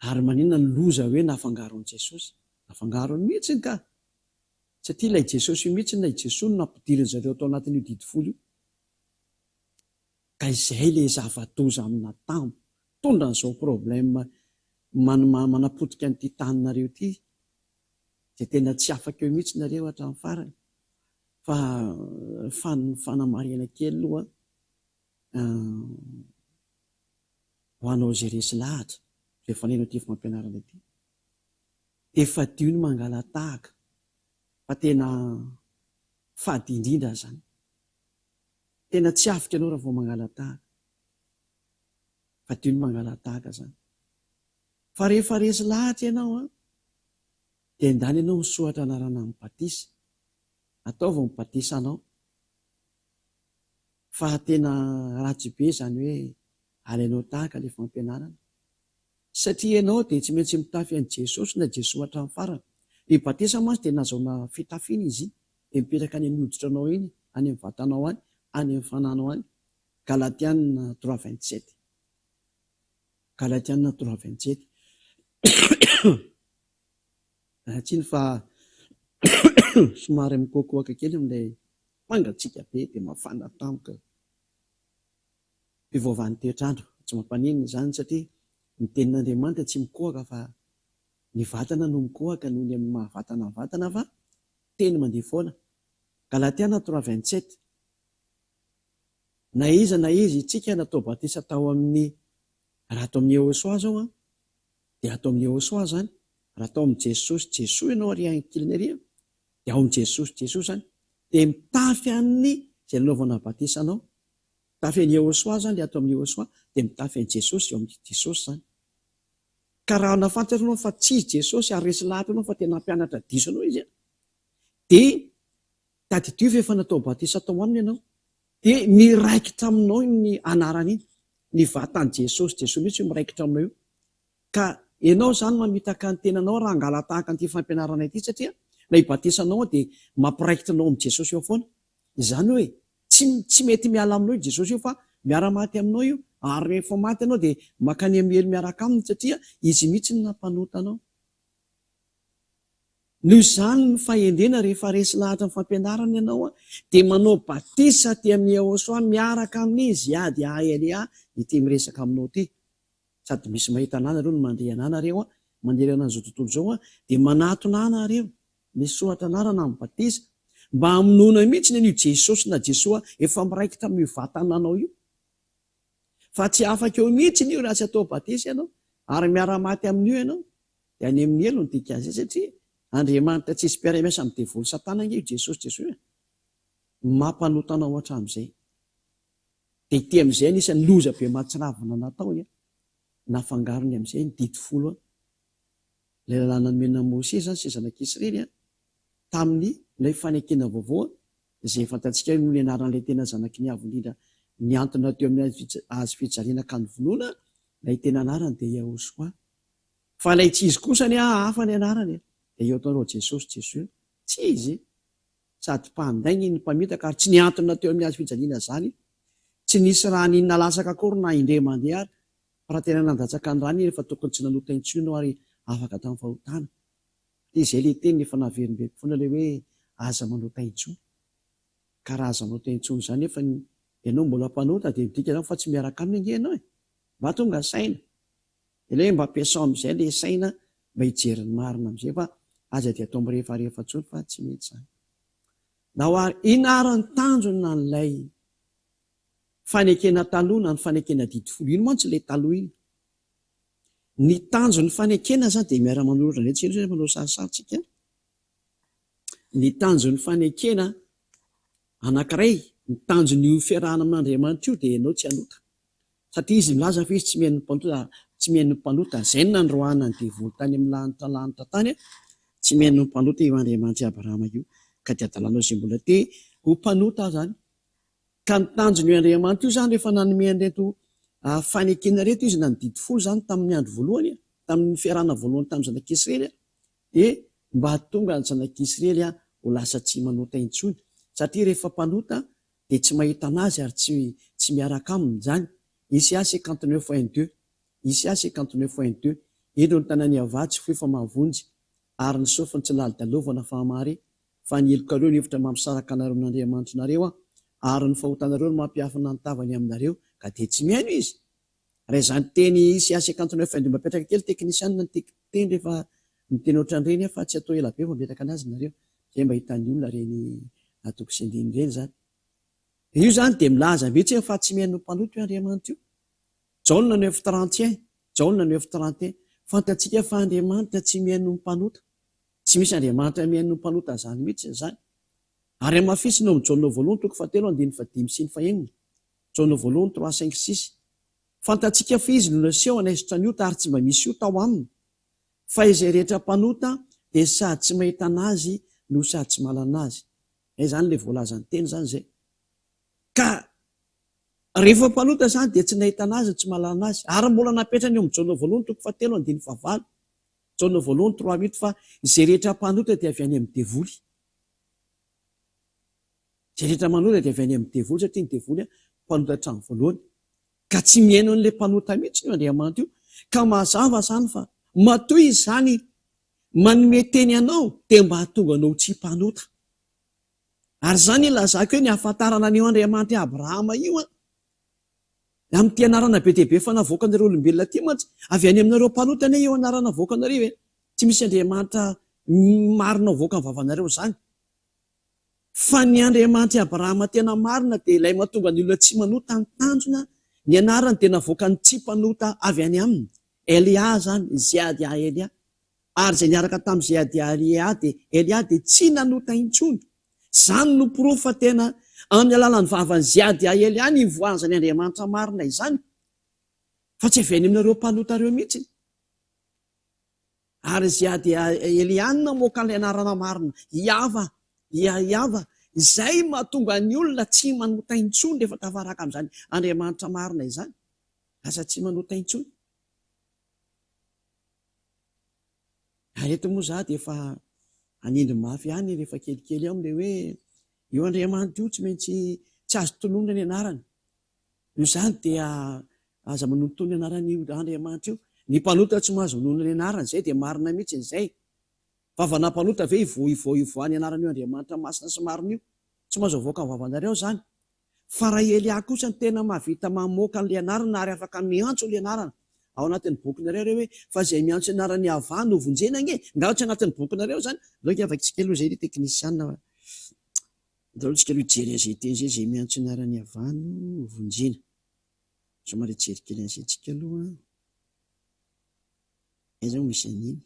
ary maninona ny loza hoe nafangaron'i Jesosy. Nafangarony mihitsy ka, satria ilay Jesosy io mihitsy ilay Jesosy no nampidiriny zareo tao anatin'io dity folo io. Ka izay ilay zava-doza amina tambo tondra n'izao problème manapotika an'ity taninareo ity, izay tena tsy afaka eo mihitsy nareo hatramin'ny farany. Fa fanamarihana kely aloha ho anao izay resy lahatra rehefa neno ity fampianarana ity. Efa dio ny mangala-tahaka, fa tena fady indrindra zany. Tena tsy afaka ianao raha vao mangala-tahaka. Fa dio ny mangala-tahaka zany. Fa rehefa resy lahatra ianao dia endany ianao misohatra anarana mibatisa. Ataovao mibatisa anao. Fa tena ratsy be zany hoe alainao tahaka ilay fampianarana. Satria ianao dia tsy maintsy mitafy an'i Jesosy na Jesosy hatramin'ny farany. Ny batisa mantsy dia nahazoana fitafiana izy, dia mipetraka any amin'ny hoditra anao iny, any amin'ny vatanao any, any amin'ny fananao any. Galatiana 3:27. Galatiana 3:27. Rahatsiny fa somary mikoakoaka kely amin'ilay mangatsika be dia mafana tampoka. Fivovan'ny toetrandro tsy mampaninona zany satria ny tenin'Andriamanitra tsy mikoaka fa ny vatana no mikoaka noho ny amin'ny mahavatana ny vatana, fa teny mandeha foana. Galatiana 3:27. Na izy itsika natao batisa tao amin'ny, raha atao amin'ny Jehosoa zao dia atao amin'ny Jehosoa zany. Raha atao amin'ny Jesosy, Jesosy ianao ary ankiliny ery dia ao amin'ny Jesosy zany. Dia mitafy an'ny izay nanaovana batisa anao. Mitafy an'i Jehosoa zany dia atao amin'ny Jehosoa, dia mitafy an'i Jesosy eo amin'ny Jesosy zany. Ka raha nafantatra ianao fa tsy izy Jesosy ary resy lahatra ianao fa tena mpianatra diso ianao izy, dia tadidiovy efa natao batisa tao aminy ianao, dia miraikitra aminao ny anarany iny, ny vatan'i Jesosy mihitsy miraikitra aminao io. Ka ianao zany mamitaka ny tenanao raha angala-tahaka an'ity fampianarana ity, satria na hibatisa anao dia mampiraikitra anao amin'ny Jesosy eo foana. Izany hoe tsy mety miala aminao io Jesosy io, fa miara-maty aminao io, ary rehefa maty ianao dia makany amin'ny helo miaraka aminy, satria izy mihitsy ny nampanota anao. Noho izany ny fahendrena rehefa resy lahatra ny fampianarana ianao dia manao batisa ty amin'ny Jehosoa miaraka amin'izy ady Elia ity miresaka aminao ity. Sady misy mahita anana ireo no mandeha anareo, mandeha an'izao tontolo izao dia manatona anareo misohatra anarana amin'ny batisa mba hamonoana mihitsy ny an'io Jesosy na Jesoa efa miraikitra amin'ny vatananao io. Fa tsy afaka eo mihitsy io raha tsy atao batisa ianao ary miara-maty amin'io ianao, dia any amin'ny elo ny dika azy, satria Andriamanitra tsisy mpiara-miasa amin'ny devoly satana io Jesosy mampanota anao hatramin'izay. Dia ity amin'izay anisan'ny loza be mahatsiravina nataony, nafangarony amin'izay ny dity folo. Ilay lalàna nomena Mose zany sy zanak'Israely tamin'ny ilay fanekena vaovao, izay fantatsika noho ny anaran'ilay tena zanaky ny avo indrindra niantona teo amin'ny azy fijaliana ka nyvonoana, ilay tena anarany dia Jehosoa. Fa ilay tsy izy kosa ny hafa ny anarany, dia eo taonao Jesosy tsy izy, sady mpandainy ny mpamitaka ary tsy niantona teo amin'ny azy fijaliana zany, tsy nisy raha ninona lasaka akory na indray mandeha ary, raha tena nandatsaka ny rany rehefa tokony tsy nanota intsony ary afaka tamin'ny fahotana. Izay le teny efa naverimbery foana ilay hoe aza manota intsony. Ka raha aza manota intsony zany efa ianao mbola mpanota dia midika zany fa tsy miaraka aminy ange ianao mba tonga saina. Ilay mba ampiasao amin'izay ilay saina mba hijeriny marina amin'izay, fa aza dia atao mirehefarehefa tsony fa tsy mety zany. Na ho ary inarany tanjona n'ilay fanekena taloha na ny fanekena didifolo ino mantsy le taloha iny ny tanjo ny fanekena zany dia miara-manolotra ndray tselo manao sarosarotsika ny tanjo ny fanekena anankiray ny tanjo ny fiarahana amin'Andriamanitra io dia ianao tsy hanota satria izy milaza fa izy tsy mihaino mpanota zay ny nandroana ny devoly tany amin'ny lanitra tany tsy mihaino mpanota io Andriamanitra Abrahama io ka dia adalanao izay mbola te ho mpanota zany ka ny tanjo ny Andriamanitra io zany rehefa nanome reto fanekena reto izy na ny didifolo zany tamin'ny andro voalohany tamin'ny fiarahana voalohany tamin'ny zanak'Israely dia mba hatonga ny zanak'Israely ho lasa tsy manota intsony satria rehefa mpanota dia tsy mahita anazy ary tsy miaraka aminy zany. Isias 59:2 Isias 59:2 eto ny tanany avatsy foefa mahavonjy ary ny sofiny tsy lalidalovana famary fa ny elokareo ny hevitra mampisaraka anareo n'Andriamanitra nareo ary ny fahotanareo no mampiafina ny tavany aminareo ka dia tsy mihaino izy. Raha izany teny Isias 59:2 mapetraka kely teknisianina ny teny rehefa miteny ohatran'ireny fa tsy atao ela be fa mipetraka anazy nareo zay mba hitan'ny olona reny atoko sendiny reny zany. Io zany dia milaza mihitsy fa tsy mihaino mpanota io Andriamanitra io. Jaona 9:31 Jaona 9:31 fantatsika fa Andriamanitra tsy mihaino mpanota, tsy misy Andriamanitra mihaino mpanota zany mihitsy zany. Ary amafisina ao amin'ny Jaona voalohany toko 7:5 sy 9 Jaona voalohany 3:5-6 fantatsika fa izy no naseho anaisitra ny ota ary tsy mba misy ota ao aminy fa izay rehetra mpanota dia sady tsy mahita anazy no sady tsy malana azy. Zany le voalazany teny zany zay. Ka rehefa mpanota zany dia tsy nahita anazy tsy malana azy ary mbola napetrany eo amin'ny Jaona voalohany toko 7:9 Jaona voalohany 3:8 fa izay rehetra mpanota dia avy any amin'ny devoly. Izay rehetra manota dia avy any amin'ny devoly satria ny devoly mpanota hatramin'ny voalohany ka tsy mihaino an'ilay mpanota mihitsy io Andriamanitra io ka mazava zany fa matoy izy zany manome teny anao dia mba hahatonga anao tsy mpanota. Ary zany ilazako hoe ny ahafantarana an'io Andriamanitra Abrahama io amin'ny ty anarana be dia be fa navoakanareo olombelona ty mantsy avy any aminareo mpanota anie io anarana avoakanareo tsy misy Andriamanitra marina voaka ny vavanareo zany fa ny Andriamanitra Abrahama tena marina dia ilay mahatonga ny olona tsy manota ny tanjona ny anarany dia navoaka ny tsy mpanota avy any aminy Elia zany Ziadia Elia ary zay niaraka tamin'ny Ziadia Elia dia Elia dia tsy nanota intsony. Zany no porofa tena amin'ny alalan'ny vavany Ziadia Elia ny voazany Andriamanitra marina izany fa tsy avy any aminareo mpanotareo mihitsy. Ary Ziadia Elia namoaka an'ilay anarana marina Iava izay mahatonga ny olona tsy manota intsony rehefa tafaraka amin'izany Andriamanitra marina izany lasa tsy manota intsony. Ary eto moa za dia efa anindry mafy ihany rehefa kelikely ao amin'ilay hoe io Andriamanitra io tsy maintsy tsy azo tonoina ny anarany. Io zany dia aza manontony ny anarany Andriamanitra io. Ny mpanota tsy mahazo nono ny anarany zay dia marina mihitsy izay. Vavana mpanota ve ivoany anarany io Andriamanitra masina sy marina io tsy mahazo avoaka ny vavanareo zany. Fa raha Elia kosa ny tena mahavita mamoaka an'ilay anarana ary afaka miantso ilay anarana. Ao anatin'ny bokinareo ireo hoe fa izay miantso anarany avany no vonjena nge ngao tsy anatin'ny bokinareo zany. Ndao kiavatsika aloha zay teknisianina ndao tsika aloha jery an'izay teny zay izay miantso anarany avany no vonjena. Somary jery kely an'izay tsika aloha. Zao misy an'iny.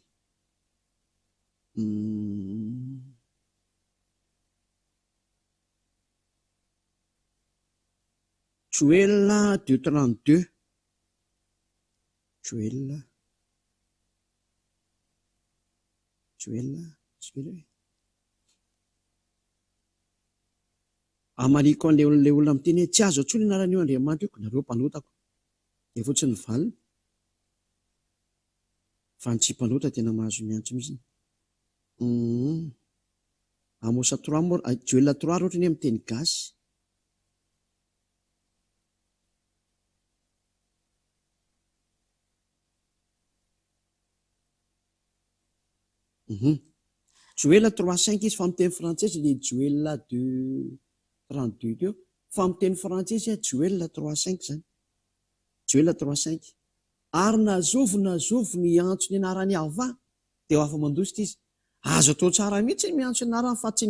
Joël 2:32 Joël amariko an'ilay olona miteny tsy azo atsony anaran'io Andriamanitra io nareo mpanotako dia fotsiny ny valina fa ny tsy mpanota tena mahazo miantso mihitsy. Amosa 3 Joël 3 ohatra ny amin'ny teny gasy. Joël 3:5 izy fa miteny frantsay ilay Joël 2:32 teo fa miteny frantsay izy Joël 3:5 zany. Joël 3:5 ary nazovo ny antso ny anarany ava dia ho afa mandositra izy. Azo atao tsara mihitsy miantso anarany fa tsy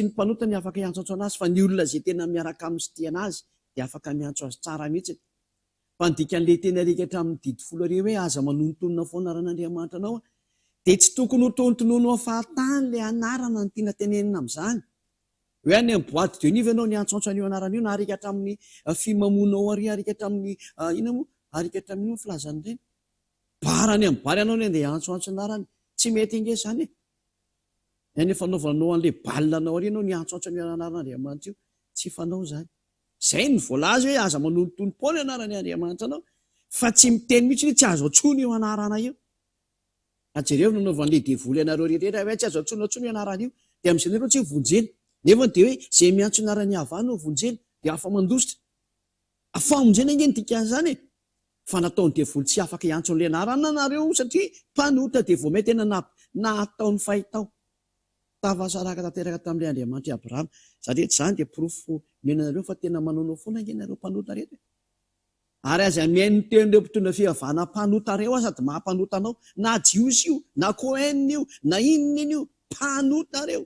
ny mpanota ny afaka hiantsontsona azy fa ny olona zay tena miaraka amin'ny sy tia anazy dia afaka miantso azy tsara mihitsy. Fa ny dikan'le teny arika hatramin'ny didy folo are hoe aza manontonona foana ran'Andriamanitra anao dia tsy tokony ho tontonono fahatany le anarana ny tiana tenenina amin'izany. Hoe any amin'ny boîte de nuit ianao ny antsoantso an'io anarana io na arika hatramin'ny fimamonao ary arika hatramin'ny inona moa arika hatramin'io filazany ireny. Bara any amin'ny bary ianao ny andeha antsoantso anarany, tsy mety inge izany e. Any fanaovanao an'ilay balinanao ary ianao ny antsoantso an'io anaran'Andriamanitra io, tsy fanao izany. Izay ny voalaza hoe aza manontonom-pony anarany Andriamanitra anao, fa tsy miteny mihitsy hoe tsy azo antsony io anarana io. Ajereo nanaovan'ilay devoly anareo rehetra hoe tsy azo antsony io anarana io, dia amin'izay nareo tsy vonjely. Nefa dia hoe izay miantso anarany avany no vonjely, dia afa mandositra. Afamonjena inge ny dikan'izany e. Fa nataony devoly tsy afaka iantso an'ilay anarana nareo satria mpanota dia vao may tena nataony fahitao. Tafasaraka tanteraka tamin'ilay Andriamanitra Abrahama. Satria tsy izany dia porofo menanareo fa tena manonao foana inge nareo mpanota rehetra. Ary aza mihaino ny teon'ireo mpitondra fihavana mpanota reo sady mampanota anao, na jiosy io, na koenina io, na inona io, mpanota reo.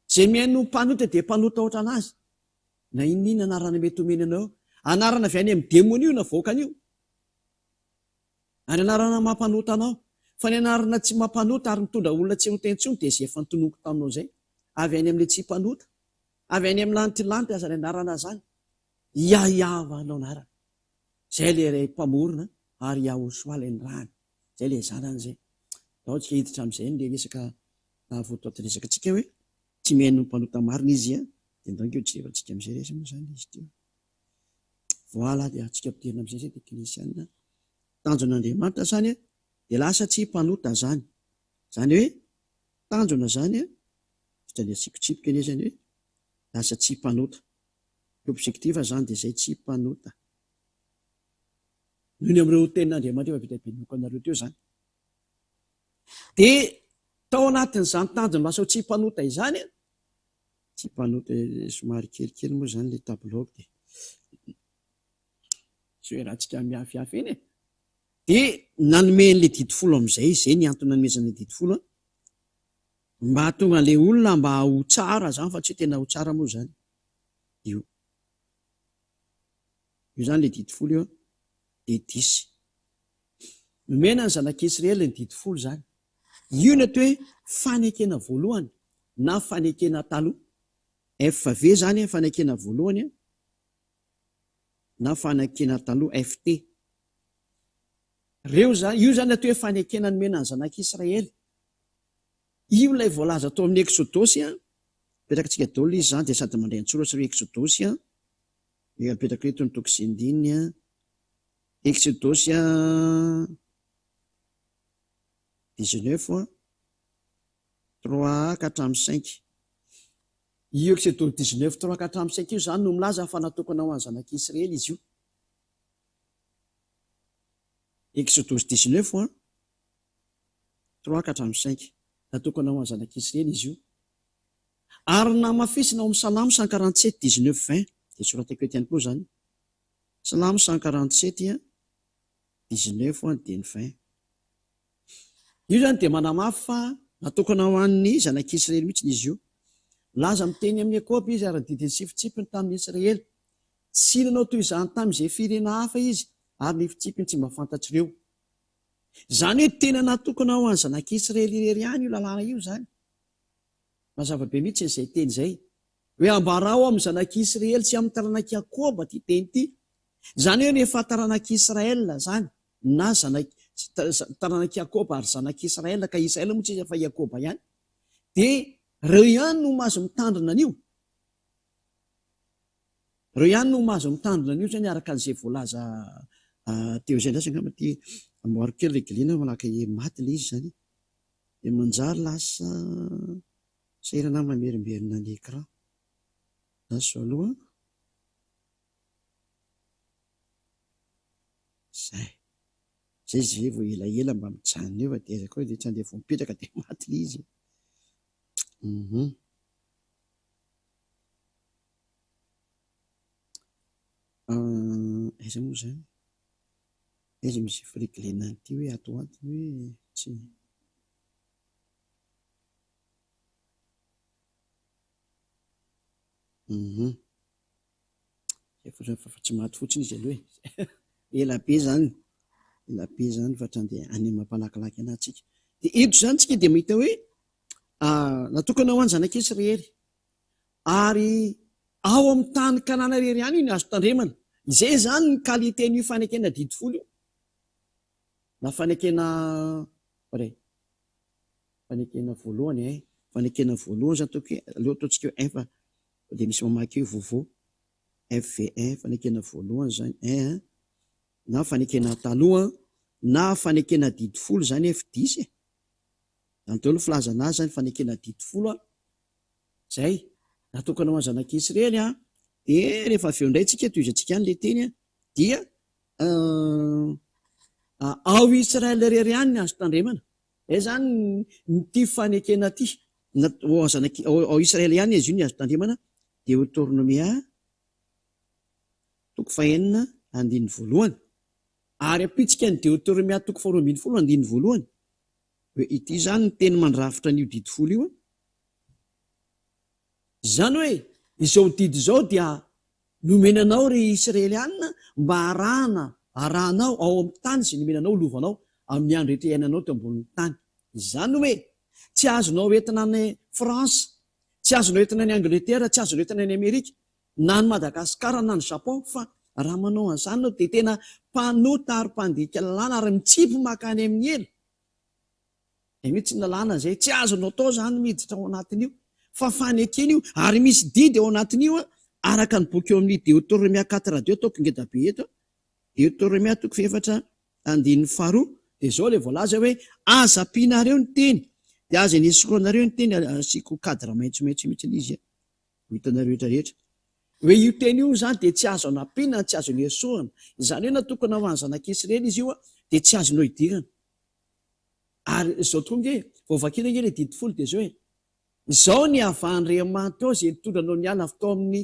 Izay mihaino mpanota dia mpanota oatra anazy. Na inona anarana mety omeny anao, anarana avy any amin'ny demony io na voakany io. Ary anarana mampanota anao. Fa ny anarana tsy mampanota ary mitondra olona tsy hotentsony dia izay efa nitonoko taminao izay. Avy any amin'ilay tsy mpanota, avy any amin'ny lanitry aza ny anarana izany. Iaiava anao anarana. Izay ilay mpamorona ary Yahosoa ilay nirahany. Izay ilay zanan'izay. Ao tsika hiditra amin'izay ilay resaka voatoaty-resaka tsika hoe tsy mihaino ny mpanota marina izy dia ndongo tsy rehevantsika amin'izay resa moa izany izy teo. Voilà dia tsika ampidirina amin'izay izay teknisiana. Tanjon'Andriamanitra izany dia lasa tsy mpanota izany. Izany hoe tanjona izany fitany tsikotsipika anie izany hoe lasa tsy mpanota. Objectif izany dia izay tsy mpanota. Noho ny amin'ireo tenin'Andriamanitra efa vita benoko anareo teo izany. Dia tao anatin'izany tanjona lasa tsy mpanota izany, tsy mpanota somary kelikely moa izany ilay tableau dia tsy hoe rahantsika miafiafy eny e. Dia nanomen'ilay didy folo amin'izay, izay ny antony nanomezana didy folo mba hahatonga an'ilay olona mba ho tsara izany fa tsy hoe tena ho tsara moa izany. Io izany ilay didy folo io dia 10. Nomena ny zanak'Israely ny didy folo izany. Io ny atao hoe fanekena voalohany na fanekena taloha. FV izany fanekena voalohany na fanekena taloha FT. Io izany atao hoe fanekena nomena ny zanak'Israely. Io ilay voalaza atao amin'ny Exodosy petrakatsika daholo izy izany dia sady mandray antsoratra hoe Exodosy mipetraka eto ny toko sy andininy Exodosy 19 3 4-5. Io Exodosy 19 3 4-5 io izany no milaza fa natokana ho an'ny zanak'Israely izy io. Exodosy 19 3 4-5 natokana ho an'ny zanak'Israely izy io. Ary namafisina ao amin'ny Salamo 147 19 20 dia soratako eto ihany koa izany. Salamo 147 19 dia ny 20. Io izany dia manamafy fa natokana ho an'ny zanak'Israely mihitsy izy io. Laza miteny amin'ny Ekopy izy ary didiny sy fitsipiny tamin'ny Israely. Tsy nanao toy izany tamin'izay firena hafa izy ary ny fitsipiny tsy mba fantatr'ireo. Izany hoe tena natokana ho an'ny zanak'Israely irery ihany io lalàna io izany. Mazava be mihitsy izay teny izay. Hoe ambarao amin'ny zanak'Israely sy amin'ny taranak'i Jakôba ity teny ity. Izany hoe rehefa taranak'Israel izany na taranak'i Jakôba ary zanak'Israel ka Israel moa tsy izy fa Jakôba ihany. Dia reo ihany no mahazo mitandrina an'io. Reo ihany no mahazo mitandrina an'io izany araka an'izay voalaza teo izay ndrasy angamba ity amboary kely regliana malaka maty ilay izy izany. Dia manjary lasa sairana mamerimberina ny écran. Lasa aloha. Zay. Zay izay vao elaela mba mijanona eo dia aza koa dia tsy andeha vao mipetraka dia maty ilay izy. Aiza moa izany? Aiza misy fireglena an'ity hoe ato antony hoe tsy. fa tsy maty fotsiny izy aloha elabe zany fatrande any mampalakilaky anatsika de eto zany tsika de mahita hoe natokana ho any zanak'Israely ary ao amin'ny tany Kanana rery any iny azo tandremana izay zany ny kaliten'io fanekena didifolo io na fanekena voalohany fanekena voalohany zany toko aleo ataontsika hoe fa de misy mamaky eo vovô FV1 fanekena voalohany zany na fanekena taloha na fanekena didifolo zany F10 zany teo aloha filaza anazy zany fanekena didifolo zay natokana ho zanak'Israely de rehefa avy eo indray tsika toizantsika any le teny dia ao Israely rery any ny azo tandremana zany ty fanekena ty ao Israely ihany izy io ny azo tandremana Deutéronomia 9:1 ary apitsika ny Deutéronomia 4:12 hoe ity zany ny teny mandrafitra an'io didifolo io zany hoe izao didy zao dia nomenanao ry Israelianina mba arahanao ao amin'ny tany sy nomenanao lovanao amin'ny andro rehetra iainanao teo ambonin'ny tany zany hoe tsy azonao entina ny France tsy azonao entina ny Angleterre tsy azonao entina ny Amerika na ny Madagasikara na ny Japon fa raha manao an'izany anao de tena mpanota ary mpandika lalàna ary mitsipy makany amin'ny ela mihitsy ny lalàna zay tsy azonao tao zany miditra ao anatin'io fa fanekena io ary misy didy ao anatin'io araka ny boky eo amin'ny Deutéronomia 4:2 ataoko ngeda be eto Deutéronomia 4:2 de zao le voalaza hoe aza ampianareo ny teny de aza inesoroanareo ny teny asiko cadre maitsomaitso mihitsy izy hitanareo rehetrarehetra hoe io teny io zany de tsy azo anampiana tsy azo niesorana zany hoe natokana ho any zanak'Israely izy io de tsy azonao idirana ary zao tonga vovakina le didifolo de zao hoe zao ny Andriamanitra zay nitondranao ny ala avy tao amin'ny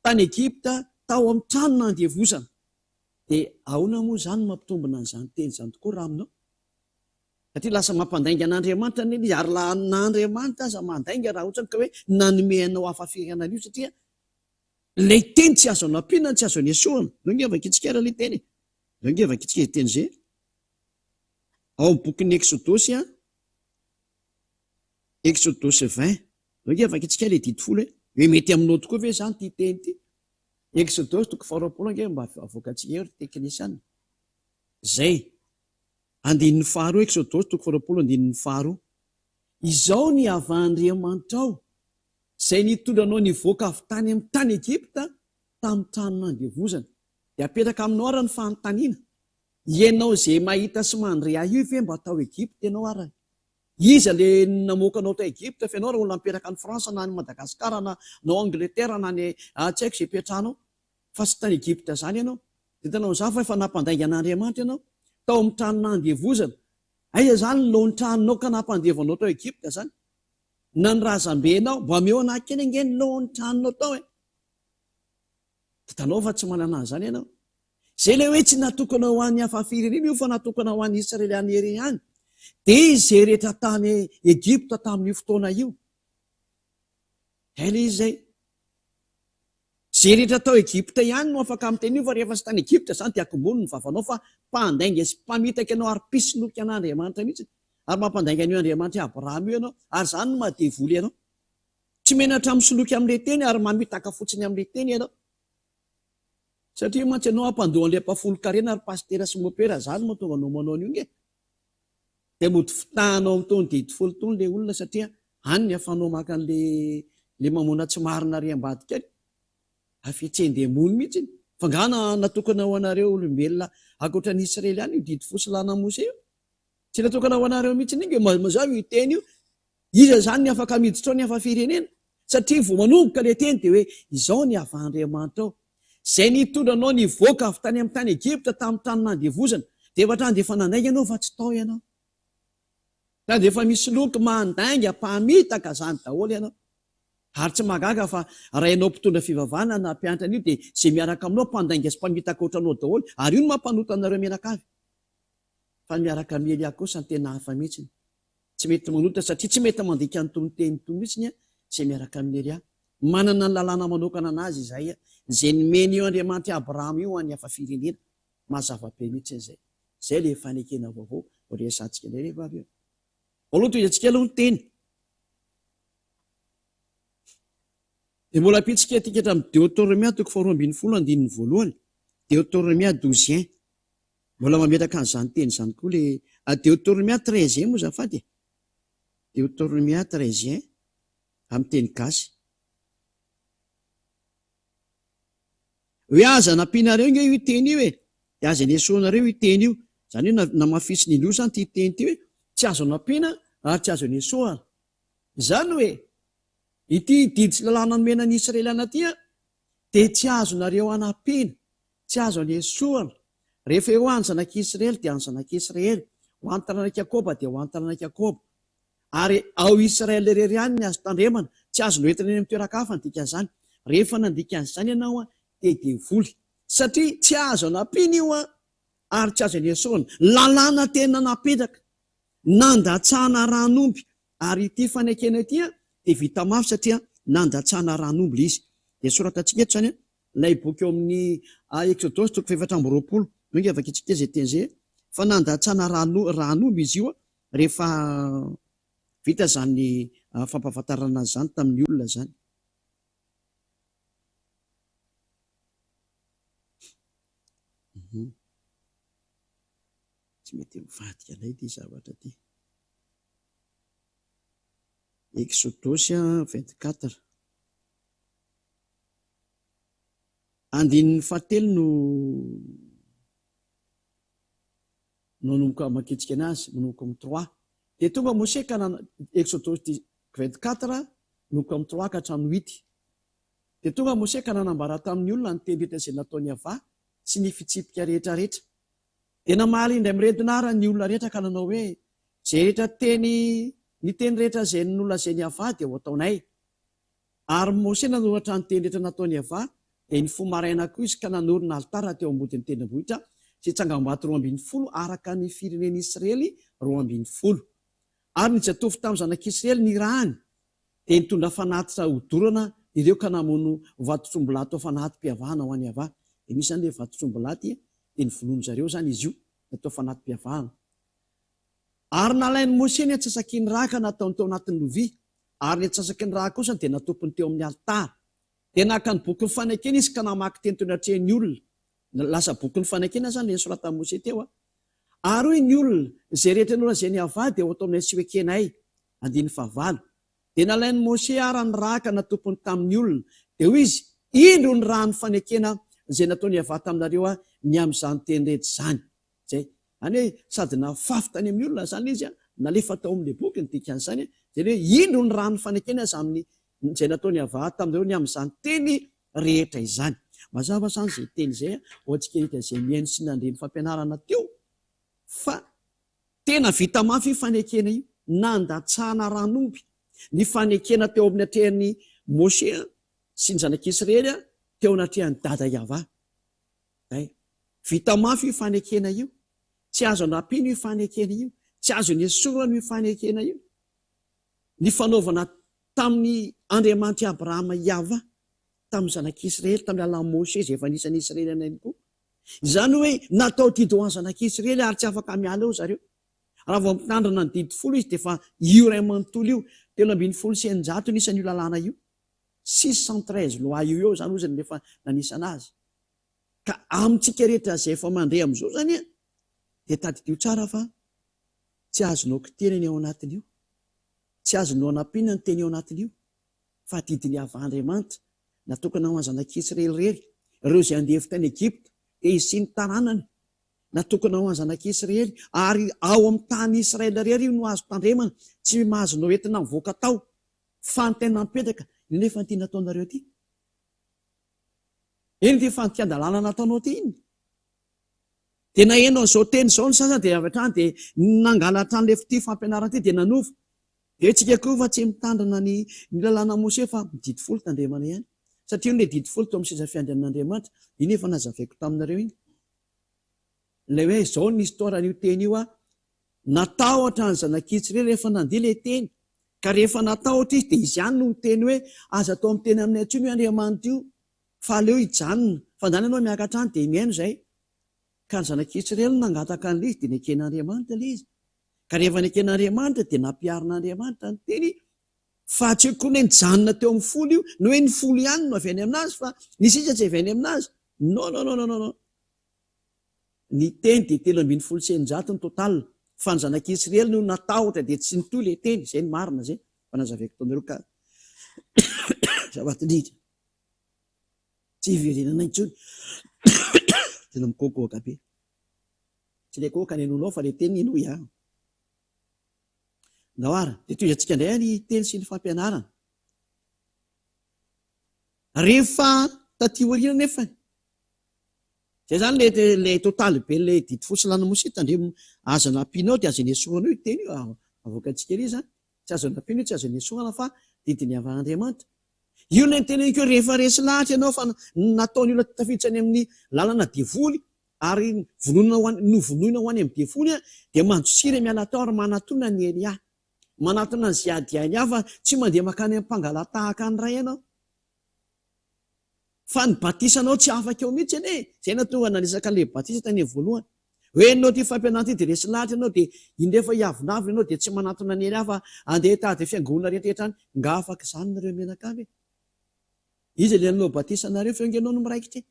tany Egypta tao amin'ny trano nandevozana de ahona moa zany mampitombona an'izany teny zany tokoa raha aminao satria lasa mampandainga an'Andriamanitra ny izy ary laha n'Andriamanitra aza mandainga raha ohatrany ka hoe nanomeanao hafafirinana io satria lay teny tsy azo anampiana tsy azo anesorana no ngevakitsika raha le teny no ngevakitsika teny zay ao amin'ny bokin'ny Exodosy Exodosy 20 no ngevakitsika le didifolo hoe mety aminao tokoa ve zany ty teny ty Exodosy 20 nge mba avoakatsika eo teknisiana zay 9 Exodosy 20 izao ny avahandriamanitra ao zay nitondranao nivoaka avy tany amin'ny tany Egypta tamin'ny trano nandevozana de apetraka aminao ara ny fanontaniana ianao zay mahita sy mandre io ve mba tao Egypta ianao ara iza le namoakanao tao Egypta fa ianao raha olona mipetraka ny Fransa na ny Madagasikara na Angleterre na ny tsy haiko zay petrahanao fa sy tany Egypta zany ianao de tanao za fa efa nampandainga an'Andriamanitra ianao tao amin'ny trano nandevozana aiza zany lony tranonao ka nampandevanao tao Egypta zany na ny razambenao mba meo anankeny nge ny lony tranonao tao de tanao fa tsy manana an'izany ianao zay le hoe tsy natokana ho an'ny hafafirenena io fa natokana ho an'ny Israeliany ery ihany de zay rehetra tany Egypta tamin'io fotoana io le izy zay zay rehetra tao Egypta ihany no afaka amin'ny teny io fa rehefa sy tany Egypta zany de akombony ny vavanao fa mpandainga sy mpamitaka ianao ary pisinoky an'Andriamanitra mihitsy ary mampandainga an'io Andriamanitra Abraham io ianao ary zany no mahadevoly ianao tsy menatra misoloky amin'le teny ary mamitaka fotsiny amin'le teny ianao satria mantsy ianao ampandoa an'le mpafolo karena ary pastera sy mopera zany mahatonga anao manao an'io nge de mody fitahanao amin'ny tony didifolo tony le olona satria any ny afanao maka an'le mamona tsy marina riam-badika any afetsendeamony mihitsy fa ngana natokana ho anareo olombelona akoatra ny Israely any io didifolo sy lanamose io tsy natokana ho anareo mihitsy nge mazava io teny io iza zany ny afaka miditra ao ny hafafirenena satria vo manomboka le teny de hoe izao ny avahandriamanitra ao zay nitondranao nivoaka avy tany amin'ny tany Egypta tamin'ny trano nandevozana de efa trany de efa nandainga ianao fa tsy tao ianao trany de efa misy loky mandainga mpamitaka zany daholo ianao ary tsy magaga fa raha ianao mpitondra fivavahana na mpianatra an'io de zay miaraka aminao mpandainga sy mpamitaka ohatranao daholo ary io no mampanota anareo mianakavy fa miaraka miely kosa ny tena hafa mihitsy tsy mety manota satria tsy mety mandika ny tony teny tony mihitsy zay miaraka amin'ny ery manana ny lalàna manokana anazy izay zay nomeny io Andriamanitra Abrahama io any hafa firenena mazava be mihitsy izay. Zay le fanekena vaovao resantsika indray rehefa avy eo. Aloha toy antsika aloha ny teny. Dia mbola apitsika atika hatramin'ny Deutéronomia 2:20 Deutéronomia 12:1. Mbola mametaka an'izany teny izany koa le Deutéronomia 13 moa zafady. Deutéronomia 13 amin'ny teny gasy. Hoe aza nampianareo nge io teny io e. Dia aza niesoanareo io teny io. Zany hoe namafitsy ny Indroa zany ty teny ty hoe tsy azo nampiana ary tsy azo niesoana. Zany hoe ity didy sy lalàna nomena ny Israely anaty dia tsy azonareo hanampiana, tsy azo anesoana. Rehefa eo any zanak'Israely dia any zanak'Israely, ho any taranak'i Jakoba dia ho any taranak'i Jakoba. Ary ao Israely irery ihany ny azo tandremana, tsy azo noentina eny amin'ny toeran-kafa ny dikan'izany. Rehefa nandika an'izany ianao dia voly, satria tsy azo hanampiana io ary tsy azo anesoana. Lalàna tena napetraka, nandatsahana ranomby, ary ity fanekena ity dia vita mafy satria nandatsahana ranomby izy. Dia soratantsika eto zany ilay boky eo amin'ny Exodus 4:20 nge afaka itsika zay teny zay fa nandatsahana ranomby izy io rehefa vita zany fampahafantarana zany tamin'ny olona zany. Tsy mety mivadika ilay ty zavatra ty. Exodus 24 andininy 7 no nomboka makitsika anazy, nomboka amin'ny 3. Dia tonga Mosè ka Exodus 24 nomboka amin'ny 3 ka hatramin'ny 8. Dia tonga Mosè ka nanambara tamin'ny olona ny teny rehetra izay nataony avà sy ny fitsipika rehetra rehetra. Dia namaly indray miredina ara ny olona rehetra ka nanao hoe zay rehetra ny teny rehetra izay nolazainy avà dia ho ataonay. Ary Mosè nanoratra ny teny rehetra nataony avà dia ny fomaraina koa izy ka nanorina altara teo ambodin'ny tendrombohitra sy tsangam-bato 12 araka ny fireneny Israely 12. Ary ny jatovy tamin'ny zanak'Israely ny rahany dia nitondra fanatitra hodorana ireo ka namono vatotsombolaty ao fanaty-piavahana ho any avà. Dia misy zany le vatotsombolaty dia ny vonoany zareo zany izy io natao fanaty-piavahana. Ary nalainy Mosè ny atsasaky ny raka nataony teo anatin'ny lovia, ary ny atsasaky ny raka kosa dia natopony teo amin'ny altara. Dia naka ny boky ny fanekena izy ka namaky teny teo anatrehany olona. Lasa boky ny fanekena zany le nisoratan'i Mosè teo. Ary hoy ny olona zay rehetra nolazainy avà dia ho atao aminay sy hoekenay. 9. Dia nalainy Mosè ara ny raka natopony tamin'ny olona. Dia hoy izy, indro ny raha ny fanekena izay nataony avà taminareo ny amin'izany teny rehetra zany. Zay any hoe sady nafafy tany amin'ny olona zany izy nalefa tao amin'ilay boky ny dikan'izany zay hoe indro ny raha ny fanekena izay nataony avà taminareo ny amin'izany teny rehetra izany. Mazava zany izay teny izay ho antsika rehetra izay mihaino sy nandre ny fampianarana teo fa tena vita mafy fanekena io, nandatsahana ranomby. Ny fanekena teo amin'ny atrehan'ny Mosè sy ny zanak'Israely teo anatrehan'ny dada Javà. Vita mafy io fanekena io, tsy azo anampiana io fanekena io, tsy azo niesorana io fanekena io. Ny fanaovana tamin'ny Andriamanitra Abrahama Javà tamin'ny zanak'Israely tamin'ny alalan'i Mosè izay efa nisan'ny Israely anay koa. Izany hoe natao didy ho an'ny zanak'Israely ary tsy afaka miala eo zareo. Raha vao mitandrina ny didy 10 izy dia efa io ray manontolo io 300 nisan'io lalàna io. 613 loa io zany ozany rehefa nanisana azy. Ka amintsika rehetra izay efa mandray amin'izao zany dia tadidio tsara fa tsy azonao kitena ao anatiny io, tsy azonao anampiana ny teny ao anatiny io, fa didiny avàn'Andriamanitra natokana ho an'ny zanak'Israely rery, ireo izay andeha tany Egypta dia izy sy ny taranany natokana ho an'ny zanak'Israely, ary ao amin'ny tany Israely rery io no azo tandremana, tsy mahazonao entina mivoaka tao fa ny tena mipetraka. Nefa ty nataonareo ty, eny ty fantian-dalàna nataonao ty iny. Dia nahenao izao teny izao ny sasany dia avy hatrany dia nangala hatrany le ty fampianarana ty dia nanova. Dia tsika koa fa tsy mitandrina ny lalàna Mosè fa mididy folo tandremana ihany, satria le didy folo teo amin'ny seza fiandrianan'Andriamanitra iny efa nazavaiko taminareo iny. Ilay hoe izao ny historan'io teny io natahotra ny zanak'Israely rehefa nandeha le teny. Ka rehefa natahotra izy dia izy ihany no teny hoe aza atao amin'ny teny aminay intsony hoe Andriamanitra io fa aleo hijanona fa ndany ianao miakatra any dia miaino izay ka ny zanak'Israely nangataka an'ilay izy dia neken'Andriamanitra ilay izy ka rehefa neken'Andriamanitra dia nampiarin'Andriamanitra ny teny fa tsy hoe koa ny nijanona teo amin'ny folo io no hoe ny folo ihany no avy any aminazy fa ny sisa tsy avy any aminazy no ny teny dia 370 ny total fa ny zanak'Israely no natahotra dia tsy nitoy ilay teny izay ny marina zay fa nazaveko taonareo ka zava-tidritra tsy hiverenana intsony tena mikokoka be tsy ilay koka ny anonao fa ilay teny ino ihany naoara dia toy izantsika indray ny teny sy ny fampianarana rehefa taty oriana nefa zay zany le totaly be le didy fotsy lana mosita ndre aza nampianao dia aza nesoanao io teny io avoakantsika ery zany tsy aza nampianao tsy aza nesoana fa didiny avy Andriamanitra io ny teneniko rehefa resy lahatra ianao fa nataony olona tafiditra any amin'ny lalana devoly ary novonoina ho any amin'ny devoly dia manjosira miala tao ary manatona ny Elia manatona ny ziadiany hafa tsy mandeha makany amin'ny mpangalatahaka ny ray ianao fa ny batisanao tsy afaka eo mihitsy ane zay natonga nanisaka an'ilay batisa tany voalohany hoe anao ty fampianarana ty dia resy lahatra ianao dia indefa hiavinavina ianao dia tsy manatona ny Elia fa andeha tady fiangonana rehetrarehetra any nga afaka izany nareo menakavy izy le anao batisanareo fa engenao no miraikitra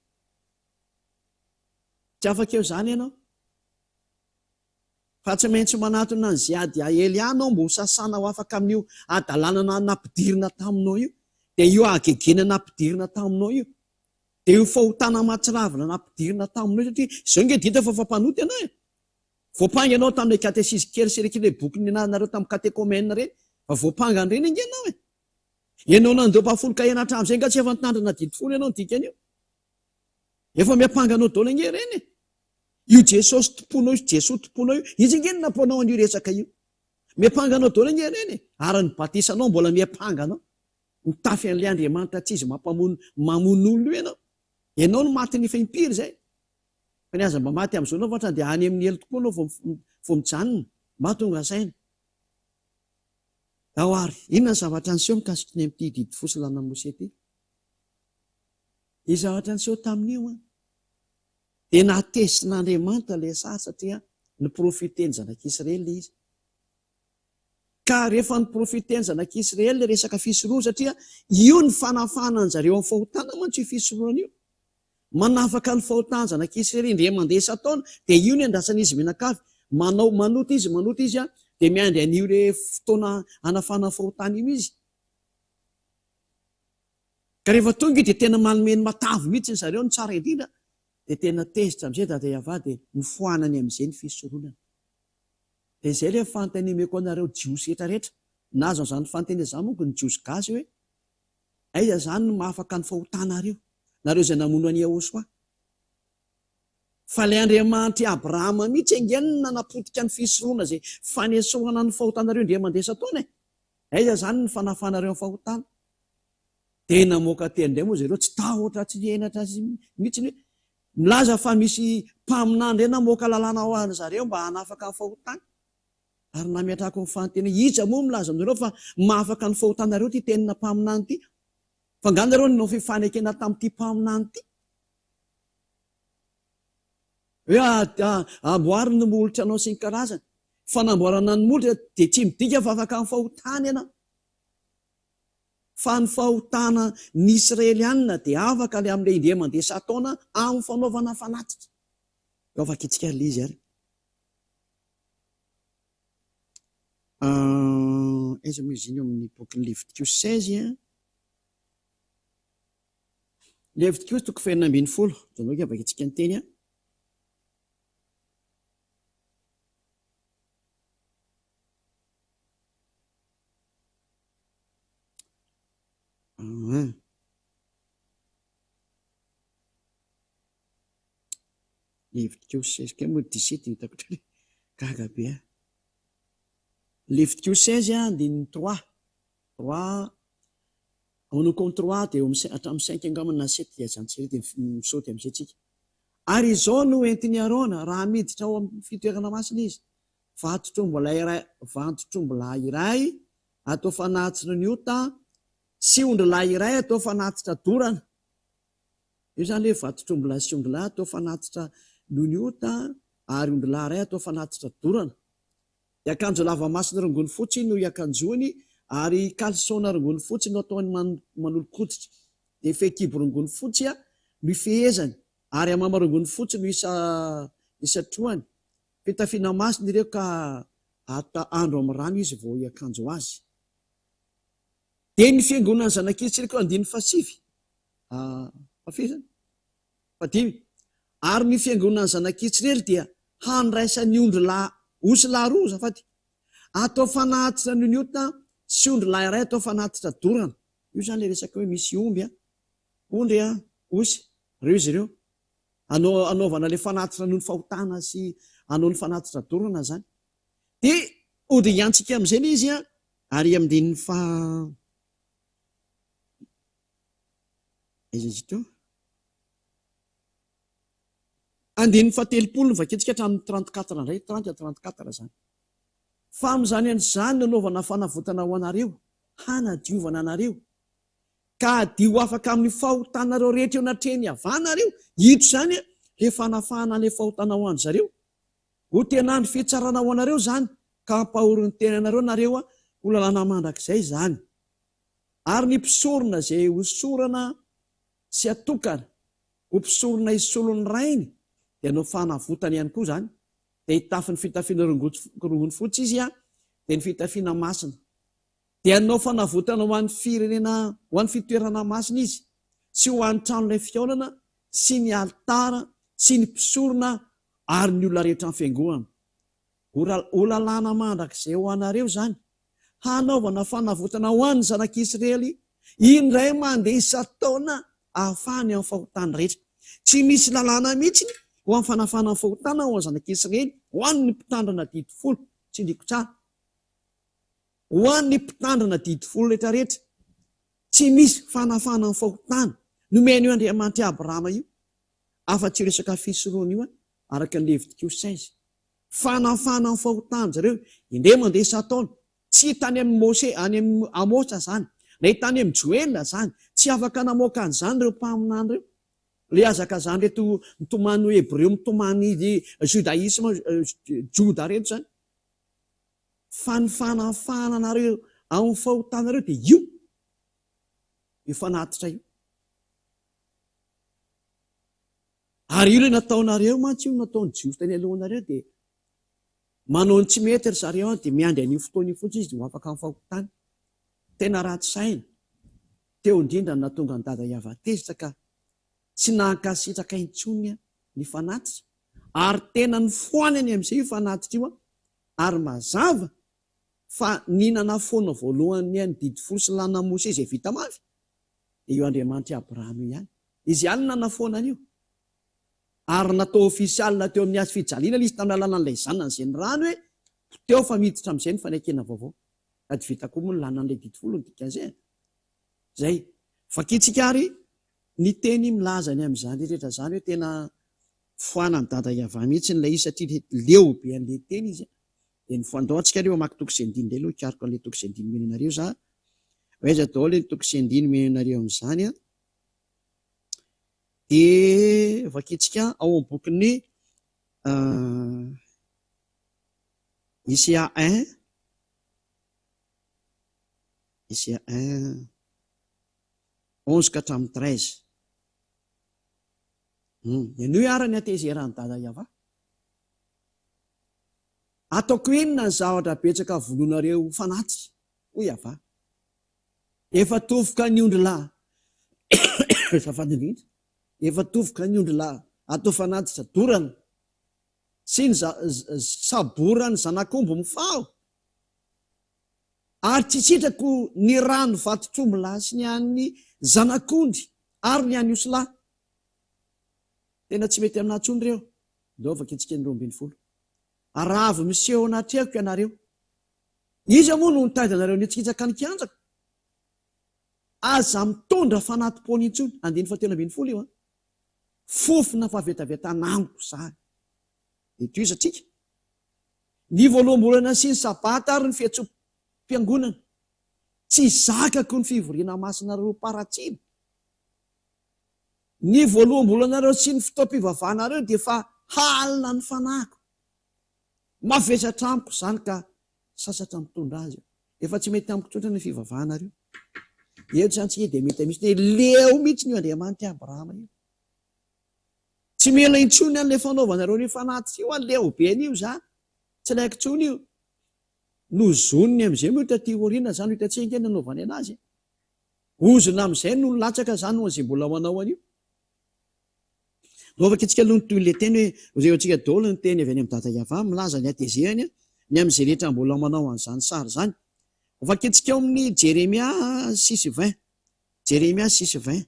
tsy afaka eo zany ianao fa tsy maintsy manatona ny ziady Elia anao mbo sasana ho afaka amin'io adalanana nampidirina taminao io dia io agegena nampidirina taminao io dia io fahotana matsiravina nampidirina taminao satria izao nge dita fa fampanoty ianao voapanga ianao tamin'ilay katesisy kely serekile boky nareo tamin'ny katekômène reny fa voapanga ny reny ingenao ianao nandoam-pafoloka ianatra amin'izay nga tsy efa nitandrina didy folo ianao nodikany io efa miapanga anao daholo nge reny io Jesosy tomponao io Jesosy tomponao io izy nge ny nampaonao an'io resaka io miapanga anao daholo nge reny ary ny batisanao mbola miapanga anao mitafy an'ilay Andriamanitra tsy izy mamono olo io ianao no maty ny faimpiry zay fa ny aza mba maty amin'izao anao vatra dia any amin'ny elo tokoa anao vo mijanona mba tonga saina ao ary inona ny zavatra niseho mikasika ny amin'ity didy fosy lana Mose ty izy zavatra niseho tamin'io dia natesin'Andriamanitra ilay sary satria ny profeteny zanak'Israely izy ka rehefa ny profeteny zanak'Israely resaka fisoroana satria io ny fanafana ny zareo amin'ny fahotana mantsy io fisoroana io manafaka ny fahotana zanak'Israely indre mandeha Sataona dia io ny andrasan'izy menakavy manoto izy dia miandry an'io re fotoana anafana ny fahotana io izy ka rehefa tonga dia tena manomeny matavy mihitsy ny zareo ny tsara indrindra dia tena tezitra amin'izay dadayavady dia nifohanany amin'izay ny fisoroana dia izay ilay fantanimeko anareo jiosy rehetrarehetra na azo an'izany fanteny izany monko ny jiosy gasy hoe aiza zany no mahafaka ny fahotanareo nareo izay namono any Ahosoa fa ilay Andriamanitra Abrahama mihitsy angenina napotika ny fisoroana izay fanesohana ny fahotanareo indray mandeha Sataona aiza zany ny fanafanareo ny fahotana dia namoaka teny indray moa zareo tsy tahotra tsy henatra mihitsy hoe milaza fa misy mpaminany ireny namoaka lalàna ho any zareo mba hanafaka ny fahotana ary namiatrako ny fanteny iza moa milaza aminareo fa mahafaka ny fahotanareo ty tenina mpaminany ty fa nganareo no fifanekena tamin'ity mpaminany ty hoe amboary ny molotra anao sy ny karazany fanamboarana ny molotra dia tsy midika fa afaka ny fahotana ianao fa ny fahotana ny Israelianina dia afaka le amin'ilay indray mandeha Sataona amin'ny fanaovana fanatitra eo afaka itsika le izy ary aiza moa izy iny eo amin'ny boky Léviticus 16 Léviticus 2:20 janao ke avaka itsika ny teny Léviticus 16 ke moa 17 hitako gaga be Léviticus 16 andininy 3 manoko amin'ny 3 dia hatramin'ny 5 angamba na 7 dia zantsika dia misaoty amin'izay tsika ary izao no entiny Arona raha miditra ao amin'ny fitoerana masina izy vantotrombola iray atao fanatsiny ny ota sy ondrilahy iray atao fanatitra dorana io zany hoe vatotr'ombylahy sy ombylahy atao fanatitra loniota ary ombylahy ray atao fanatitra dorana. Dia akanjo lava masina rongony fotsy no iakanjoany ary kalsona rongony fotsy no ataony manolo-koditra. Dia fehikibo rongony fotsy no ifehezany ary amama rongony fotsy no isatroany. Fitafiana masina ireo ka andro amin'ny rano izy vao iakanjo azy. Dia ny fiangonana zanak'Israely koa 5:5 ary ny fiangonana zanak'Israely dia handraisany ondry lahy osy lahy roa zafady atao fanatitra loniota sy ondry lahy iray atao fanatitra dorana. Io zany le resaka hoe misy omby ondry osy reo izy ireo anaovana le fanatitra noho ny fahotana sy anao ny fanatitra dorana zany. Dia ody iantsika amin'izay izy ary amin'diny andiny 70 vaketsika hatramin'ny 34 indray 30-34 zany. Fa amin'izany an'izany nanaovana fanavotana ho anareo, hanadiovana anareo, ka adio afaka amin'ny fahotanareo rehetra eo natreny avanareo. Ito zany le fanafahana le fahotana ho an zareo. Ho tenany fitsarana ho anareo zany ka ampahorin'ny tenanareo nareo ho lalàna mandrakizay zany. Ary ny mpisorona izay hosorana sy atokana, ho mpisorona isolon'ny rainy dia no fanavotana ihany koa zany. Dia hitafy ny fitafiana rongony fotsy izy dia ny fitafiana masina. Dia anao fanavotana ho an'ny firenena, ho an'ny fitoerana masina izy sy ho an'ny tranon'ilay fiaonana sy ny altara sy ny mpisorona ary ny olona rehetra amin'ny fiangonana. Ho lalàna mandrakizay ho anareo zany. Hanaovana fanavotana ho an'ny zanak'Israely indray mandeha isa-taona ahafahany amin'ny fahotana rehetra. Tsy misy lalàna mihitsy ho amin'ny fanafana amin'ny fahotana ho an'ny zanak'Israely ho an'ny mpitandrana 10 tsy ndriko tsara. Ho an'ny mpitandrana 10 rehetra rehetra tsy misy fanafana amin'ny fahotana. Nomeny io Andriamanitra Abrahama io afa-tsy resaka fisoroana io araka ny Levitikos 16. Fanafana amin'ny fahotana zareo indray mandeha isa-taona. Tsy tany amin'ny Mose, any amin'ny Amosa zany, na tany amin'ny Joel zany, tsy afaka namoaka an'izany ireo mpaminany ireo. Le azaka zany reto mitomany Hebreo, mitomany judaisme, Joda reto zany. Fa ny fanafana anareo amin'ny fahotanareo dia io fanatitra io. Ary io le nataonareo mantsy io nataony Jiosy tany alohanareo dia manao ny tsy mety ry zareo dia miandry an'io fotoana io fotsy izy dia ho afaka amin'ny fahotana. Tena ratsy saina. Teo indrindra na tonga ny dada Iavatezitra ka tsy nankasitraka intsony ny fanatitra ary tena ny foanany amin'izay io fanatitra io ary mazava fa ninana foana voalohany ny didy folo sy lana Mose izay vita mafy dia io Andriamanitra Abrahama ihany. Izy ihany nanafoana an'io ary natao ofisialina teo amin'ny azy fijaliana izy tamin'ny alanan'ilay zanany izay ny rano hoe teo fa miditra amin'izay ny fanekena vaovao. Ady vita koa moa ny lanan'ilay didy folo ny dikan'izay. Zay fakitsika ary ny teny milaza ny amin'izany rehetra zany hoe tena foanany dada Iava mihitsy n'ilay izy satria leo be an'ilay teny izy. Dia ny foandaontsika reo amaky toko sy andiny indray aloha hikariko an'ilay toko sy andiny meno anareo za. Aiza daholo ny toko sy andiny meno anareo amin'izany dia vakitsika ao amin'ny bokin'ny Isia 1 11 ka hatramin'ny 13. Io arany atezerany dada Iava. Ataoko inona ny zavatra betsaka volonareo fanatitra ho Iava. Efa tovoka ny ondry lahy zafady indrindra. Efa tovoka ny ondry lahy atao fanatitra dorana sy ny saborany zanak'omby mifaho. Ary tsy sitrako ny rano vatotr'omby lahy sy ny an'ny zanak'ondry ary ny an'ny osy lahy. Tena tsy mety aminah tsony reo. Ndao vakitsika ny 12. Aravo miseho anatrehako ianareo. Iza moa no nitaidanareo nitsikitsaka ny kianjako. Aza mitondra fanati-pony intsony. 12 io fofona fahavetavetana amiko zany. Eto izy atsika. Ny voaloham-bolana sy ny sabata ary ny fiatsom-piangonana. Tsy zakako ny fivoriana masina reo paratsina. ny voaloham-bolanareo sy ny fotoam-pivavahanareo dia efa halina ny fanahiko mavesatra amiko zany ka sasatra mitondra azy efa tsy mety amiko tsotra ny fivavahanareo eto zany tsy dia mety misy leo mihitsy ny Andriamanitra Abrahama io tsy mela intsony an'ilay fanaovanareo ny fanaty io an leo be an'io za tsy laiko tsony io no zoniny am'izay mo hita ty oriana zany hitatsenga nanaovany anazy ozona am'izay no latsaka zany no azay mbola manao an'io novaka itsika aloha nytoy le teny hoe zay antsika daholo ny teny avy any amin'ny dada Iava milaza ny atezehany ny am'izay rehetra mbola manao an'izany sary zany ovaka itsika ao amin'ny Jeremia 6:20 Jeremia 6:20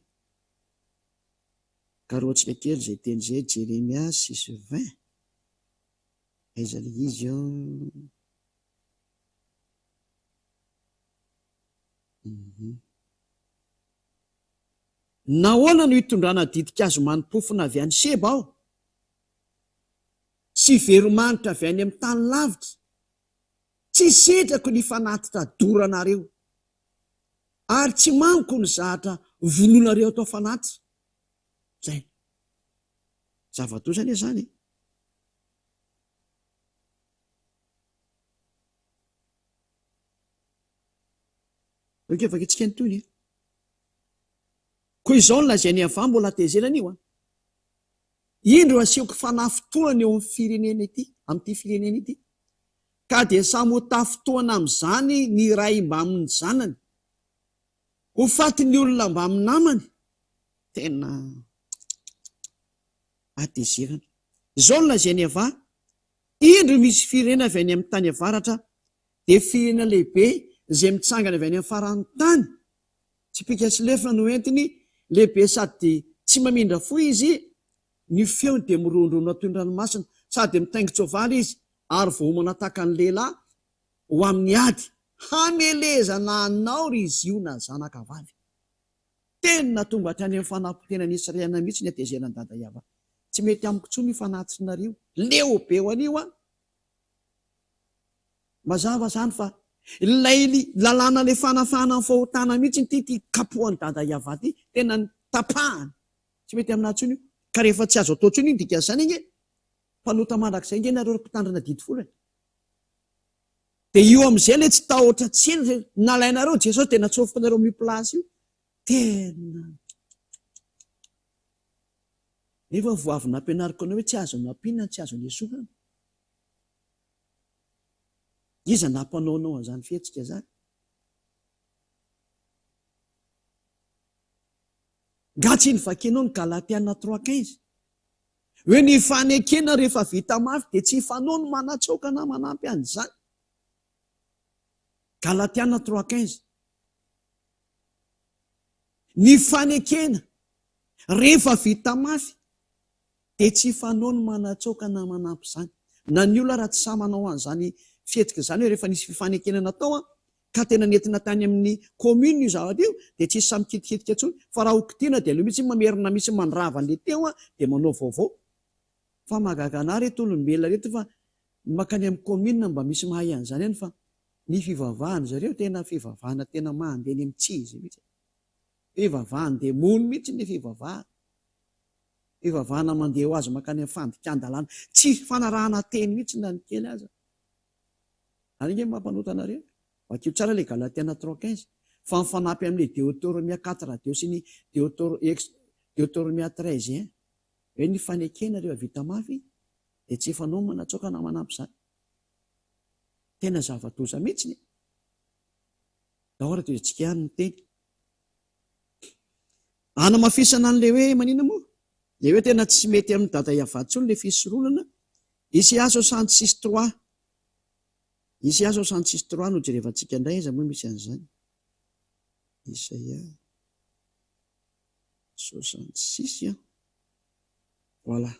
karoantsika kely zay teny zay Jeremia 6:20 aiza le izy io nahoana no hitondrana didikazo manompofona avy any Seba aho sy veromanitra avy any amin'ny tany lavitra tsy setrako ny fanatitra doranareo ary tsy manko ny zahatra vononareo atao fanatitra zay zava-tozany zany oke afaka itsika nytony koa izao nolazay ny Ava mbola tezelana io indro asiako fanafotoana eo amin'ny firenena ity amin'ity firenena ity ka dia samy ho tafotoana amin'izany ny ray mba amin'ny zanany ho faty ny olona mba amin'ny namany tena atezerana izao nolazay ny Ava indro misy firenena avy any amin'ny tany avaratra dia firenena lehibe izay mitsangana avy any amin'ny faran'ny tany tsy pika sy lefina no entiny lehibe sady tsy mamindra fo izy ny feony dia mirondrona toy ny ranomasina sady mitaingin-tsoavaly izy ary vohomana tahaka ny lehilahy ho amin'ny ady hamelezana anao ry izy io na zanakavavy tena tonga hatrany amin'ny fanampotena ny Israelina mihitsy ny atezerany dada Iava tsy mety amiko tsony ny fanatitrinareo leo be ho an'io mazava zany fa ilay lalàna le fanafahana ny fahotana mihitsy ty kapohany dada Iava ty tena ny tapahany tsy mety aminahy tsony io ka rehefa tsy azo atao tsony iny dika zany iny mpanota mandrakizay nge nareo mpitandrina didy folany dia io am'izay le tsy tahotra tsiny nalainareo Jesosy tena tsofokanareo miplasy io tena nefa voavy nampianariko anao hoe tsy azo nampinana tsy azo nesorana iza nampanaonao an'izany fihetsika zany gatsy ny vakenao ny Galatiana 3:15 hoe ny fanekena rehefa vita mafy dia tsy fanao no manatsoka na manampy an'izany Galatiana 3:15 ny fanekena rehefa vita mafy dia tsy fanao no manatsoka na manampy izany na ny olona raha tsy sa manao an'izany fihetsika zany hoe rehefa nisy fifanekena natao ka tena nentina tany amin'ny commune io zavatra io dia tsy samy kitikitika tsony fa raha hokitiana dia aleo mihitsy mamerina misy mandrava le teo dia manao vaovao fa mahagaga anahy reto olombelona reto fa makany amin'ny commune mba misy mahay an'izany any fa ny fivavahana zareo tena fivavahana tena mandeha ny mitsizy mihitsy fivavahana dia mono mihitsy ny fivavahana mandeha ho azy makany amin'ny fandikan-dalàna tsy fanarahana teny mihitsy na ny kely aza ary nge mampanotana-reo vakio tsara le Galatiana 3:15 fa mifanampy amin'le Deutéronomia 4 deo sy ny Deutéronomia 13 hoe ny fanekena rehefa vita mafy dia tsy fanao manatsoka na manampy izany tena zava-doza mihitsy dahora toezatsika ihany ny teny anamafisana an'le hoe manina moa le hoe tena tsy mety amin'ny dada Iava tsony le fisoronana Isaia 66:3 Isaia 66:3 no jerevantsika indray iza moa misy an'izany Isaia 66 voilà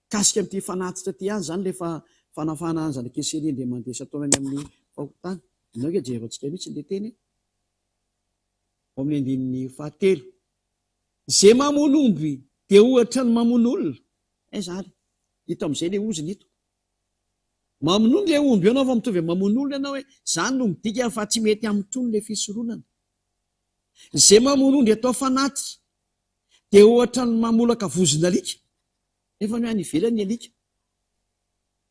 kasika amin'ity fanatitra ty any zany lefa fanafana any zanak'Esely indray mandesa taonany amin'ny fahotana inao ke jerevantsika mihitsy le teny ao amin'ny andininy 7 zay mamono omby dia ohatra ny mamono olona zany hito amin'izay le oziny hito mamono le omby ianao fa mitovy mamono olona ianao hoe zany no midika fa tsy mety amin'ny tony le fisoronana zay mamolondy atao fanatitra dia ohatra ny mamolaka vozona alika nefa ny any ivelany alika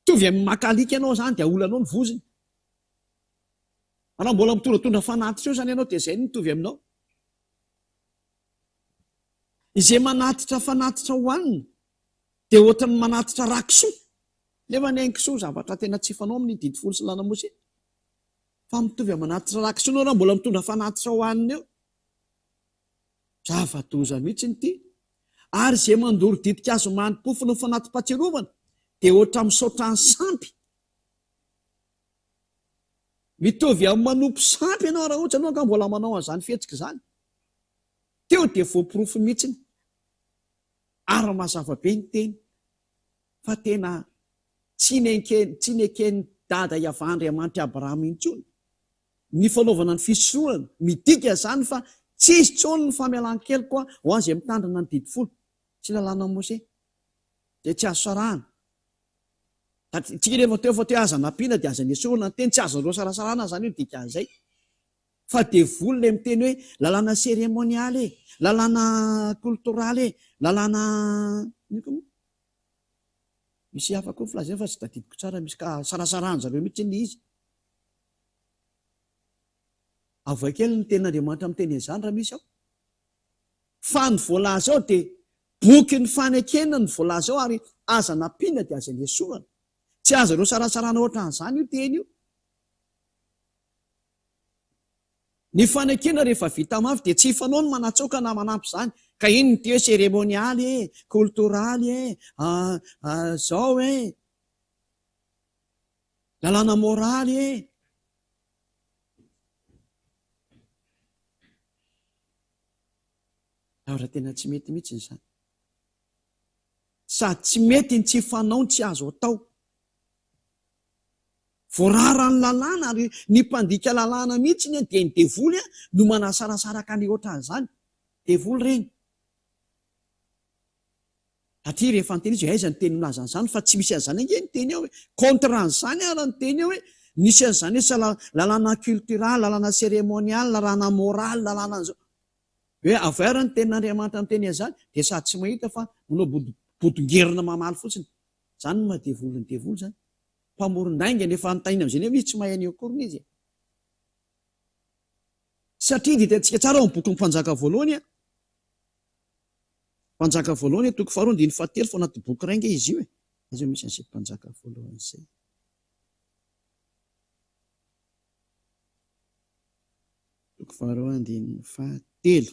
tovy amin'ny maka alika ianao zany dia olanao ny voziny raha mbola mitondratonda fanatitra eo zany ianao dia zay nitovy aminao izay manatitra fanatitra hoanina dia ohatra ny manatitra rakisoa nefa ny ainkisoa zavatra tena tsy fanao amin'ny didy folo sy lana mose fa mitovy amin'ny manatitra rakisoa nao raha mbola mitondra fanatitra hoanina eo zava-doza mihitsy ny ty ary zay mandory didikazo manimpofo no fanatim-patserovana dia ohatra misaotra ny sampy mitovy amin'ny manompo sampy ianao raha ohatra anao ka mbola manao an'izany fihetsika izany teo dia voapirofo mihitsiny ary mazava be ny teny fa tena tsy nekeny dada iavandriamanitra Abrahama intsony ny fanaovana ny fisorohana midika izany fa tsisy tsony ny famelan-kely koa ho azy mitandrina ny didy folo tsy lalàna Mose dia tsy azo sarahana tsika rehefa teo fa teo aza nampiana dia aza nesorana ny teny tsy azon'ireo sarasarana zany io dika izay fa dia voly ilay miteny hoe lalàna seremonialy lalàna kultoraly lalàna misy afaka koa filazana fa tsy tadidiko tsara misy ka sarasarana zareo mihitsy ny izy avakely ny ten'Andriamanitra amin'ny teny izany raha misy ao fa ny voalaza ao dia boky ny fanekena ny voalaza ao ary aza nampiana dia aza nesorana tsy azo ireo sarasarana ohatra n'izany io teny io ny fanekena rehefa vita mafy dia tsy hifanao ny manatsoka na manampy izany ka iny ny teo seremonialy kultoraly zao lalàna moraly raha tena tsy mety mihitsy izany sady tsy mety ny tsy fanao ny tsy azo atao voarara ny lalàna ary ny mpandika lalàna mihitsy ny dia ny devoly no manasarasaraka ny ohatran'izany devoly reny satria rehefa nyteny izy aiza ny teny milaza n'izany fa tsy misy an'izany ange ny teny ao hoe contre n'izany ara ny teny ao hoe nisy an'izany hoe lalàna cultural lalàna seremonial lalàna moral lalàna an'izao hoe avara ny tenin'Andriamanitra amin'ny teny izany dia sady tsy mahita fa manao bodongerina mamaly fotsiny izany no mahadevoly ny devoly zany mpamoron-dainga nefa anotaina amin'izay nefa izy tsy mahay an'io akoriny izy satria ditantsika tsara ao amin'ny boky ny mpanjaka voalohany mpanjaka voalohany toko faharoa andiny fahatelo fa anaty boky rainga izy io izy misy an'izay mpanjaka voalohany izay toko faharoa andiny fahatelo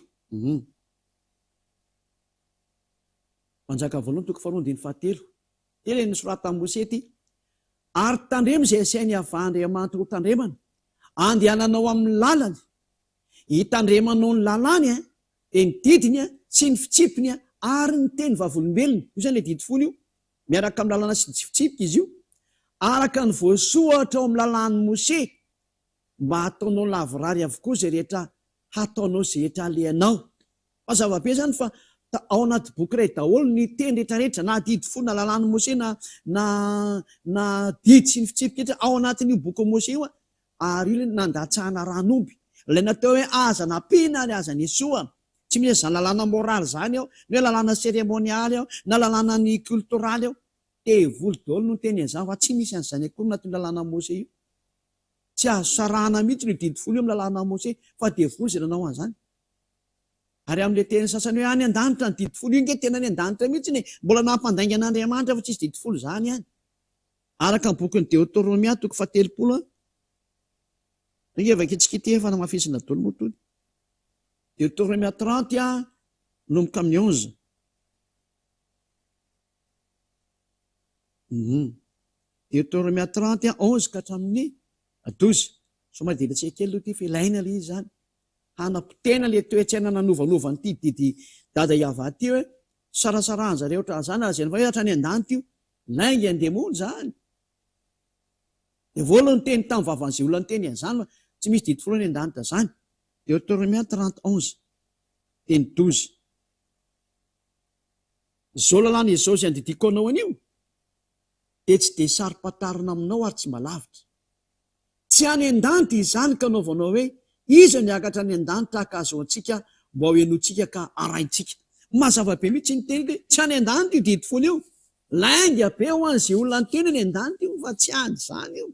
mpanjaka voalohany toko faharoa andiny fahatelo telo ny soratan Mose ty ary tandremo izay asainy avandriamanitra ho tandremana andehananao amin'ny lalany hitandremanao ny lalany dia ny didiny sy ny fitsipiny ary ny teny vavolombelona io zany le didy folo io miaraka amin'ny lalana sy ny fitsipika izy io araka ny voasohatra ao amin'ny lalàn'ny Mose mba hataonao lavorary avokoa zay rehetra hataonao zay rehetra alehanao mazava be zany fa ao anaty boky iray daholo ny teny rehetrarehetra na didy folo na lalàn'ny Mose na didy sy ny fitsipika ao anatin'io boky Mose io ary io nandatsahana ranomby ilay natao hoe aza nampiana ary aza nesoa tsy misy zany lalàna moraly zany ao ny hoe lalàna seremonialy ao na lalàna ny kultoraly ao devoly daholo no teny izany fa tsy misy an'izany akory natony lalàna Mose io tsy azo sarahana mihitsy no didy folo io amin'ny lalàna Mose fa devoly zay nanao an'izany ary amin'ilay teny sasany hoe any an-danitra ny didy folo io nge tena any an-danitra mihitsy ny mbola nampandainga an'Andriamanitra fa tsy isy didy folo zany ihany araka ny bokin'ny Deutéromia toko fahatelopolo nge vakitsikity efa namafisina daholo motony Deutéromia 30 nomboka amin'ny 11 Deutéromia 30 11 ka hatramin'ny 12 somary dia kely ity fa ilaina ilay izy zany hanapotena le toetsaina nanovanova nyity didy dada iava ty hoe sarasarahany zareo ohatran' zany ary zay ny hatra ny an-dany ty lainga andemony zany dia voalohany ny teny tamin'ny vavan'izay olona ny teny an'izany tsy misy didy folo ny an-danitra zany Deutéromia 30 11 teny 12 zao lalàna izao zay andidiko anao an'io dia tsy dia sary-patarina aminao ary tsy malavitra tsy any an-danitra izany ka anaovanao hoe iza ny akatra ny an-danitra ka azo antsika mba ho enotsika ka araintsika. Mazava be mihitsy ny teny hoe tsy any an-danitra io didi folo io, lainga be ho an'izay olona ny teny ny an-danitra io fa tsy any zany io,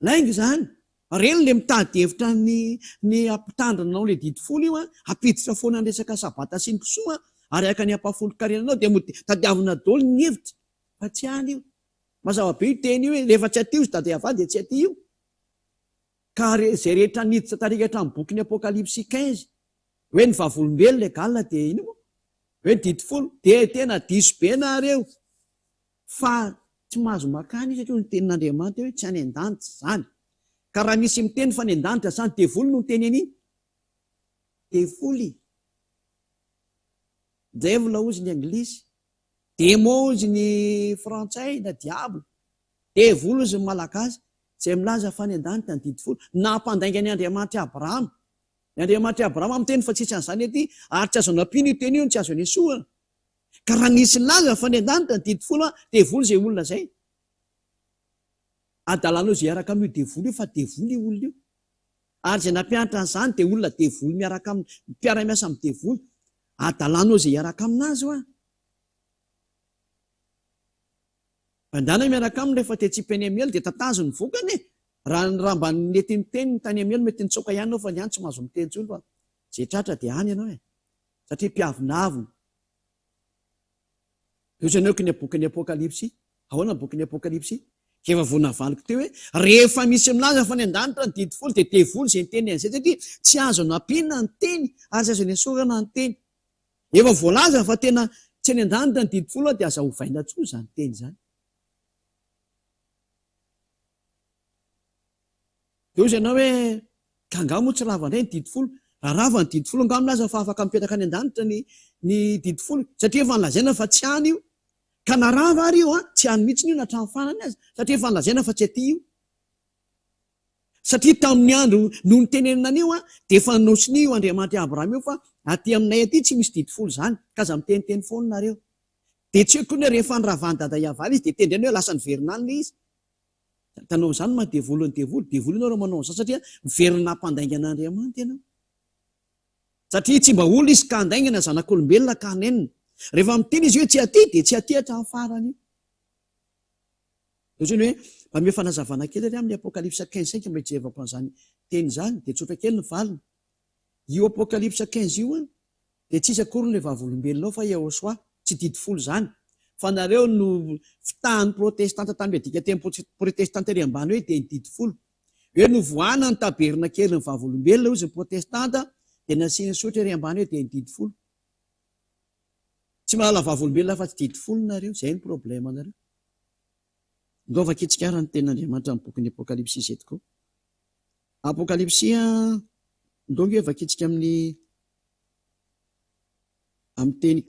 lainga zany. Reny le mitady hevitra ny ampitandranao le didi folo io apiditra foana ny resaka sabata sy ny kisoa ary aka ny ampafolo-karenanao dia tadiavina dolo ny hevitra fa tsy any io. Mazava be io teny io hoe rehefa tsy aty io sy dadia vady dia tsy aty io. Ka zay rehetra niditra tarikatra amin'ny boky ny Apokalipsy 15 hoe ny vavolombelona egalina dia ino moa hoe didi folo dia tena diso be nareo fa tsy mahazo makany satria ny tenin'Andriamanitra hoe tsy any an-danitra zany. Ka raha misy miteny fa ny an-danitra zany devoly no teny an'iny, devoly, devil ozy ny anglisy, démon ozy ny frantsay na diable, devoly ozy ny malagasy, izay milaza fa ny an-danitra ny didi folo. Nampandainga ny Andriamanitra Abrahama, ny Andriamanitra Abrahama miteny fa tsisy an'izany ety ary tsy azo nampiana io teny io tsy azo anesoana. Ka raha nisy laza fa ny an-danitra ny didi folo devoly izay olona zay, adalanao izay araka amin'io devoly io fa devoly io olona io, ary izay nampianatra an'izany dia olona devoly miaraka amin'ny mpiara-miasa amin'ny devoly, adalanao izay araka aminazy io andana miaraka aminy rehefa tetsi-peny amielo dia tatazo ny vokany raha mba nety miteny ny tany amielo mety nitsoka ihany anao fa ny any tsy mahazo miteny tsony fa zay tratra dia any ianao satria mpiavinavina. Ohatrany ny bokin'ny Apokalipsy, ahoana bokin'ny Apokalipsy efa vonavaliko teo hoe rehefa misy milaza fa ny an-danitra ny didi folo dia devoly izay niteny an'izay satria tsy azo nampiana ny teny ary tsy azo anesorana ny teny. Efa voalaza fa tena tsy any an-danitra ny didi folo dia aza hovaina tsoa izany teny izany. Dia ozy ianao hoe kangamo tsy ravandray ny didi folo, raha rava ny didi folo angamo milaza fa afaka mipetraka any an-danitra ny didi folo satria efa nolazaina fa tsy any io. Ka narava ary io tsy any mihitsy io natramin'ny farany azy satria efa nolazaina fa tsy aty io. Satria tamin'ny andro no ny tenenina an'io dia efa nosiny io Andriamanitra Abrahama io fa aty aminay aty tsy misy didi folo zany ka aza miteniteny foana nareo. Dia tsy hoe rehefa nyravany dada Iavaly izy dia tendreny hoe lasa niverinanina izy. Tanao izany ma devoly ny devoly, devoly ianao raha manao an'izany satria miverina hampandaingan'Andriamanitra ianao. Satria tsy mba olo izy ka handaingana zanak'olombelona ka hanenina. Rehefa miteny izy hoe tsy aty dia tsy aty hatramin'ny farany io. Ohatrany hoe mba mia fanazavana kely ary amin'ny Apokalipsa 15 mba hijerevako an'izany teny izany dia tsotra kely ny valiny. Io Apokalipsa 15 io dia tsisy akory ilay vavolombelona ao fa Yehoshua, tsy didi folo izany. Fa nareo no fitahan'ny protestanta tamin'ny adika teny protestanta ery ambany hoe dia ny didi folo. Hoe no voana ny taberna kely ny vavolombelona ozy ny protestanta dia nasiany sotra ery ambany hoe dia ny didi folo. Tsy mahala vavolombelona fa tsy didi folo nareo, izay ny problema nareo. Ndova kitsikara ny ten'Andriamanitra amin'ny bokin'ny Apokalipsy eto koa. Apokalipsy ndonga hoe vakitsika amin'ny teny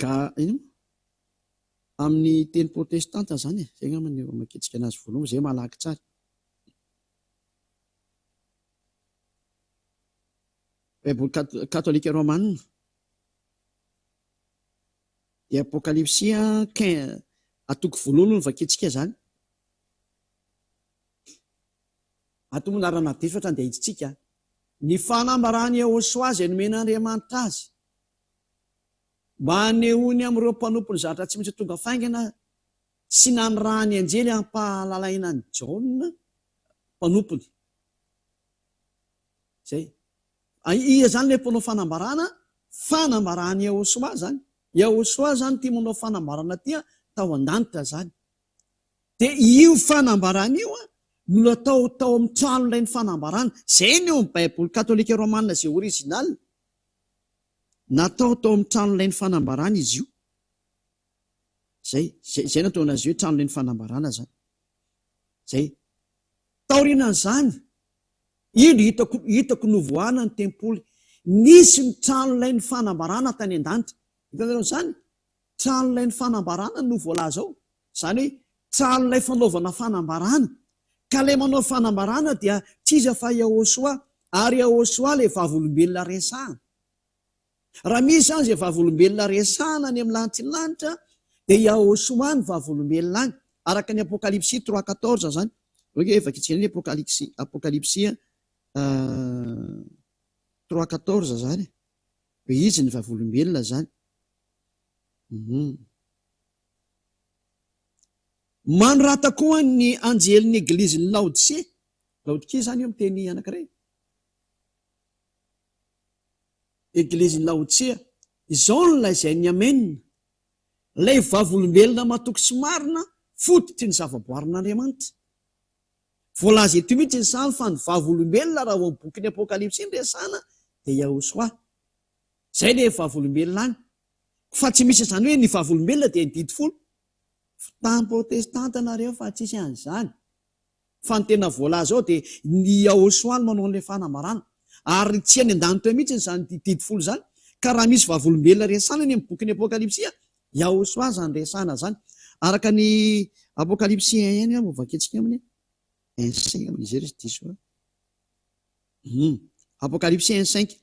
amin'ny teny protestanta zany zay ngamany makitsika anazy voalohany zay malaky tsara. Baiboly katolika romanina dia Apokalipsy atoko voalohany no vakitsika zany. Ato moa narana defatra dia hitsitsika ny fanambarany Yehoshua izay nomen'Andriamanitra azy mba hanehony amin'ireo mpanompo ny zavatra tsy maintsy tonga faingana sy nanyrahany anjely hampahalalaina ny Jaona mpanompony. Zay. Iza zany ilay mpanao fanambarana? Fanambarany Yehoshua zany. Yehoshua zany tia manao fanambarana tia tao an-danitra zany. Dia io fanambarana io no natao amin'ny trano ilay ny fanambarana. Zay ny eo amin'ny Baiboly katolika romanina izay original. Natao tao amin'ny trano ilay ny fanambarana izy io. Zay natao anazy hoe trano ilay ny fanambarana zany. Zay. Taorinan'izany, ino hitako novoana ny tempoly. Nisy ny trano ilay ny fanambarana tany an-danitra. Hitanareo zany? Trano ilay ny fanambarana no voalaza ao. Zany hoe trano ilay fanaovana fanambarana. Ka ilay manao fanambarana dia tsy iza fa Yehoshua, ary Yehoshua ilay vavolombelona resahana. Raha misy izany izay vavolombelona resahana any amin'ny lanitra dia Yehoshua ny vavolombelona any. Araka ny Apokalipsy 3:14 zany. Oe vakitsika ny Apokalipsy 3:14 zany hoe izy ny vavolombelona zany. Manorata koa ny anjelin'ny eglizin'ny Laodicea zany io miteny anankiray. Eglizin'ny Laodicea, izao no lazainy amenina, ilay vavolombelona matoky sy marina fototry ny zavaboarin'Andriamanitra. Voalaza eto mihitsy ny samy fa ny vavolombelona raha ao amin'ny bokin'ny Apokalipsy ny resana dia Yahosoa. Zay le vavolombelona any. Fa tsy misy izany hoe ny vavolombelona dia ny didy folo. Tamin'ny protestanta nareo fa tsisy an'izany. Fa ny tena voalaza ao dia ny Yahosoa no manao an'ilay fanambarana. Ary tsy any an-danitra mihitsy izany didy folo zany. Ka raha misy vavolombelona resana ny amin'ny bokin'ny Apokalipsy, Yahosoa zany resana zany. Araka ny Apokalipsy ihany mo vaketsika aminy. Apokalipsy 1:5.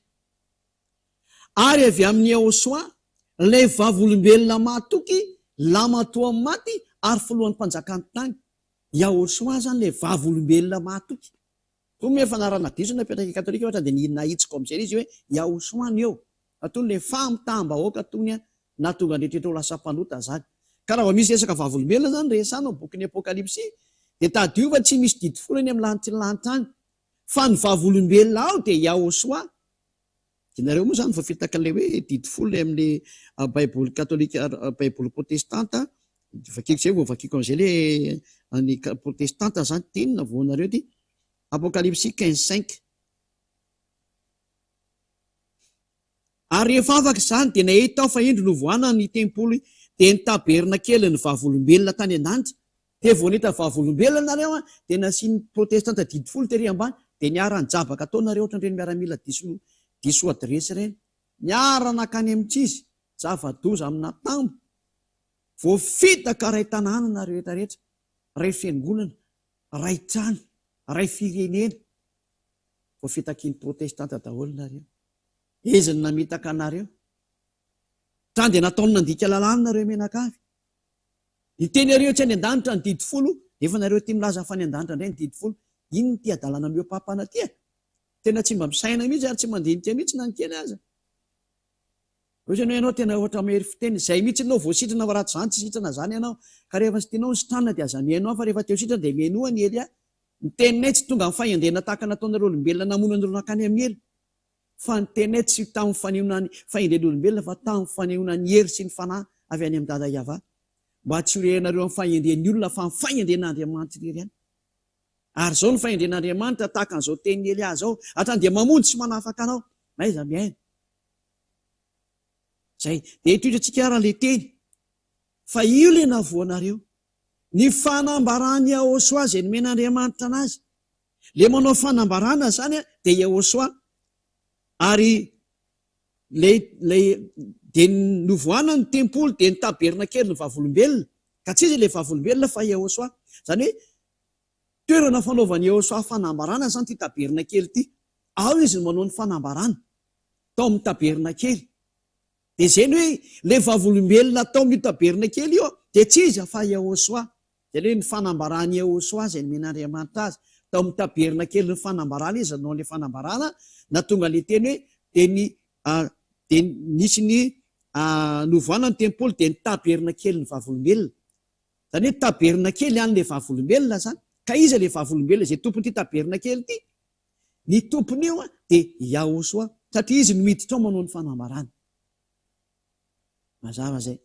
Ary avy amin'ny Yahosoa ilay vavolombelona matoky lamatoa amin'ny maty ary filohan'ny mpanjakany tany. Yahosoa zany ilay vavolombelona matoky. Toy efa narana diso napetraka katolika ohatra dia nahitsika amin'izay izy hoe Yahosoa ny eo. Atony ilay famitaham-bahoaka tony natonga nrehetrrehetra ho lasa mpanota zany. Ka raha misy resaka vavolombelona zany resana ao bokin'ny Apokalipsy dia tadiova tsy misy didy folo any amin'ny lanitra ny lanitra any. Fa ny vavolombelona ao dia Yahosoa. Ianareo moa zany fafitaka ilay hoe didy folo amin'ilay baiboly katolika, baiboly protestanta. Vakiko zay vao vakiko an'izay ilay ny protestanta zany tenina voanareo ty. Apokalipsy 15:5. Ary rehefa afaka izany dia nahita aho fa indro novoana ny tempoly dia ny taberna kely ny vavolombelona tany an-danitra. Dia vao nahita vavolombelona nareo dia nasiany protestanta didy folo tery ambany dia niara nijabaka ataonareo ohatran'ireny miaramila diso adresy ireny. Niara nakany amin'tsizy zava-doza amina tambo. Voafitaka ray tanàna nareo rehetrarehetra, ray fiangonana, ray trano, ray firenena. Voafitaky ny protestanta daholo nareo. Eziny namitaka anareo. Trany dia nataony nandika lalàna nareo menakavy. Iteny areo tsy any an-danitra ny didy folo, efa nareo tia milaza fa any an-danitra indray ny didy folo. Iny ny tia adalana meo papana tia. Tena tsy mba misaina mihitsy ary tsy mandinika mihitsy na ny kely aza. Ohatrany ianao tena ohatra mery fiteny, izay mihitsy anao voasitrana varaty izany, tsy sitrana zany ianao. Ka rehefa sy tianao ny sitrana dia aza mihaino fa rehefa teo sitrana dia mihaino ny Elia. Ny teninay tsy tonga amin'ny fahendrena tahaka nataonareo olombelona namonanareo nakany amin'ny elo. Fa ny teninay tsy tamin'ny fanehoana ny fahendren'ny olombelona fa tamin'ny fanehoana ny hery sy ny fanahy avy any amin'ny dada Yahova. Mba tsy ho rehanareo amin'ny fahendren'ny olona fa amin'ny fahendren'Andriamanitra irery ihany. Ary zao ny fahendren'Andriamanitra tahaka an'izao tenin'ny Elia zao, hatrany dia mamonjy sy manafaka anao. Aiza mihaino. Zay dia hitondrantsika ara ilay teny fa io ilay navoanareo ny fanambarany Yahosoa izay nomen'Andriamanitra anazy. Le manao fanambarana zany dia Yahosoa. Ary dia novoana ny tempoly dia ny taberna kely ny vavolombelona. Ka tsy izy ilay vavolombelona fa Yahosoa. Zany hoe toerana fanaovan'ny Yahosoa fanambarana zany ty taberna kely ty. Ao izy no manao ny fanambarana tao amin'ny taberna kely. Dia zay ny hoe ilay vavolombelona tao amin'ny taberna kely io dia tsy izy fa Yahosoa. Zay hoe ny fanambarany Yahosoa izay nomen'Andriamanitra azy. Tao amin'ny taberna kely ny fanambarana izy nanao ilay fanambarana na tonga ilay teny hoe dia nisy ny novoana ny tempoly dia ny taberna kely ny vavolombelona. Zany hoe taberna kely an'ilay vavolombelona zany. Ka izy ilay vavolombelona izay tompon'ity taberna kely ity. Ny tompony io dia Yahosoa satria izy no miditra ao manao ny fanambarana. Mazava zay.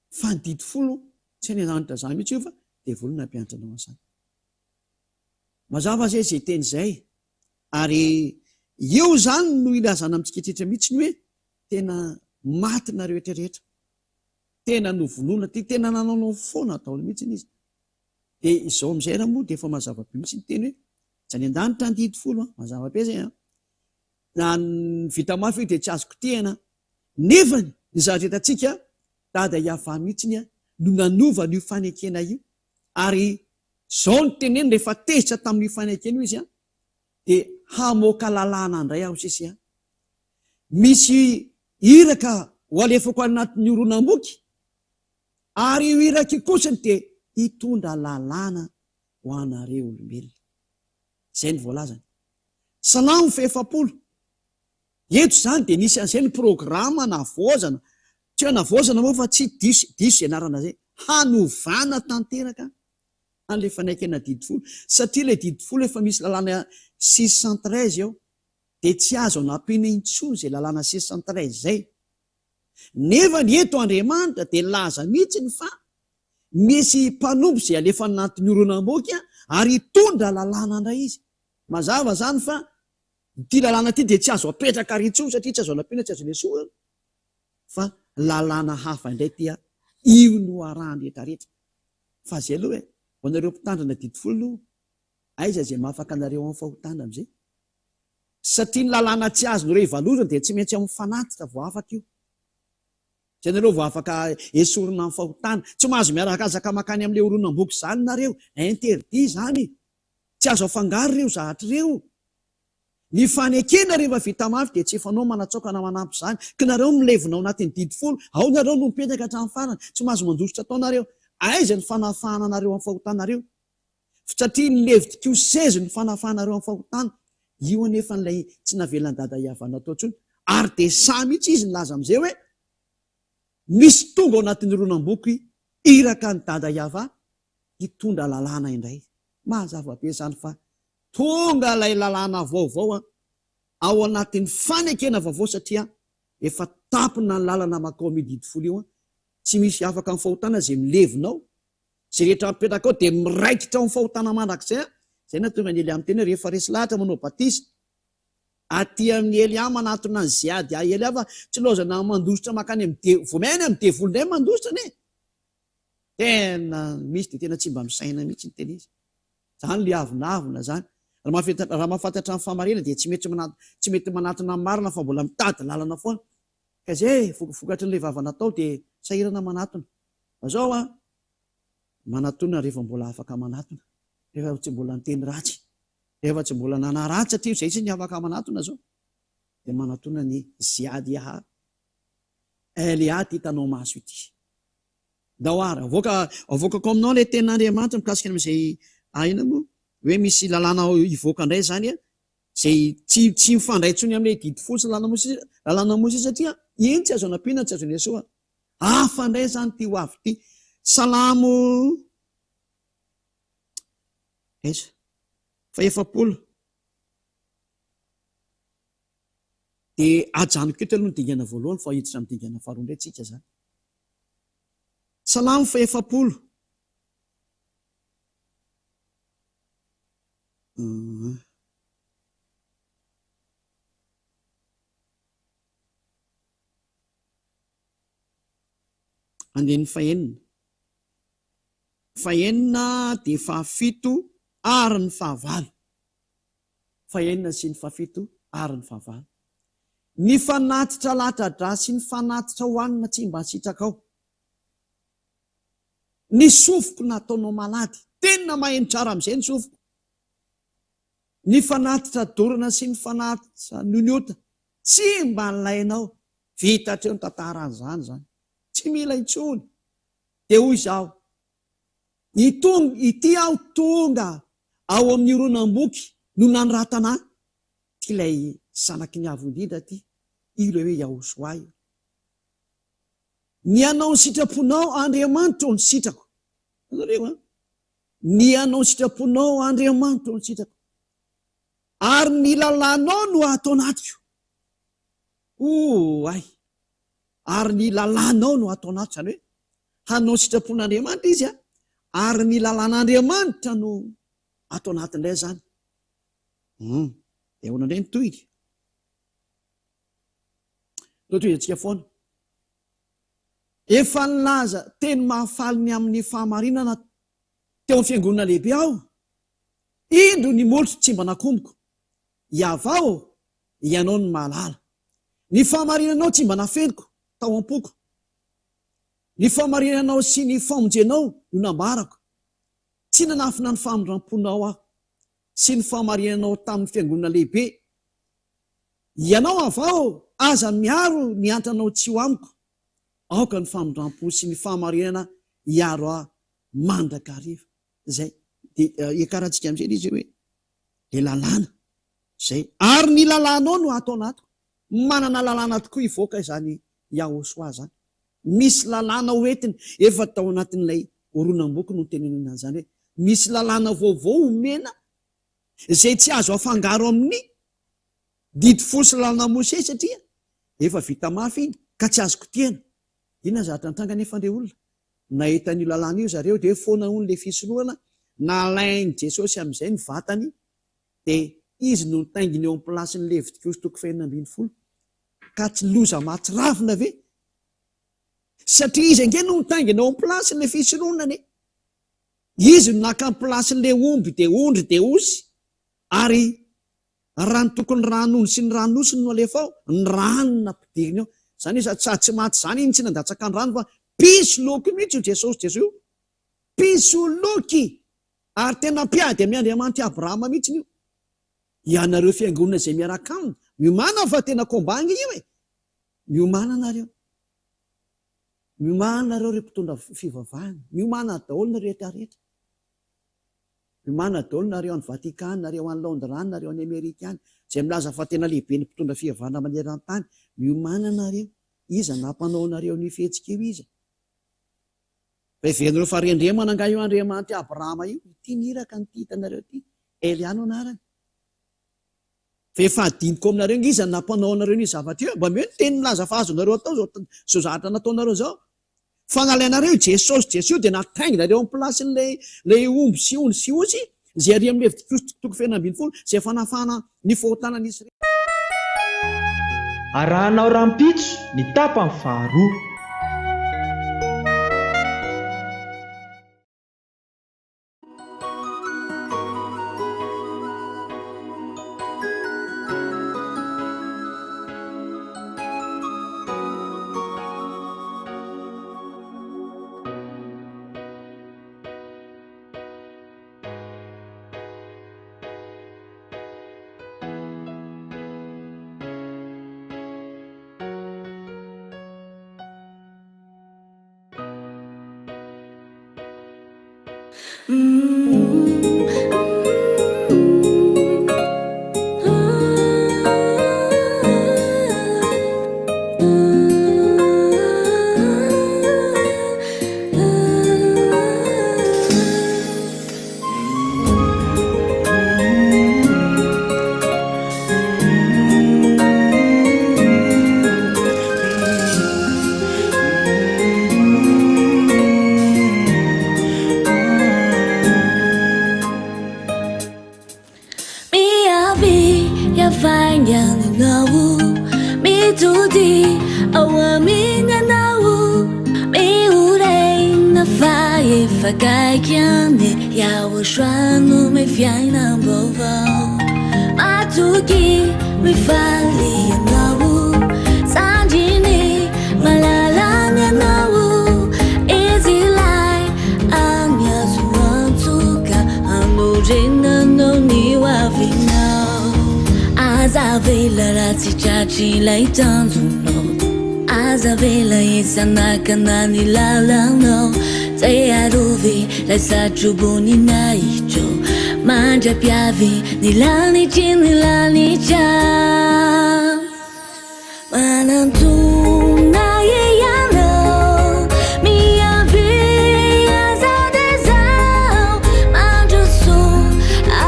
Fa ny didy folo tsy any an-danitra zany mihitsy io fa dia volona ampianatra anao an'izany. Mazava zay izay teny izay. Ary io zany no ilazana amintsika mihitsy ny hoe tena maty nareo rehetrarehetra. Tena novonoana ty tena nanao foana daholo mihitsy izy. Dia izao amin'izay raha moa dia efa mazava be mihitsy ny teny hoe tsy any an-danitra ny didy folo. Mazava be zay. Na vita mafy dia tsy azoko tehana. Nefa ny zaretantsika dada Yahova mihitsy no nanova n'io fanekena io. Ary zao ny teneny rehefa tezitra tamin'io fanekena io izy dia hamoaka lalàna indray aho sisy. Misy iraka ho alefako anatin'ny oronam-boky. Ary io iraka kosany dia hitondra lalàna ho anareo olombelona. Izay ny voalazany. salamo fefapolo eto zany de nisy an'izay ny programa navoazana tsy hoe navoazana moa fa tsy diso ianarana zay hanovana tanteraka an'le fanaikena didifolo satria le didifolo efa misy lalàna 613 eo de tsy azo anapina intsony zay lalàna 613 zay nefa ny eto Andriamanitra de laza mihitsy ny fa misy mpanompo zay alefa anatin'ny oronam-boky ary tondra lalàna indray izy mazava zany fa ty lalàna ty de tsy azo apetraka ary intsony satria tsy azo anapina tsy azo lesoa fa lalàna hafa indray tia io no arahany rehetrarehetra fa zay aloha e ho anareo mpitandrina didifolo aiza zay mahafaka anareo amin'ny fahotana am'izay satria ny lalàna tsy azonareo ivalozana de tsy maintsy amin'ny fanatitra vo afaka io zay nareo vo afaka esorina amin'ny fahotana tsy mahazo miaraka azaka makany am'le oronam-boky zany nareo interdi zany tsy azo afangaro reo zahatr'ireo ny fanekena rehefa vita mafy de tsy efanao manatsokana manampy zany ka nareo milevinao anatin'ny didifolo ao nareo no mipetraka hatramin'ny farany tsy mahazo mandositra ataonareo aiza ny fanafahana anareo amin'ny fahotanareo satria ny levitiko sezy ny fanafahanareo amin'ny fahotana io anefa n'lay tsy navelan'ny dada iavana atao ntsony ary de samy itsy izy ny laza am'izay hoe misy tonga ao anatin'ny ronam-boky iraka ny dada iava hitondra lalàna indray mahazava-be zany fa tonga lay lalàna vaovao ao anatin'ny fanekena vaovao satria efa tapina ny lalana makao mididifolo io tsy misy afaka amin'ny fahotana zay milevinao zay rehetra mipetraka ao de miraikitra ao amin'ny fahotana mandrak'izay zay na tonga ny Eliam teny rehefa resy lahatra manao batisa aty amin'ny Eliam manatona ny ziady Eliava tsy lozana mandositra makany vomainy amin'ny devolo indray mandositra ne tena misy de tena tsy mba misaina mihitsy ny teny izy zany le avinavina zany raha mahafantatra ny famarina de tsy mety manatona marina fa mbola mitady lalana foana ka zay vokatry n'le vavana tao de sahirana manatona azao manatona rehefa mbola afaka manatona rehefa tsy mbola niteny ratsy rehefa tsy mbola nana ratsy satria zay tsy ny afaka manatona zao de manatona ny ziady Elia ty hitanao maso ity daoara avoakako aminao le ten'Andriamanitra mikasika am'izay aina moa hoe misy lalàna ivoaka indray zany zay tsy mifandray tsony am'le didifolo sy lalàna mosy satria iny tsy azo anapina tsy azo nesoa hafa indray zany ty ho avy ty salamo fahefapolo de ajanoko eto aloha ny dingana voalohany fa hiditra amin'ny dingana faharoa indray tsika zany salamo fahefapolo andeny fahenina de fahafito ary ny fahavalo fahenina sy ny fahafito ary ny fahavalo ny fanatitra lahatra-dra sy ny fanatitra hoanina tsy mba sitraka ao ny sofoko nataonao malady tena maheno tsara am'izay ny sofoko ny fanatitra dorana sy ny fanatitra noniota tsy mba nlainao vitatreo ny tantaran'izany zany tsy mila intsony de hoy izaho ity aho tonga ao amin'ny oronam-boky no nanoratana ty lay sanaky ny avondrindra ty ilo hoe Yahosoa io ny anao ny sitraponao Andriamanitra ny sitrako ny anao ny sitraponao Andriamanitra ny sitrako ary ny lalànao no atao anatiko ary ny lalànao no atao anato zany hoe hanao sitrapon'Andriamanitra izy ary ny lalàn'Andriamanitra no atao anatin'ilay zany de hoana indray ny tohiny totoizantsika foana efa nilaza teny mahafaliny amin'ny fahamarinana teo amin'ny fiangonana lehibe aho indro ny molotro tsy mba nakomboko iavao ianao ny mahalala ny fahamarinanao tsy mba nafeniko tao am-poko ny fahamarinanao sy ny famonjenao no nambarako tsy nanafina ny famondram-ponao aho sy ny fahamarinanao tamin'ny fiangonana lehibe ianao avao aza miaro ny antranao tsy ho amiko aoka ny famondram-po sy ny fahamarinana iaro ah mandraka ariva zay de ekarantsika am'izay izy hoe le lalàna zay ary ny lalànao no ataonato manana lalàna tokoa ivoaka izany Yahosoa zany misy lalàna hoentiny efa tao anatin'ilay oronam-boky no tenenina zany hoe misy lalàna vaovao omena zay tsy azo afangaro amin'ny didy fosy lalàna Mose satria efa vita mafy iny ka tsy azoko tiana ina zatra nitanga nefa ndre olona nahitan'io lalàna io zareo de foana hono le fisoloana nalainy Jesosy amin'izay ny vatany de izy no nitainginy eo amin'ny plasiny Levitikosy 20 ka tsy loza mahatsiravina ve satria izy ange no nitainginy eo amin'ny plasiny le fisoloana izy no naka amin'ny plasiny le omby de ondry de osy ary rano tokony ranony sy ny ranosiny no alefa ao ny ranona ampidiriny ao zany izy tsy maty zany iny tsy nandatsaka ny rano fa piso loky mihitsy io Jesosy io piso loky ary tena mpiady amin'ny Andriamanitra Abrahama mihitsy io ianareo fiangonana izay miaraka aminy miomana fa tena kombanga io miomana nareo re mpitondra fivavahana miomana daholo nareo rehetrarehetra miomana daholo nareo any Vatikana nareo any Londres nareo any Amerika any izay milaza fa tena lehibe ny mpitondra fivavahana maneran-tany miomana nareo iza nampanao nareo ny fihetsika io iza venareo fa rendremana nga io Andriamanitra Abrahama io ty niraka ny ty hitanareo ty Eliano anarany fefadiniko aminareo iza nampanao nareo ny zavatra io mba meo ny teny milaza fa azonareo atao zao zatra nataonareo zao fanalainareo Jesosy dia natainginareo amin'ny plasin'le omby sy ondry sy osy zay ary amin'ny Levitikosy 20 zay fanafana ny fohotanany Israely arahanao rampitso ny tapany faharoa Kanani lalano Tayaruvi Lesa chubuni na icho Manja piavi Nilani chin nilani cha Manantu na yeyano Mia via zadezao Manja su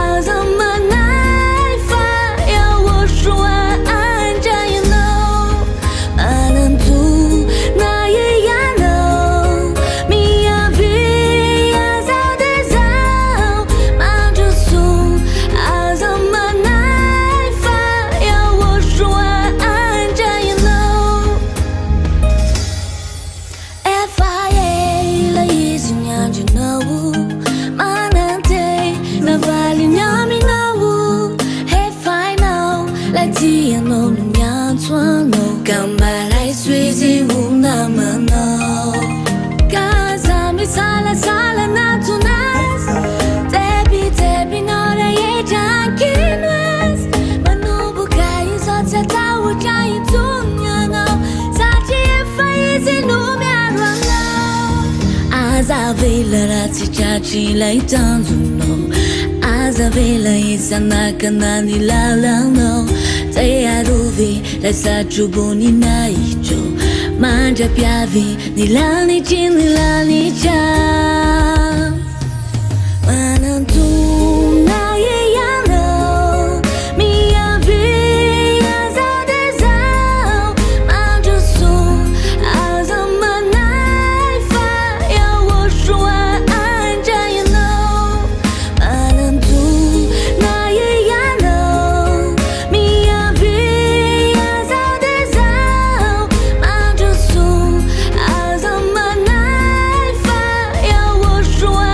Azamanai fa Ya woshua anja you know Manantu Chachi lai tanzuno vela isanakana nilalanao zay arovy lasa troboninaitro mandrapiavy nilanitry nilanitra manantona ianao miavy azao de zao mandroso aza manay fa yahosoa andraianao manantona ianao miavy azao de zao mandroso aza manay fa yahosoa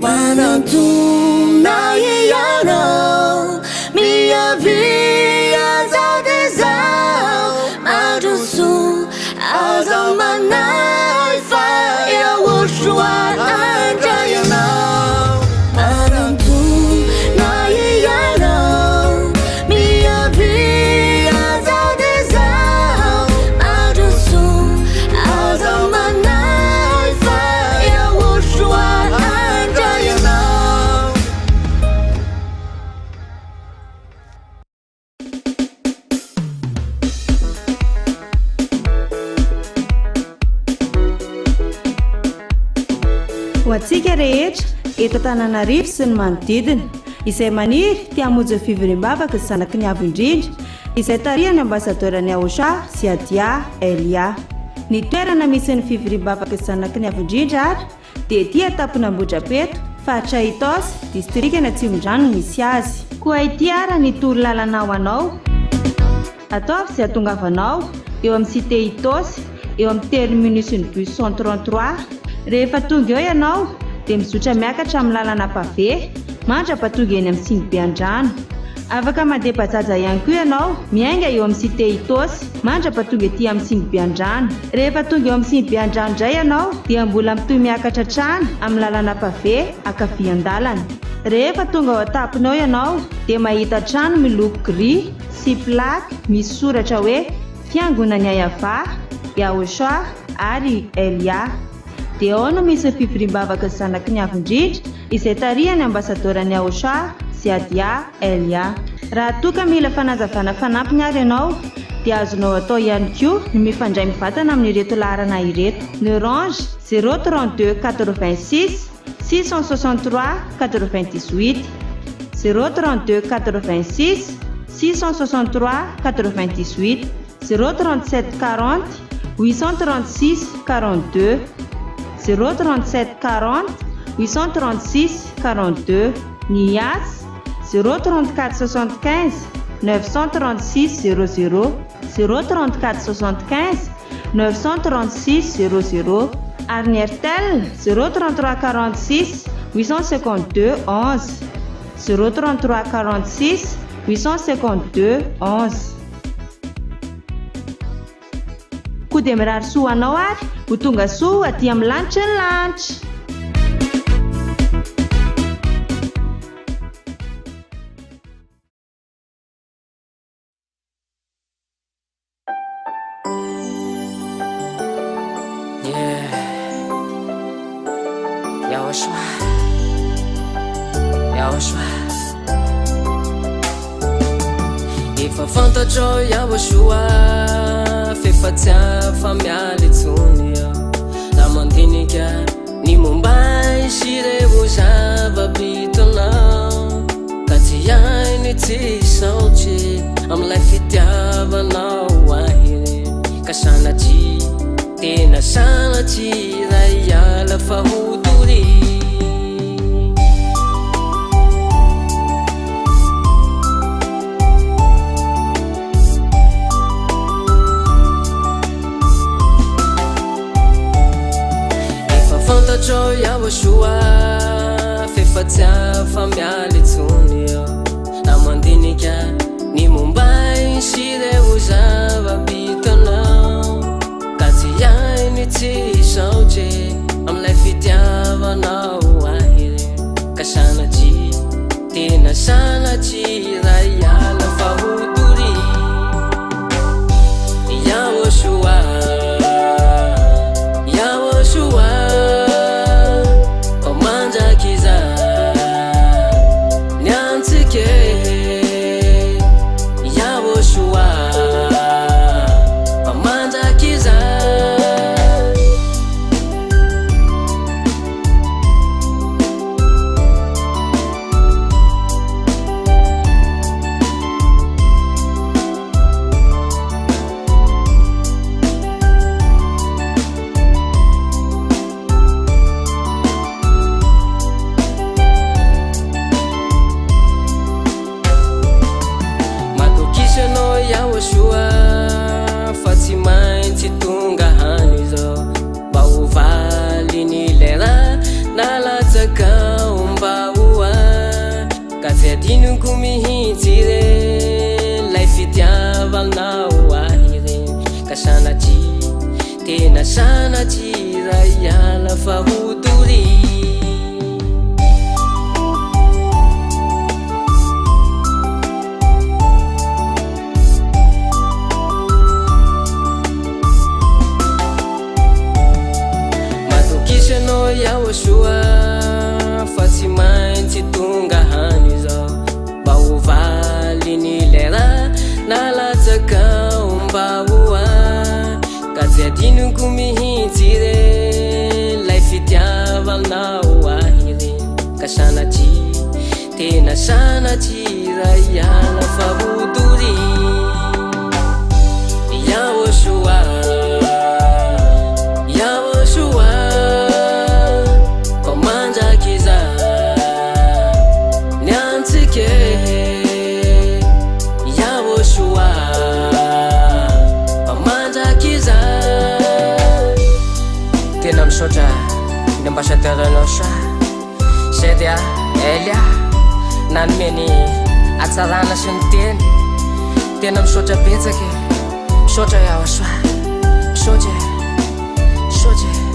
manantona ianao miavy azao de zao mandroso aza manay fa yahosoa andraianao manantona ianao miavy azao de zao mandroso aza manay fa yahosoa andraianao ho antsika rehetra eto Antananarivo sy ny manodidina izay maniry tia-monjy fivoriam-bavaka sy zanaky ny avo indrindra izay tarihany ambasadorany AOSA Ziadia Elia. Ny toerana misy ny fivoriam-bavaka sy zanaky ny avo indrindra ary dia tia Tamponambodrapeto faritra Itosy distrikana Tsimondrano misy azy. Koa ity ara ny toro lalana ho anao ataovy izay atongavanao eo amin'ny cité Itosy eo amin'ny terminus ny bus 133. Rehefa tonga eo ianao dia mizotra miakatra amin'ny lalana pavé mandrapatonga eny amin'ny Tsimbiandrano. Afaka mandeha bajaja ihany koa ianao miainga eo amin'ny cité Itosy mandrapatonga ety amin'ny Tsimbiandrano. Rehefa tonga eo amin'ny Tsimbiandrano indray ianao dia mbola mitohy miakatra trano amin'ny lalana pavé ankavian-dalana. Rehefa tonga ao an-tampony ao ianao dia mahita trano miloko gris sy plaque misy soratra hoe Fiangonan'ny Ayava AOSA ary Elia. Dia ao no misy fivoriam-bavaka sy zanaky ny avo indrindra izay tarihany ambasadorany AOSA Ziadia Elia. Raha toka mila fanazavana fanampiny ary ianao dia azonao atao ihany koa ny mifandray mivatana amin'ireto laharana ireto: ny Orange 032 86 663 98 032 86 663 98 037 40 836 42 037 40 836 42. Nias 034 75 936 00 034 75 936 00. Ary ny Airtel 033 46 852 11 033 46 852 11. Koa dia mirary soa anao ary ho tonga soa aty amin'ny lanitra ny lanitra. Efa fantatro Yahosoa fefa-tsiafa miala itsony aho raha mandinika ny momba isireo zava-bitonao ka tsy hainy tsy saotry amin'ilay fitiavanao ahiry ka sanatry tena sanatry ray iala fa hodory. Fantatro Yahosoa fefa-tsiafa miala itsony aho raha mandinika ny momba isireo zava-bitonao ka tsy hainy tsy saotry amin'ilay fitiavanao ahy diniko mihitsy re lay fitiavanao ahy re ka sanatsy tena sanatsy ra iala fa hodory matokisanao iaho soa fa tsy maintsy tonga hany zao mba hovaly ny lera nalatsakao mba hoa ka tsy adinoko mihitsy re lay fitiavanao ahy re ka sanatsy tena sanatsy ra iala fa hodory iaho soa misaotra ny ambassadeuranao sa sady Elia nanomeny atsarana sy ny teny tena misaotra betsaka misaotra iaho soa misaotra misaotra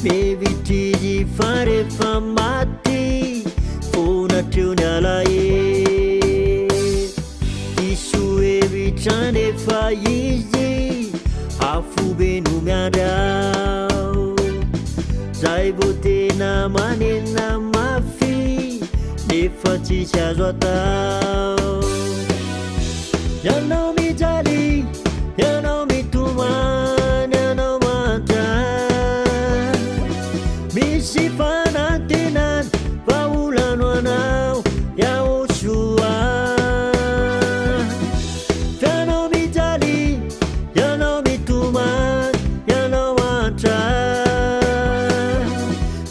Baby, did you find it from my teeth? afobeno miarao zay vo tena manena mafy nefa tsisy azo atao ianao mijaly ianao mitomany ianao manta misy fanantenany vaolano anao yaosoa fianao mijaly ianao mitomany ianao manta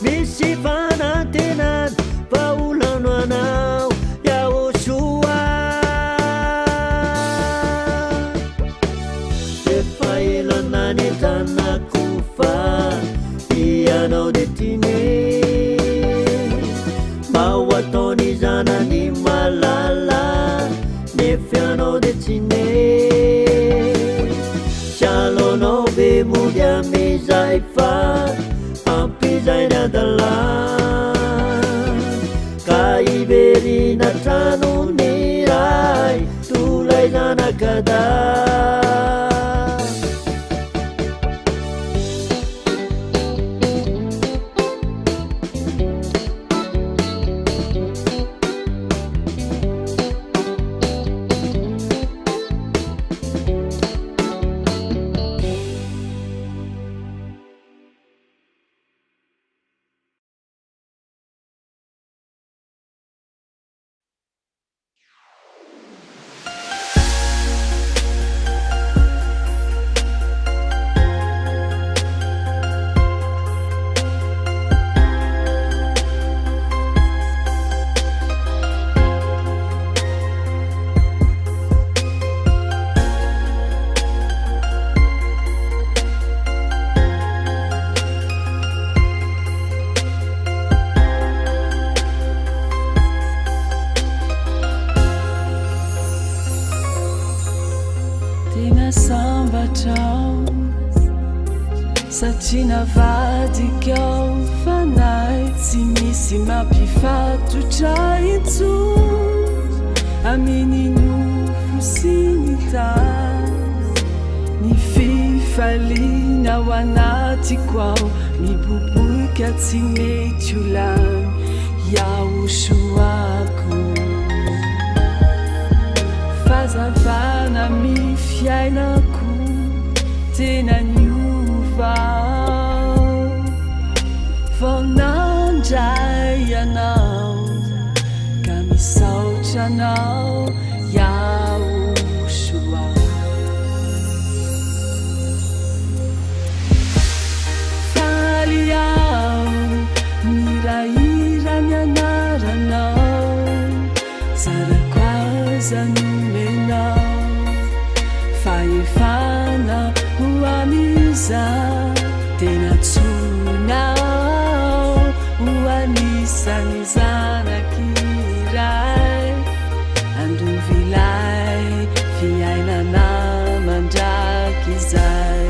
misy fanantenany vaolano anao yaosoa efa elanany tanakofa ianao de tine mao ataony zanany malala nefianao de tsine salonao be mody amizay fa ampizainy adala ka iverina tranony ray tolay zanakada Cinavadikao fanay tsy misy mampifatotra itso amin'ino fosiny tany ny fifaliana ao anatiko ao miboboka tsy mety ho lany yaosoako fazavana mifiainako tena niova vonandray ianao ka misaotra anao yaosoa faly ao miraira ny anaranao zarako aza nomenao faefana ho amiza tena tsonao ho anisany zanakiray andovilay fiainana mandraky izay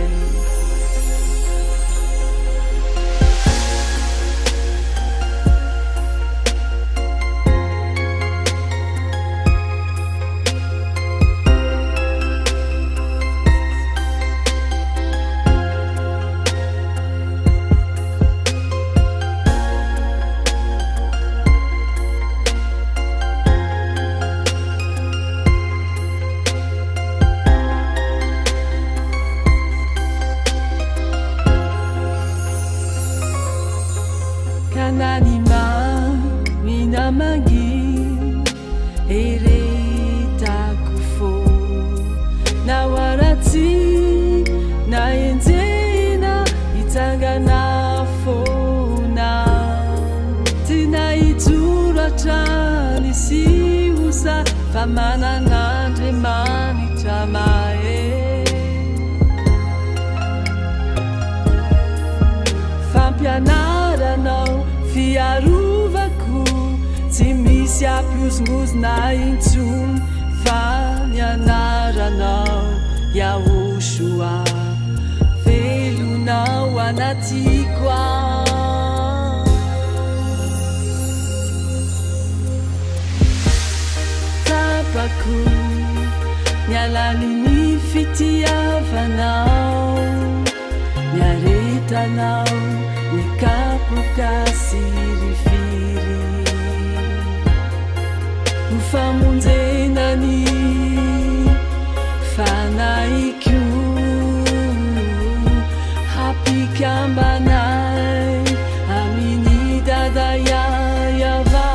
famanan'andriamanitra mae fampianaranao fiarovako tsy misy ampiozongozona intsony fa ny anaranao yaosoa velonao anatiko tapako ny alaliny fitiavanao tanao nikapoka sirifiry ufamonjenany fanaiko hapikambanay aminy dadayayava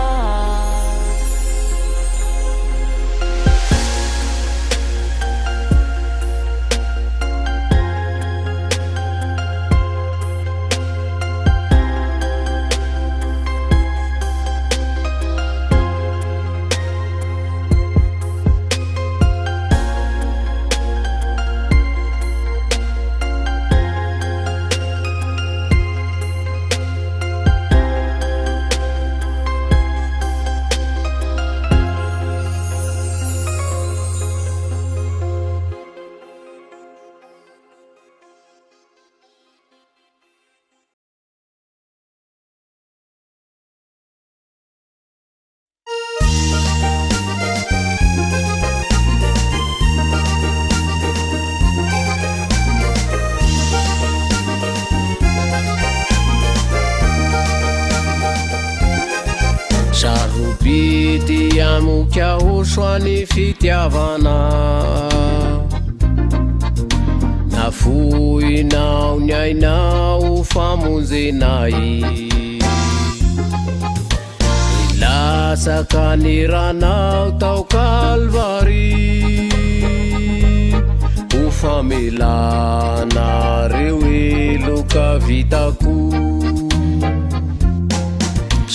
Sarobity amoka osoany fitiavana nafoinao ny ainao famonjenay ilasaka ny ranao tao kalvary ho famelana reo eloka vitako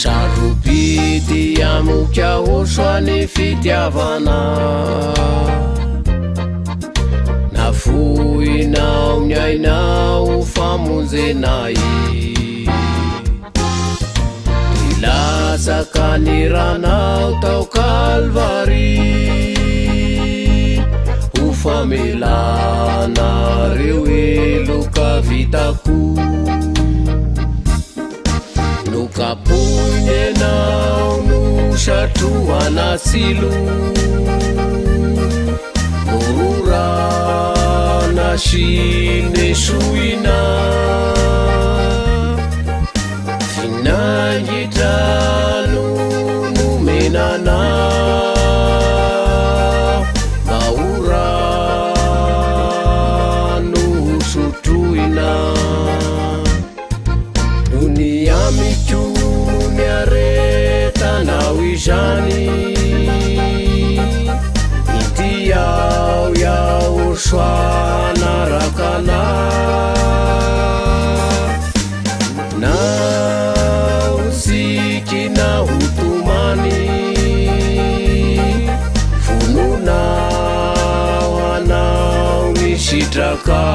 Sarobity amoka osoany fitiavana nafoinao ny ainao famonjenay ilasaka ny ranao tao kalvary ho famelana reo eloka vitako Kapunyenao no satroana silo Nurana sinesuina Finangitano numenana Maurano sutuina Nawijani iti yao swana rakana na usiki na utumani fununa wana unishitraka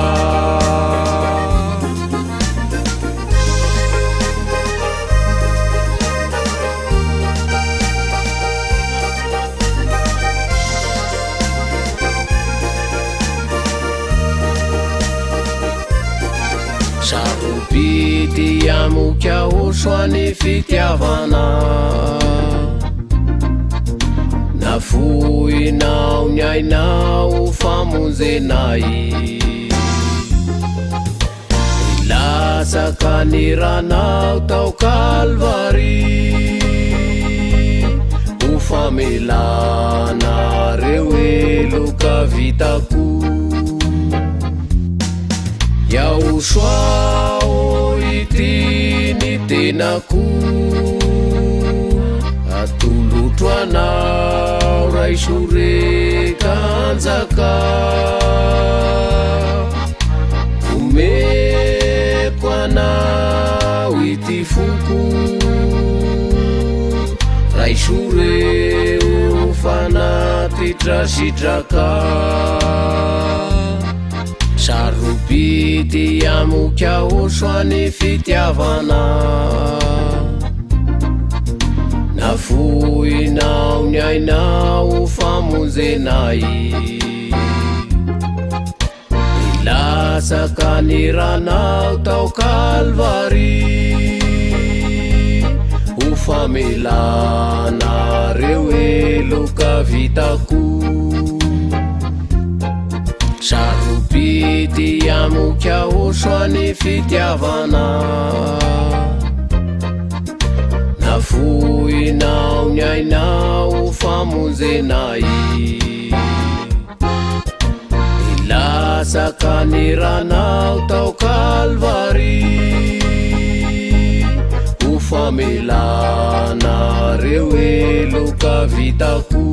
Sarobity amoka osoany fitiavana nafoinao ny ainao famonjenay ilasaka ny ranao tao kalvary ho famelana reo eloka vitako Yao swao iti ni tenako Atulutwanao raisure kanzaka Umekwanao iti fuku Raisure ufana titrasitraka Sarobity amoka osoany fitiavana nafoinao ny ainao famonjenay ilasaka ny ranao tao kalvary ho famelana reo eloka vitako Sarobity Tiamoka osoany fitiavana nafoinao ny ainao famonjenay ilasaka ny ranao tao kalvary ho famelana reo eloka vitako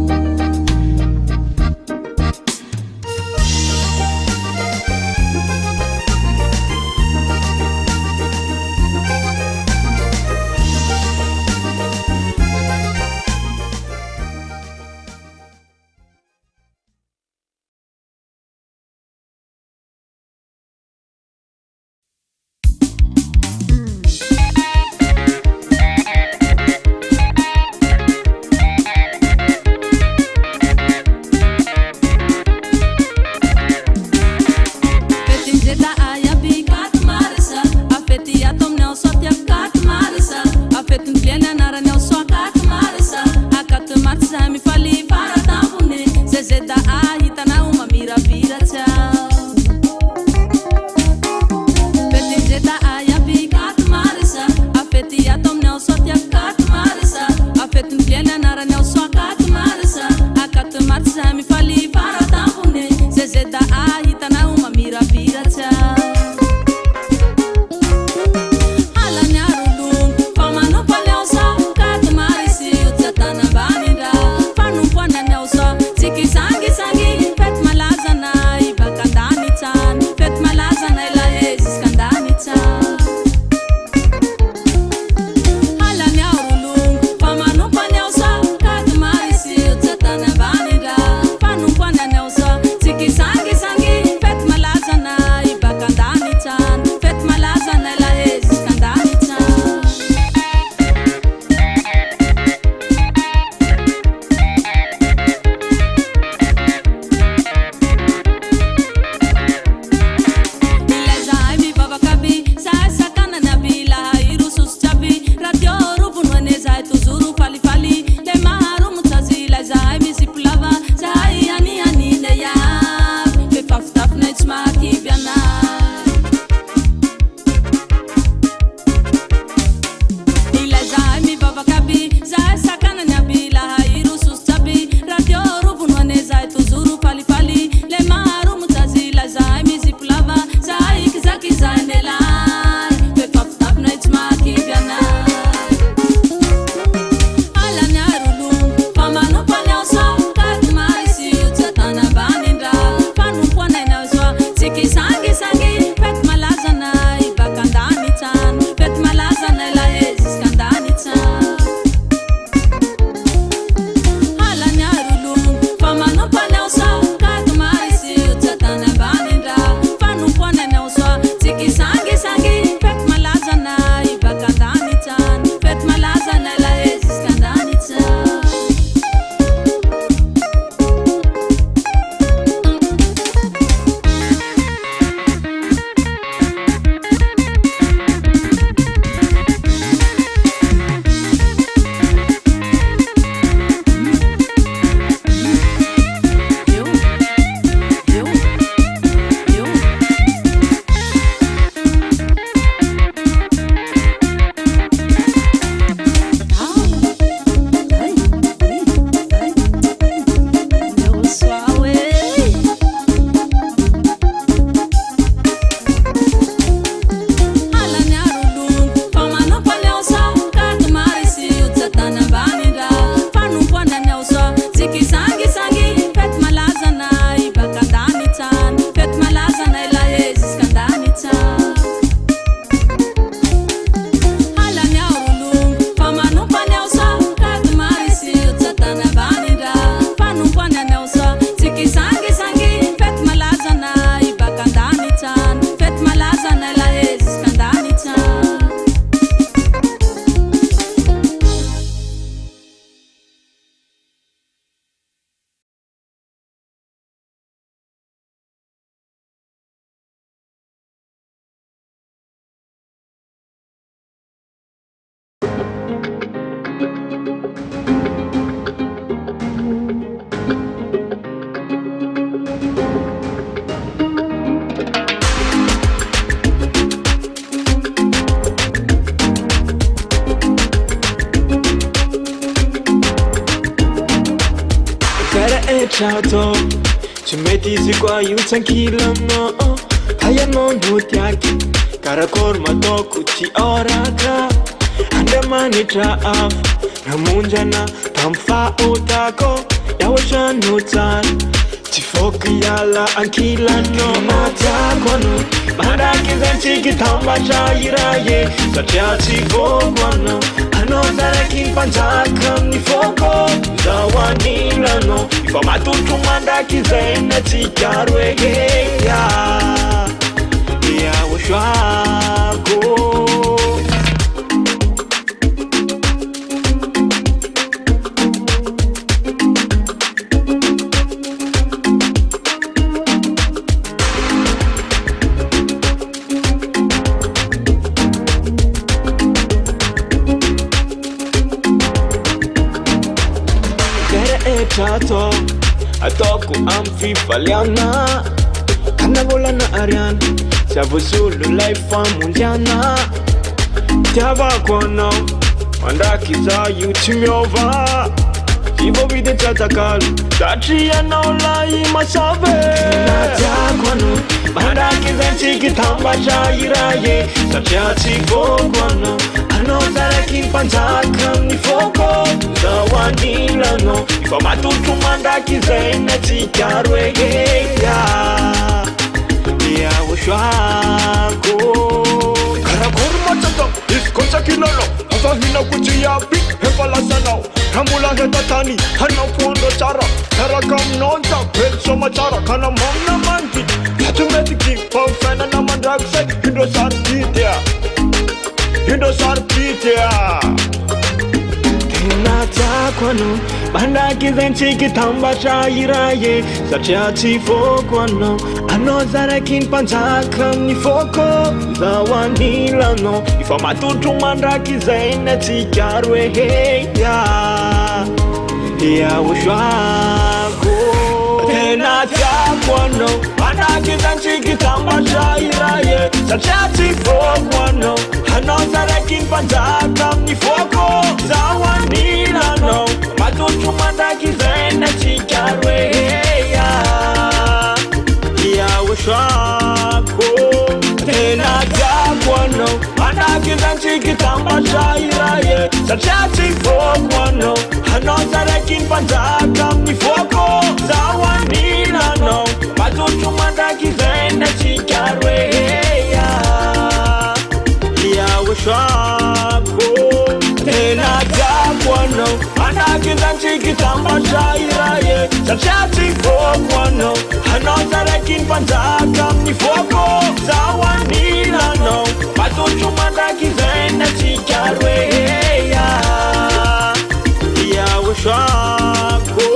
rehetra tsy mety izy koa io tsankilanao kaianao no tiaky karakory mataoko tsy oraka andramanitra afa namonjana tamy fahotako yahotrano tsara tsy foky iala ankilanao matiako anao mandraky zantsiky tambatra iraye satria tsy foko anao anao zaraky mpanjaka amin'ny foko zao anilanao ifa matotro mandraky zay na tsy karo eheya yahotrako ataoko amy fifaliana kanavolana ariana tsy avosolo lay famonjana tiavako anao mandraky za io tsy miova ivovidy tsatakalo satria anao lay masave natiako anao mandraky zantsiky tambatra iraye satria tsy foko anao anao zaraky mpanjaka amin'ny foko zao anilanao ifa matotro mandraky zay na tsy karo eheya yahotrako karakory matsatao izy ko tsakinanao afahinako tsy iaby efa lasanao rambola hetatany hanao foandro tsara karaka aminao ntsapety soma tsara kana mamina mandy tsy metiky fa mifainana mandraky zay indro saripitya indro saripitya tena tiako anao mandraky zantsiky tambatra iraye satria tsy foko anao anao zaraky mpanjaka amin'ny foko zao anilanao ifa matotro mandraky zay na tsy karo eheya yahotrako tena tiako anao mandraky zantsiky tambatra iraye satria tsy foko anao anao zaraky mpanjaka amin'ny foko zao anilanao matotro mandraky zay na tsy karo eheya yahotrako tena tiako anao mandraky zantsiky tambatra iraye satria tsy foko anao anao zaraky mpanjaka amin'ny foko zao anilanao matotro mandraky zay na tsy karo eheya yahotrako tena tiako anao mandraky zantsiky tambatra iraye satria tsy foko anao anao zaraky mpanjaka amin'ny foko zao anilanao matotro mandraky zay na tsy karo eheya yahotrako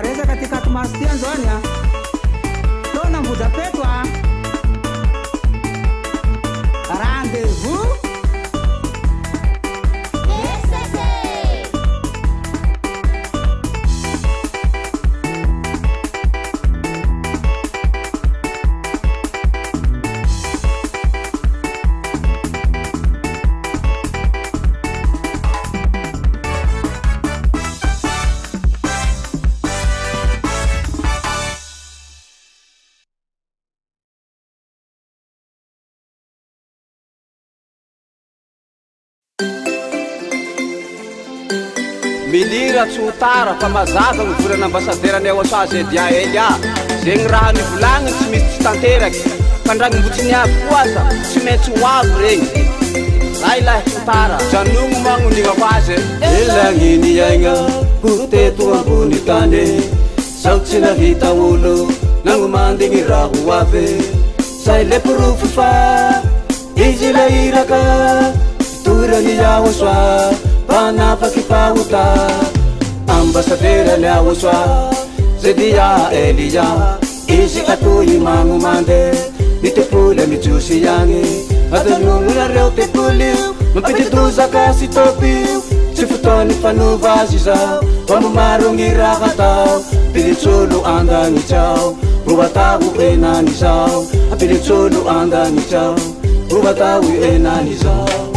resaka ty katomaso ty androany a tao nambojapeto a rendez-vous milira tsy ho tara fa mazava ny volana ambasaderany Ocha Zedia Elia zegny raha nivolagniny tsy misy tsy tanteraky fa ndragnombotsiny avy koasa tsy maintsy ho avy regny zay lahy tsy tara janogno magnonigna ho azy elagniny aigna ho teto ambony tany zao tsy nahita olo nagnomandigny raha ho avy zay le porofo fa izy le iraka torany Ocha panapaky pauta ambasadera le Ocha Zedia Elia izy atoy magnomande mitepole mijosi yagny adanonareo tepole mampitidozaka sy topio tsy fotoany fanova azy zao pamomarogny raha tao pilitsolo andagny tsao ro atao enany zao pilitsolo andagny tsao ro atao enany zao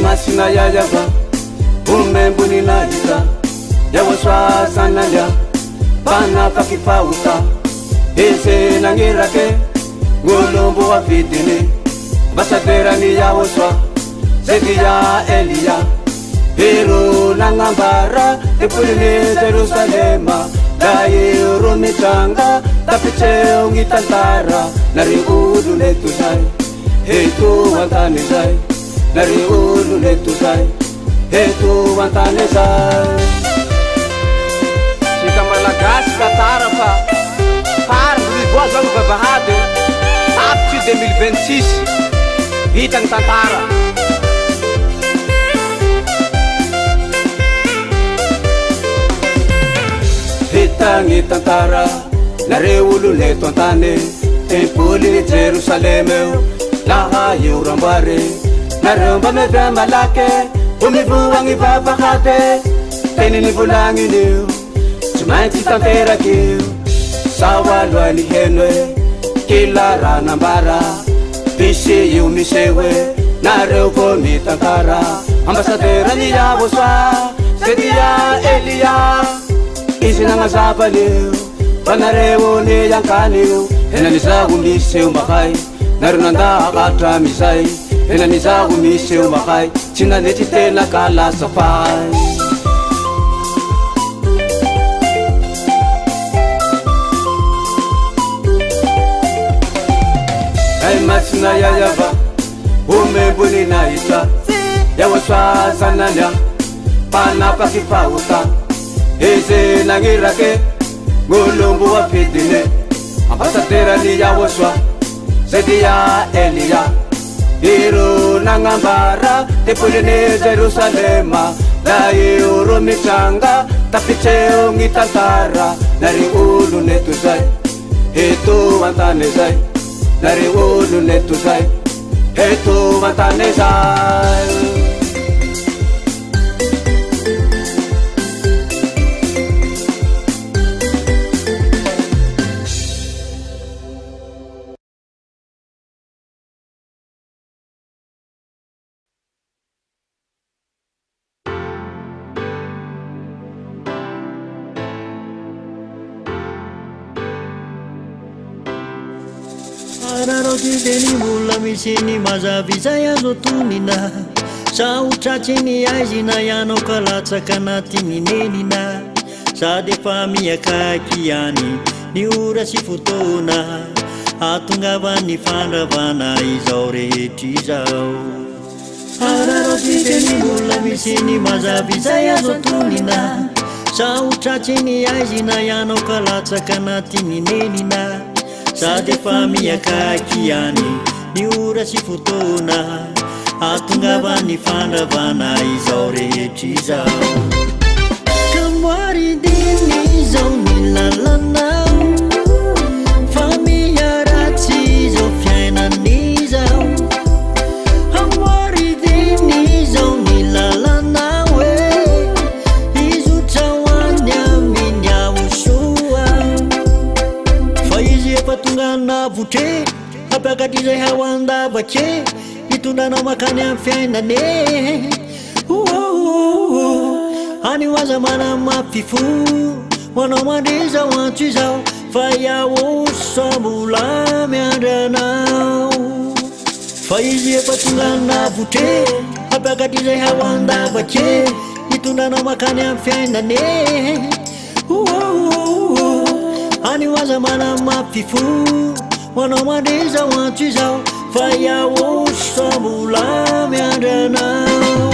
masina yayava umembuni nahita Ocha sanalya panapaky pauta ese nangirake ngolombo wa vidini ambasaderany Ocha Zedia Elia pero nangambara tepulini Jerusalema dairo mitranga tapitseo ngitantara nari ulu letu zay hetu antani zay nari ulu letu zay hetu antani zay sika malagasy katara fa farany rivoa zagny vavahady tapitry 2026 vitany tantara vitagny tantara nare ulu letu antany tempoly Jerusalema laha io rambare naromba mevya malake umivuagny vavahady teniny volagniny tsy maintsy tanteraky sao aloany henoe kila raha nambara pisy io misehoe nareo ko mitantara ambasaderany Ocha Zedia Elia izy nagnazapalio fa nareo ny ankanio enanizaho miseo makay nareo nandakatra mizay enanizaho miseo makay tsy nanetry tena ka lasa fay masina yayava umembuni nahita Ocha sanalya panapaky pauta eze nangirake ngolombo wa vidine ambasaderany Ocha Zedia Elia iro nangambara tepulini Jerusalema dairo mitranga tapitseo ngitantara nari ulu netu zay hetu antane zay nari ulu netu zay hetu antane zay Deni mula misini mazavizay azo tonina saotratsiny aizina ianao kalatsaka anatin'ny nenina sady efa miakaiky ihany ny ora sy fotoana hatongavan'ny fandravana izao rehetra izao ararotideny mbola misiny mazavizay azo tonina saotratsiny aizina ianao kalatsaka anatin'ny nenina sady efa miakaiky ihany ny ora sy fotoana atongava ny fandravana izao rehetra izao ka moaridiny izao ny lalanao fa miaratsy izao fiainan'izao amoaridiny izao ny lalanao izotra hoany amin'ny ahosoa fa izy efa tonga navotre apakatrizay haoandavake itondrana makany amin'ny fiainane any oaza mana mafifo hoanao mandreza hoantso izao fa iaoso mbola miandranao fa izy efa tonga navotre apakatrizay haoandavake itondrana makany amin'ny fiainane any oaza mana mafifo hoanao mandreza hoantso izao fa iaoso mbola miandranao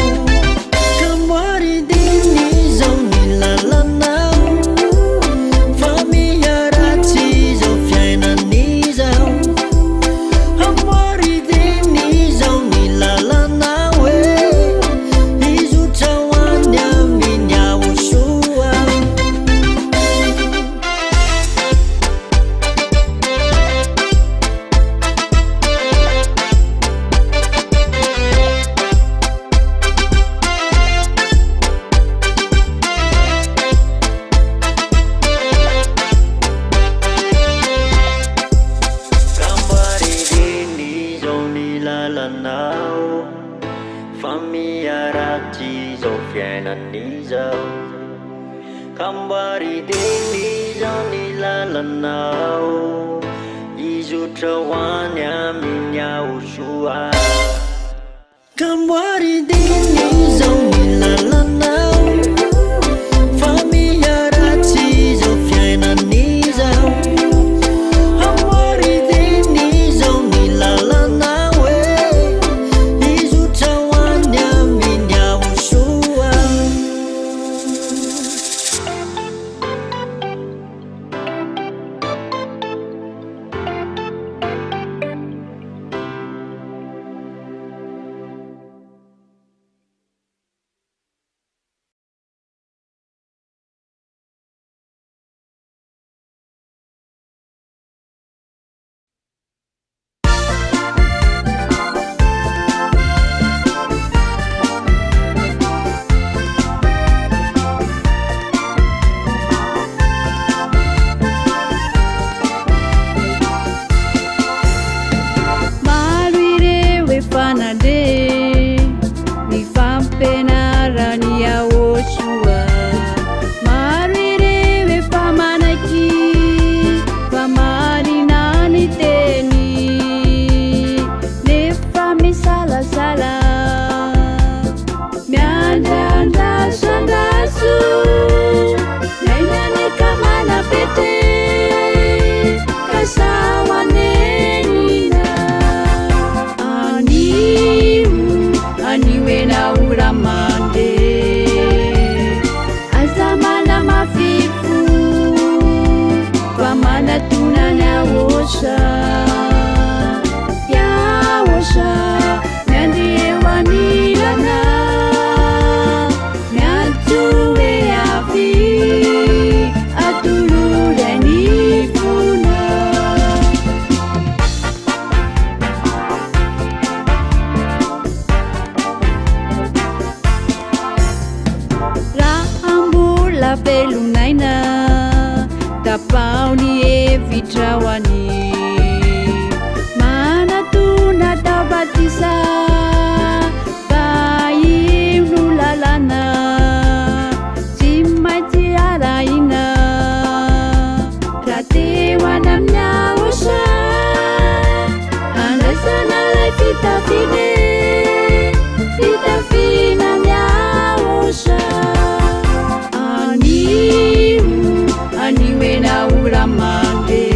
ka moaridiny izao ny lalanao fa miaratsy izao fiainan'izao amoaridiny izao ny lalanao izotra hoany amin'ny ahosoa kambaridiny izao ny lalanao izotra hoany amin'ny ahosoa kambaridiny izao ny lalanao fa miaratsy izao fiainan'izao amoaridiny izao ny lalanao izotra hoany amin'ny ahosoa Aniwe na uramande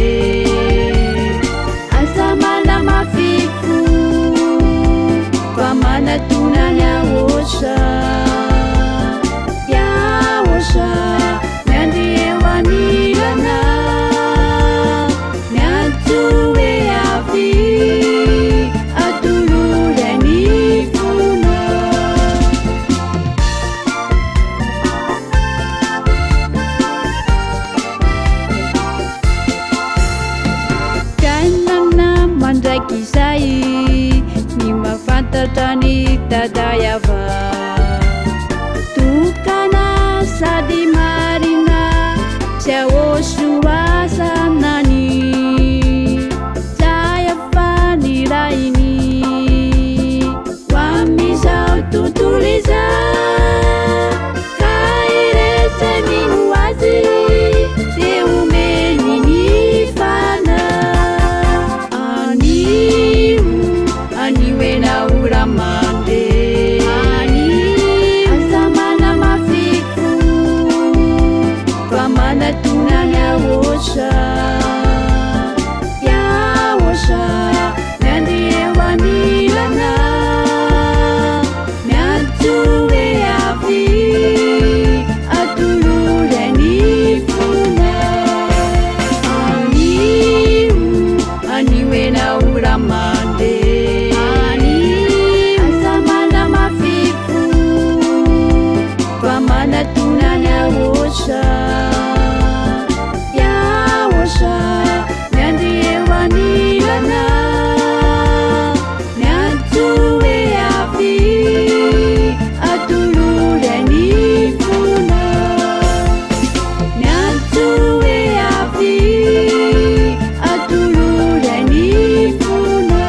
Matrani tadayava Tukana sadi marina Siawosua sanani Jaya fani raini Wamisau tutuliza Kaire seminu wazi Teumeni nifana Aniwe na uramande Azamana mafiku Kwa mana tunanya wosha Ya wosha Nyandiye wanilana Nyantuwe afi Atulure nifuna Aniwe na uramande Azamana mafiku Kwa mana tunanya wosha Ya wosha Nyandiye wanilana Nyantuwe afi Atulure nifuna Nyantuwe afi Atulure nifuna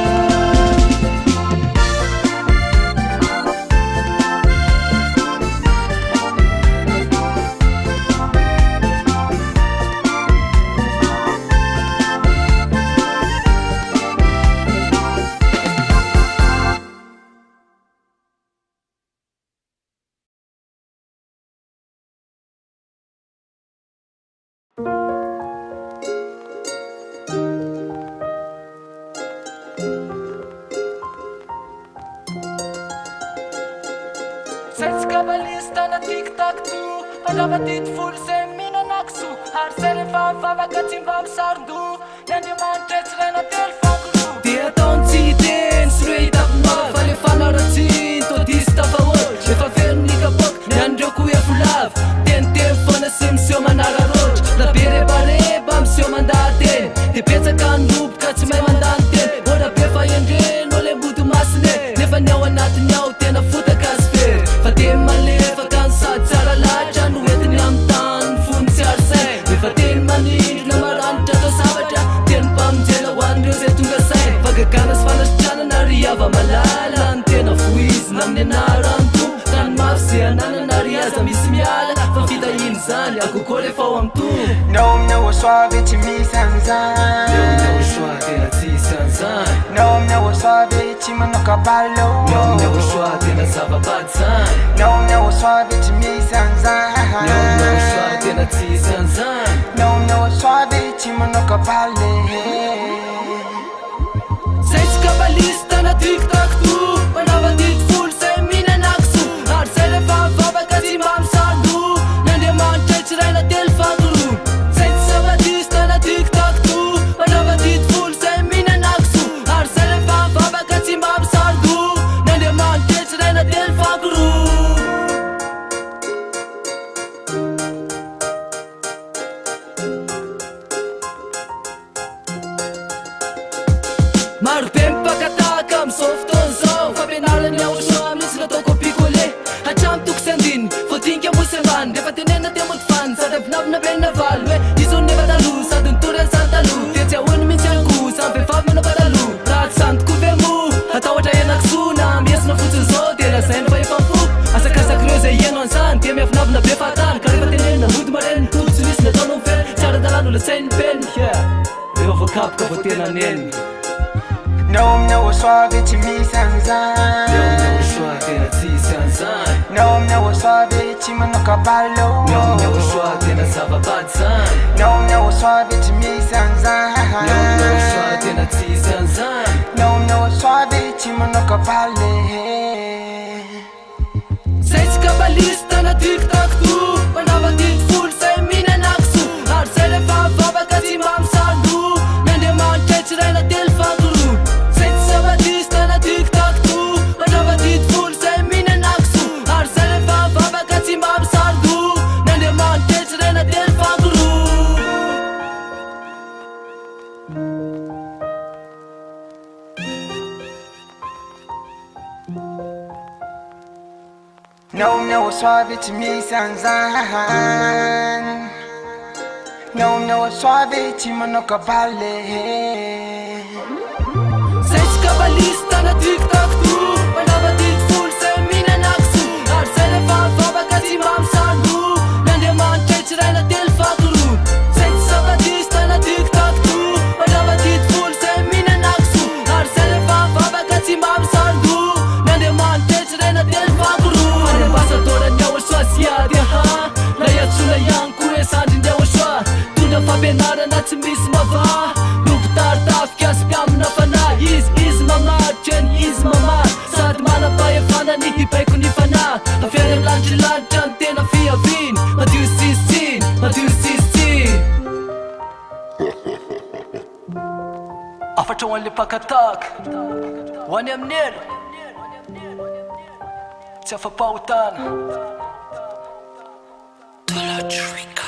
Sets kabalista na tiktak tu Padava dit full se mina naksu Har sere fan fava katim vam sardu Nandi man trets rena tel fakru Dia ton tiden straight up ma Fale fana ratin to dista favor Efa verni ka bok Nyandro ku ya fulav Ten fana sim sio manara roj La bere bare bam sio mandaten Te pensa kan rup kats mai mandanten Ora befa yendre no le butu masne Nefa nyawa nat nyaw tena futa kasfer Fatim malefa kan sa tsara laja Nuetin yam tan fun siar say Fatin manid na maranta to sabata Ten pam jela wandro se tunga say Pagakanas fanas chana nariyava malalan Tena fuiz namne narantu Tan mafsia nana nariyaza mismiala Fafita inzani aku kore fawam tu Nom na waswabe chimi sanzan Nom na waswa tena ti sanzan Nom na waswabe chima no kapalo Nom na waswa tena sababadzan Nom na waswabe chimi sanzan Nom na waswa tena ti sanzan Nom na waswabe chima no kapale Sets kabalista na tiktak tu Panava dit full se mina naksu Har sere fan fava katim vam sardu Nande man trets rena tel fakru Sets kabalista na tiktak tu Panava dit full se mina naksu Har sere fan fava katim vam sardu Nande man trets rena tel fakru Maro tempa kataka am softon zao Fampianaran yaho soa misy natao kopikole Hatramy toko sy andiny Voadinka mosy ambany Rehefa tenena te moty fany Sady avinavina benina valy Hoe izony nefa taloha Sady nitory any sany taloha Dia tsy ahoany mihitsy anko Samy vehivavy manao pataloha Raha tsy sandoko ve mo Atahotra enakisoa Miesina fotsiny zao Tena zay ny fahefam-po Asakasaky reo zay iano an'izany Dia miavinavina be fatany Ka rehefa tenena mody mareny Todo tsy misy nataonao mifeny Tsara dalano latsainy peny Rehefa voakapoka vo tena neny Nom na waswabe chimi sanzan Nom na waswa tena ti sanzan Nom na waswabe chima no kapalo Nom na waswa tena sababadzan Nom na waswabe chimi sanzan Nom na waswa tena ti sanzan Nom na waswabe chima no kapale Sets kabalista na tiktak tu Panava dit full se mina naksu Har sere fan fava katim vam sardu Nande man trets rena tel fakru Sets kabalista na tiktak tu Panava dit full se mina naksu Har sere fan fava katim vam sardu Nande man trets rena tel fakru No suave to me sanzan. No suave to manoka balle. Seis cabalista na TikTok tu. Manava dit full se mina naksu. Arsene fan fava kasi mam sandu. Nande man chechra na tel fakru. Seis cabalista na TikTok tu. Manava dit full se mina naksu. Arsene fan fava kasi mam sandu. Nande man chechra na tel fakru. Ambassadora nyawa swasiade ha. La yatsula yanku esandi nyawa shwa. Tunda fabenara na tsimis mava. Luptar taf kas piam na fana. Is mama, chen is mama. Sad mana pa e fana ni hipai kuni fana. Afere lanchi lanchan tena fia vin. Madiu sistin, madiu sistin. Afata wale pakatak. Wani amner. Tsafa pautan. Tula trika.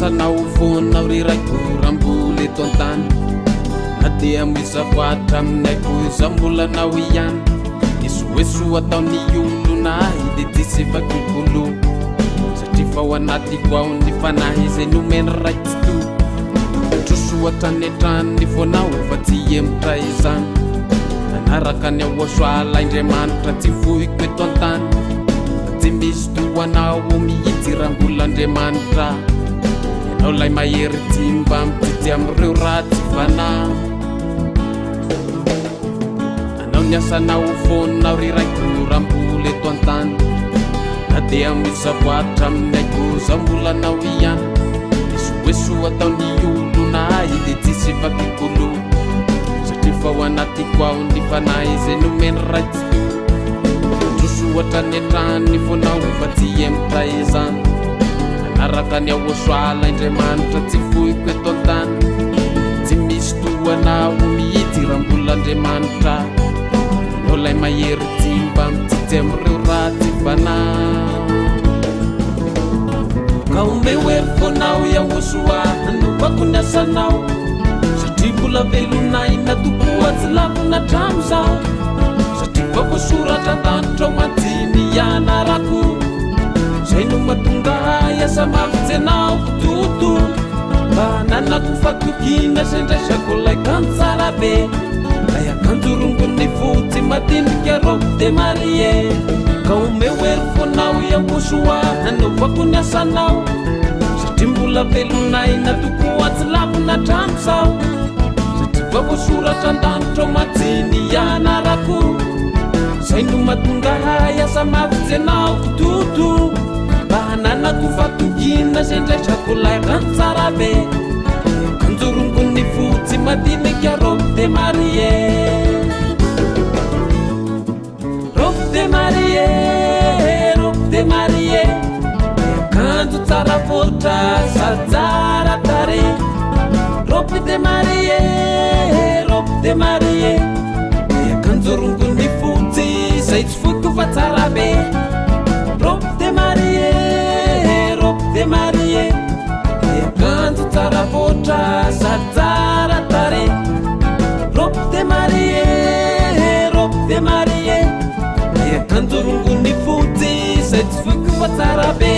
Sanau fona riraiko rambule tontany na dia mizavatra aminayko zambolanao ihany esoeso ataony olona de tsisy vakikolo satria fa ao anatiko ao ny fanahy izay nomeny raiky to trosoatra ny atrany fonao fa tsy emitra izany anaraka ny aoasoala Andriamanitra tsy vohiko eto antany tsy misy toanao mihitsy rambolan'Andriamanitra Nao lay mahery timba mitity am'ireo ratsy fanahy Anao ny asanao fonao riraiko rambola eto antany Na dia mizavoatra aminayko zambolanao ihany Esoeso ataony olona de tsisy vakikolo Satria fa ao anatiko ao ny fanahy izay nomeny ratsy to Trosoatra ny atrany fonao fa tsy emitra izany Araka ny aoasoala Andriamanitra tsy vohiko eto antany Tsy misy toanao mihitsy rambolan'Andriamanitra Nao lay mahery timba mitity am'ireo ratsy fanahy Ka omeo hery fonao iaoasoala nopako ny asanao Satria mbola velonay na tokoa tsy lavina trano zao Satria fa voasoratra an-danitra ao mantiny ianarako Zay no mahatonga iasa mavitsy anao toto Mba nanako fakokina zay ndraisako lay kanto tsara be Lay akanjo rongony fotsy madinika robe de marie Ka omeo hery fonao iaoasoala naovako ny asanao Satria mbola velonay na tokoa tsy lavina trano zao Satria fa voasoratra an-danitra ao mantiny ianarako Zay no mahatonga iasa mavitsy anao toto Nanako fatokina zay ndraisako lay kanto tsara be Akanjo rongony fotsy madinika robe de marie Robe de marie, robe de marie Akanjo tsara voatra sady tsara tare Robe de marie, robe de marie Akanjo rongony fotsy zay tsy foiko fa tsara be Robe de marie de marie Akanjo tsara voatra sady tsara tare Robe de marie Akanjo rongony fotsy zay tsy foiko fa tsara be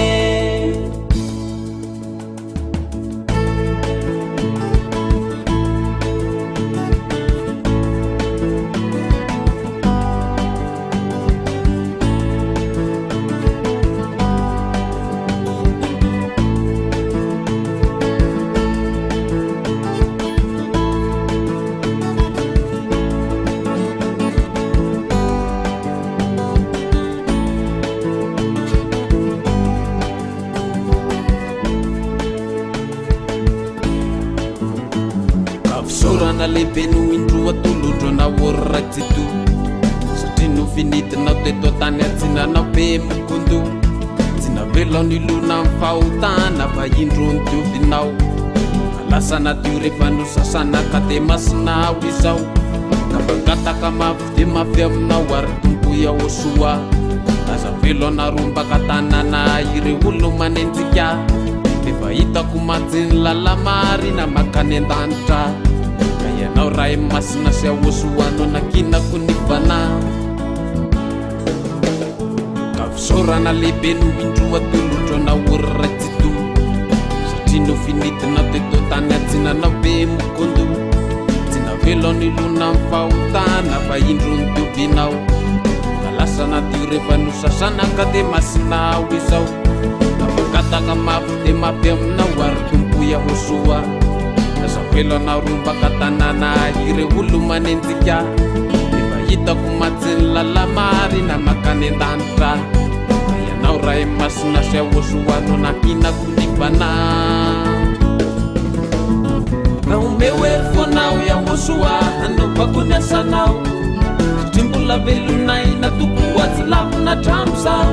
vaisorana lehibe no indroa tolotro na orratsito satria no finitinao teto tany atsinanao be mokondo tsy navelao ny lona amin'ny fahotana fa indrony diovinao alasa natio rehefa no sasana ka de masina ao izao ka vangataka mafy de mafy aminao ary tomboy ao soa aza velo narombaka tanana ire olo manenjika efa hitako manjiny lalamary na makany an-danitra ka ianao ray masina sy ahosoanao nakinako ny vana ka fisorana lehibe no indroa tolotro na orratsito satria no finitinao teto tany atsinanao be mokondo tsy navelao ny lona amin'ny fahotana fa indrony diovinao lasa natio rehefa no sasana ka de masina ao izao navangataka mafy de mafy aminao ary tomboy ahosoa aza velo narombaka tanana ire olo manenjika efa hitako manjiny lalamary na makany an-danitra ka ianao ray masina sy ahosoanao nakinako ny vana ka omeo ery foanao iahosoa anaovako ny asanao mbola velonay na toko azy lavina trano zao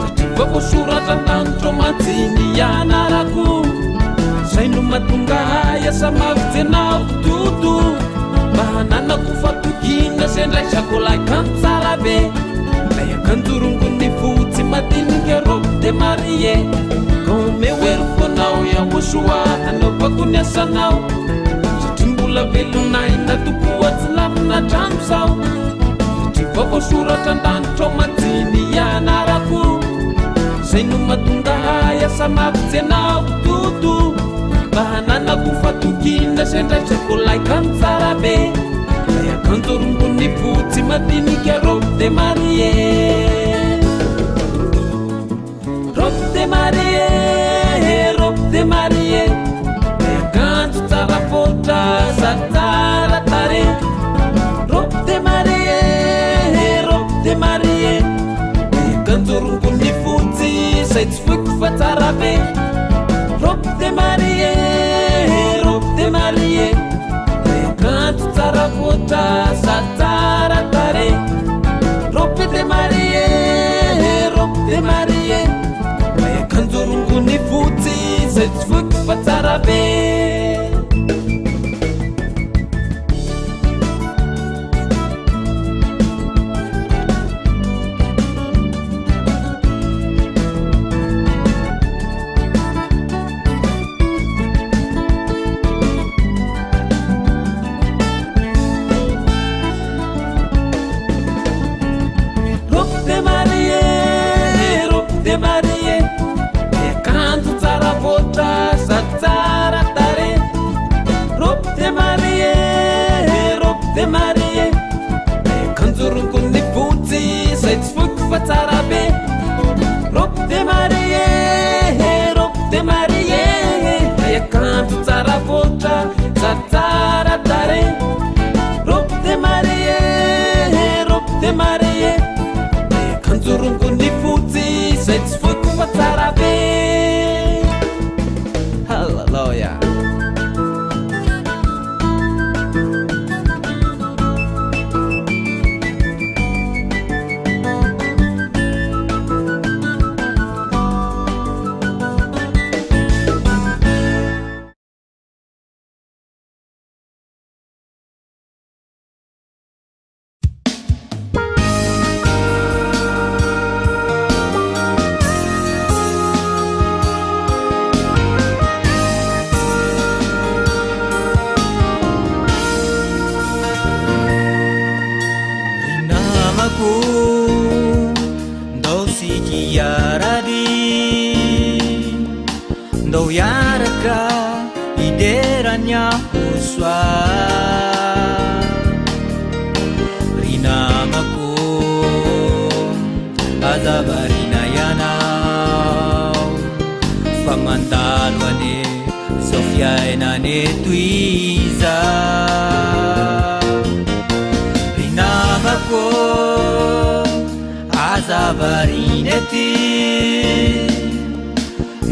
satria vovosoratra an-danitro manjiny ianarako zay no mahatonga iasa mavitsy anao toto mba hananako fatokina zay ndraisako laikano tsara be lay akanjorongony fotsy madinika robe de marie ka omeo ery foanao iahosoa anaovako ny asanao satria mbola velonay na toko azy lavina trano zao vovosoratra an-danitro manjiny ianarako zay no mahatonga iasa mavitsy anao toto mba hananako fatokina zay ndraisako laikano tsara be lay akanjorongony fotsy madinika robe de marie robe de marie robe de marie lay akanjo tsara fotra sady tsara tare robe de marie de marie akanjorongony fotsy zay tsy foiko fa tsara be robe de marie akanjo tsara fotra sady tsara tare robe de marie akanjorongony fotsy zay tsy foiko fa tsara be akanjorongony fotsy zay tsy foiko fa tsara be robe de marie lay akanjo tsara fotra sady tsara tare robe de marie lay akanjorongony fotsy zay tsy foiko fa tsara be halleluja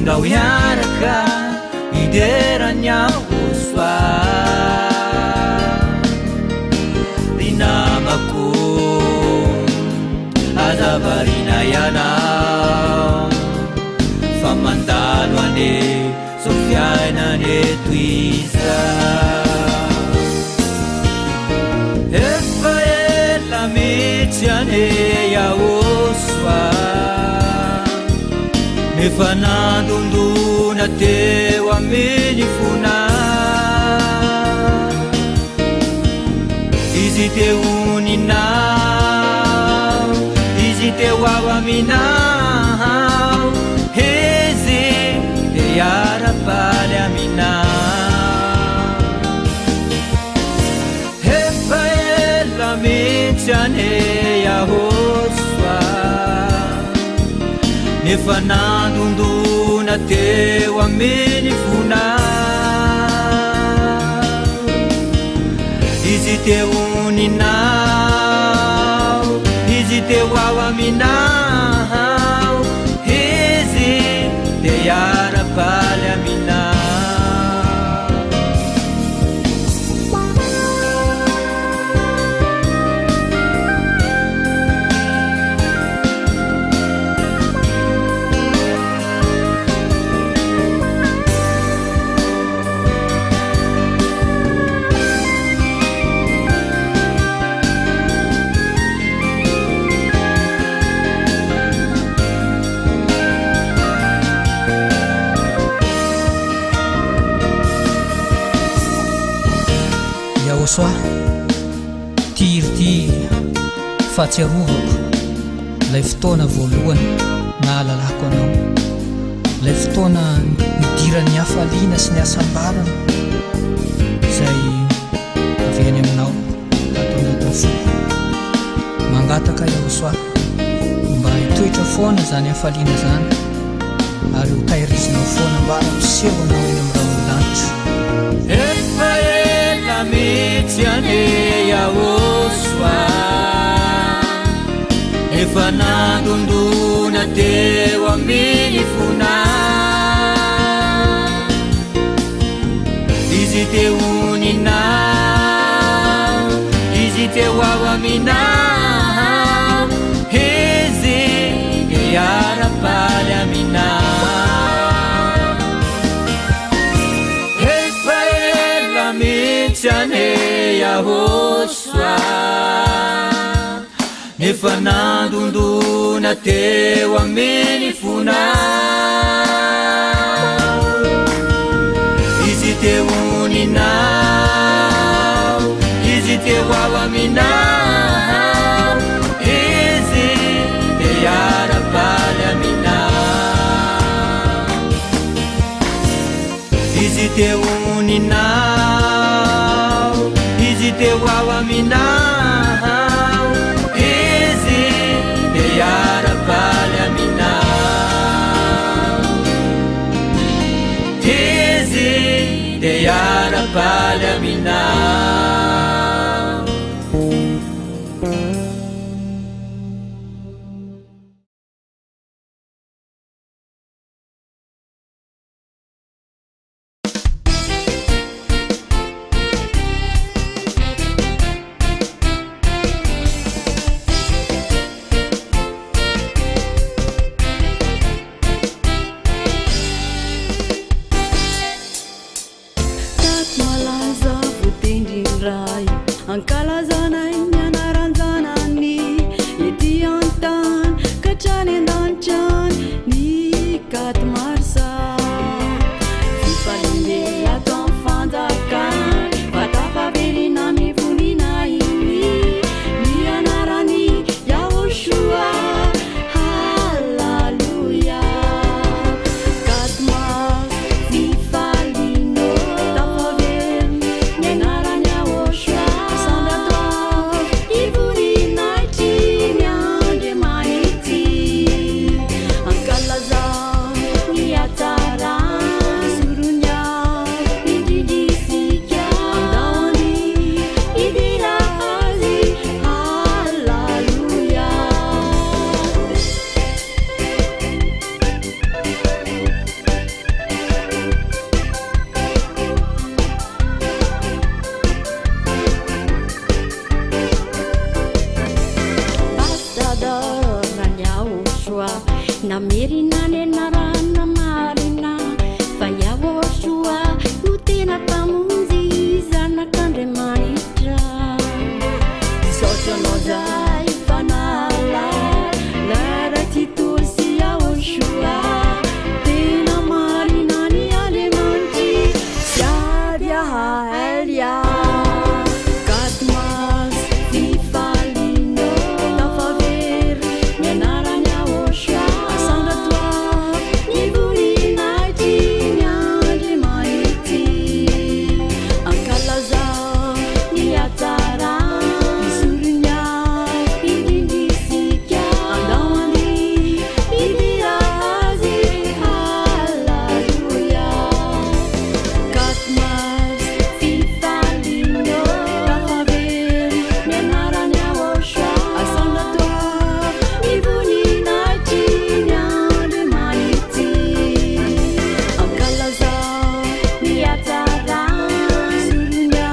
Ndao yaraka ideranya uswa varina ianao fa mandalo ane so fiainane toiza efa ela mitsy ane iaosoa efa nandondona teo aminy fona izy teo ninao izy teo ao aminao izy te iara-paly aminao efa ela mitsy ane iahosoa nefa nandondona teo aminy fona izy teo ninao izy teo ao aminao izy te iara-paly aminao soa tirity fahatsiarovako lay fotoana voalohany na lalako anao lay fotoana nidirany hafaliana sy ny asambarana zay aveny aminao ataonatao foko mangataka iaho soa mba hitoetra foana zany hafaliana zany ary ho tahirizinao foana mba hampiseho anao eny amin'raha lanitra mitsy ane iaosoa efa nandondona teo aminy fona izy teo ninao izy teo ao aminao izy te iara-paly aminao efa ela mitsy ane iahosoa nefa nandondona teo aminy fona izy teo ninao izy teo ao aminao izy te iara-paly aminao izy teo ninao izy teo ao aminao izy te iara-paly aminao Yoshua namerina nenarana marina fa Yahoshua no tena mpamonjy zanak'Andriamanitra misaotra anao zay fanala laraky tory sy Yahoshua tena marina ny Andriamanitry siady Elia Katmas fifalino tafavery ny anarany Yahoshua asandra toa ny voninahitry ny Andriamanitry ankalaza ny atsara isorony indindrisika andao andeha idira azy haleluya Katmas fifalino tafavery ny anarany Yahoshua asandra toa ny voninahitry ny Andriamanitry ankalaza ny atsara isorony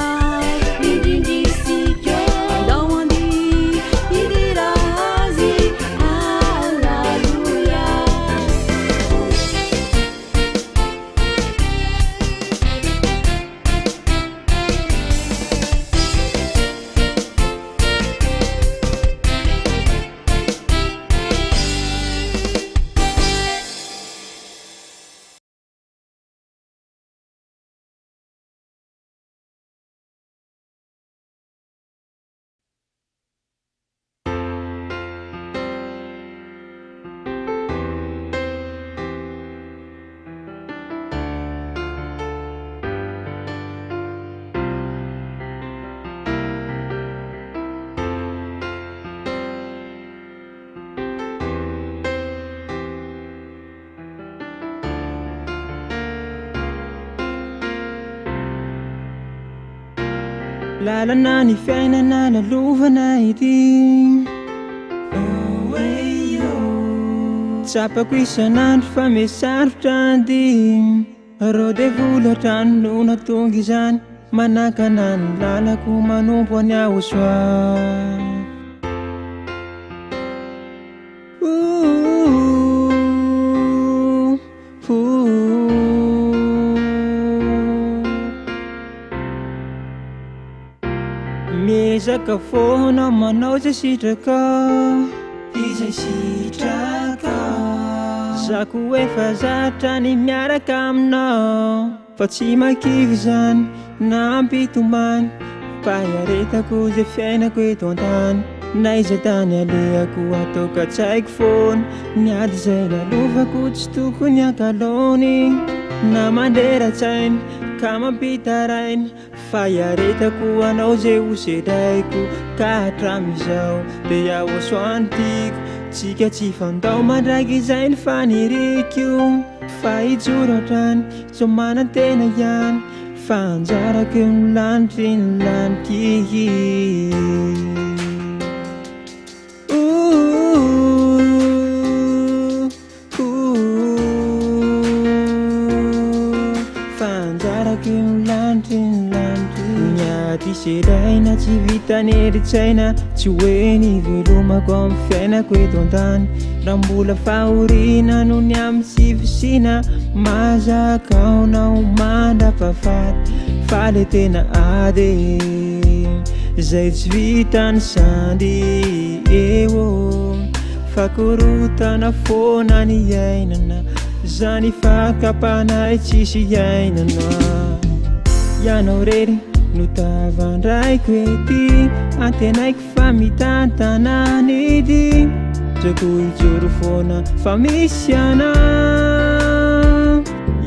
indindrisika andao andeha idira azy haleluya lalana ny fiainana lalovana ity tsapako isanandro fa misarotra andy rô de volatra no natonga izany manakana ny lalako manompo any Yahoshua miezaka foana manao zay sitraka izay sitraka zako efa zatra ny miaraka aminao fa tsy makivy zany na ampitomany faharetako zay fiainako eto an-tany na izay tany alehako ataoko tsaiko foana niady zay lalovako tsy tokony ankalony na mandera-tsainy ka mampitarainy faharetako anao zay hosedraiko ka hatramizao de Yahoshua no tiako tsika tsy fandao mandraiky izay ny faniriko fa hijorotrany so manantena ihany fa anjarako eo ny lanitry ny laniky sedraina tsy vitany eritsaina tsy hoe ny velomako amin'ny fiainako eto an-tany raha mbola fahoriana no ny amin'ny sifisina mazaka aonao mandra-pahafaty fa le tena ady zay tsy vitany sandy eo fakorotana foana ny iainana zany fakapanay tsisy iainana ianao rery no tavandraiko ety antenaiko fa mitantanany edy zako ijoro foana fa misy ana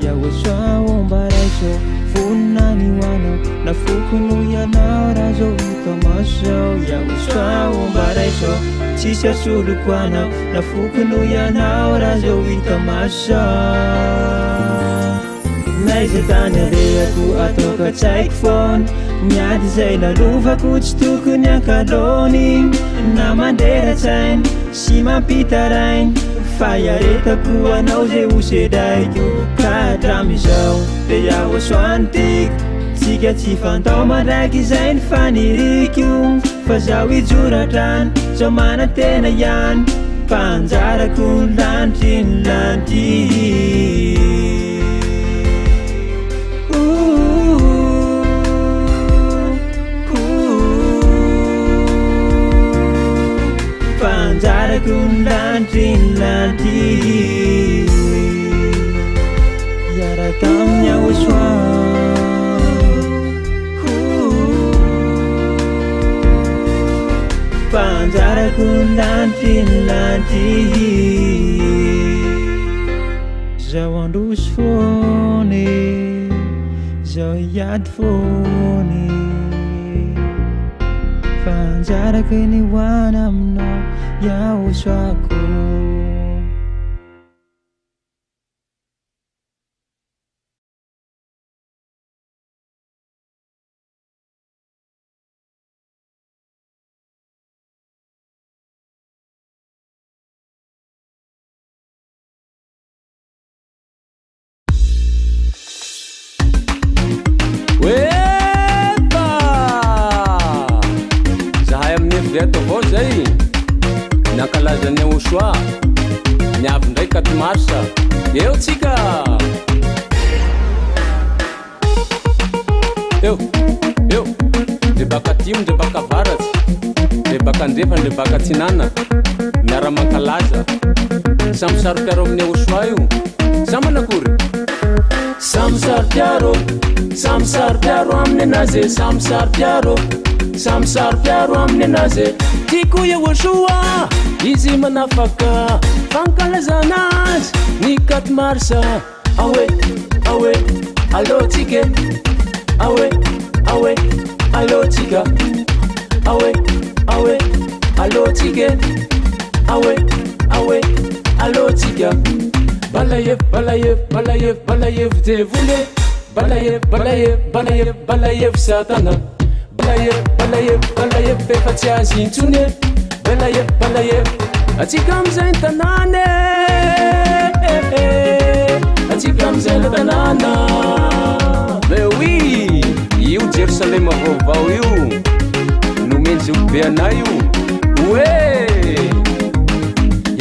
Yahoshua ombaraiso vonina ny hoanao na fokony ianao raha zao hita masao Yahoshua ombaraiso tsisy asoloko anao na fokony ianao raha zao hita masao na izay tany alehako ataoko tsaiko foana miady zay lalovako tsy tokony ankalony na mandera-tsainy sy mampitarainy fa iaretako anao zay hosedraiko ka hatramizao de Yahoshua no tiako tsika tsy fandao mandraiky izay ny faniriko fa zaho hijoratrany zao manantena ihany panjarako lantrinlanty panjarako lantrinlanty iaraka amin'ny aosoa panjarako lantrinlanty zao androso fony zao iady fony panjarako ny hoana aminao iaosoako avao zay nakalazany aosoa niavy ndray 4 marsa eo tsika eo de baka timo de baka varatsy de baka andrefa de baka tsinana miara mankalaza samy saropiaro amin'ny aosoa io samanakory samy saropiaro amin'ny anazy samy saropiaro amin'ny anazy tiako iaosoa izy manafaka fankalazana azy ny 4 marsa awe allo tsika awe allo tsika awe allo tsika awe allo tsika balayev devule balayev satana balayev efa tsy azy intsony balayev atsika amizay ny tanàna atsika amizay ny tanàna mais oui io Jerusalema vaovao io nomeny zay be anay io oe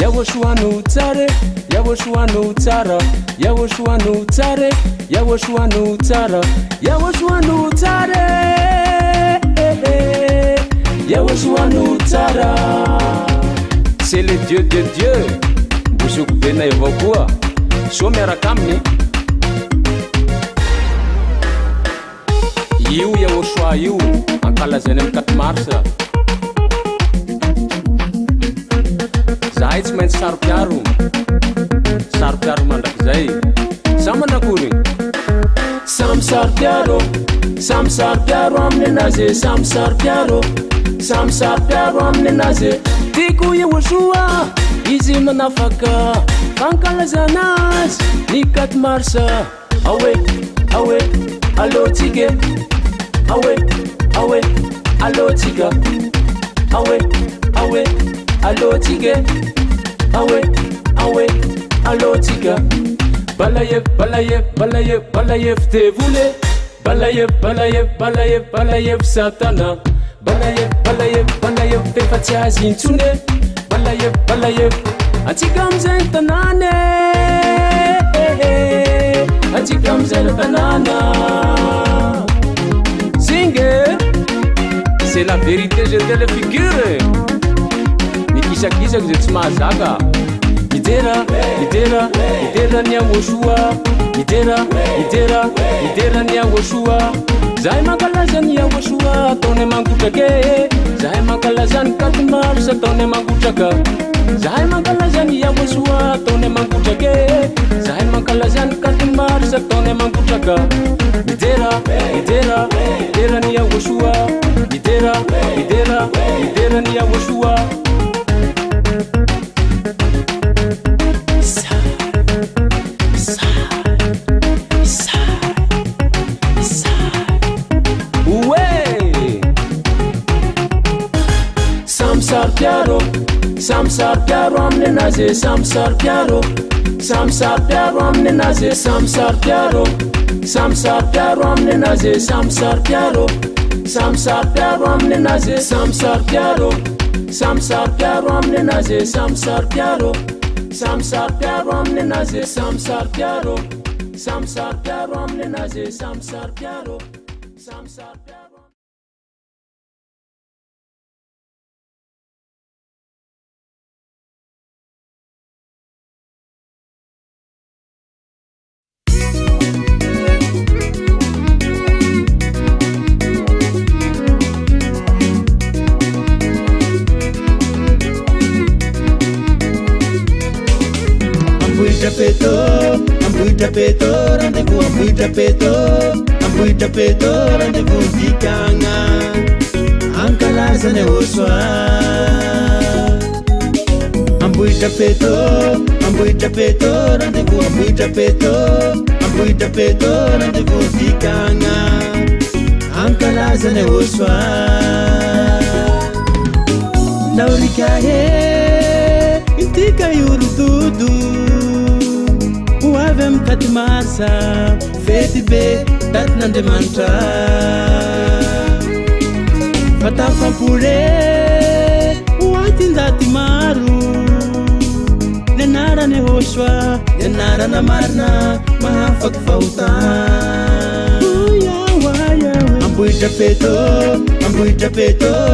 iaosoano tsara iaosoano tsara iaosoano tsara iaosoano tsara iaosoano tsara iaosoano tsara c'est le dieu de dieu bosoko benay avao koa so miaraka aminy io iaosoa io ankalazany amin'ny 4 marsa zahay tsy maintsy saropiaro mandrakizay samanakory samy saropiaro amin'ny anazy samy saropiaro amin'ny anazy tiako iaosoa izy manafaka fankalazana azy ny 4 marsa awe allo tsika awe allo tsika awe allo tsika awe allo tsika balayev devule balayev satana balayev efa tsy azy intsony balayev atsika amizay ny tanàna atsika amizay ny tanàna singer c'est la vérité je dis les figures mikisakisaka zay tsy mahazaka midera ny aosoa midera ny aosoa zahay mankalaza ny aosoa ataony mangotraka zahay mankalaza ny 4 marsa ataony mangotraka zahay mankalaza ny aosoa ataony mangotraka zahay mankalaza ny 4 marsa ataony mangotraka midera ny aosoa midera ny aosoa Sam saropiaro amin'ny anazy samy saropiaro amin'ny anazy samy saropiaro amin'ny anazy samy saropiaro amin'ny anazy samy saropiaro samsar piaro amne naze samsar piaro amne naze samsar piaro amne naze samsar piaro Ambuita peto, rendezvous ambuita peto, rendezvous dikanga ankalazane oswa. Ambuita peto, rendezvous ambuita peto, rendezvous dikanga ankalazane oswa. Naurikahe intika yuru tudo. Uave mkati masa feti be dat nande mantra Fatafa pure uati ndati maru Nenara ne hoshwa Nenara na marna Mahafak fauta Ambuita peto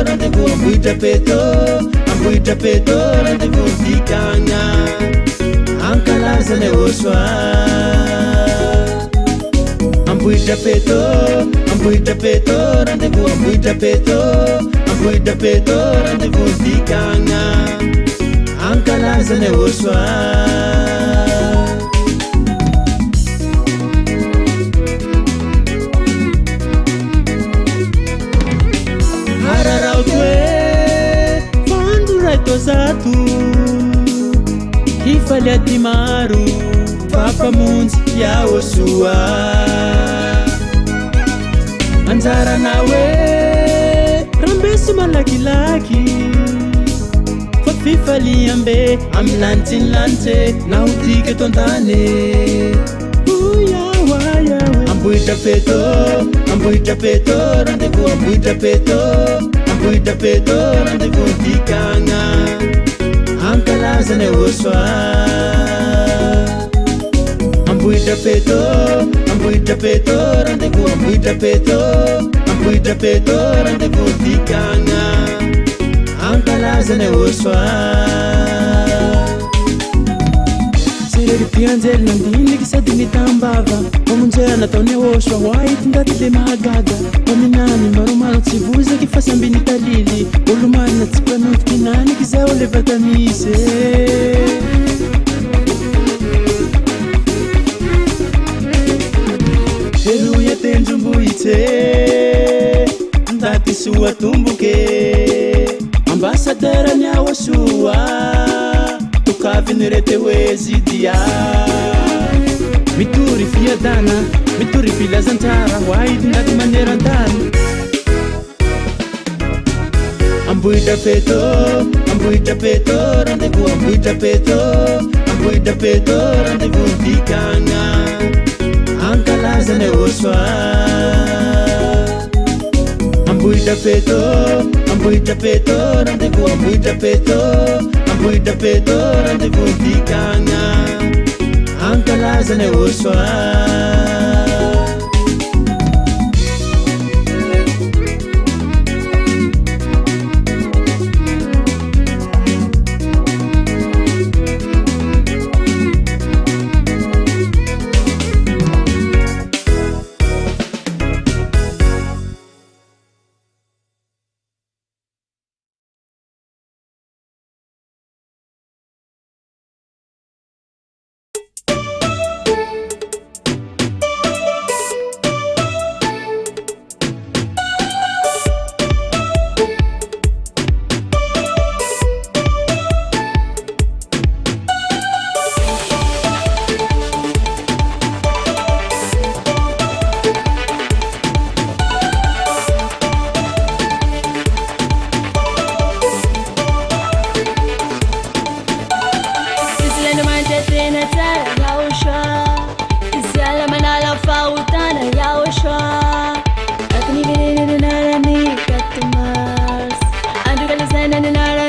Rendezvous ambuita peto Rendezvous dikanga ankalazane oswa. Ambuita peto, rendezvous ambuita peto, rendezvous dikanga ankalazane oswa. Hararautwe vandura tozatu Ifalia timaru Papa munzi ya osua Anzara nawe Rambesu malaki Fafifali ambe Amlante Na utike tontane Ambuita peto Rendezvous ambuita peto Rendezvous dikanga ankalazane oswa. Ambuita peto, rendezvous ambuita peto, rendezvous dikanga ankalazane oswa. Sereri pianjeri nandini kisadi mitambava Omunjera natone oswa Waiti ndatile mahagaga Ominani marumaro tsivuza kifasa mbini talili Ulumani na tsipanuti kinani kizao levatamise Heru ya tenjumbuite Ndati suwa tumbuke Ambasadera nyawa suwa Tukavinirete wezidia Mituri fia dana Mituri fila zantara Waiti ndati manera ndani Ambuita peto, rendezvous ambuita peto, rendezvous dikanga ankalazane oswa. Ambuita peto, rendezvous ambuita peto, rendezvous dikanga ankalazane oswa. Na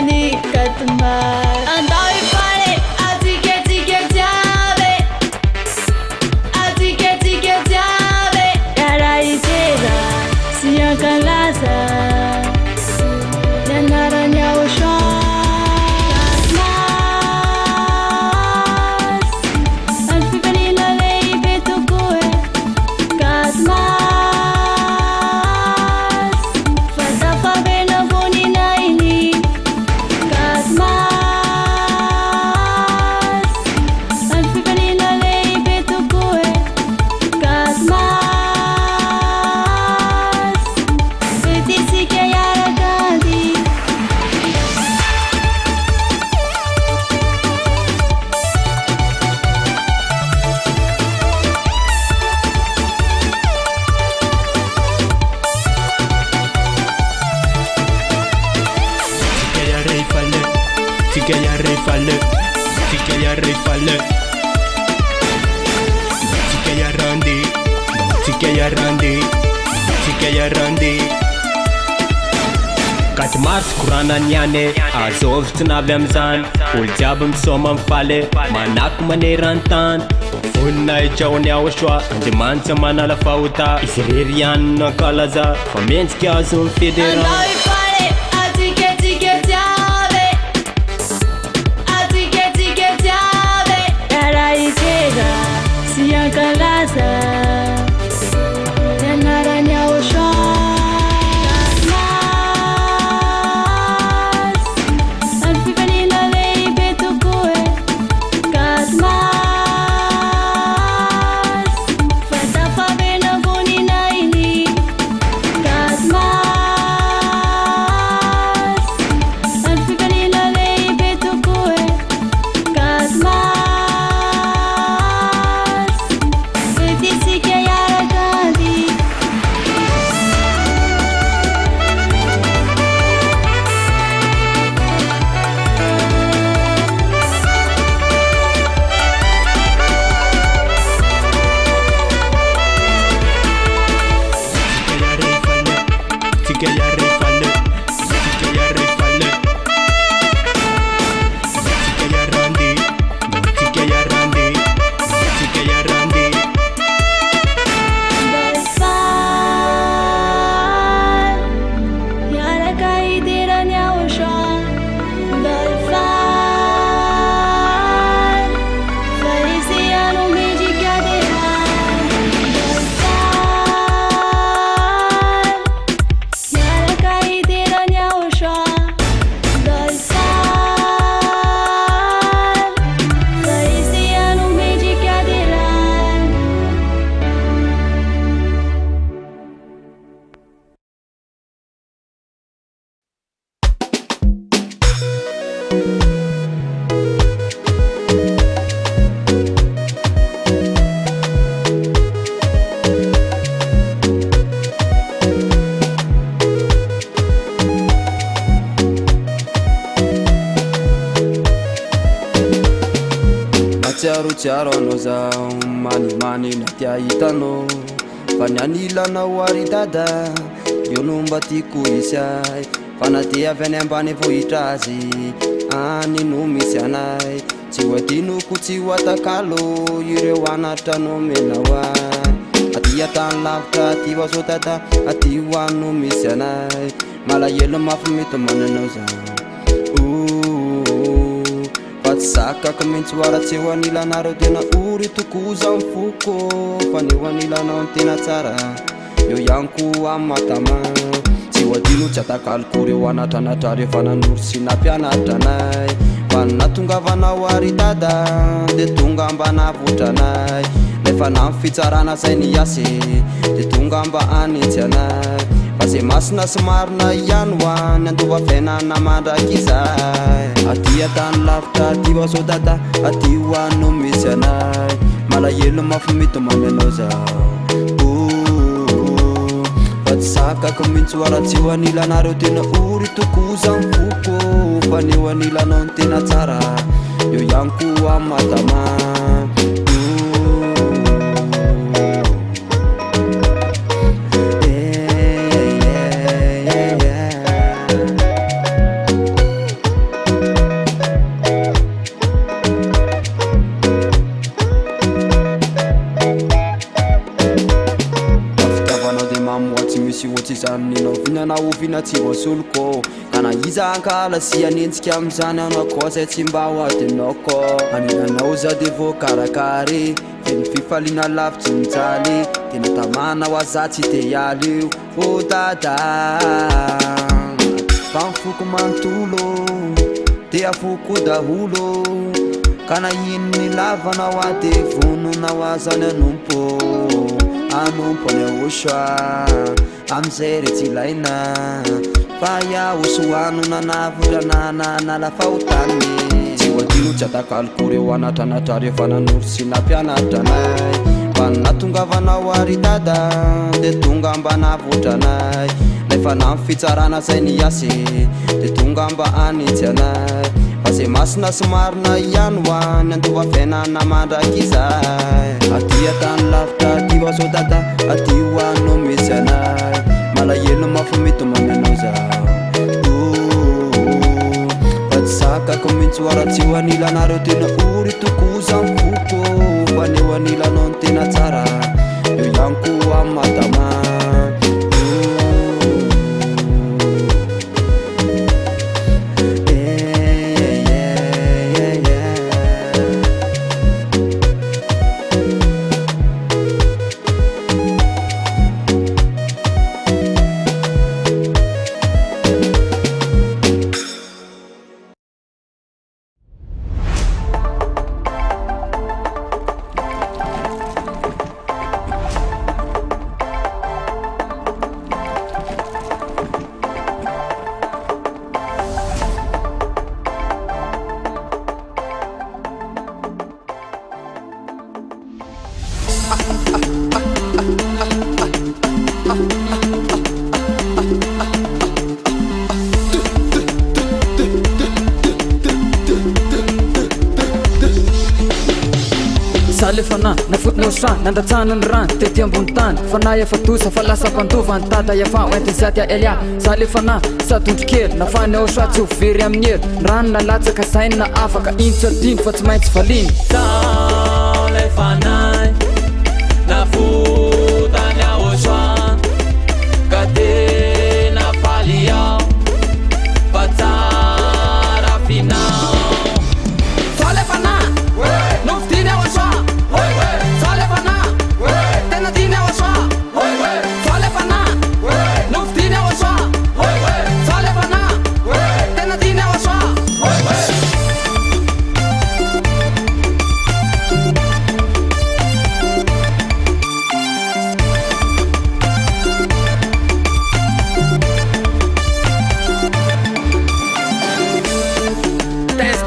rifale Tika ya rande Kati mars kurana nyane Azov tunavy amzany Olo jiaby misoma mifaly Manako maneran-tany Vonina itraony ao soa Andriamanitra manala fahota Izy rery ihany nankalaza Fa mendrika azo mifederan Tsiaro anao zao manimany na tia hitanao fa ny anilanao ary dada io no mba tiako isy ay fa na dia avy any ambany vohitra azy any no misy anay tsy hoadinoko tsy ho atakalo ireo anatra no menao ay aty atany lavitra aty ho azo dada aty ho ano misy anay malahelo mafy mety mananao zao Sakako mihitsy hoaratsy eo anilanareo tena ory toko zao mifoko fa ny eo anilanao ny tena tsara eo ihany ko amin'ny matama tsy hoadino tsy atakalokory eo anatranatra rehefa nanory sy nampianatra anay fa natongavanao ary dada de tonga mba navotranay nefa na amin'ny fitsarana zay ny asy de tonga mba anitsy anay fa zay masina sy marina ihany hoany andova fiainana mandraky izay aty atany lavitra aty ho azo dada aty ho ano misy anay malahelo mafy mety mananao zao fa tsy sakako mihitsy hoaratsy eo anilanareo tena ory toko zao mifoko fa ny eo anilanao ny tena tsara eo ihany ko amin'ny matama Ninao vina tsy voasoloko kana iza ankala sy anentsika am'izany anao koa zay tsy mba ho adinao ko aninanao za de voakarakary feny fifaliana lavitsy mijaly tena tamana ho aza tsy te hialy io o dada fa mifoko mantolo te afoko daholo kana ino ny lavanao ade vononao azany anompo any ahosoa amzay rehetra ilaina fa iaho soano nanavoranana nala fahotany tsy hoadino tsy atakalokory eo anatranatra rehefa nanory sy nampianatra anay fa natongavanao ary dada de tonga mba navotranay nefa na amin'ny fitsarana zay ny asy de tonga mba anitsy anay ase masina somarina ihany hoany antoafiainana mandraky izay aty atany lavitra aty vasotata aty hoanao misy anay malahelo mafa mety mananao zao fa tsy zakako mihitsy hoaratsy ho anilanareo tena ory tokoza mifoko fa ny ho anilanao ny tena tsara eo ihany koa amin'ny madama Salefana na fotona osan nandatsana ny rano tety ambony tany fanahy efa tosa fa lasa mpandova ny tada efa oentin'izatya elia salefana sadondro kely na fany osa tsy ho very amin'ny heri ny rano nalatsaka sainy na afaka intso adiny fa tsy maintsy valiny Salefana na fotany osan ka tena faly ao fa tsara finao Salefana nofitiny ao osa Salefana tena tiny ao osa Salefana nofitiny ao osa Salefana tena tiny ao osa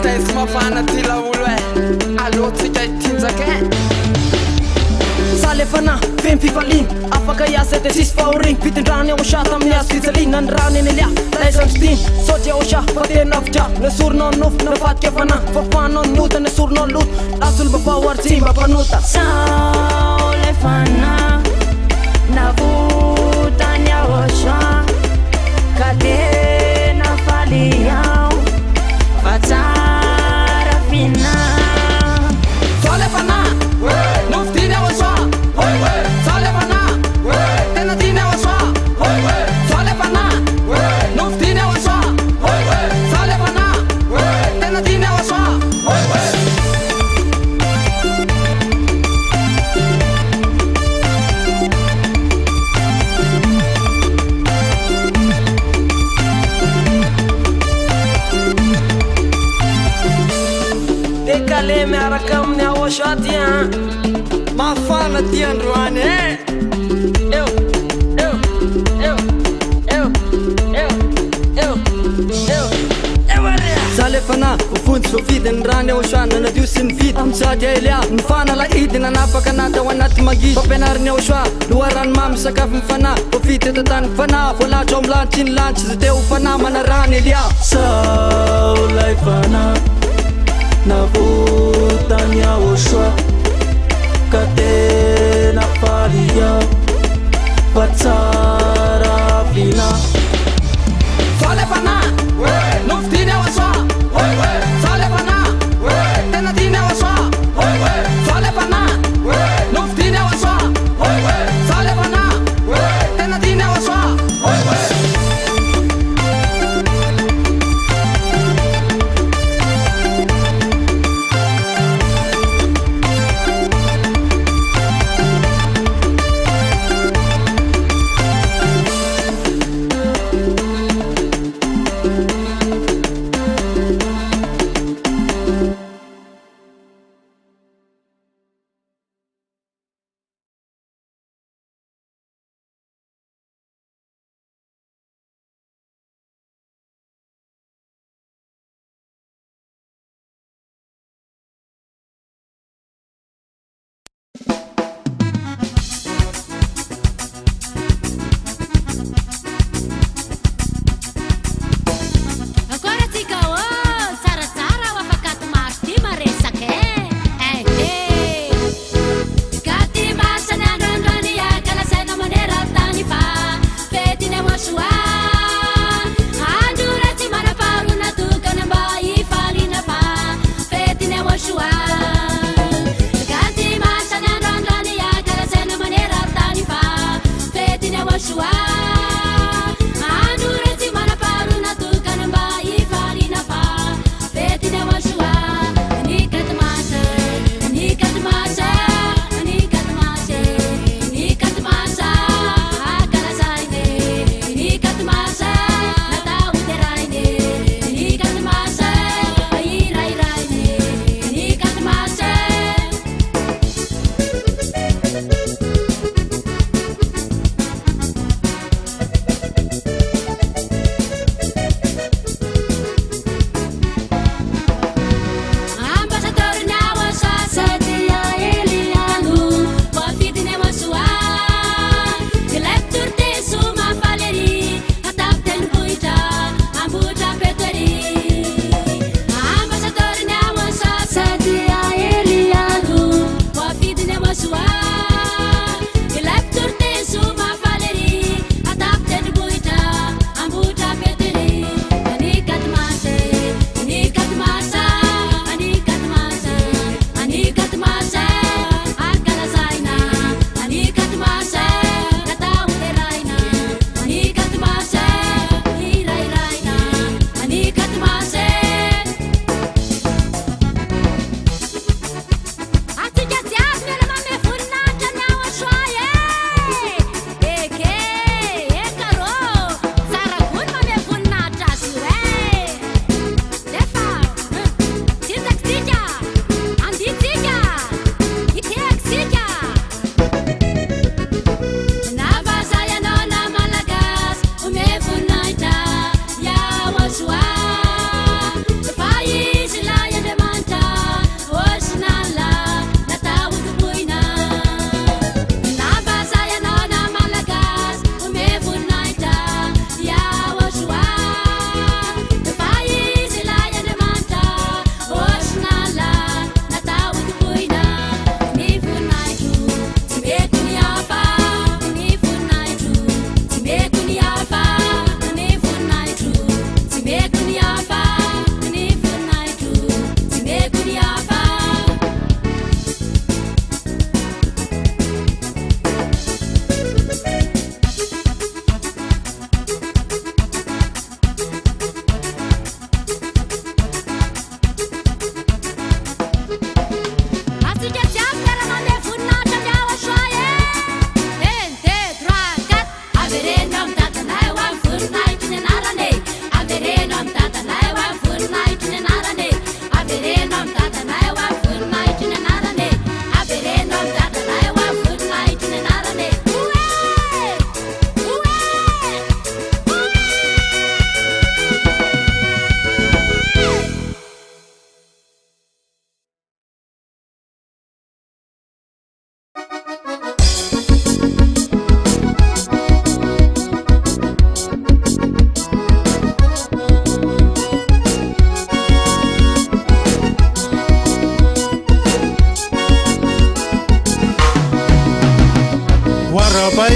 Test mafana ty laolo allo tsika itinjaka Salefana fempifaliny afaka iasa de sisy fahoregny fitindrany ao osa tamin'ny azo fitsalina ny rano eny elia laizandritiny sotry ao osa fa tena avitra nasoronao nofo nafatika fana fafanao ny ota nasoronao loto asolo mba fahoary tsy mba mpanota Salefana navotany ao osa ka tena faly ao fa tsara finao Salefana nofitiny ao osa Salefana tena tiny ao osa Salefana nofitiny ao osa Salefana tena tiny ao osa Dekale miaraka amin'ny ao osa ty mafana ty androany Salefana vofontsy voafidiny rany ao osa nadio sy ny vity amitsady elia ny fanala idina nafaka nata ao anaty magi fampianariny ao osa loharany mamy sakafo ny fana voafity eto tany fana voalatro ao amin'ny lanitsy ny lanitsy zay teo fana mana rany elia Salefana navotany ao osa ka tena faly ao fa tsara finao Salefana nofitiny ao osa Salefana tena tiny ao osa Salefana nofitiny ao osa Salefana tena tiny ao osa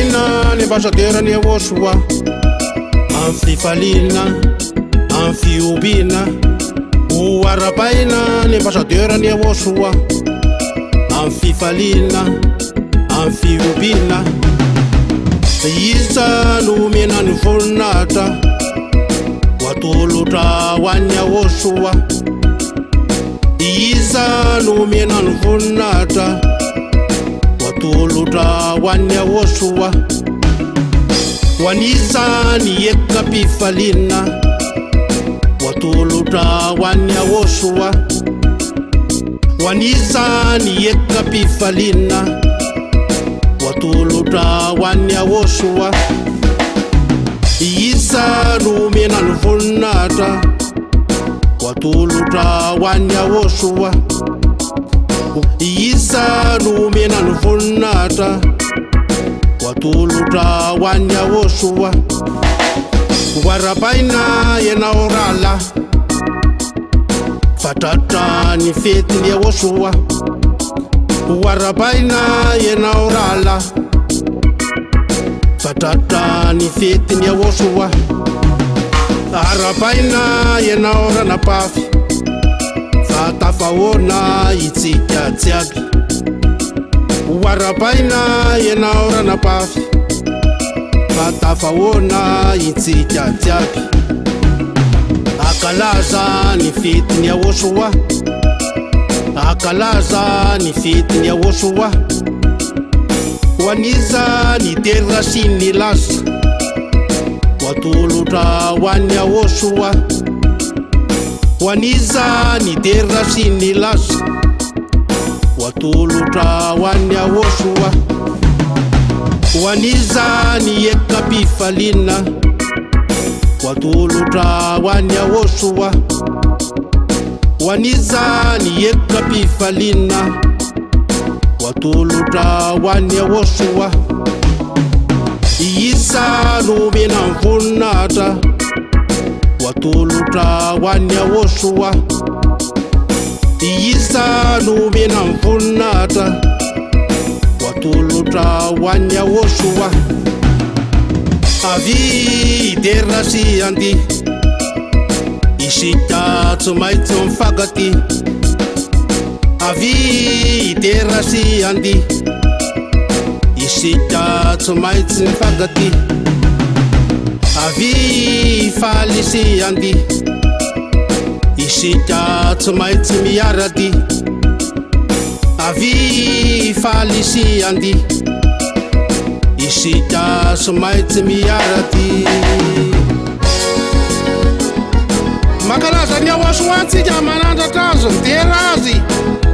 Warapaina ni ambassadeur ni Woshua Amfifalina Amfiubina Warapaina ni ambassadeur ni Woshua Amfifalina Amfiubina Isa numena ni volnata Watuluta wanya Woshua Isa numena ni volnata Watuluta wanya Woshua Wanisa ni yeka pifalina Watuluta wanya Woshua Wanisa ni yeka pifalina Watuluta wanya Woshua Isa numena ni volnata Watuluta wanya Woshua Isa numena ni volnata Watuluta wanya Woshua Warapaina yena orala Fatata ni feti ni Woshua Warapaina yena orala Fatata ni feti ni Woshua Arapaina yena ora na pafi Fatafaona itika tsiabi Warapaina yena ora na pafi Fatafaona itika tsiabi Akalaza ni feti ni Woshua Akalaza ni feti ni Woshua Waniza ni terra sinilas Watuluta wanya Woshua Waniza ni terra sinilas Watuluta wanya Woshua Waniza ni yeka pifalina Watuluta wanya Woshua Waniza ni yeka pifalina Watuluta wanya Woshua Isa numena volnata Watuluta wanya Woshua Isa numena volnata Watuluta wanya Woshua Avi derasi andi Ishita tsumaitsu mfagati Avi derasi andi Ishita tsumaitsu mfagati Avi falisi andi Ishita tsumaitsu miyarati Avi falisi andi Ishita tsumaitsu miyarati Makalaza nya Woshua tsika mananda tazo nderazi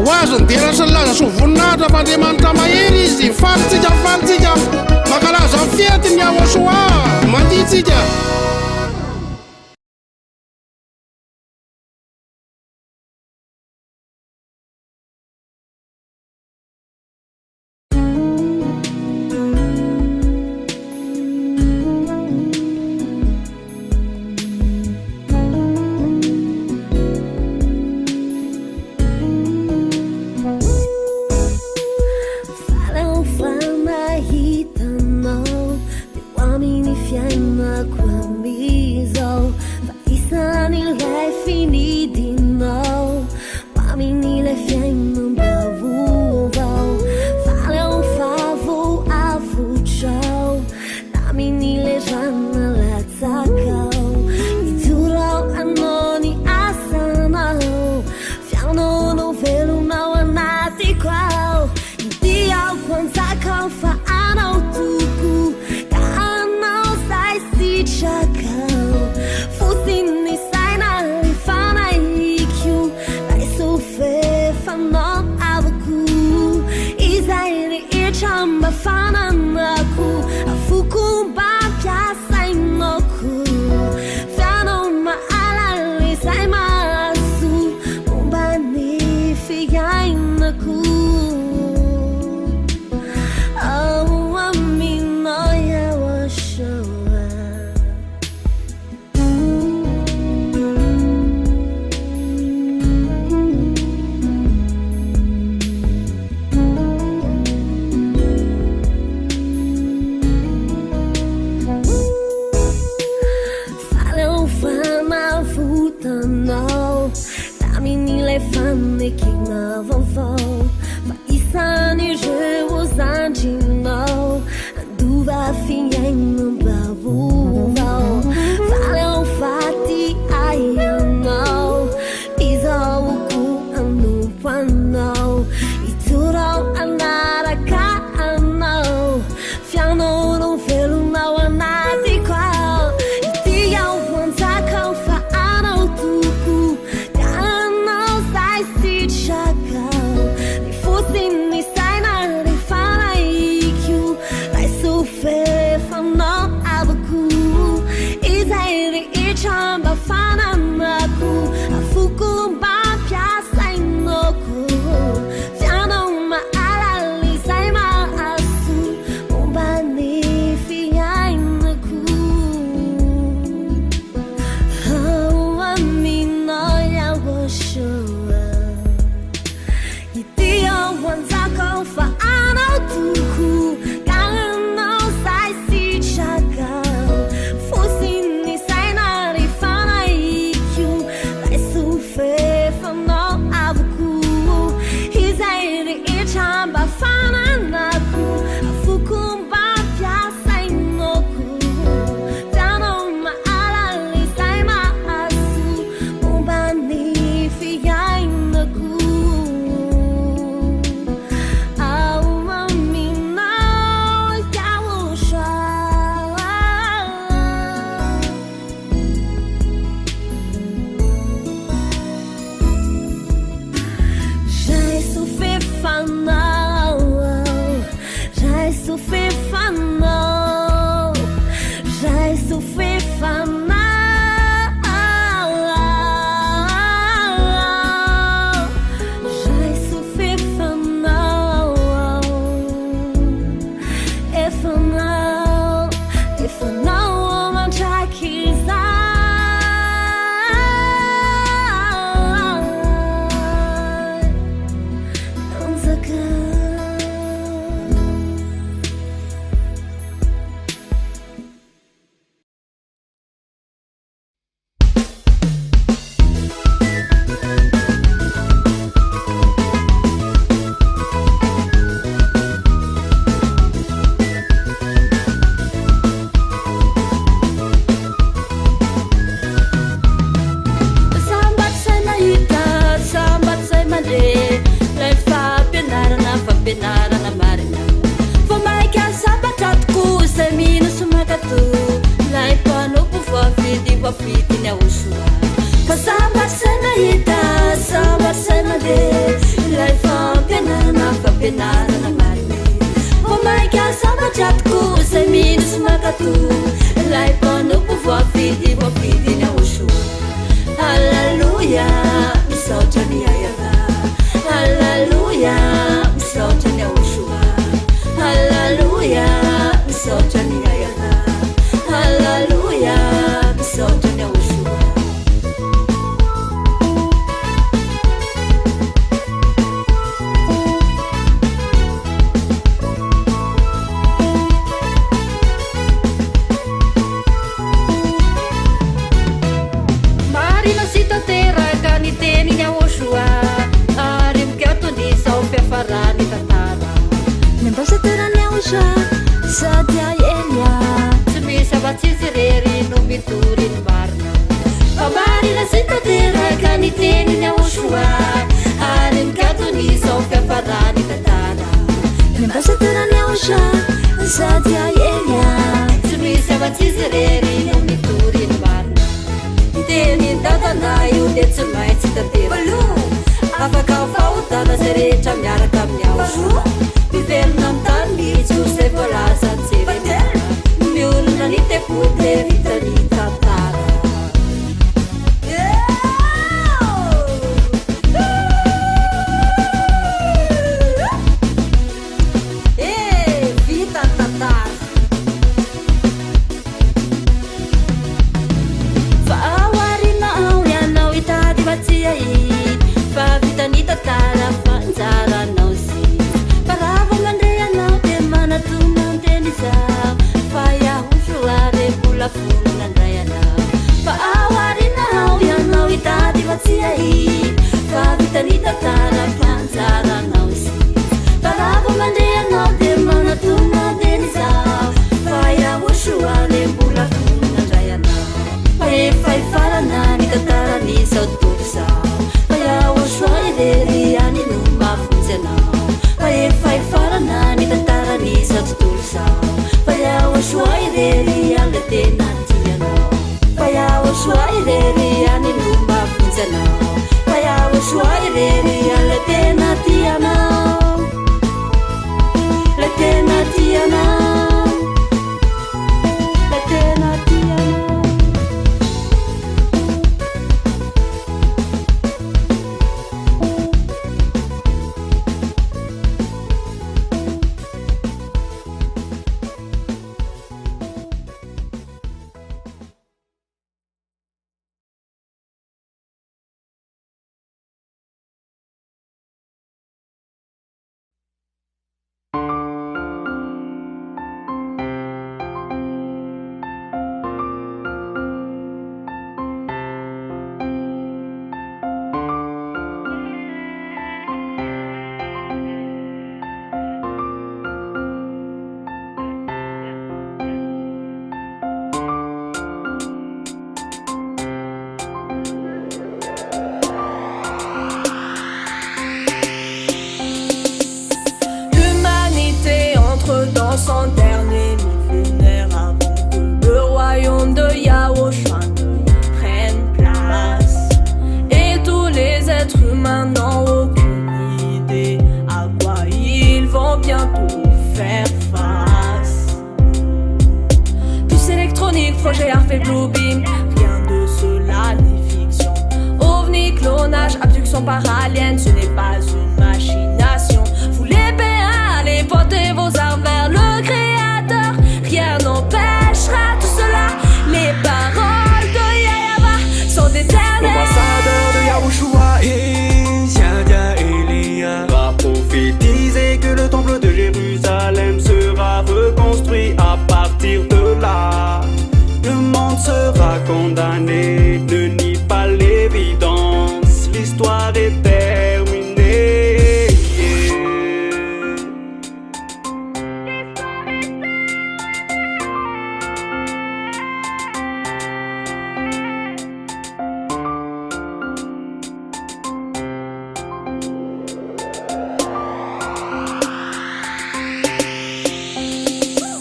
Wazo ndera salaza suvunata pandemanta maeri izy falitsika Makalaza fiety nya Woshua manditsika Fianna kwa sanireo zantinao duva fiaino bavuvao valeu fati aianao izauku anu panao iturau anaraka anao fiano no velo nao anati qual itiau wanzakau fa anau tuku kanau sai si chakau ni fosse ni sai na ni fala iku lai sufe fano abaku izairi ichamba fana naku afuku ba piasa inoku fiano ma alali sai ma asu umbani fia inaku hawa mina ya washua itia wanzako fa ano tuku kanno sai si chakau fusini sai na rifana iku lai sufe fano abuku izairi ichamba fana naku afukumba piasa inoku fiano ma alali sai ma asu umbani fia inaku auma mina yawusha Jai sufe fanao Jai sufe fanao Jai sufe fanao Jai sufe fanao E fanao ma chakiza Sambat sai mahita, sambat sai mandeha Ilay fampianarana marina Fa maika sambatra tokoa izay mino somakato Ilay mpanompo voafidy ny ahosoa Fa sambat sai mahita, sambat sai mandeha Ilay fampianarana marina Fa maika sambatra tokoa izay mino somakato Ilay mpanompo voafidy ny ahosoa Hallelujah, misaotra ny ayana Hallelujah, misaotra ny ahosoa Hallelujah, misaotra ny ayana Hallelujah, misaotra ny ahosoa Marina si tanteraka ny teniny ahosoa Ary mikatony sao fiafarany tantara Ny ambasadorany ahosoa sady aelia Tsy misy afa-tsisy rery no mitory ny marina Fa marina si tanteraka ny teniny ahosoa Ary mikatony sao fiafarany tantara Ny ambasadorany ahosoa sady aelia Tsy misy afa-tsisy rery no mitory ny marina Teny tatana io dia tsy maintsy tantera Afaka fahotana zay rehetra miaraka amin'ny ahosoa Mivelona amin'ny tany mihitsy ho zay voalaza ny jerena Miolona ny tepote vita ny tantara Vita ny tantara Fa awarinao ianao itady vatsiai Fa vita ny tantara fanjaka dans son dernier millénaire avant que le royaume de Yahushua ne prenne place. Et tous les êtres humains n'ont aucune idée à quoi ils vont bientôt faire face. Puces électroniques, projet Arf et Bluebeam, rien de cela n'est fiction. OVNI, clonage, abduction par aliens, ce n'est pas une machination. Vous les PA, allez porter vos armes vers le Créateur. Rien n'empêchera tout cela. Les paroles de Yahweh sont éternelles. L'ambassadeur de Yahushua et Shadia Elia va prophétiser que le temple de Jérusalem sera reconstruit. À partir de là, le monde sera condamné. Ne nie pas l'évidence, l'histoire est terminée.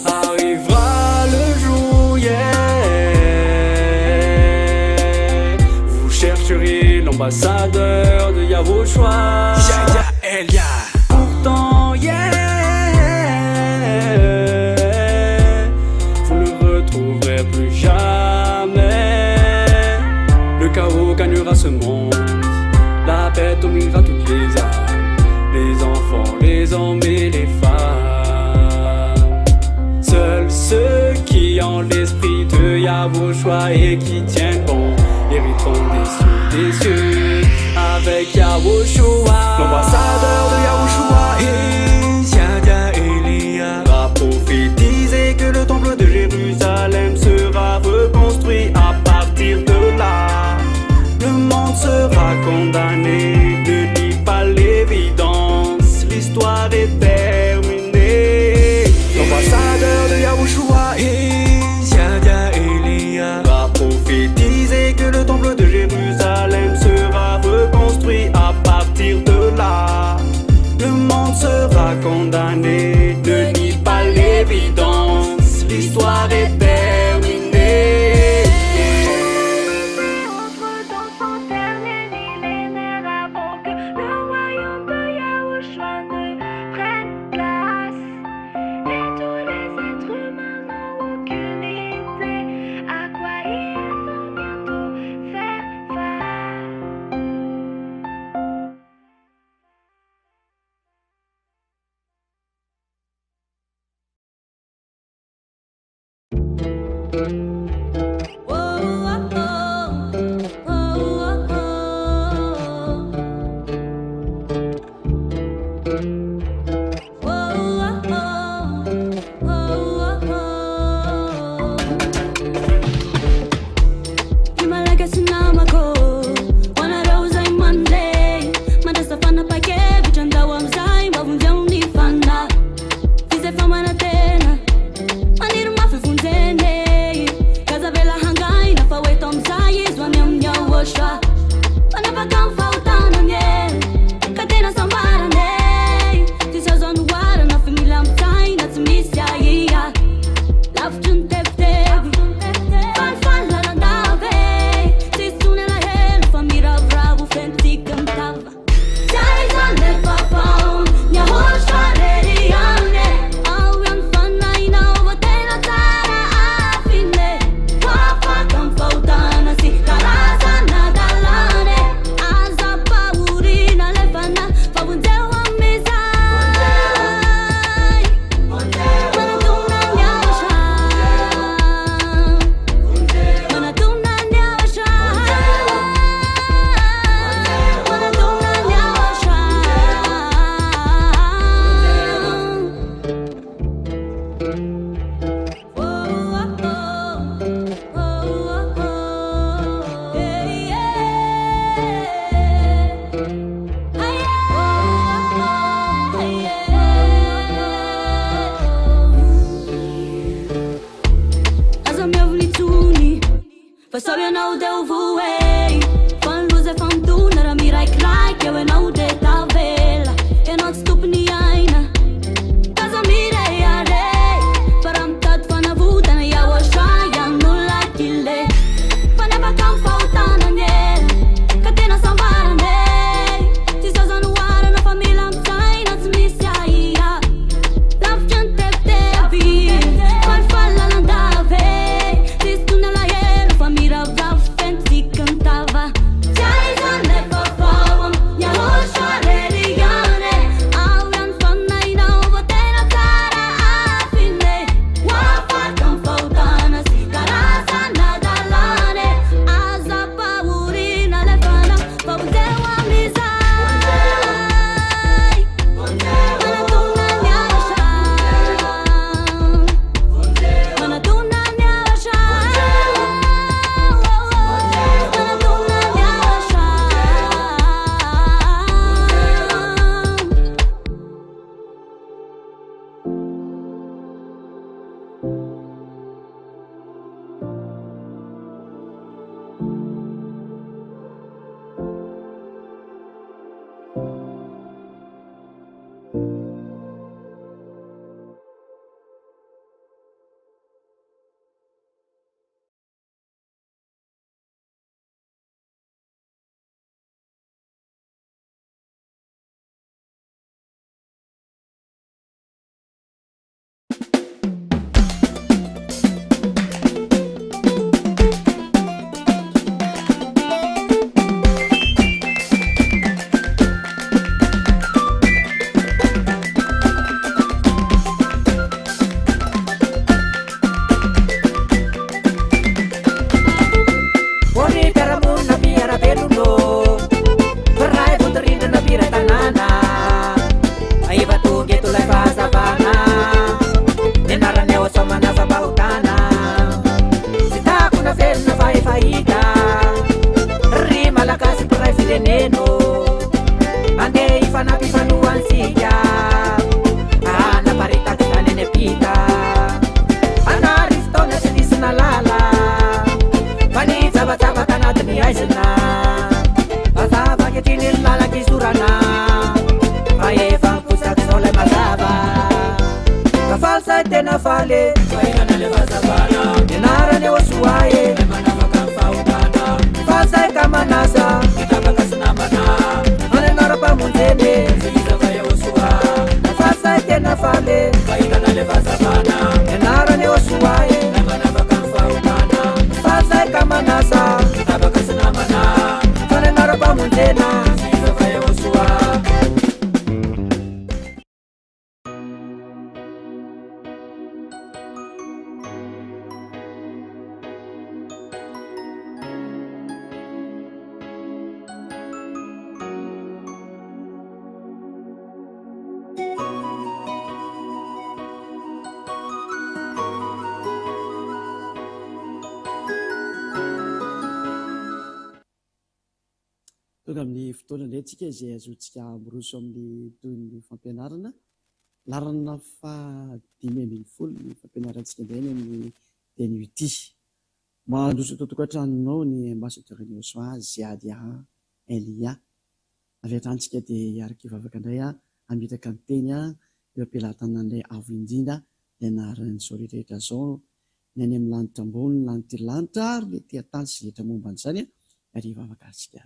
Arrivera le jour, vous chercherez l'ambassadeur de Yahushua, Shadia Elia. Pourtant, vous ne retrouverez plus jamais. Le chaos gagnera ce monde, la bête dominera toutes les âmes, les enfants, les hommes et les femmes. Seuls ceux qui ont l'esprit de Yahushua et qui tiennent bon hériteront des cieux avec Yahushua. L'ambassadeur de Yahushua et Shadia Elia va prophétiser que le temple de Jérusalem sera reconstruit. À partir de là, le monde sera condamné. Ne nie pas l'évidence, l'histoire est terminée. L'ambassadeur de Yahushua et Shadia Elia va prophétiser que le temple de Jérusalem sera reconstruit. À partir de là, le monde sera condamné. Ne nie pas l'évidence, l'histoire est terminée. Dans son dernier millénaire avant que le royaume de Yahushua ne prenne place. Et tous les êtres humains n'ont aucune idée à quoi ils vont bientôt faire face. Casa mire eto lay fahazavana nianarany ao asomana fambahotana sy takona velona fahefahita ry malagasy mpiray fireneno mandeha ifanapifanoansika anaparitaky zany apita anary fotoana sy nisina lala fa ny javatsavaka anatiny aizina azavaketriny lalaky zorana fa efa miposaky zao lay mazava ka falsay tena faly fahinana le fazavana nianarany eo soae manavaka mifahotana falsay ka manasa itabaka sy namana anenara-pamonjeny zay izava eo soa ka falsay tena faly fahinana le fazavana nianarany eo soae manavaka mifahotana falsay ka manasa itabaka sy namana anenara-pamonjena zay izava eo soa. tonga amin'ny fotoana indray tsika izay azontsika miroso amin'ny toyny fampianarana larana fadimy ambin'ny folo ny fampianarantsika indray ny amin'ny teny ity mandroso totokantranonao ny ambassadeur-ny Osoa Ziadia Elia avy atrantsika dia hiaraka ivavaka indray amitaka ny teny eo ampelantanan'ilay avo indrindra ny anaran'ny zao rehetrarehetra zao ny any amin'ny lanitra ambony lanitra lanitra ary le tia-tany sy rehetra momba an'izany ary ivavaka atsika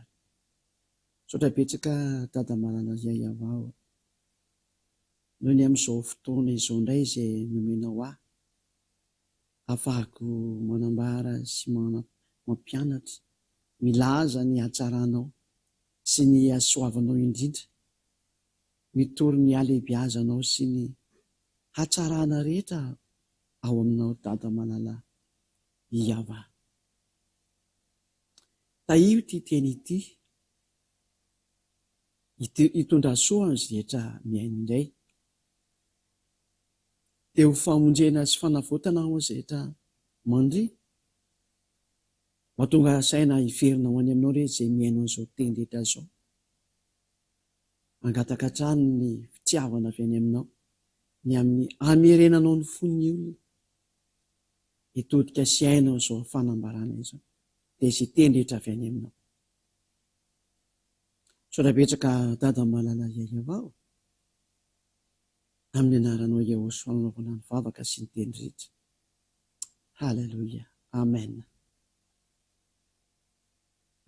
sotra betsaka dada manana zay avao noho ny amin'izao fotoana izao indray izay nomenao ahafahako manambara sy mampianatra milaza ny hatsaranao sy ny hasoavanao indrindra mitory ny alehibiazanao sy ny hatsarana rehetra ao aminao dada manala iava taio ty teny ity hitondra soa ny rehetra miaina indray dia ho famonjena sy fanavotana ho izay rehetra mandry mahatonga saina hiverina ho any aminao rehetra izay miaino an'izao teny rehetra zao mangataka hatrany ny fitiavana avy any aminao ny amin'ny amerenanao ny fon'ny olona hitodika sy ainao zao fanambarana izao dia izay teny rehetra avy any aminao sorabetsaka dada malala iay avao amin'ny anaranao Jehosoa nanaovana ny vavaka sy ny teny rehetra. Halleluja, amen.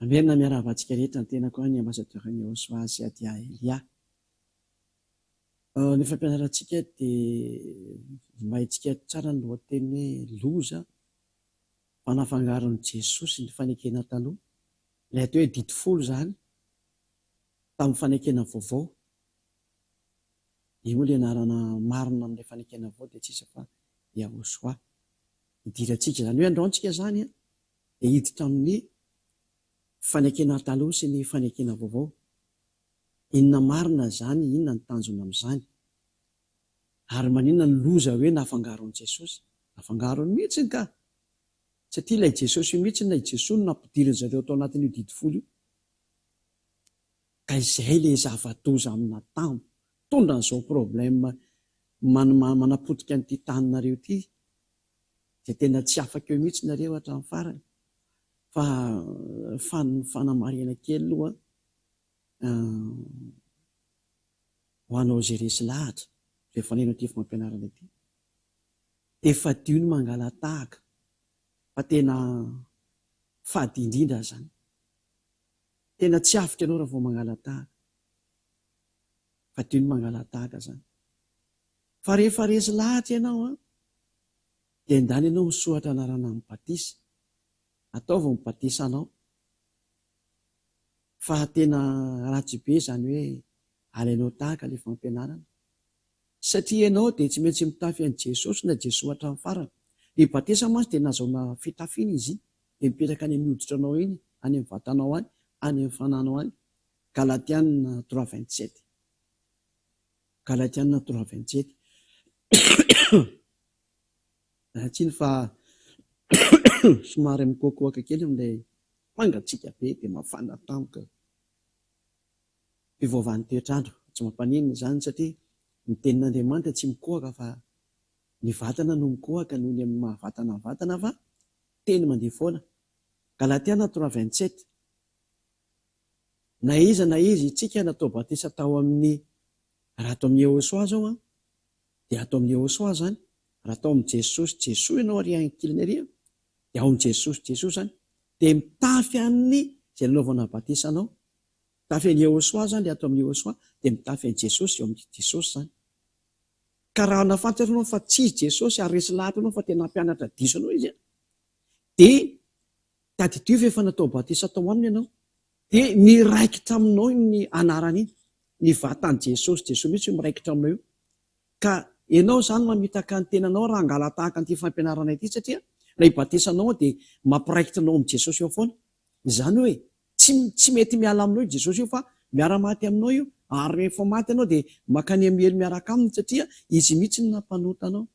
Amerina miaravantsika rehetra ny tena koa ny ambassadeur-ny Jehosoa Ziadia Elia. Ny fampianarantsika dia mahintsika tsara ny lohateny hoe loza fanafangaron'i Jesosy ny fanekena taloha ilay atao hoe dity folo zany tamin'ny fanekena vaovao. Io moa ilay anarana marina amin'ilay fanekena vaovao dia tsisa fa Jehosoa. Idirantsika zany hoe andraontsika zany dia hiditra amin'ny fanekena taloha sy ny fanekena vaovao. Inona marina zany, inona ny tanjona amin'izany, ary maninona ny loza hoe nafangaron'i Jesosy. Nafangarony mihitsy ka satria ilay Jesosy io mihitsy ilay Jesosy no nampidiriny zareo tao anatin'io dity folo io. Ka izay ilay zava-doza amina tamo tondra n'izao problème manapotika n'ity taninareo ity, dia tena tsy afaka eo mihitsy nareo hatramin'ny farany. Fa fanamarena kely aloha ho anao izay resy lahatra rehefa neno ity fampianarana ity. Efa dio ny mangala-tahaka fa tena fady indrindra zany. Tena tsy afaka ianao raha vao mangala-tahaka. Fa dio ny mangala-tahaka zany. Fa rehefa resy lahatra ianao dia endany ianao misohatra anarana mibatisa. Ataova mibatisa anao. Fa tena ratsy be zany hoe alainao tahaka ilay fampianarana. Satria ianao dia tsy maintsy mitafy an'i Jesosy na Jesosy hatramin'ny farany. Ny batisa mantsy dia nahazoana fitafiana izy dia mipetraka any amin'ny hoditra anao iny, any amin'ny vatanao any, any amin'ny fananao any. Galatiana 3:27. Galatiana 3:27 tsiny fa somary mikoakoaka kely am'ilay mangatsika be dia mafana tampoka mpivaovan'ny toetrandro. Tsy mampanino zany satria ny tenin'Andriamanitra tsy mikoaka fa ny vatana no mikoaka noho ny amin'ny mahavatana ny vatana fa teny mandeha foana. Galatiana 3:27 na izy tsika natao batisa tao amin'ny raha atao amin'ny Yehosoa zao dia atao amin'ny Yehosoa zany, raha atao amin'ny Jesosy ianao ary ankiliny ary dia ao amin'ny Jesosy zany dia mitafy an'ny izay nanaovana batisa anao. Mitafy an'i Yehosoa zany ilay atao amin'ny Yehosoa dia mitafy an'i Jesosy eo amin'ny Jesosy zany. Ka raha nafantaranao fa tsy izy Jesosy ary resy lahatra anao fa tena mpianatra diso anao izy dia tadidio efa natao batisa tao aminy ianao dia miraikitra aminao ny anarany iny, ny vatany Jesosy mihitsy miraikitra aminao io. Ka ianao zany mamitaka ny tenanao raha angala tahaka an'ity fampianarana ity satria ilay batisa anao dia mampiraikitra anao amin'ny Jesosy eo foana. Izany hoe tsy mety miala aminao io Jesosy io fa miara-maty aminao io, ary rehefa maty ianao dia makany amiely miaraka aminy satria izy mihitsy ny nampanota anao.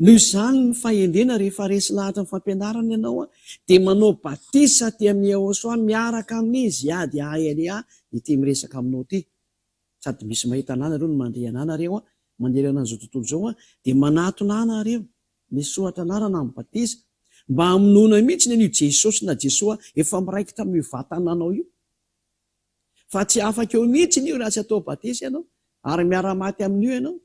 Noho izany ny fahendrena rehefa resy lahatra ny fampianarana ianao dia manao batisa ty amin'ny Yehosoa miaraka amin'izy ady Elia ity miresaka aminao ity. Sady misy mahita anana ireo no mandre anana reo mandeha an'izao tontolo izao dia manatonana reo misohatra anarana amin'ny batisa mba hamonoana mihitsy ny an'io Jesosy na Jesoa efa miraikitra amin'ny vatana anao io. Fa tsy afaka eo mihitsy io raha tsy atao batisa ianao ary miara-maty amin'io ianao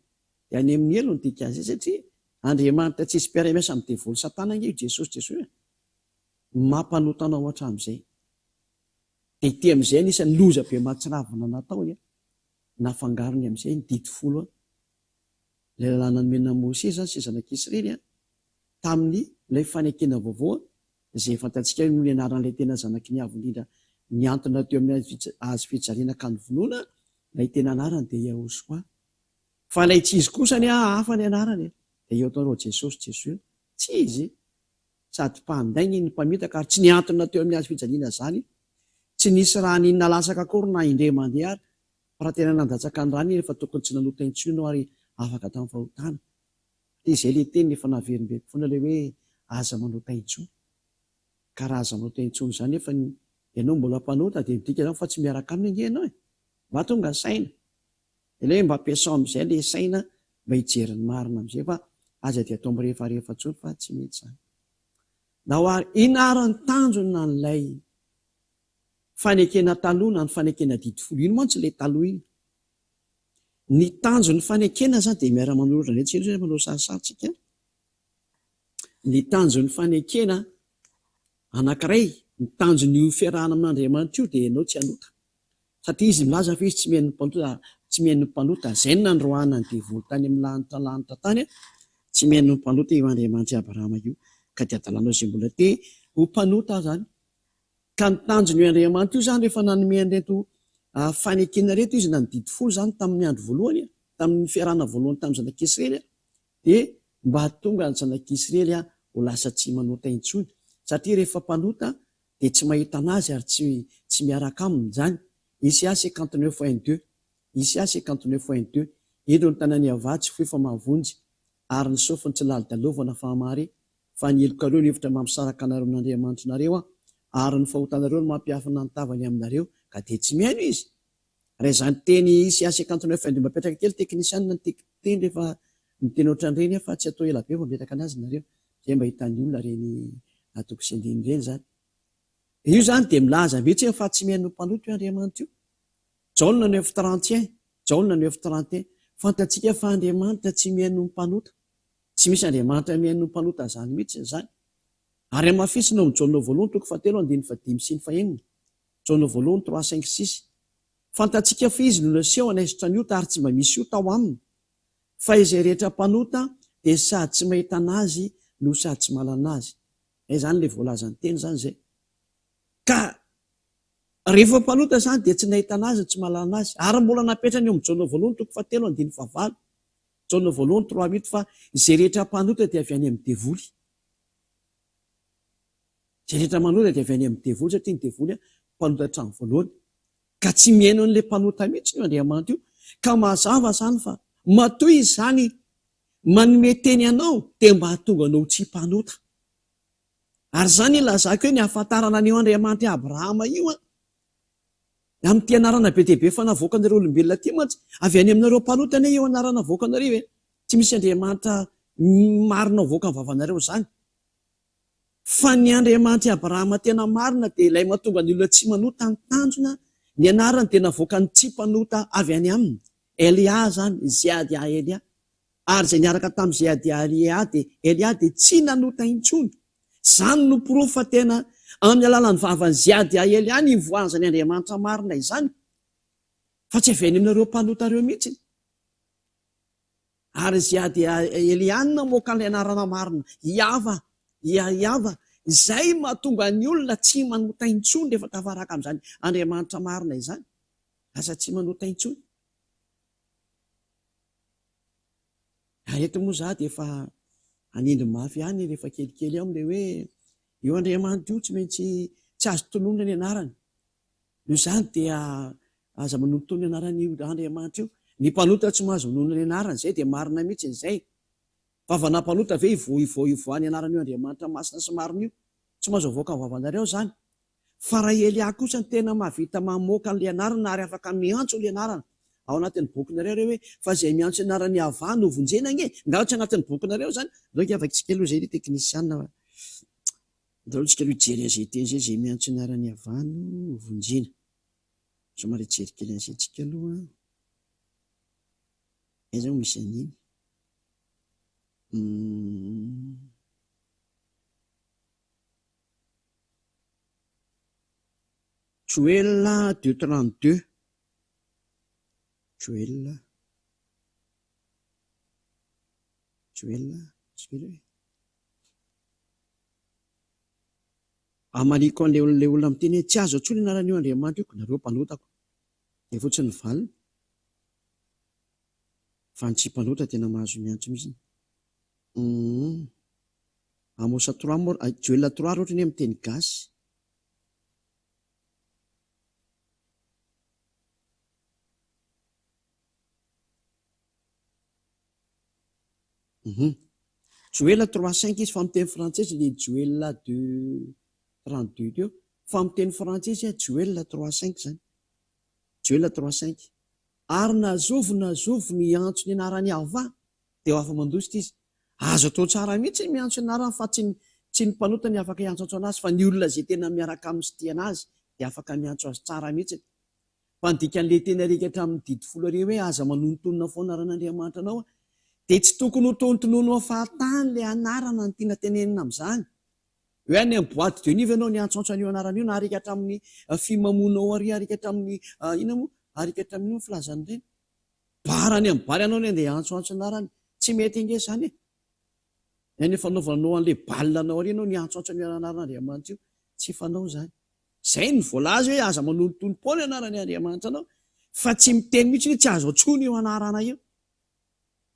dia any amin'ny elo ny dika azy satria Andriamanitra tsy isy mpiara-miasa amin'ny devoly satana io Jesosy mampanota anao hatramin'izay. Dia ity amin'izay anisan'ny loza be mahatsiravana nataony nafangarony amin'izay ny dity folo ilay lalàna nomena Mosè zany sy zanak'Israely tamin'ny ilay fanekena vaovao izay fantatsika no ny anaran'ilay tena zanaky ny avo indrindra niantona teo amin'ny azy fijaliana ka ny vonoana ilay tena anarany dia Yehosoa. Fa ilay tsy izy kosa ny hafa ny anarany dia eo taonao Jesosy tsy izy sady mpandainy ny mpamitaka ary tsy niantona teo amin'ny azy fijaliana zany, tsy nisy raha ninona lasaka akory na indray mandeha ary fa raha tena nandatsaka ny rany rehefa tokony tsy nanota intsony ary afaka tamin'ny fahotana. Izay le teny efa naverimbe foana ilay hoe aza manota intsony. Ka raha aza manota intsony zany efa ianao mbola mpanota dia midika zany fa tsy miaraka aminy nge ianao mba tonga saina ilay mba ampiasao amin'izay ilay saina mba hijeriny marina amin'izay fa aza dia atao mirehefarehefa tsony fa tsy mety zany. Na ho ary inarany tanjony na n'ilay fanekena taloha na ny fanekena dity folo ino mantsy ilay taloha iny. Ny tanjony fanekena zany dia miara-manolotra indray tsy hoe manao sarosarotsika. Ny tanjony fanekena anankiray, ny tanjony io fiarahana amin'Andriamanitra io dia ianao tsy hanota. Satria izy milaza fa izy tsy mihaino mpanota, izay no nandroana ny devoly tany amin'ny lanitra tany tsy mihaino mpanota io Andriamanitra Abrahama io ka dia adalanao izay mbola te ho mpanota zany. Ka ny tanjony io Andriamanitra io zany rehefa nanome an'ireto fanekena reto izy na ny dity folo zany tamin'ny andro voalohany tamin'ny fiarahana voalohany tamin'ny zanak'Israely dia mba tonga ny zanak'Israely ho lasa tsy manota intsony satria rehefa mpanota dia tsy mahita anazy ary tsy miaraka aminy zany. Isaia 59:2 Isaia 59:2 eto ny tanany avatsy foy fa mahavonjy ary ny sofiny tsy lali-dalovana fahamary fa ny helokareo ny hevitra mampisaraka anareo amin'Andriamanitra nareo ary ny fahotanareo no mampiafina ny tavany aminareo ka dia tsy mihaino izy. Raha izany teny Isaia 59:2 mapetraka kely teknisianina ny teny rehefa miteny ohatran'ireny fa tsy atao ela be vao metaka anazy nareo izay mba hitan'ny olona reny atokosendiny ireny zany. Io zany dia milaza mihitsy fa tsy mihaino mpanota io Andriamanitra io. Jaona 9:31 Jaona 9:31 fantatsika fa Andriamanitra tsy mihaino mpanota, tsy misy Andriamanitra mihaino mpanota zany mihitsy zany. Ary amafisina ao amin'ny Jaona voalohany toko 7:5 Jaona voalohany 3:5-6 fantatsika fa izy no naseho anaisitra ny ota ary tsy mba misy ota ao aminy fa izay rehetra mpanota dia sady tsy mahita anazy no sady tsy malana azy. Izany ilay voalaza ny teny zany zay. Ka rehefa mpanota zany dia tsy nahita anazy tsy malana azy ary mbola napetrany eo amin'ny Jaona voalohany toko 7:5 Jaona voalohany 3:8 fa izay rehetra mpanota dia avy any amin'ny devoly. Izay rehetra manota dia avy any amin'ny devoly satria ny devoly mpanota hatramin'ny voalohany. Ka tsy mihaino an'ilay mpanota mihitsy io Andriamanitra io ka mazava zany fa matoy izy zany manome teny anao dia mba hatonga anao tsy mpanota. Ary zany ilazako hoe ny ahafantarana an'io Andriamanitra Abrahama io amin'ny anarana be dia be fa navoakanareo olombelona ty mantsy avy any aminareo mpanotana io anarana voakanareo e. Tsy misy Andriamanitra marina voaka ny vavanareo zany. Fa ny Andriamanitra Abrahama tena marina dia ilay mahatonga ny olona tsy manota ny tanjona ny anarana dia navoaka ny tsy mpanota avy any aminy. Elia zany Ziadia Elia, ary izay niaraka tamin'ny Ziadia Elia dia Elia dia tsy nanota intsony. Zany no porofo fa tena amin'ny alalan'ny vavan'ny Ziadia Elia ny voazany Andriamanitra marina izany, fa tsy avy any aminareo mpanotareo mihitsy. Ary Ziadia Elia namoaka ilay anarana marina Iava, izay mahatonga ny olona tsy manota intsony rehefa tafaraka amin'izany Andriamanitra marina izany, asa tsy manota intsony. Eto moa za dia efa anindry mafy ihany rehefa kelikely ao amin'ilay hoe io Andriamanitra io tsy maintsy tsy azo tonoina ny anarany. Noho izany dia aza manontony ny anaran'io Andriamanitra io. Ny mpanota tsy mahazo nono ny anarany, izay dia marina mihitsy izay. Fa vanampanota ve ivoany anaran'io Andriamanitra masina sy marina io, tsy mahazo avoaka ny vavanareo zany. Fa raha Elia kosa ny tena mahavita mamoaka an'ilay anarana ary afaka miantso ilay anarana. Ao anatin'ny bokinareo ireo hoe fa izay miantso anaran'ny Ava no vonjena nge, nga tsy anatin'ny bokinareo zany. Ndao afaka tsika aloha izay teknisiana, ndao tsika aloha jery an'izay teny izay izay miantso anaran'ny Ava no vonjena. Somary jery kely an'izay tsika aloha. Izao misy an'iny. Joël 2:32. Joël. Amaniko an'ilay olona miteny tsy azo atsony anaran'io Andriamanitra io, nareo mpanotako. Dia fotsiny valina. Fa ny tsy mpanota tena mahazo miantso mihitsy. Amosa 3, Joël 3 ohatra ny amin'ny teny gasy. Joël 3:5 izy fa amin'ny teny frantsesy ilay Joël 2:32 teo. Fa amin'ny teny frantsesy Joël 3:5 zany. Joël 3:5. Ary nazovo ny antso ny anaran'ny Ava dia ho afa mandositra izy. Azo atao tsara mihitsy ny miantso ny anarany, fa tsy ny mpanota ny afaka hiantso anazy, fa ny olona izay tena miaraka amin'ny sy tia anazy dia afaka miantso azy tsara mihitsy. Fa ny dikan'ilay teny arika hatramin'ny 10 hoe aza manontonona foana anaran'Andriamanitra anao, dia tsy tokony ho tontonono fahatany ilay anarana ny tiana tenenina amin'izany. Hoe any amin'ny boîte de nuit ianao ny antsoantso an'io anarana io, na arika hatramin'ny fimamonao arika hatramin'ny arika hatramin'ny filazany ireny. Barany amin'ny bary anao ny andeha antsoantso anarany, tsy mety inge izany e. Ny fanaovanao an'ilay balinanao ary ianao ny antsoantso ny anaran'Andriamanitra io, tsy fanao izany. Izay ny voalaza hoe aza manontonom-po ny anaran'ny Andriamanitra anao, fa tsy miteny mihitsy hoe tsy azo atsony io anarana io.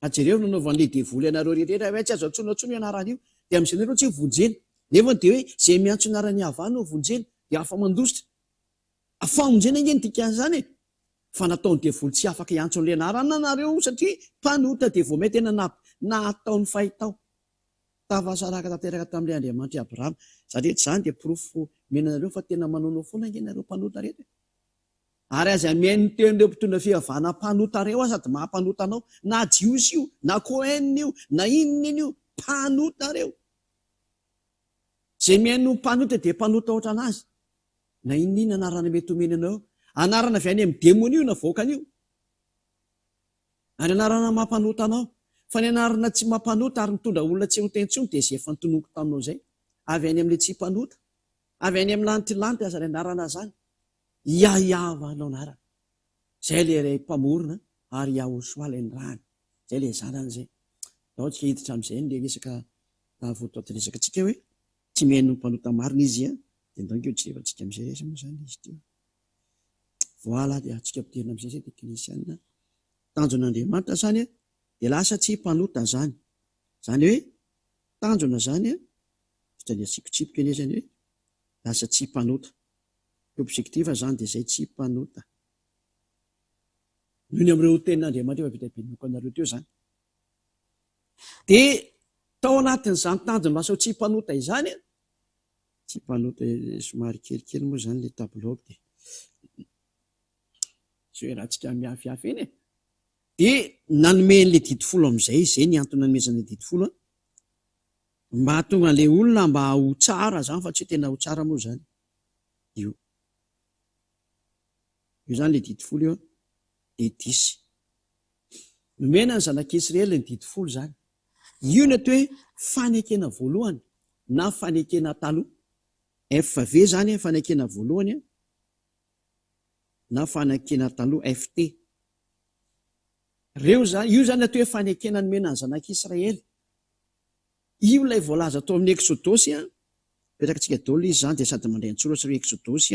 Ajereo nanaovan'ilay devoly anareo rehetra hoe tsy azo atsony io anarana io, dia amin'izay nareo tsy vonjena. Nefa dia hoe izay miantso anaran'ny Ava no vonjena, dia afa mandositra. Afamonjena inge ny dikan'izany e. Fa nataony devoly tsy afaka hiantson'ilay anarana nareo satria mpanota devoly mety tena nataony fahitao. Tafasaraka tanteraka tamin'ilay Andriamanitra Abrahama. Satria izany dia porofo menanareo fa tena manonao foana inge nareo mpanota rehetra. Ary aza mihaino ny tenin'ireo mpitondra fihavaana mpanotareo sady mampanotanao, na Jios io, na Cohen io, na inona io, mpanotareo. Izay mihaino mpanota dia mpanota oatra anazy. Na inona anarana mety omenanao, anarana avy any amin'ny demony io na voakany io. Ary anarana mampanotanao, fa ny anarana tsy mampanota ary mitondra olona tsy hotentsony dia izay efa nitonoko taminao izay. Avy any amin'ilay tsy mpanota, avy any amin'ny lantilanty aza ny anarana zany. Iaiava no anarana. Izay ilay mpamorona ary Yahosoa ilay nirahany. Izay ilay zanany izay. Ao tsika hiditra amin'izay ilay resaka voatoaty-resaka tsika hoe tsy mihaino mpanota marina izy dia ndao keo jereva tsika amin'izay rehetra moa izany izy teo. Voilà dia tsika piterina amin'izay izay teknisiana. Tanjon'Andriamanitra zany dia lasa tsy mpanota zany. Zany hoe tanjona zany dia tsipitsipika anie zany hoe lasa tsy mpanota. Objectif zany dia izay tsy mpanota. noho ny amin'ireo tenin'Andriamanitra efa vita anareo teo zany. De tao anatin'izany tanjony lasa tsy mpanota izany, tsy mpanota somary kelikely moa zany le tableau de soerahantsika miafiafy eny e. De nanomen'le didi folo amin'izay, zay ny antony nanomezana didi folo mba tonga le olona mba ho tsara zany fa tsy tena ho tsara moa zany io zany le didi folo io de 10 nomena ny zanak'Israely ny didi folo zany. Io ny atao hoe fanekena voalohany na fanekena taloha, FV zany fanekena voalohany na fanekena taloha, FT. Io zany atao hoe fanekena nomena ny zanak'Israely. Io lay voalaza tao amin'ny Exodosy petrakatsika daholo izy zany de sady mandray antsoratra hoe Exodosy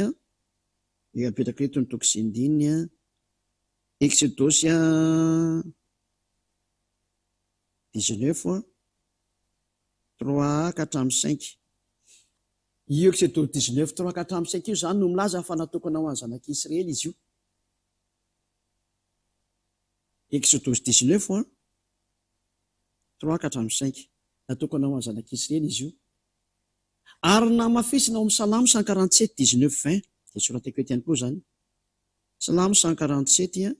petraka eto ny toko sy ny dininy Exodosy 19 3 4-5. Io Exodosy 19 3 4-5 io zany no milaza fa natokana ho an'ny zanak'Israely izy io. Exodosy 19 3 4-5 natokana ho an'ny zanak'Israely izy io. Ary namafisina ao amin'ny Salamo 147 19 20 de soratako eto ihany koa zany. Salamo 147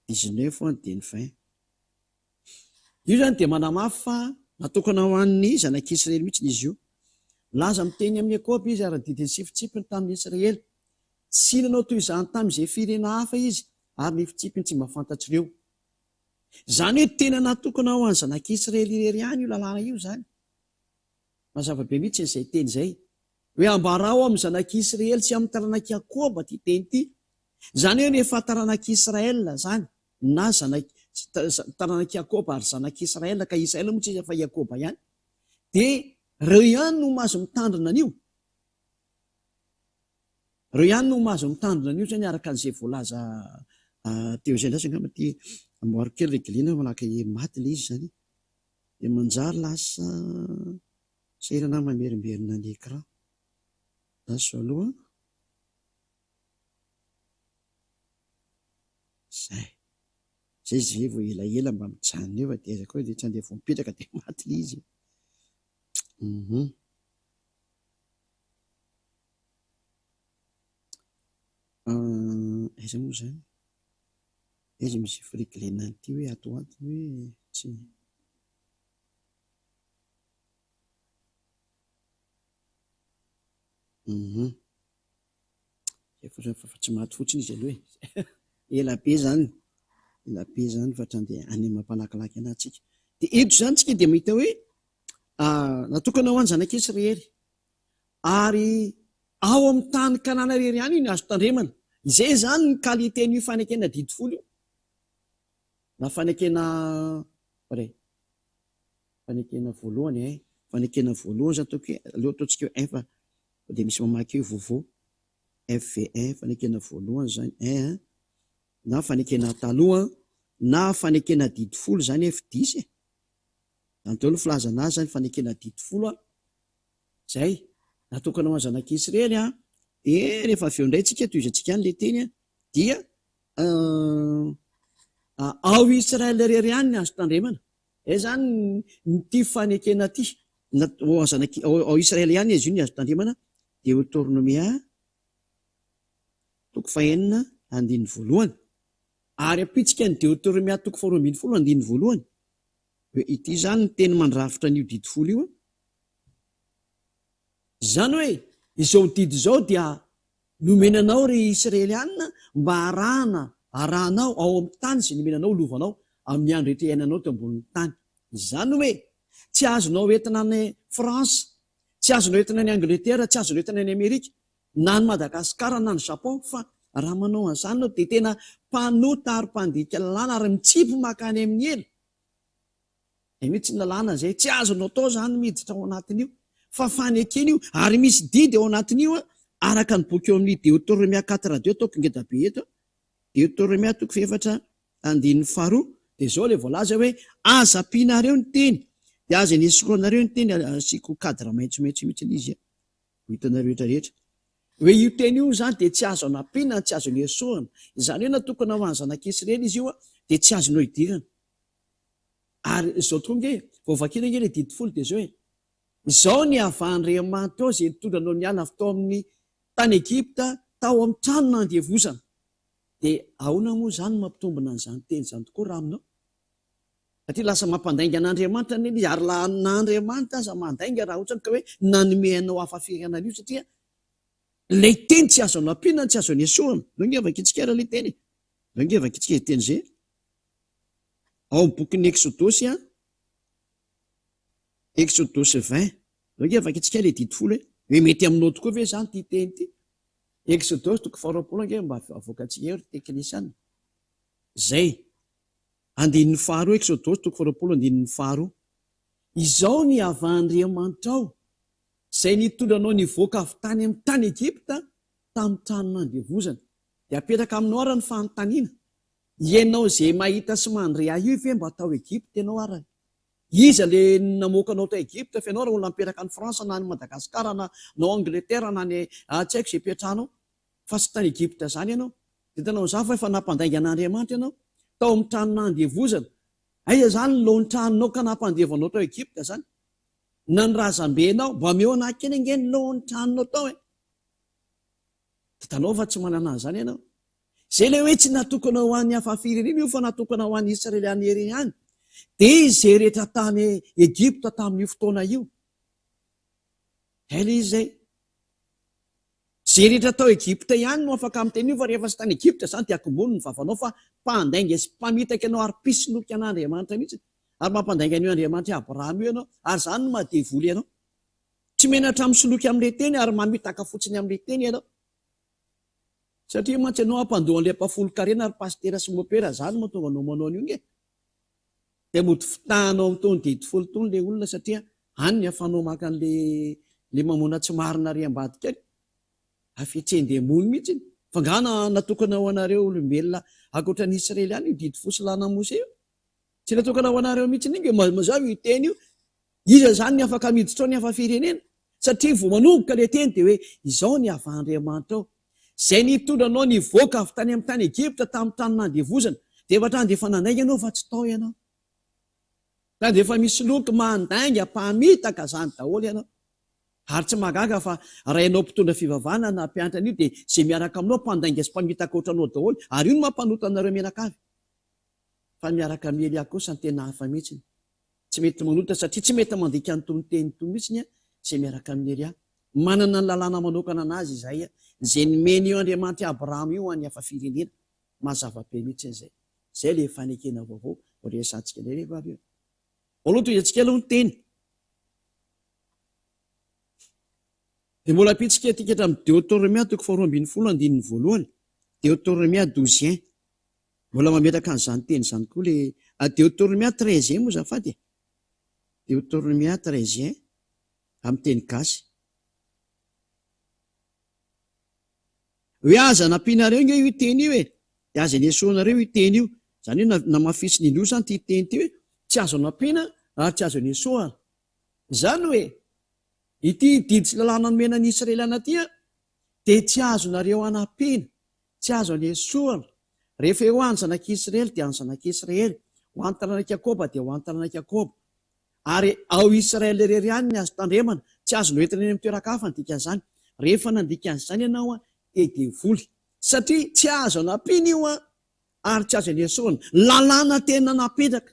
19 de 20. Io zany de manamafy fa natokana ho an'ny zanak'Israely mihitsy izy io. Laza miteny amin'ny Ekôpy izy ary didiny sifitsipiny tamin'ny Israely. Tsy nanao toy izany tamin'izay firena hafa izy ary ny fitsipiny tsy mahafantatr'ireo. Zany hoe tena natokana ho an'ny zanak'Israely irery ihany io lalàna io zany. Mazava be mihitsy izay teny izay hoe ambarao amin'ny zanak'Israely sy amin'ny taranak'i Jakôba ty teny ty. Zany hoe rehefa taranak'Israel zany na taranak'i Jakôba ary zanak'Israel ka Israel moa tsy izy fa Jakôba ihany. De reo ihany no mahazo mitandrina an'io. Reo ihany no mahazo mitandrina an'io zany araka an'izay voalaza teo izay ndrasy angamba ty amboary kely reglina malaka maty le izy zany. De manjary lasa sairana mamerimberina ny écran. Daso aloha. Zay zay vao elaela mba mijanona eo de aza koa de tsy andeha vao mipetraka de maty le izy. Aiza moa zany? Aiza misy friglena an'ity hoe atoatony hoe tsy fa tsy maty fotsiny izy aloha elabe zany fa trande any mampalakilaky anatsika. De eto zany tsika de mahita hoe natokana ho an'ny zanak'Israely ary ao amin'ny tany Kanana rery ihany ny azo tandremana. Izay zany ny kaliten'io fanekena didi folo io. Na fanekena voalohany fanekena voalohany zany aleo ataontsika hoe F de misy mamaky eo vovô FV1 fanekena voalohany zany na fanekena taloha na fanekena didi folo zany F10 zany tao filazana azy zany fanekena didi folo zay natokana ho an'ny zanak'Israely de rehefa avy eo indray tsika toy izy antsika any le teny dia ao Israel rery ihany ny azo tandremana. Zany ty fanekena ty ao Israel ihany izy io ny azo tandremana. Deutéronomia 9:1 ary apitsika ny Deutéronomia 9:2 hoe ity zany ny teny mandrafitra an'io didi folo io. Zany hoe izao didy izao dia nomenanao ry Israelianina mba arahanao ao amin'ny tany izay nomenanao lovanao amin'ny andro rehetra iainanao teo ambonin'ny tany. Zany hoe tsy azonao entina ny France, tsy azonao entina ny Angleterre, tsy azonao entina ny Amerika, na ny Madagasikara na ny Japon, fa raha manao an'izany no dia tena mpanota ary mpandika lalàna ary mitsipy makany amin'ny elo. Mihitsy ny lalàna izay tsy azonao tao zany miditra ao anatin'io. Fa fanekena io ary misy didy ao anatin'io araka ny boky eo amin'ny Deutéronomia 4:2 ataoko ngeda be eto. Deutéronomia 4:2 dia zao ilay voalaza hoe aza ampianareo ny teny dia aza ny esoranareo ny teny asiko kadra maitsomaitso mihitsy izy hitanareo rehetrarehetra. hoe io teny io zany dia tsy azo anampiana tsy azo niesoana izany hoe natokana ho any zanak'Israely izy io dia tsy azonao idirana ary izao tonga e vaovakina nge le didi folo dia zao hoe izao ny avahan'Andriamanitra ao izay nitondranao niala avy tao amin'ny tany Egipta tao amin'ny trano nandevozana dia ahoana moa zany mampitombona n'izany teny izany tokoa raha aminao satria lasa mampandainga an'Andriamanitra ny izy ary na Andriamanitra aza mandainga raha ohatrany ka hoe nanomeanao hafafirenana io satria lay teny tsy azo anampiana tsy azo anesoana nongevaka itsika raha lay teny nongevaka itsika teny zay ao amin'ny bokin'ny Exodosy Exodosy 20 nongevaka itsika lay didi folo hoe mety aminao tokoa ve zany ty teny ty Exodosy toko 20 nge mba avoakantsika eo teknisiana zay andininy faharoa Exodosy toko 20 andininy faharoa izao ny avahan'Andriamanitra ao izay nitondranao nivoaka avy tany amin'ny tany Egipta tamin'ny trano nandevozana dia apetraka aminao ara ny fanontaniana ianao izay mahita sy mandre io ve mba tao Egipta ianao arany iza le namoakanao tao Egipta fa ianao raha olona mipetraka ny Fransa na ny Madagasikara na Angleterre na ny tsy haiko izay petranao fa sy tany Egipta zany ianao dia tanao zafy efa nampandainga an'Andriamanitra ianao tao amin'ny trano nandevozana aiza zany lohan'ny tranonao ka nampandevanao tao Egipta zany na ny razambenao mba meo anankeny nge ny lohan'ny tranonao tao ditanao fa tsy manana an'izany ianao zay le hoe tsy natokana ho an'ny hafafirenena io fa natokana ho an'ny Israeliana ery ihany dia izay rehetra tany Egipta tamin'io fotoana io ela izy zay zay rehetra tao Egipta ihany no afaka amin'ny teny io fa rehefa sy tany Egipta zany dia akombony ny vavanao fa mpandainga sy mpamitaka ianao ary pisinoky an'Andriamanitra mihitsy ary mampandainga an'io Andriamanitra Abrahama io ianao ary zany no mahadevoly ianao tsy menatra misoloky amin'ilay teny ary mamitaka fotsiny amin'ilay teny ianao satria mantsy ianao ampandoha an'ilay mpafolo karena ary pastera sy mopera zany mahatonga anao manao an'io nge dia mody fitahanao amin'tony didi folo tony ilay olona satria any ny afanao maka an'ilay mamona tsy marina riam-bady kely afetsen-demony mihitsy fa ngana natokana ho anareo olombelona akoatran'ny Israely ihany io didi fosilana Mose io tsy natokana ho anareo mihitsy inge mazava io teny io iza zany ny afaka miditra ao ny hafafirenena satria vao manomboka le teny dia hoe izao ny avahan'Andriamanitra ao izay nitondranao nivoaka avy tany amin'ny tany Egipta tamin'ny trano nandevozana dia efa trany dia efa nandainga ianao fa tsy tao ianao trany dia efa misy loky mandainga mpamitaka zany daholo ianao ary tsy magaga fa raha ianao mpitondra fivavahana na mpianatra an'io dia izay miaraka aminao mpandainga sy mpamitaka ohatranao daholo ary io no mampanota anareo menakavy fa miaraka amin'ny Elia kosa ny tena hafa mihitsy tsy mety manota satria tsy mety mandika nytony teny tony mihitsy izay miaraka amin'ny Elia manana ny lalàna manokana anazy izay izay nomeny io Andriamanitra Abrahama io any hafafirenena mazava-be mihitsy izay zay le fanekena vaovao resantsika le rehefa avy eo aloha toy antsika aloha ny teny dia mbola apitsika tika hatramin'ny Deutéronomia toko 2:10 andininy voalohany Deutéronomia 12 mbola mametraka an'izany teny izany koa le Deutéronomia 13 moa zafady Deutéronomia 13 amin'ny teny gasy hoe aza nampianareo nge io teny io dia aza niesoanareo io teny io zany hoe namafitsy ny losany ty teny ty hoe tsy azo nampiana ary tsy azo niesoana zany hoe ity didy sy lalàna nomena ny Israeliana ty dia tsy azo nareo anampiana tsy azo aniesoana rehefa eo any zanak'Israely dia any zanak'Israely ho any tanàna Jakôba dia ho any tanàna Jakôba ary ao Israely rery ihany ny azo tandremana tsy azo noentina eny amin'ny toeran-kafa nandika an'izany rehefa nandika an'izany ianao devoly satria tsy azo anampiana io ary tsy azo aniesoana lalàna tena napetraka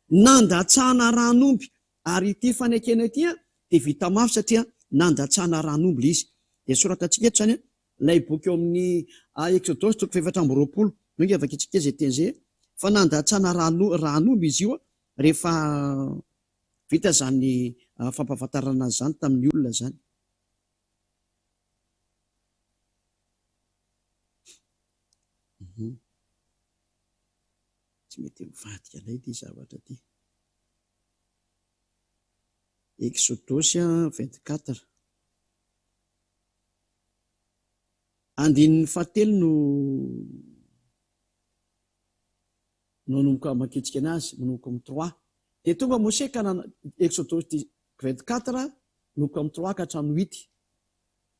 nandatsahana ranomby ary ity fanekena ity dia vita mafy satria nandatsahana ranomby le izy dia soratantsika eto zany ilay boky eo amin'ny Exodosy toko 420 nonge avaka itsika izay teny zay fa nandatsahana ranomby izy io rehefa vita zany fampahafantarana zany tamin'ny olona zany tsy mety mivadika lay ty zavatra ty Exodosy 24 andininy fahatelo no nanomboka makitsika anazy manomboka amin'ny 3 dia tonga Mose ka Exodosy 24 manomboka amin'ny 3 ka hatramin'ny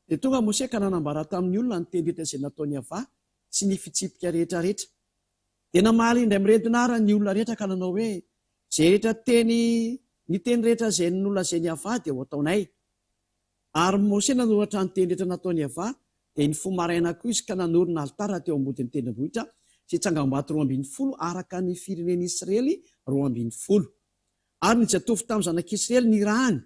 8 dia tonga Mose ka nanambara tamin'ny olona ny tendretra izay nataony ava sy ny fitsipika rehetrarehetra. Dia namaly indray miretinara ny olona rehetra ka nanao hoe izay rehetra ny teny rehetra izay nolona izay ny ava dia ho ataonay. Ary Mose nanoratra ny teny rehetra nataony ava dia ny fomaraina koa izy ka nanorina alitara teo ambodin'ny tendrombohitra sy tsangam-bato 12 araka ny fireneny Israely 12. Ary ny jatovo tamin'ny zanak'Israely ny rahany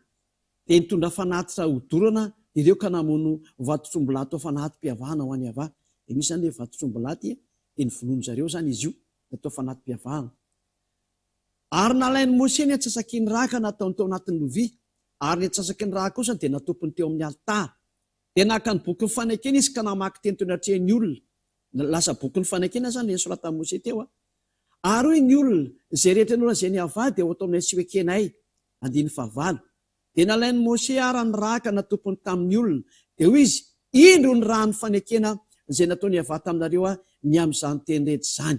dia nitondra fanatitra hodorana ireo ka namono vatotrombola atao fanaty-piavahana ho any ava. Dia misy zany vatotrombola dia nyvonono zareo zany izy io natao fanaty-piavahana. Ary nalainy Mose ny atsasaky ny raka nataony teo anatin'ny lovia, ary ny atsasaky ny raka kosa dia natopony teo amin'ny alitara. Dia naka ny boky ny fanekena izy ka namaky teny tony atrehan'ny olona. Lasa boky ny fanekena zany ny soratan'i Mose teo. Ary hoy ny olona izay rehetra ny olona izay ny ava dia ho atao aminay sy hoekenay. 19. Dia nalainy Mose ara ny raka natopony tamin'ny olona. Dia hoy izy, indro ny raha ny fanekena izay nataony ava taminareo ny amin'izany teny rehetra zany.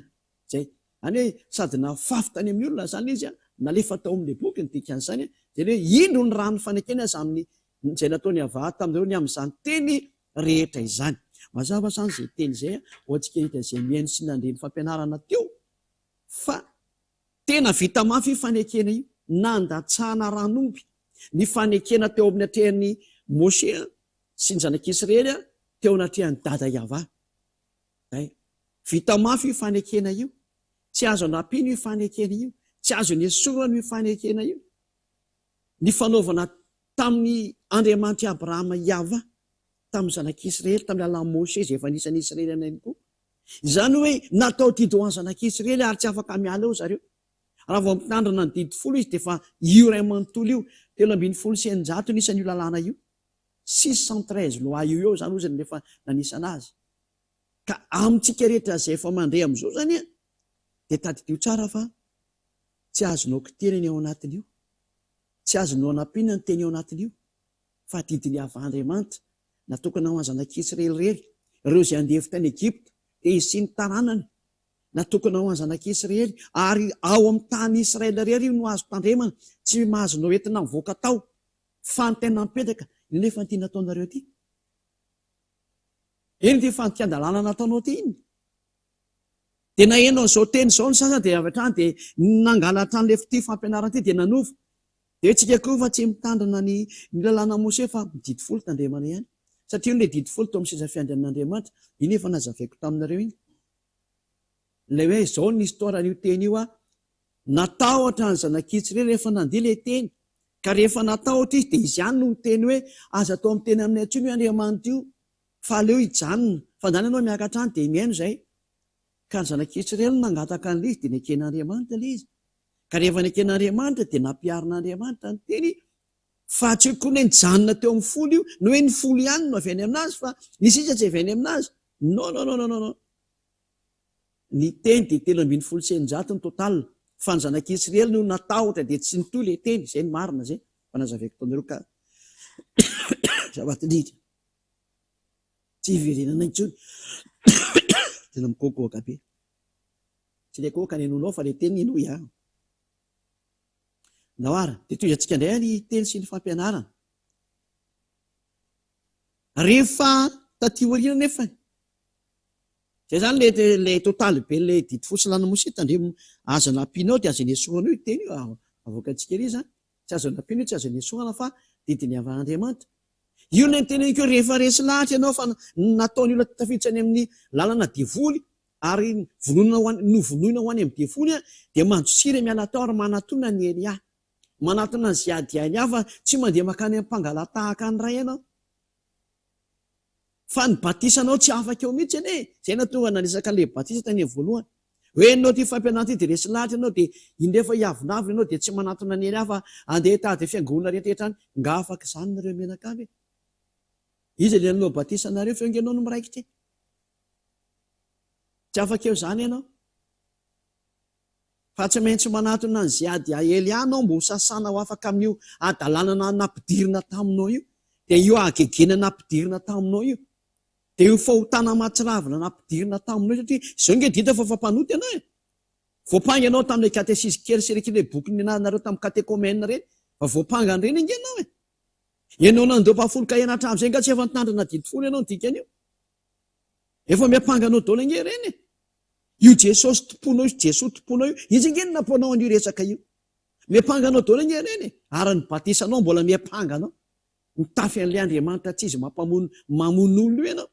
Zay any hoe sady nafafy tany amin'ny olona zany izy nalefa tao amin'ny boky ny dikan'izany. Dia hoe indro ny raha ny fanekena izay nataony ava taminareo ny amin'izany teny rehetra izany. Mazava zany izay teny izay hoantsika hita izay mihaino sy nandreny fampianarana teo fa tena vita mafy io fanekena io, nandatsahana ranomby ny fanekena teo amin'ny atrehan'ny Mose sy ny zanak'Israely teo anatrehan'ny dada Iava. Vita mafy io fanekena io, tsy azo anapino io fanekena io, tsy azo ny esorana io fanekena io. Ny fanaovana tamin'ny Andriamanitra Abrahama Iava tamin'ny zanak'Israely tamin'ny alalan'i Mose izay efa nisan'ny Israely anany koa. Izany hoe natao didy ho an'ny zanak'Israely ary tsy afaka miala eo zareo. Raha vao mitandrina ny didy folo izy dia efa io ray manontolo io 300 nisan'io lalàna io. 613 loa io zany ozy rehefa nanisana azy. Ka amintsika rehetra izay efa mandray amin'izao zany dia tadidio tsara fa tsy azonao kiteriny ao anatiny io, tsy azonao anapina ny teny ao anatiny io, fa didiny avandriamanitra natokana ho an'ny zanak'Israely rery, ireo izay andevy tany Egypta dia izy sy ny taranany natokana ho an'ny zanak'Israely, ary ao amin'ny tany Israely rery io no azo tandremana, tsy mahazonao entina mivoaka tao fa ny tena mipetraka nefa ty nataonareo ty. Eny ty fantian-dalàna nataonao ty iny. Dia nahenao izao teny izao ny sasany dia avy hatrany dia nangalatra an'ilay ty fampianarana ty dia nanova. Dia tsika koa fa tsy mitandrina ny lalàna Mose fa mididy folo tandremana ihany. Satria ilay didy folo tao amin'ny seza fiandrian'Andriamanitra, iny efa nazavaiko taminareo iny. Ilay hoe izao ny historan'io teny io natahotra ny zanak'Israely rehefa nandiha ilay teny. Ka rehefa natahotra izy dia izy ihany no teny hoe aza atao amin'ny teny amin'ny atsony io Andriamanitra io. Fa aleo hijanona, fa ndany ianao miakatra any dia mihaino izay. Ka ny zanak'Israely nangataka an'ilay izy dia neken'Andriamanitra ilay izy. Ka rehefa neken'Andriamanitra dia nampiarin'Andriamanitra ny teny. Fa tsy koa ny nijanona teo amin'ny folo io, no hoe ny folo ihany no avy any aminazy fa ny sisa tsy avy any aminazy. Non. Ny teny dia 316 ny total. Fa ny zanak'Israely no natahotra dia tsy nitoy ilay teny, izay ny marina izay. Fa nazavaiko taonareo ka zava-tiditra. Tsy hiverenana intsony. Tena mikoakoaka be. Tsy ilay koaka ny enonao fa ilay teny ino ihany. Nahoara, dia toy antsika indray ny teny sy ny fampianarana. Rehefa taty aoriana nefa izay zany ilay totaly be ilay didy folo sy lalàna Mose tandremo azo anampianao dia azo enesorana io teny io avoaka antsika ery zany. Tsy azo anampiana io, tsy azo enesorana fa didiny avy Andriamanitra. Io no teny io rehefa resy lahatra ianao fa nataony olona tafiditra any amin'ny lalàna diavoly ary novonoina ho any amin'ny diavoly dia mandrosira miala tao ary manatona ny Elia. Manatona ny ziadiany hafa tsy mandeha makany amin'ny mpangalatahaka ny ray ianao. Fa ny batisanao tsy afaka eo mihitsy ane. Izay natonga nanisaka ilay batisa tany voalohany. Hoe ianao ty fampianarana ty dia resy lahatra ianao dia indefa hiavinavina ianao dia tsy manatona ny Elia fa andeha tady fiangonana rehetrarehetra any. Nga afaka izany nareo menakavy. Izy ilay nanao batisa nareo fa ianao no miraikitra. Tsy afaka eo izany ianao. Fa tsy maintsy manatona ny ziady Elia anao mbo sasana ho afaka amin'io adalanana nampidirina taminao io. Dia io agegena nampidirina taminao io. Dia io fahotana matsiravina nampidirina taminao satria izao nge dita fa fampanoty ianao e. Voapanga ianao tamin'ilay katesisy kely sy ilay boky ninareo tamin'ny katekômène ireny. Fa voapanga ireny inge ianao e. ianao nandeo mpahafoloka ianatra am'izay nga tsy efa nitandrina didifolo ianao nydikany io efa miampanganao daola nge reny io jesosy tomponao io jesoa tomponao io izy nge naponao an'io resaka io miampanganao daola nge reny ary ny batisanao mbola miampanganao mitafy an'lay andriamanitra tsy izy mamono olo io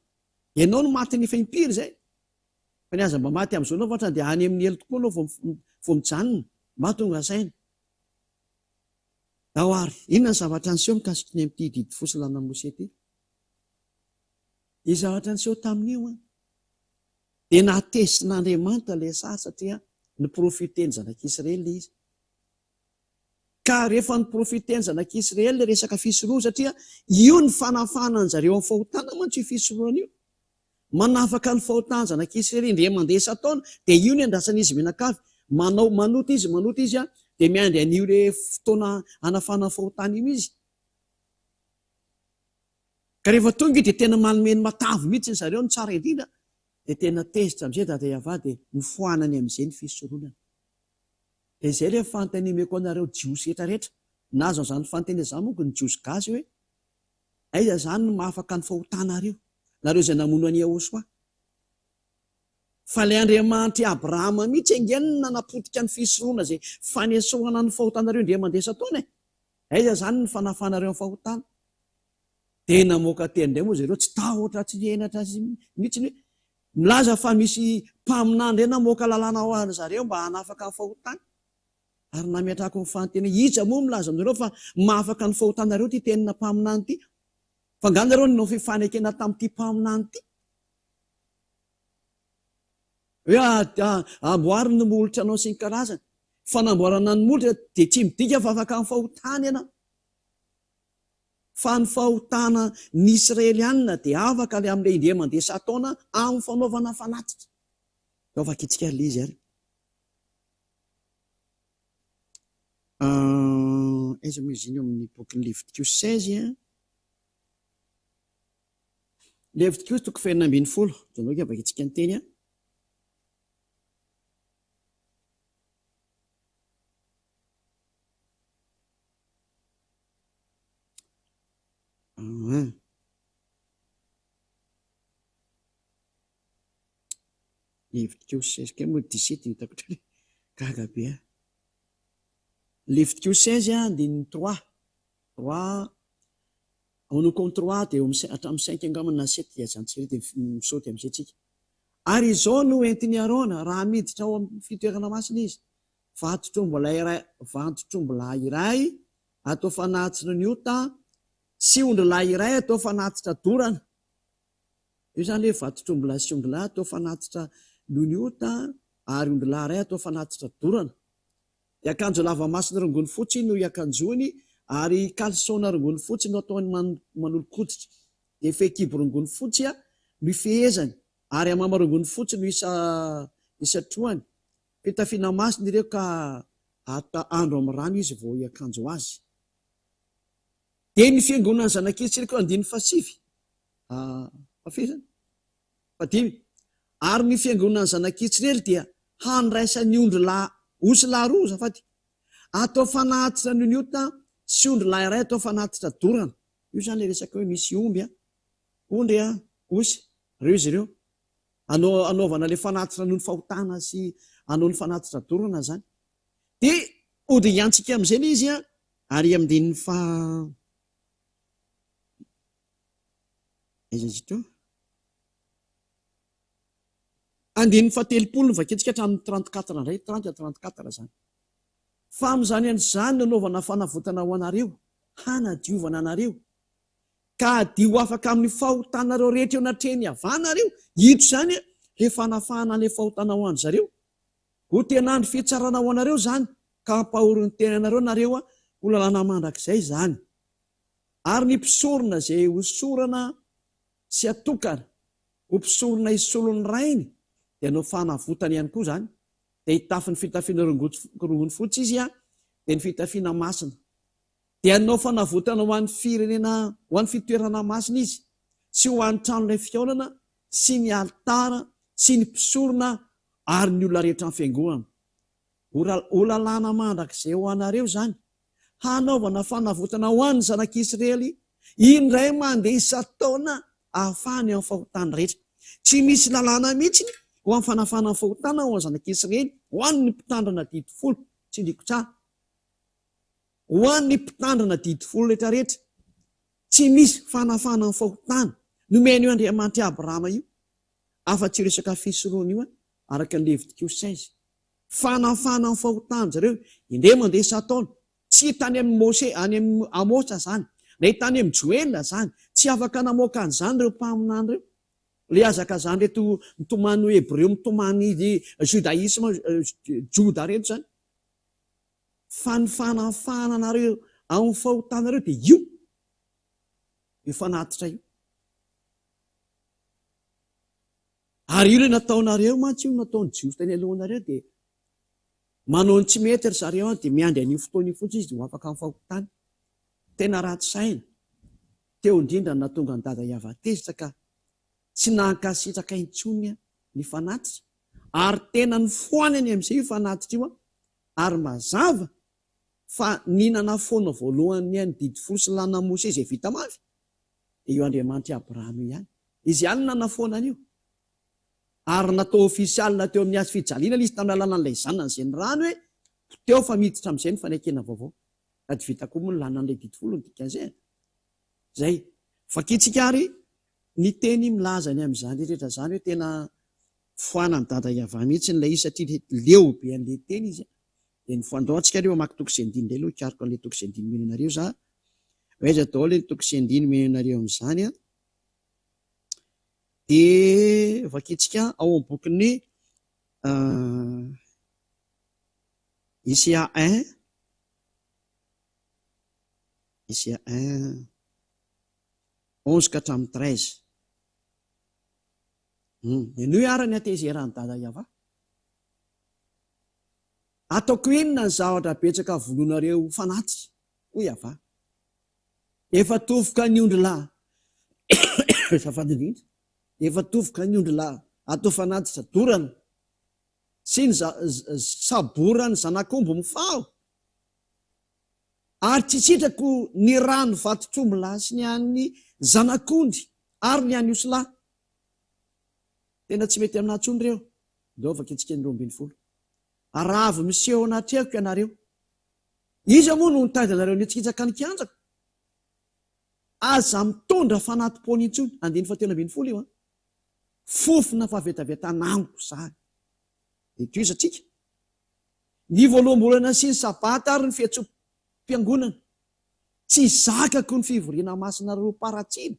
ianao no maty ny faimpiry zay fa ny aza mba maty am'izao nao vatra dia any amin'ny elo tokoa anao vo mijanona mba tonga saina ao ary inona ny zavatra niseho mikasiky ny am'ty didy fosilana mose ty i zavatra niseho tamin'io dia natesin'andriamanitra le sary satria ny profiteny zanak'Israely izy ka rehefa ny profiteny zanak'Israely le resaka fisoroa satria io ny fanafanany zareo amin'ny fahotana mantsy io fisoroana io manafaka ny fahotana zanak'Israely indre mandeha sataona dia io ny andrasan'izy menakavy manota izy dia miandry an'io le fotoana anafana fahotana io izy ka rehefa tonga io dia tena manomeny matavy mihitsy ny zareo ny tsara indrindra dia tena tezitra am'izay dadayava dia nifoanany am'izay ny fisoroanana dia izay le fantanimeko anareo jiosy rehetrarehetra nazo zany fanteny zany monko ny jiosy gasy hoe aiza zany no mahafaka ny fahotanareo nareo izay namono any Ahosoa fa le Andriamanitra Abrahama mihitsy angenina napotika ny fisoroana zay fanesoana ny fahotanareo indray mandeha sataona aiza zany ny fanafanareo amin'ny fahotana dia namoaka teny indray moa zareo tsy tahotra tsy enatra mihitsy hoe milaza fa misy mpaminandry namoaka lalàna ho any zareo mba hanafaka ny fahotana ary nametrako ny fanontena itsa moa milaza aminareo fa mahafaka ny fahotanareo ty tenina mpaminany ty fa nganareo nao fifanekena tamin'ity mpaminany ty hoe amboary ny molotra anao sy ny karazany fanamboarana ny molotra dia tsy midika fa afaka ny fahotana ianao fa ny fahotana ny Israelianina dia afaka le amin'ilay indray mandeha sataona amin'ny fanaovana fanatitra eo afaka itsika le izy ary aiza moa izy iny eo amin'ny bokin'ny Léviticus 16 Léviticus 2:20 janao ke afaka itsika ny teny Léviticus 16 ke moa 17 hitako trany gaga be Léviticus 16 andininy 3 manoko amin'ny 3 dia hatramin'ny 5 angamana na 7 dia zantsika dia misaoty amin'izay tsika ary izao no entiny Arona raha miditra ao amin'ny fitoerana masina izy vatotrombola iray atao fanatitra ny ota sy ondrilahy iray atao fanatitra dorana io zany hoe vatotrombola sy ondrilahy atao fanatitra ny ota ary ondrilahy iray atao fanatitra dorana dia akanjo lava masina rongony fotsy no iakanjony ary kalsona rongony fotsy no ataony manolokoditra dia fehikibo rongony fotsy no ifehezany ary amama rongony fotsy no isatroany fitafiana masina ireo ka andro amin'ny rano izy vao iakanjo azy dia ny fiangonana ny zanak'Israely koa andiny fasivy ary ny fiangonana ny zanak'Israely dia handraisany ondrilahy osolahy roa zafady atao fanatitra ny ota sy ondrilahy iray atao fanatitra dorana io zany le resaka hoe misy omby ondry osy reo izy ireo anaovana le fanatitra noho ny fahotana sy anao ny fanatitra dorana zany dia ody iantsika amin'izay le izy ary amin'dininy andininy fatelopolo ny vaketsika hatramin'ny 34 indray 30-34 zany fa amin'izany an'izany nanaovana fanavotana ho anareo hanadiovana anareo ka adio afaka amin'ny fahotanareo rehetra eo natreny avanareo ito zany le fanafahana le fahotana ho any zareo ho tenandry fitsarana ho anareo zany ka hampahorony tenanareo nareo ho lalàna mandrakizay zany ary ny mpisorona zay hosorana sy atokana ho mpisorona isolony rainy dia anao fanavotana ihany koa zany dia hitafy ny fitafiana rongony fotsy izy dia ny fitafiana masina dia anao fanavotana ho an'ny firenena ho an'ny fitoerana masina izy sy ho an'ny tranonay fiaonana sy ny altara sy ny mpisorona ary ny olona rehetra ny fiangonana ho lalàna mandrakizay ho anareo zany hanaovana fanavotana ho an'ny zanak'Israely indray mandeha isataona ahafahany amin'ny fahotana rehetra. Tsy misy lalàna mihitsy ho amin'ny fanafana ny fahotana ho any zanak'Israely ho an'ny mpitandrina didifolo, tsy ndriko tsara, ho an'ny mpitandrina didifolo rehetrarehetra. Tsy misy fanafana ny fahotana nomeny io Andriamanitra Abrahama io, afa-tsy resaka fisoroana io araka ny Levitika 16. Fanafana ny fahotana zareo indray mandeha isataona, tsy tany amin'ny Mose, any amin'ny Amosa zany, na tany amin'ny Joela zany, tsy afaka namoaka an'izany reo mpaminany reo. Le azaka zany reto mitomany Hebreo, mitomany judaisme, Joda reto zany. Fa ny fanafana nareo amin'ny fahotanareo dia io fanatitra io. Ary io le nataonareo mantsy io nataony jiosy tany alohanareo dia manao ny tsy mety ry zareo dia miandry an'io fotoana io fotsy izy dia ho afaka amin'ny fahotana. Tena ratsy saina. Teo indrindra natonga ny dada Iavatezitra ka tsy nankasitraka intsony ny fanatitra, ary tena ny foanany amin'izay io fanatitra io, ary mazava fa ninana foana voalohany ny didifolo sy lana Mose izay vita mafy dia io Andriamanitra Abrahama ihany. Izy ihany nanafoana an'io, ary natao ofisialina teo amin'ny azy fijaliana izy tamin'ny alanan'ilay zanany izay ny rano hoe teo fa miditra amin'izay ny fanaikena vaovao. Ady vita koa moa ny lanan'ilay didifolo ny dikan'izay. Zay fakitsika ary ny teny milaza ny amin'izany rehetra zany hoe tena foana ny dada Iava mihitsy n'ilay izy satria leo be an'ilay teny izy. Dia ny foandaontsika reo amaky toko sy andiny aloha ikariko an'ilay toko sy andiny menonareo za. Aiza daholo ilay toko sy andiny menonareo amin'izany a. Dia vakitsika ao amin'ny bokin'ny Isia 1 11 ka hatramin'ny 13. Ino arany atezerany dada Iava. Ataoko inona ny zavatra betsaka volonareo fanatitra ho Iava. Efa tovoka ny ondrilahy. Efa tovoka ny ondrilahy atao fanatitra dorana sy ny saborany zanak'omby mifaho. Ary tsy sitrako ny rano vatotrombylahy sy ny an'ny zanak'ondry ary ny an'ny osilahy. Tena tsy mety aminah intsony ireo. Dao vakitsika ny 12. Raha avy miseho anatrehako ianareo, iza moa no nitady anareo nitsikitsaka ny kianjako? Aza mitondra fanatim-pony intsony. 12 io. Fofona fahavetavetana amiko zany. Eto izy atsika. Ny voaloham-bolana sy ny sabata ary ny fiatsom-piangonana, tsy zakako ny fivoriana masinareo paratsina.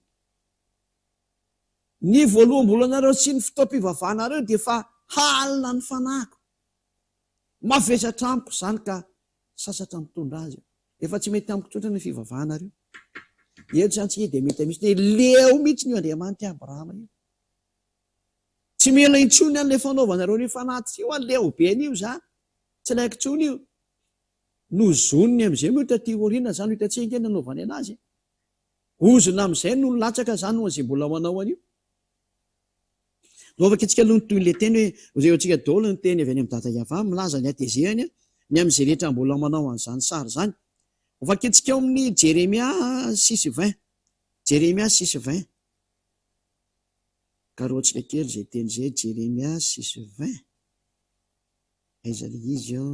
Ny voaloham-bolanareo sy ny fotoam-pivavahanareo dia fa halina ny fanahiko. Mavesatra amiko zany ka sasatra mitondra azy. Efa tsy mety amiko tsotra ny fivavahanareo. Eto zany tsy dia mety misy leo mihitsy ny Andriamanitra Abrahama io. Tsy mila intsony an'ilay fanaovanareo ny fanatitra io, leo be an'io za. Tsy laiko intsony io. Nozoniny amin'izay moa taty oriana zany hitantsika nanaovany anazy. Ozona amin'izay no latsaka zany ho izay mbola manao an'io. Novaka itsika aloha toy ilay teny hoe izay antsika daholo ny teny avy any amin'ny dada Iava milaza ny atezehany ny amin'izay rehetra mbola manao an'izany sary zany. Vakitsika ao amin'ny Jeremia 6:20. Jeremia 6:20. Karotsika kely izay teny izay Jeremia 6:20. Aiza ilay izy ao?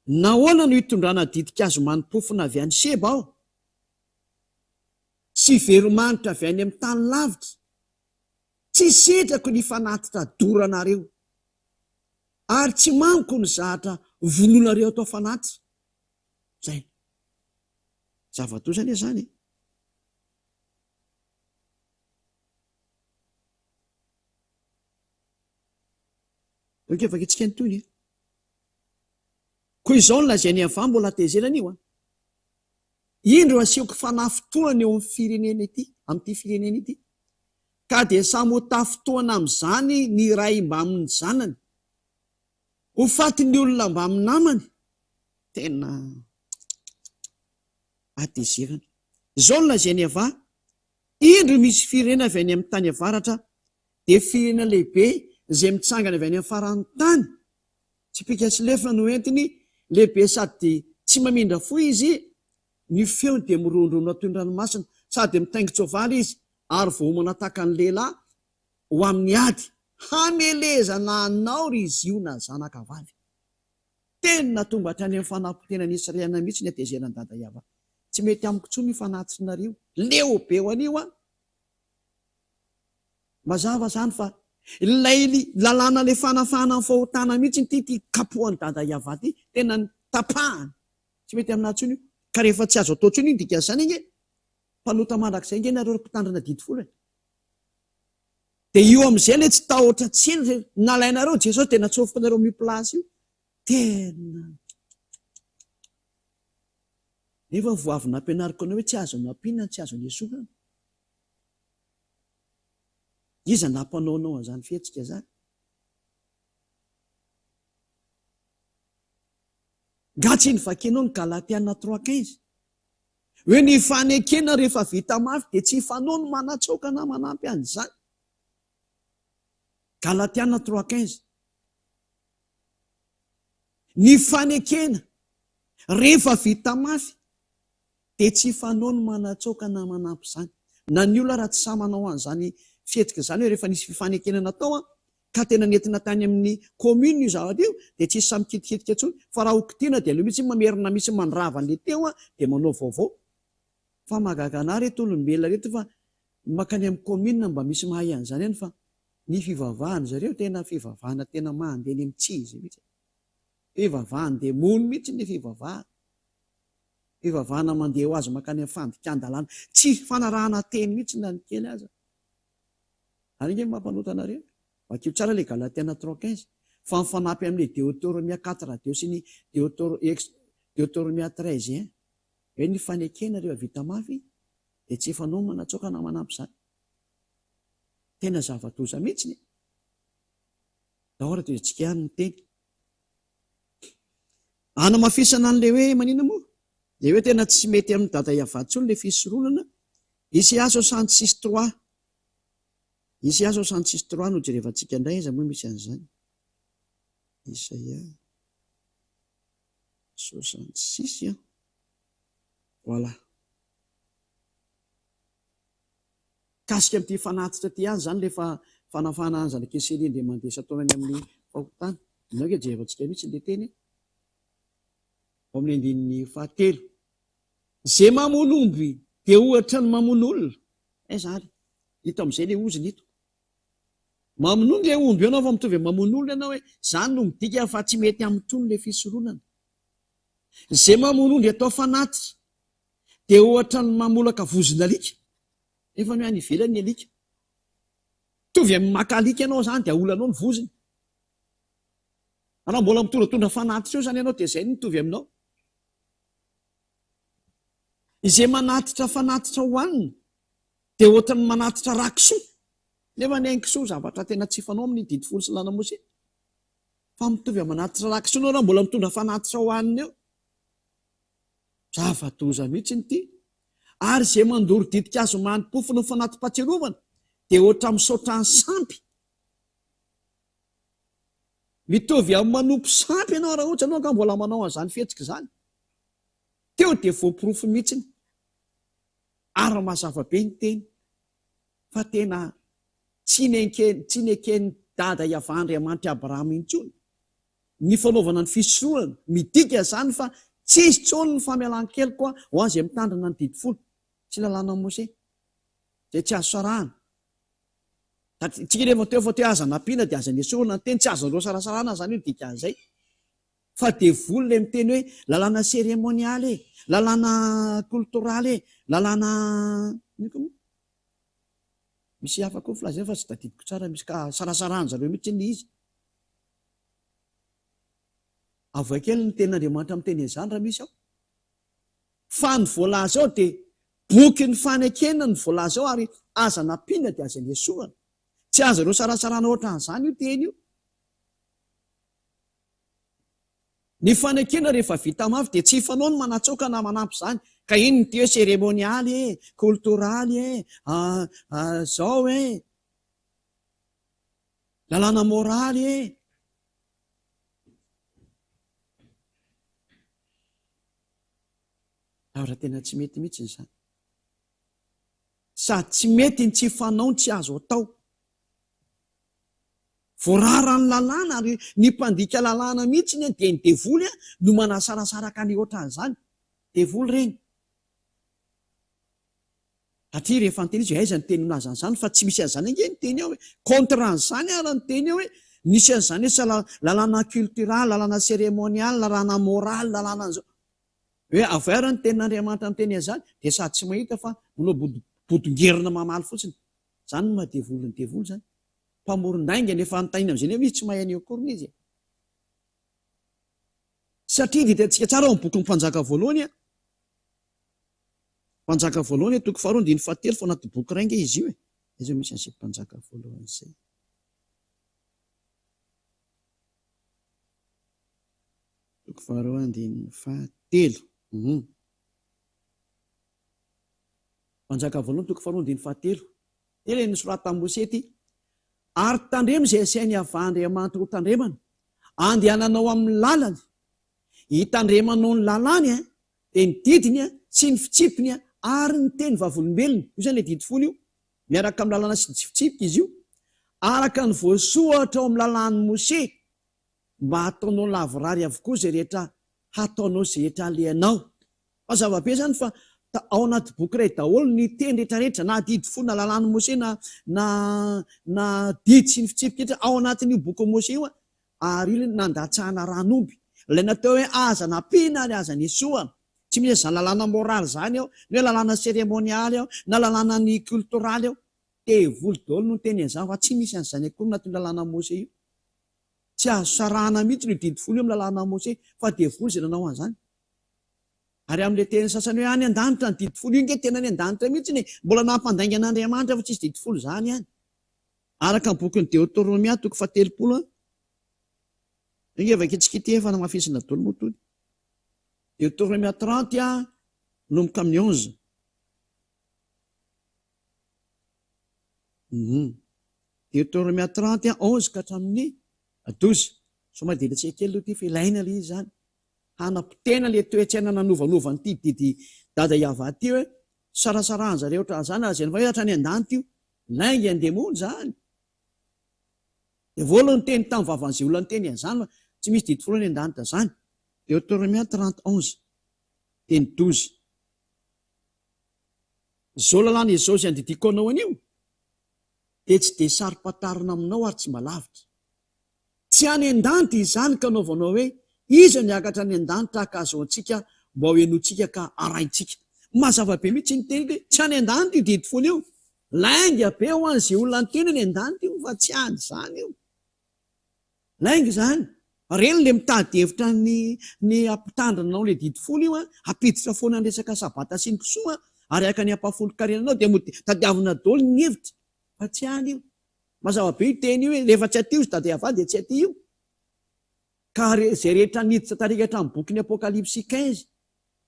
Nahoana no hitondrana didikazo manimpofona avy any Seba aho, sy veromanitra avy any amin'ny tany lavitra, tsy setrako ny fanatitra doranareo, ary tsy manko ny zahatra vononareo atao fanatitra. Zay. Zava-tozany zany. Oke vakitsika ny toy. Koa izao ny lazainy avy mbola tezerana io. Indro asehoko fanafotoana eo amin'ny firenena ity, amin'ity firenena ity. Ka dia samy ho tafotoana amin'izany ny ray mba amin'ny zanany. Ho fatin'ny olona mba amin'ny namany. Tena atezerana. Izao ny lazainy avy. Indro misy firenena avy any amin'ny tany avaratra, dia firenena lehibe izay mitsangana avy any amin'ny faran'ny tany. tsy pika sy lefa no entiny lehibe sady tsy mamindra fo izy ny feony de mirondrono toy ny ranomasina sady mitaingitsovaly izy ary vohomana taka ny lehilahy ho amin'ny ady hamelezana anao ry izy io na zanaka vavy tena tonga hatrany amin'ny fanampotena nisy riana mihitsy ny atezerany dada iava tsy mety amiko tsoa ny fanatitrinareo leo be ho anio a mazava zany fa ilay lalàna le fanafana ny fahotana mihitsy ny ty kapohany dada iava ty tena ny tapahany tsy mety aminahitsony io ka rehefa tsy azo atao tsony iny dikazany iny mpanota mandrak'izay nge nareo mpitandrina didy folany de io am'izay le tsy tahotra tsiny nalainareo jesosy tena tsofokanareo amin'ny plasy io tena nefa voavy nampianariko anao hoe tsy azo nampinana tsy azo niesorana iza nampanaonao an'izany fihetsika zany gatsy ny vakenao ny Galatiana 3:15 hoe ny fanekena rehefa vita mafy de tsy fanao no manatsoka na manampy an'izany. Galatiana 3:15 ny fanekena rehefa vita mafy de tsy fanao no manatsoka na manampy izany. Na ny olona raha tsy samanao an'izany fihetsika zany hoe rehefa nisy fifanekena natao ka tena nentina tany amin'ny commune io zavatra io de tsy samikitikitika tsony fa raha okitiana de aleo mihitsy mamerina misy mandrava an'le teo de manao vaovao fa magaga ana reto olombelona reto fa makany amin'ny commune mba misy mahay an'izany ihany fa ny fivavahany zareo tena fivavahana tena mandeha ny mitsizy mihitsy fivavahany de mono mihitsy ny fivavahana mandeha ho azy makany amin'ny fandikan-dalàna tsy fanarahana teny mihitsy na ny kely aza ary nge mampanota anareo vakio tsara le Galatiana 3:15 fa mifanampy amin'le Deutéronomia 4 deo sy ny Deutéronomia 13 hoe ny fanekena rehefa vita mafy de tsy fanao manatsoka na manampy izany tena zavatoza mihitsy ny dahora to izitsika ihany ny teny anamafisana an'le hoe manina moa de hoe tena tsy mety amin'ny dada iavatsony le fisoronana Isias 66:3 Isias 66:3 no jerevantsika indray iza moa misy an'izany Isaia 66 voilà kasika amin'ity fanatitra ty any zany lefa fanafana any zany kesely ndre mandesa taonany amin'ny fahotana inao ke jerevantsika mihitsy le teny ao amin'ny andininy 7 zay mamonomby de ohatra ny mamono olona zany hita am'izay le oziny ito mamono le omby ianao fa mitovy mamono olona ianao hoe zany no midika fa tsy mety amin'ny tony le fisoronana zay mamono le atao fanatitra de ohatra ny mamolaka vozina alika efa no any ivelany ny alika tovy amin'ny makalika ianao zany de aolanao ny voziny raha mbola mitondratonda fanatitra eo zany ianao de zay ny mitovy aminao izay manatitra fanatitra hoanina de ohatra ny manatitra rakisoa nefa ny ainkisoa zavatra tena tsy fanao amin'ny didy folo sy lanamosi fa mitovy amin'ny manatitra rakisoa nao raha mbola mitondra fanatitra hoanina eo zavatoza mihitsy ny ty ary zay mandoro didikazo manimpofony ny fanatim-patserovana de ohatra misaotra ny sampy mitovy amin'ny manompo sampy ianao raha ohatra anao ka mbola manao an'izany fihetsika zany teo de voapirofo mihitsiny ary mazava be ny teny fa tena tsy nekeny dada iava-Andriamanitra Abrahama intsony ny fanaovana ny fisoroana midika zany fa tsisy tsony ny famelan-kely koa ho azy mitandrina ny didy folo tsy lalàna Mose zay tsy azo sarahana tsika rehefa teo fa teo aza nampiana de aza niesorana ny teny tsy azon'ireo sarasarana zany io dikan'izay fa de voly le miteny hoe lalàna seremonialy lalàna kultoraly lalàna misy hafa koa filazana fa tsy tadidiko tsara misy ka sarasarana zareo mihitsy ny izy avakely ny ten'Andriamanitra amin'ny teny izany raha misy ao fa ny voalaza ao de boky ny fanekena ny voalaza ao ary aza nampiana de aza niesoana tsy aza ireo sarasarana ohatra n'izany io teny io ny fanekena rehefa vita mafy de tsy fanao ny manatsoka na manampy izany ka iny ny teo seremonialy kultoraly zao lalàna moraly raha tena tsy mety mihitsy ny zany sady tsy mety ny tsy fanao ny tsy azo atao voarara ny lalàna ary ny mpandika lalàna mihitsy ny dia ny devoly no manasarasaraka ny ohatran'izany devoly reny satria rehefa ny teny izy aiza ny teny nazan'izany fa tsy misy an'izany ange ny teny ao hoe contran'izany ara ny teny ao hoe nisy an'izany hoe lalàna cultural lalàna cérémonial lalàna moral lalàna an'izao hoe avara ny tenin'Andriamanitra amin'ny teny an'izany dia sady tsy mahita fa manao bodongerina mamaly fotsiny zany no mahadevoly ny devoly zany mpamoron-dainga nefa antaina amin'izay hoe misy tsy mahay ny akoriny izy satria dia hitantsika tsara ao amin'ny boky ny mpanjaka voalohany mpanjaka voalohany toko 27 fa anaty boky rainga izy io izy misy an'izay mpanjaka voalohany izay toko 27 mpanjaka voalohany toko 27 tena nisorata Mosety ary tandremo izay asainy avahandriamanitra ho tandremana andehananao amin'ny lalany hitandremanao ny lalany dia ny didiny sy ny fitsipiny ary ny teny vavolombelona io zany le didifolo io miaraka amin'ny lalàna sy ny fitsipika izy io araka ny voasohatra ao amin'ny lalàn'ny Mose mba hataonao lavorary avokoa zay rehetra hataonao zay rehetra alehanao fa zava-be zany fa ao anaty boky iray daholo ny teny rehetrarehetra na didifolo na lalàn'ny Mose na didy sy ny fitsipika rehetra ao anatin'io boky Mose io ary io nandatsahana ranomby ilay natao hoe aza nampina ary aza nisoa tsy misy zany lalàna moraly zany ao ny hoe lalàna cérémonialy ao na lalàna ny cultoraly ao devoly daholo no teny an'izany fa tsy misy an'izany akory natao ny lalàna Mose io tsy azo sarahana mihitsy ny didifolo io amin'ny lalàna Mose fa devoly zay nanao an'izany ary amin'ilay teny sasany hoe any an-danitra ny didifolo io nge tena any an-danitra mihitsy ny mbola nampandainga an'Andriamanitra fa tsy isy didifolo zany any araka ny boky ny Deutéronomia toko 70 ingevaka itsikity efa namafisina daholo motony Deutéronomia 30 nomboka amin'ny 11 Deutéronomia 30 11 ka hatramin'ny 12 somadila tsy kely aloha ty fa ilaina le izy zany hanapitena le toetsaina nanovanova nyty didy dada iava ty hoe sarasarahany zareo ohatran'izany azany fa hoe hatra ny an-danitra io nainga andemony zany dia voalo ny teny tamin'ny vavan'izay olona ny teny an'izany fa tsy misy didifolo any an-danitra zany Deutéronomia 30:11 teny 12 zao lalàna izao zay andidiko anao anio dia tsy dia sary-patarina aminao ary tsy malavitra tsy any an-danitra izany ka anaovanao hoe iza niakatra any an-danitra ka azao antsika mba ho enotsika ka araintsika mazava-be mihitsy ny teny hoe tsy any an-danitra io didifolo io lainga be ho an'izay olona ny teny any an-danitra io fa tsy any zany io lainga zany reny le mitady hevitra ny ampitandranao le didifolo io apiditra foana ny resaka sabata sy ny kisoa ary aka ny ampafolo-karenanao dia tadiavina daholo ny hevitra fa tsy any io mazava-be io teny io hoe rehefa tsy aty io dady ava dia tsy aty io ka zay rehetra niditra tarikatra amin'ny boky ny Apokalipsy 15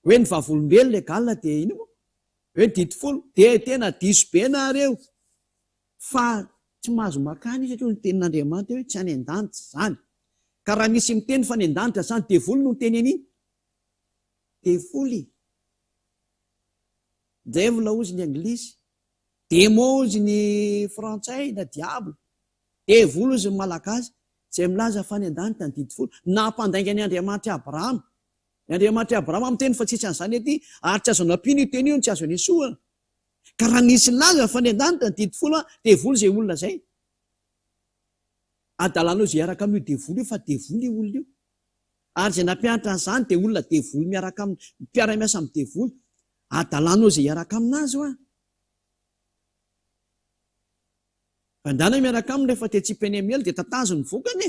hoe ny vavolombelona le galina dia ino moa hoe ny didifolo dia tena diso be nareo fa tsy mahazo makany io satria ny tenin'Andriamanitra hoe tsy any an-danitra zany ka raha misy miteny fa ny an-danitra zany devoly no teny an'iny devoly devil ozy ny anglisy démon ozy ny frantsay na diable devoly ozy ny malagasy zay milaza fa ny an-danitra ny didifolo nampandainga ny Andriamanitra Abrahama ny Andriamanitra Abrahama amin'ny teny fa tsisy an'izany ety ary tsy azo nampina io teny io tsy azo nesoa ka raha nisy laza fa ny an-danitra ny didifolo devoly zay olona zay adalanao zay araka amin'io devoly io fa devoly io olona io ary zay nampianatra an'izany dia olona devoly miaraka amin'ny mpiara-miasa amin'ny devoly adalanao zay araka aminazy ho vandana miaraka aminy rehefa tetsipeny amielo dia tatazo ny vokany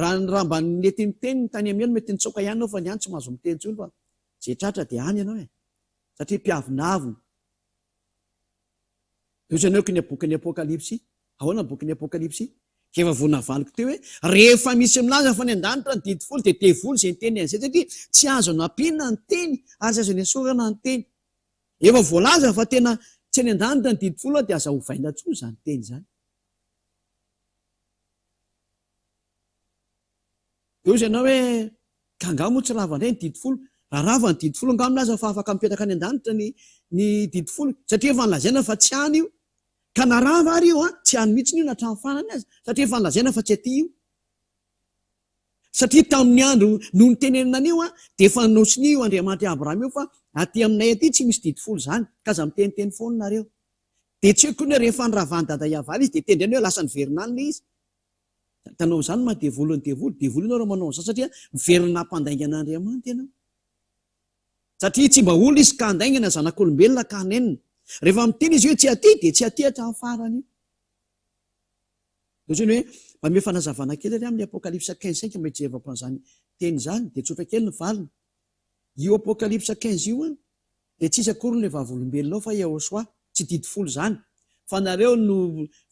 raha mba nety miteny ny tany amielo mety nitsoka ihany anao fa ny any tsy mahazo miteny tsony fa zay tratra dia any ianao satria mpiavinavina osanao ny boky ny Apokalipsy ahoana boky ny Apokalipsy efa vonavaliko teo hoe rehefa misy milaza fa ny an-danitra ny didifolo dia devoly zay ny teny an'izay satria tsy azo nampina ny teny ary tsy azo nesorana ny teny efa voalaza fa tena tsy any an-danitra ny didifolo dia aza hovaina tsoa zany teny zany dia ozy ianao hoe kangamo tsy rahavandray ny didifolo raharava ny didifolo nga milaza fa afaka mipetraka any an-danitra ny didifolo satria efa nylazaina fa tsy any io ka narava ary io tsy any mihitsy io natrano fanany azy satria efa nylazaina fa tsy aty io satria tamin'ny andro no ny tenenina io de efa nosiny io Andriamanitra Abraham io fa aty aminay aty tsy misy didifolo zany ka za miteniteny foana nareo de tsy hoe koa hoe rehefa nyravany dada Iavala izy de tendreny hoe lasa niverina izy tanao zany ma devoly ianao raha manao zany satria miverina hampandaingana Andriamanitra ianao satria tsy mba olo izy ka handaingana zanak'olombelona ka hanenina rehefa miteny izy hoe tsy aty de tsy aty hatramin'ny farany io zany hoe mba mifanazavana kely ary amin'ny apokalypsa 15 mba hijerevako an'izany teny zany de tsotra kely ny valiny io apokalypsa 15 io de tsisy akory le vavolombelonao fa Yehosoa tsy didifolo zany fa nareo no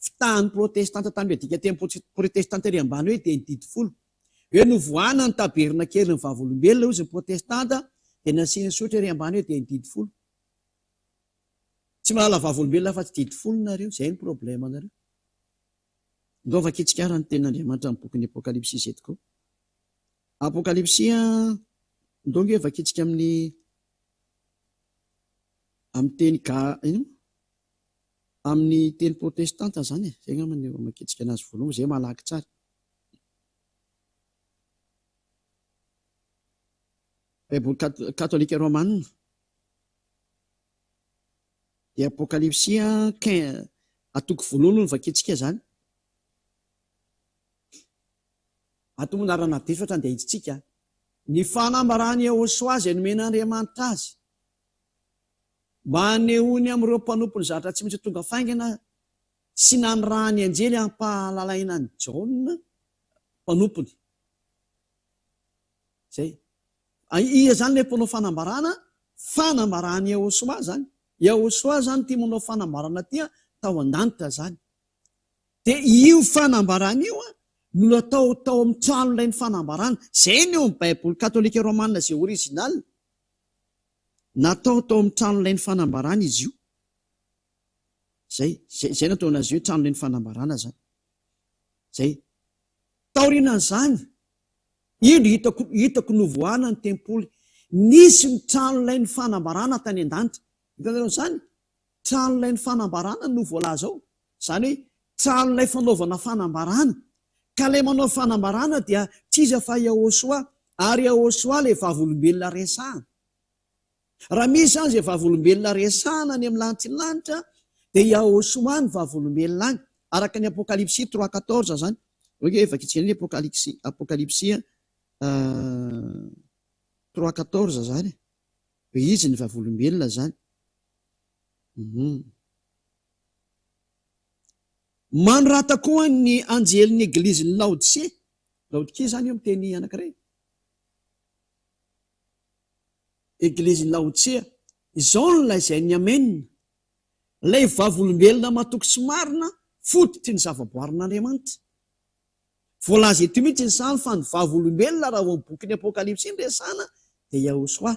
fitahan'ny protestanta tamin'ny dika teny protestanta ery ambany hoe de ny didifolo hoe no voana ny taberna kely ny vavolombelona izy ny protestanta de nasiana sotra ery ambany hoe de ny didifolo tsy mahala vavolombelona fa tsy didifolo nareo zay ny problema nareo ndova kitsikara ny ten'Andriamanitra amin'ny bokin'ny apokalypsia izy etiko apokalypsia ndonge vakitsika amin'ny teny amin'ny teny protestanta zany zay ngamany makitsika anazy voalohany zay malaky tsara Bible katolika romanina de apokalypsia atoko voalohany no vakitsika zany atomonarana defatra de hitsika ny fanambarany Yehosoa izay nomen'Andriamanitra azy mba hanehony amin'ireo mpanompony zavatra tsy maintsy tonga faingana sy nanyrahany anjely hampahalalaina ny Jaona mpanompony zay ia zany le mpanao fanambarany Yehosoa zany Yehosoa zany tia manao fanambarana tia tao an-danitra zany de io fanambarana io no natao tao amin'ny trano ilay ny fanambarana zay ny eo amin'ny Bible katolika romanina zay original natao tao amin'ny trano ilay ny fanambarana izy io zay nataon'azy io trano ilay ny fanambarana zany zay taorinan'izany ino hitako novoana ny tempoly nisy ny trano ilay ny fanambarana tany an-danitra hitanareo zany trano ilay ny fanambarana no voalaza ao zany hoe trano ilay fanaovana fanambarana ka lay manao fanambarana dia tsiza fa Yehosoa ary Yehosoa le vavolombelona resahana raha misy zany zay vavolombelona resahana any amin'ny lanitra de Yehosoa ny vavolombelona any araka ny apokalypsia 3:14 zany oe vakitsika ny apokalypsia 3:14 zany hoe izy ny vavolombelona zany manorata koa ny anjelin'ny eglizy ny Laodicée zany io miteny anankiray eglizy Laodicée izao no lazainy amenina lay vavolombelona matoky sy marina fototry ny zavaboarin'Andriamanitra voalaza eto mihitsy ny samy fa ny vavolombelona raha vo bokin'ny apokalypsia ny resana de Yehosoa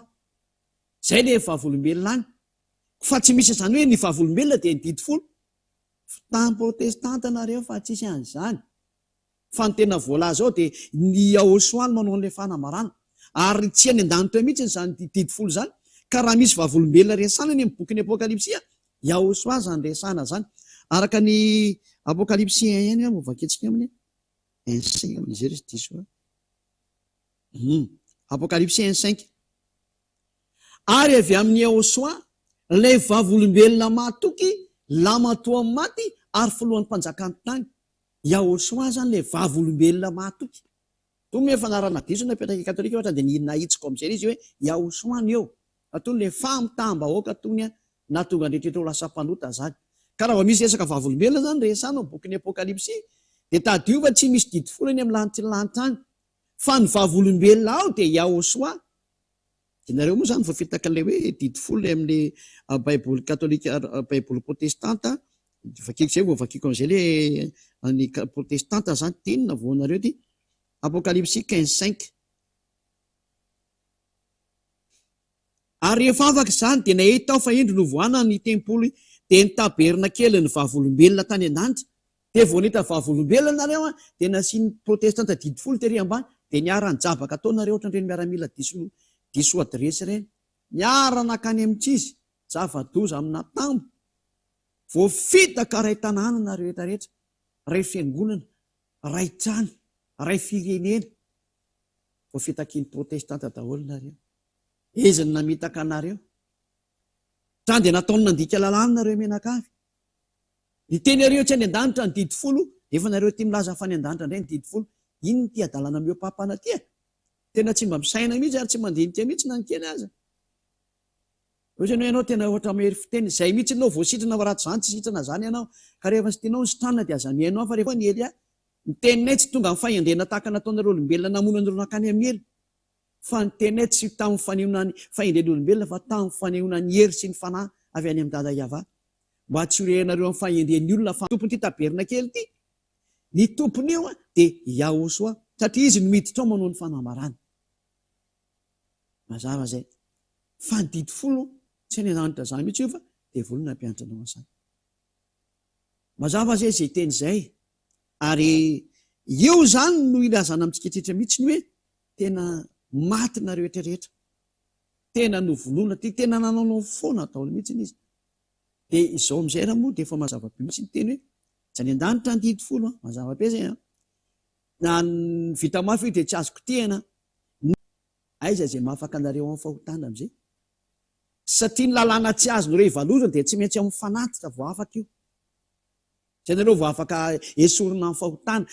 zay le vavolombelona any fa tsy misy zany hoe ny vavolombelona de ny didifolo fitahan'ny protestanta nareo fa tsisy an'izany fa ny tena voalaza ao de ny Yehosoa ny manao an'ilay fanambarana ary tsy any an-danitra mihitsy zany didifolo zany ka raha misy vavolombelona resana ny amin'ny bokin'ny apokalypsia Yehosoa zany resana zany araka ny apokalypsia ihany mo vaketsika amin'ny apokalypsia 1:5 ary avy amin'ny Yehosoa lay vavolombelona matoky lamatoa amin'ny maty ary filohan'ny mpanjakany tany Yehosoa zany le vavolombelona matoky tony efa narana diso napetraka katolika ohatra de nahitsiko amin'izay izy hoe Yehosoa ny eo atony le famitaham-bahoaka tony natonga andrehetrehitra ho lasa mpanota zany ka raha misy resaka vavolombelona zany resana bokin'ny apokalypsia de tadiova tsy misy didifolo any amin'ny lanitra any fa ny vavolombelona ao de Yehosoa de nareo moa zany voafitaka le hoe didifolo amin'le Bible katolika Bible protestanta vakiko zay vakiko am'izay le ny protestanta zany tenina voanareo ty apokalypsia 15:5 ary rehefa afaka zany de nahita aho fa indro novoana ny tempoly de ny taberna kely ny vavolombelona tany an-danitra de voanita vavolombelona nareo de nasiany protestanta didifolo tery ambany de niara-ny jabaka ataonareo ohatran'ireny miaramila disoady rehetra ireny miara-nakany amintsy izy zava-doza amina tambo voafitaka ray tanàna na rehetrarehetra ray fiangonana ray trano ray firenena voafitaky ny protestanta daholo nareo eziny namitaka anareo trany dia nataony nandika lalàna nareo menakavy ny teny areo tsy any an-danitra ny didy folo efa nareo ty milaza fa ny an-danitra indray ny didy folo iny ty adalana meo pampana tya tena tsy mba misaina mihitsy ary tsy mandinika mihitsy na nikeny aza ohatrany hoe ianao tena ohatra mery fiteny zay mihitsy anao voasitrana ratsy zany tsy sitrana zany ianao ka rehefa sy tianao ny sitranina dia aza mihainao fa rehefa ny Elia ny teninay tsy tonga amin'ny fahendrena tahaka nataonareo olombelona namonanareo nakany amin'ny hely fa ny teninay tsy tamin'ny fanehoana ny fahendrena olombelona fa tamin'ny fanehoana ny hery sy ny fanahy avy any amin'ny dada Iava mba tsy horehanareo amin'ny fahendren'ny olona fa tompony ty taberna kely ty ny tompony io dia Yahosoa satria izy no miditra ao manao ny fanambarana mazava zay fa ny didy folo tsy any an-danitra zany mihitsy io fa dia volona mpianatra anao an'izany mazava zay zay teny zay ary eo zany no ilazana amintsikatrehitra mihitsy ny hoe tena matina rehetrarehetra tena novolona ty tena nanao foana ataony mihitsy izy dia izao amizay raha moa dia efa mazava-be mihitsy ny teny hoe tsy any an-danitra ny didy folo mazava-be zay na vita mafy dia tsy azoko tehana aiza zay mahafaka anareo amin'ny fahotana amizay satria ny lalàna tsy azo no rehivalozana dia tsy maintsy amin'ny fanatitra vo afaka io tsy anareo vo afaka esorina amin'ny fahotana